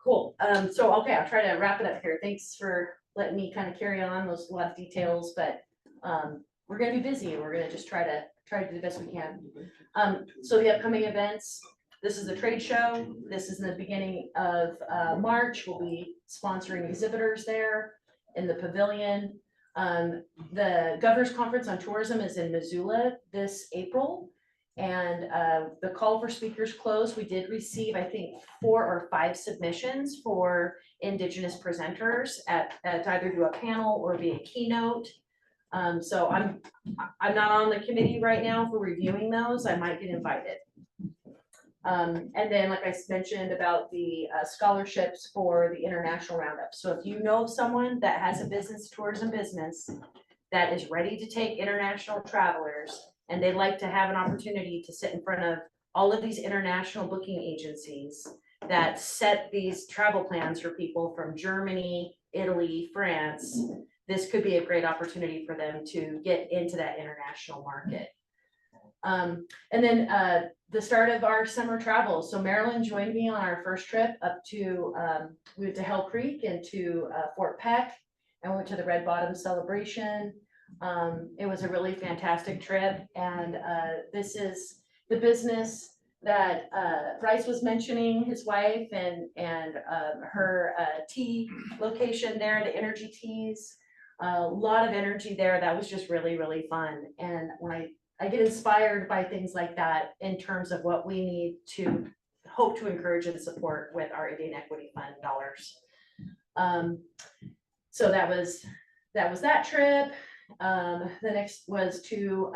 Cool, so okay, I'll try to wrap it up here. Thanks for letting me kind of carry on those lot of details, but we're gonna be busy. We're gonna just try to do the best we can. So the upcoming events, this is the trade show. This is in the beginning of March. We'll be sponsoring exhibitors there in the pavilion. The Governor's Conference on Tourism is in Missoula this April. And the call for speakers closed. We did receive, I think, 4 or 5 submissions for Indigenous presenters at either do a panel or be a keynote. So I'm not on the committee right now for reviewing those. I might get invited. And then, like I mentioned about the scholarships for the international roundup. So if you know of someone that has a business, tourism business, that is ready to take international travelers, and they'd like to have an opportunity to sit in front of all of these international booking agencies that set these travel plans for people from Germany, Italy, France, this could be a great opportunity for them to get into that international market. And then the start of our summer travel. So Marilyn joined me on our first trip up to, we went to Hell Creek and to Fort Peck, and we went to the Red Bottom celebration. It was a really fantastic trip, and this is the business that Bryce was mentioning, his wife and her tea location there, the Energy Teas. A lot of energy there. That was just really, really fun. And when I get inspired by things like that in terms of what we need to hope to encourage and support with our Indian Equity Fund dollars. So that was that trip. The next was to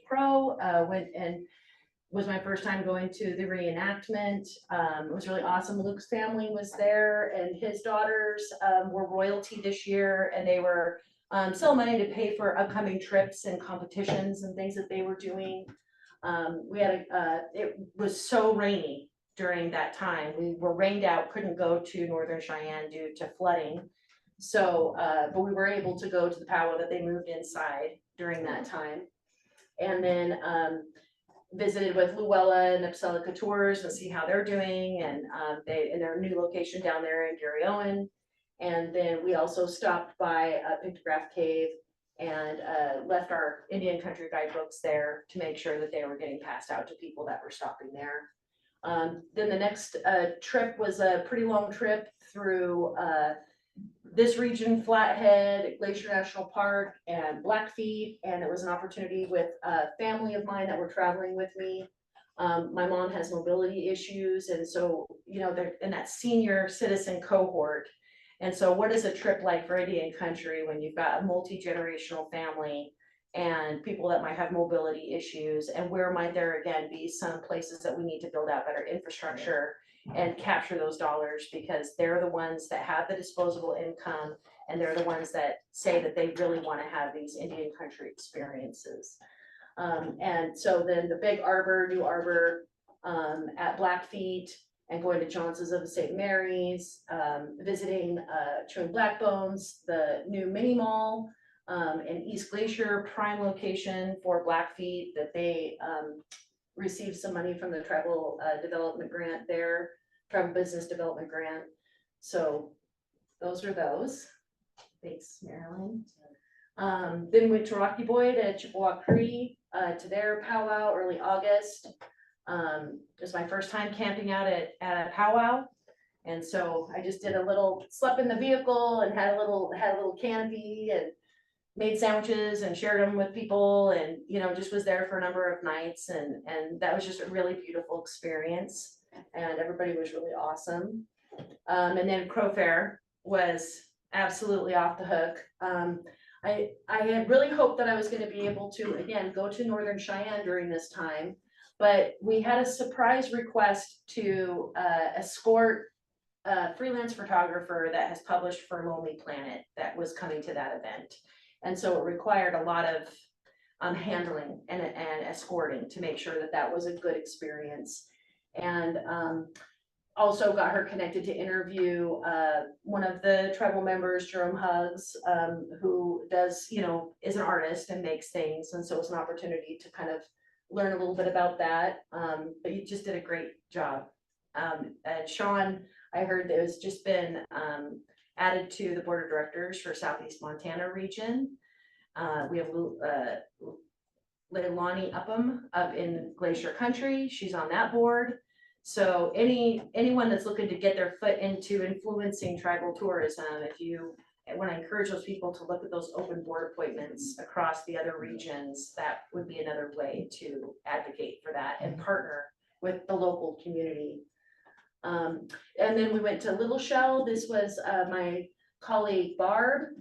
Crow, went and was my first time going to the reenactment. It was really awesome. Luke's family was there, and his daughters were royalty this year, and they were selling money to pay for upcoming trips and competitions and things that they were doing. We had it was so rainy during that time. We were rained out, couldn't go to Northern Cheyenne due to flooding. So, but we were able to go to the powwow that they moved inside during that time. And then visited with Luella and Upsala Tours and see how they're doing, and they in their new location down there in Garryowen. And then we also stopped by Pictograph Cave and left our Indian country guidebooks there to make sure that they were getting passed out to people that were stopping there. Then the next trip was a pretty long trip through this region, Flathead, Glacier National Park, and Blackfeet, and it was an opportunity with a family of mine that were traveling with me. My mom has mobility issues, and so, you know, they're in that senior citizen cohort. And so what is a trip like for Indian country when you've got a multi-generational family and people that might have mobility issues, and where might there again be some places that we need to build out better infrastructure and capture those dollars, because they're the ones that have the disposable income, and they're the ones that say that they really want to have these Indian country experiences. And so then the big arbor, new arbor at Blackfeet, and going to Johnson's of St. Mary's, visiting Chewing Black Bones, the new mini mall, and East Glacier prime location for Blackfeet that they received some money from the tribal development grant there, tribal business development grant. So those are those. Thanks, Marilyn. Then went to Rocky Boy to Chippewa Cree to their powwow early August. It was my first time camping out at a powwow. And so I just did a little, slept in the vehicle and had a little canopy and made sandwiches and shared them with people and, you know, just was there for a number of nights and that was just a really beautiful experience. And everybody was really awesome. And then Crow Fair was absolutely off the hook. I had really hoped that I was gonna be able to, again, go to Northern Cheyenne during this time, but we had a surprise request to escort a freelance photographer that has published for Lonely Planet that was coming to that event. And so it required a lot of handling and escorting to make sure that that was a good experience. And also got her connected to interview one of the tribal members, Jerome Huggs, who does, you know, is an artist and makes things. And so it's an opportunity to kind of learn a little bit about that. But you just did a great job. And Sean, I heard that it's just been added to the board of directors for Southeast Montana region. We have Leilani Upham up in Glacier Country. She's on that board. So anyone that's looking to get their foot into influencing tribal tourism, when I encourage those people to look at those open board appointments across the other regions, that would be another way to advocate for that and partner with the local community. And then we went to Little Shell. This was my colleague Barb.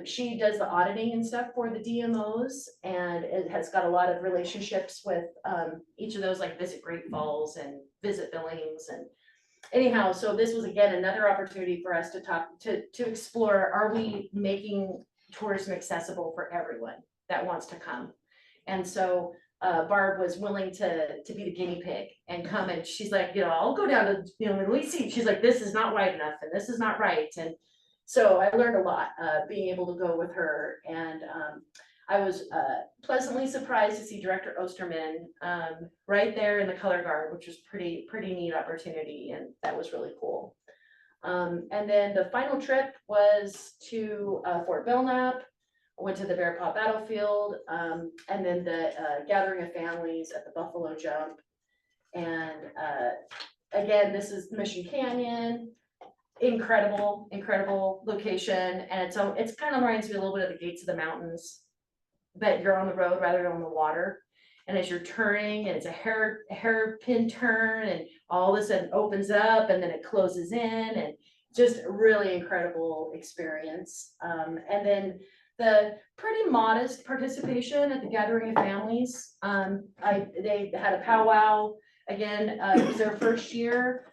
She does the auditing and stuff for the DMOs and it has got a lot of relationships with each of those, like Visit Great Falls and Visit Billings. And anyhow, so this was again another opportunity for us to talk to explore, are we making tourism accessible for everyone that wants to come? And so Barb was willing to be the guinea pig and come, and she's like, you know, I'll go down to, you know, when we see, she's like, this is not wide enough and this is not right. And so I learned a lot being able to go with her. And I was pleasantly surprised to see Director Osterman right there in the color guard, which was pretty neat opportunity. And that was really cool. And then the final trip was to Fort Belknap. Went to the Bear Paw Battlefield, and then the Gathering of Families at the Buffalo Jump. And again, this is Mission Canyon, incredible location. And it's kind of reminds me a little bit of the Gates of the Mountains, but you're on the road rather than on the water. And as you're turning, and it's a hairpin turn, and all of a sudden opens up and then it closes in, and just really incredible experience. And then the pretty modest participation at the Gathering of Families. They had a powwow. Again, it was their first year.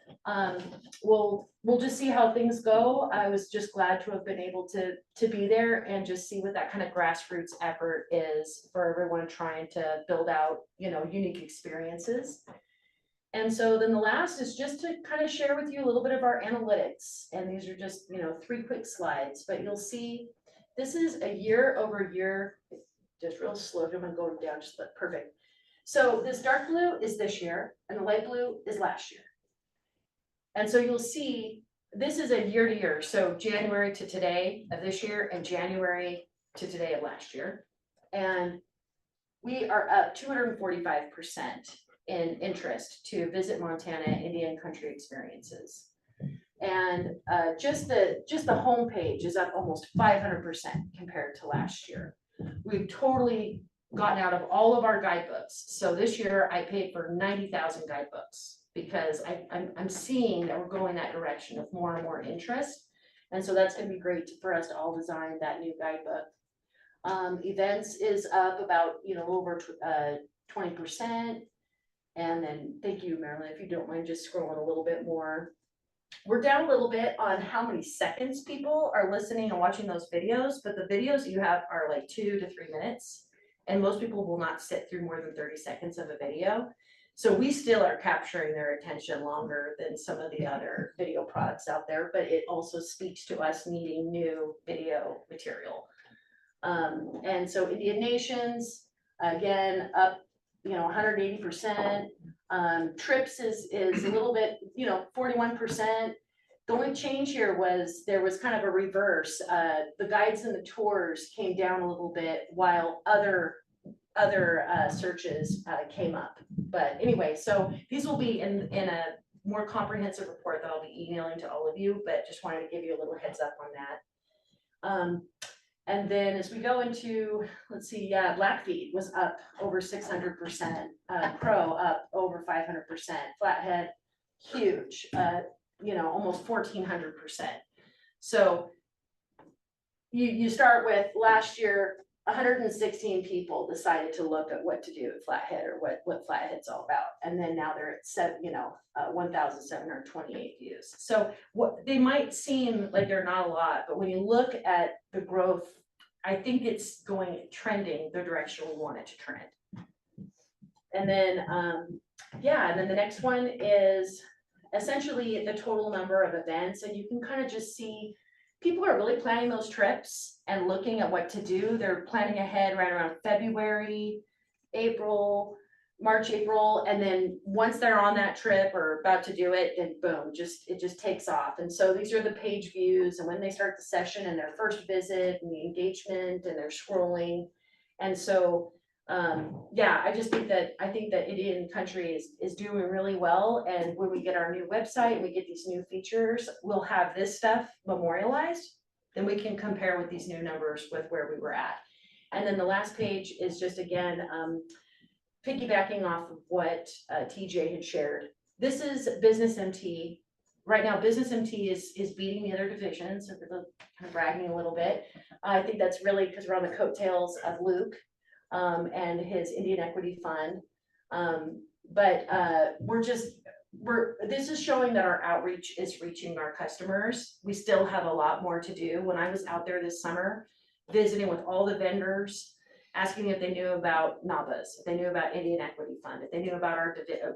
We'll just see how things go. I was just glad to have been able to be there and just see what that kind of grassroots effort is for everyone trying to build out, you know, unique experiences. And so then the last is just to kind of share with you a little bit of our analytics. And these are just, you know, 3 quick slides, but you'll see this is a year over year, just real slow. I'm gonna go down just perfect. So this dark blue is this year and the light blue is last year. And so you'll see this is a year to year. So January to today of this year and January to today of last year. And we are up 245% in interest to visit Montana Indian country experiences. And just the homepage is up almost 500% compared to last year. We've totally gotten out of all of our guidebooks. So this year I paid for 90,000 guidebooks because I'm seeing that we're going that direction of more and more interest. And so that's gonna be great for us to all design that new guidebook. Events is up about, you know, over 20%. And then, thank you, Marilyn, if you don't mind just scrolling a little bit more. We're down a little bit on how many seconds people are listening and watching those videos, but the videos you have are like 2 to 3 minutes. And most people will not sit through more than 30 seconds of a video. So we still are capturing their attention longer than some of the other video products out there, but it also speaks to us needing new video material. And so Indian Nations, again, up, you know, 180%. Trips is a little bit, you know, 41%. The only change here was there was kind of a reverse. The guides and the tours came down a little bit while other other searches came up. But anyway, so these will be in a more comprehensive report that I'll be emailing to all of you, but just wanted to give you a little heads up on that. And then as we go into, let's see, yeah, Blackfeet was up over 600%, Crow up over 500%, Flathead, huge, you know, almost 1,400%. So you start with last year, 116 people decided to look at what to do at Flathead or what Flathead's all about. And then now they're at 1,728 views. So what they might seem like they're not a lot, but when you look at the growth, I think it's trending the direction we want it to trend. And then, yeah, and then the next one is essentially the total number of events. And you can kind of just see people are really planning those trips and looking at what to do. They're planning ahead right around February, April, March, April, and then once they're on that trip or about to do it, then boom, it just takes off. And so these are the page views and when they start the session and their first visit and the engagement and they're scrolling. And so yeah, I think that Indian Country is doing really well. And when we get our new website and we get these new features, we'll have this stuff memorialized. Then we can compare with these new numbers with where we were at. And then the last page is just again, piggybacking off of what TJ had shared. This is Business MT. Right now, Business MT is beating the other divisions, so kind of bragging a little bit. I think that's really because we're on the coattails of Luke and his Indian Equity Fund. But this is showing that our outreach is reaching our customers. We still have a lot more to do. When I was out there this summer, visiting with all the vendors, asking if they knew about NABAs, if they knew about Indian Equity Fund, if they knew about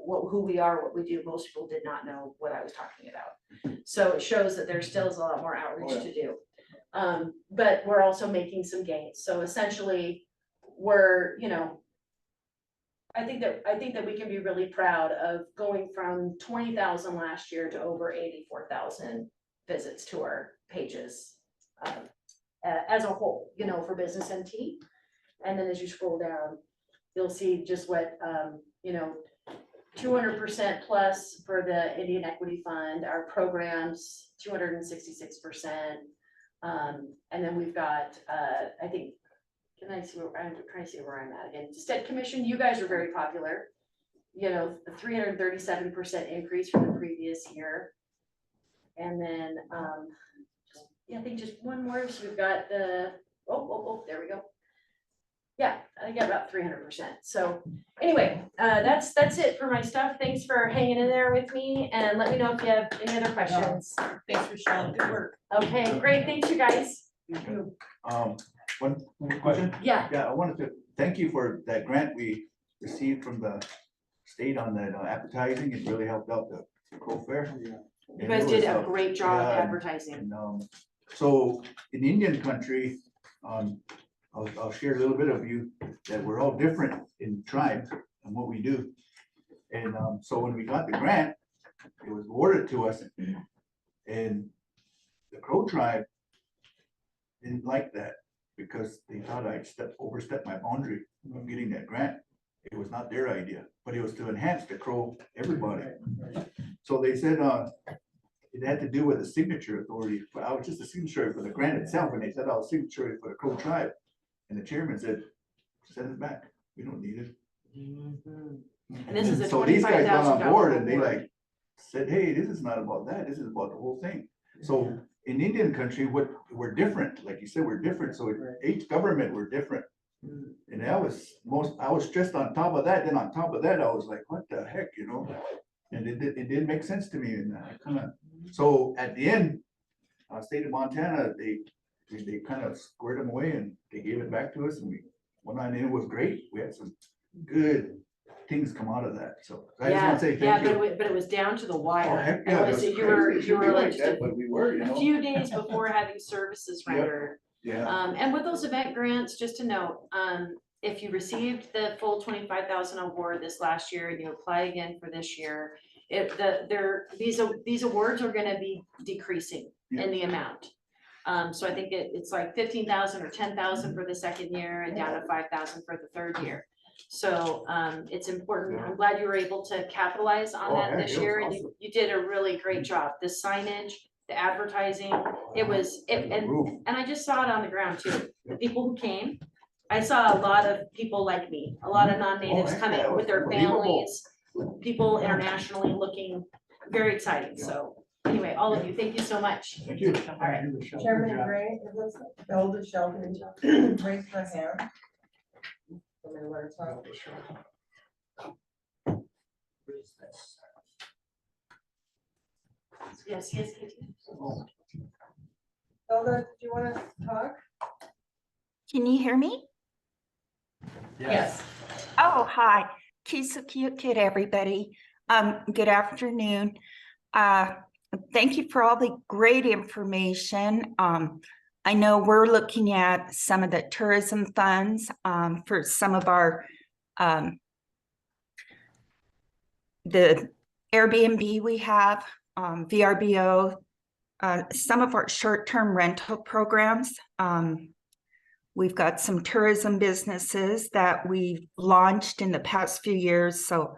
who we are, what we do. Most people did not know what I was talking about. So it shows that there still is a lot more outreach to do. But we're also making some gains. So essentially, we're, I think that we can be really proud of going from 20,000 last year to over 84,000 visits to our pages as a whole, for Business MT. And then as you scroll down, you'll see just what, 200% plus for the Indian Equity Fund, our programs, 266%. And then we've got, I think, can I see where I'm trying to see where I'm at again? State Commission, you guys are very popular. A 337% increase from the previous year. And then, I think just one more. So we've got the, there we go. Yeah, I got about 300%. So anyway, that's it for my stuff. Thanks for hanging in there with me, and let me know if you have any other questions. Thanks, Rochelle. Good work. Okay, great. Thanks, you guys. One question? Yeah. Yeah, I wanted to thank you for that grant we received from the state on that advertising. It really helped out the Crow Fair. You guys did a great job advertising. And, so in Indian Country, I'll share a little bit of you that we're all different in tribe and what we do. And so when we got the grant, it was awarded to us, and the Crow tribe didn't like that because they thought I'd overstepped my boundary of getting that grant. It was not their idea, but it was to enhance the Crow everybody. So they said it had to do with the signature authority. I was just a signatory for the grant itself, and they said I was signatory for the Crow tribe. And the chairman said, send it back. We don't need it. And this is a so these guys got on board $25,000 and they said, hey, this is not about that. This is about the whole thing. So in Indian Country, we're different. Like you said, we're different. So each government, we're different. And I was stressed on top of that. Then on top of that, I was like, what the heck, And it didn't make sense to me. And so at the end, state of Montana, they kind of squared them away and they gave it back to us, and we went on, and it was great. We had some good things come out of that. So I just want to say thank you. But it was down to the wire. Oh, heck yeah, You were like just but we were, a few days before having services rendered. Yeah. And with those event grants, just to note, if you received the full 25,000 award this last year and you apply again for this year, these awards are going to be decreasing in the amount. So I think it's like 15,000 or 10,000 for the second year and down to 5,000 for the third year. So it's important. I'm glad you were able to capitalize on Oh, that yeah, this it was year. awesome. You did a really great job. The signage, the advertising, and I just saw it on the ground too. The people who came, I saw a lot of people like me, a lot of non-natives Oh, heck coming yeah, it was with their unbelievable. families, people internationally looking very exciting. So anyway, all of you, thank you so much. Thank you. All right. Chairman Gray, it looks like Elder Sheldon raised her hand. Want me to let her talk? Yes, yes, Katie. Elder, do you want to talk? Can you hear me? Yes. Oh, hi. Kisukiyukit, everybody. Good afternoon. Thank you for all the great information. I know we're looking at some of the tourism funds for some of our the Airbnb we have, VRBO, some of our short-term rental programs. We've got some tourism businesses that we've launched in the past few years, so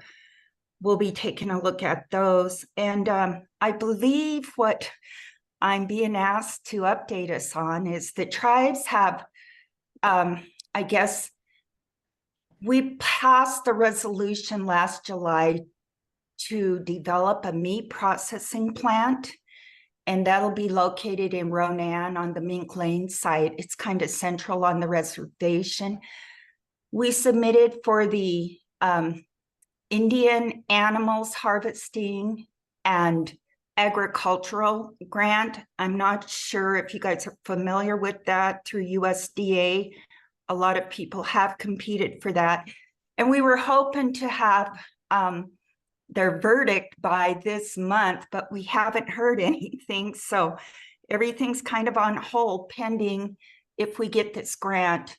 we'll be taking a look at those. And I believe what I'm being asked to update us on is the tribes have, I guess, we passed the resolution last July to develop a meat processing plant, and that'll be located in Ronan on the Mink Lane site. It's kind of central on the reservation. We submitted for the Indian animals harvesting and agricultural grant. I'm not sure if you guys are familiar with that through USDA. A lot of people have competed for that. And we were hoping to have their verdict by this month, but we haven't heard anything. So everything's kind of on hold pending if we get this grant.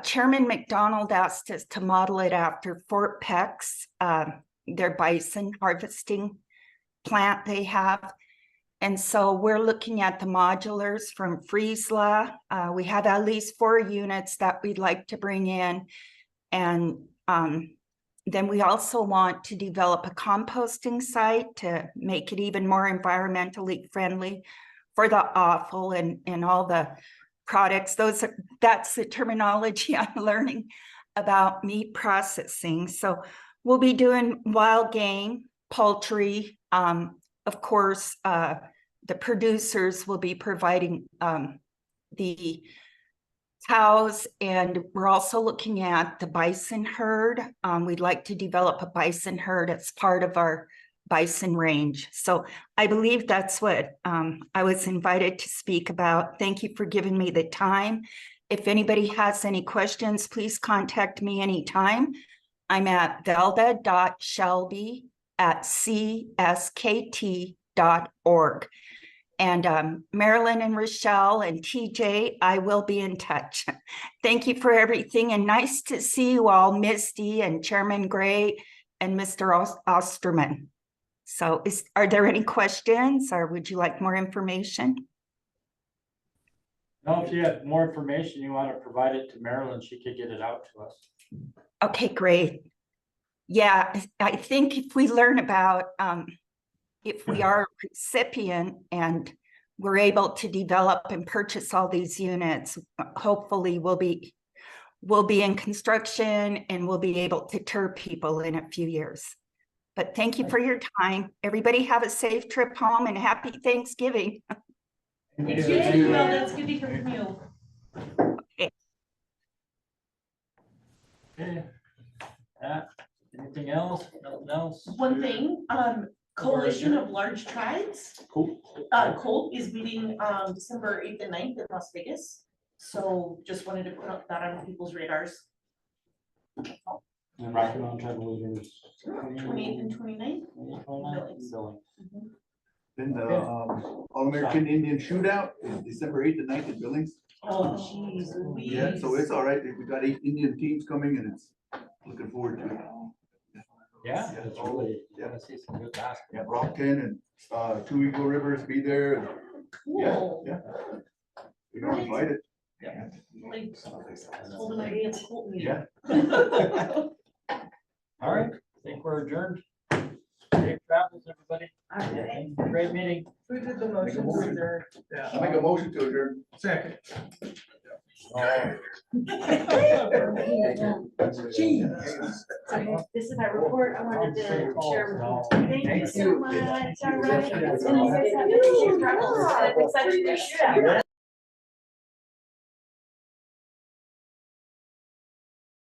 Chairman McDonald asked us to model it after Fort Peck's, their bison harvesting plant they have. And so we're looking at the modulars from Friesla. We have at least 4 units that we'd like to bring in. And then we also want to develop a composting site to make it even more environmentally friendly for the offal and all the products. That's the terminology I'm learning about meat processing. So we'll be doing wild game, poultry. Of course, the producers will be providing the cows, and we're also looking at the bison herd. We'd like to develop a bison herd as part of our bison range. So I believe that's what I was invited to speak about. Thank you for giving me the time. If anybody has any questions, please contact me anytime. I'm at velda.shelby@cskt.org. And Marilyn and Rochelle and TJ, I will be in touch. Thank you for everything, and nice to see you all, Misty and Chairman Gray and Mr. Osterman. So are there any questions, or would you like more information? No, if you have more information, you want to provide it to Marilyn, she could get it out to us. Okay, great. Yeah, I think if we learn about if we are a recipient and we're able to develop and purchase all these units, hopefully we'll be in construction and we'll be able to tour people in a few years. But thank you for your time. Everybody have a safe trip home and happy Thanksgiving. Thank you too, Well, that's good to hear from you. Okay. Okay. Anything else? Nothing else? One thing, Coalition of Large Tribes. Cool. COLT is meeting December 8th and 9th in Las Vegas. So just wanted to put that on people's radars. And Rocky Mountain Tribal Leaders. 28th and 29th. Billings. Then the All-American Indian Shootout is December 8th and 9th in Billings. Oh, geez. Yeah, so it's all right. We got 8 Indian teams coming, and it's looking forward to it. Yeah, it's really, yeah. I see some good basketball. Yeah, Brockton and Two Eagle Rivers be there. And, yeah, Cool. yeah. You're invited. Like, holding my hand, holding me. Yeah. All right, I think we're adjourned. Safe travels, everybody. Great meeting. Who did the motion to adjourn? I make a motion to adjourn. Second. So this is my report. I wanted to share with you. Thank you so much. All right. And you guys have a good shootout.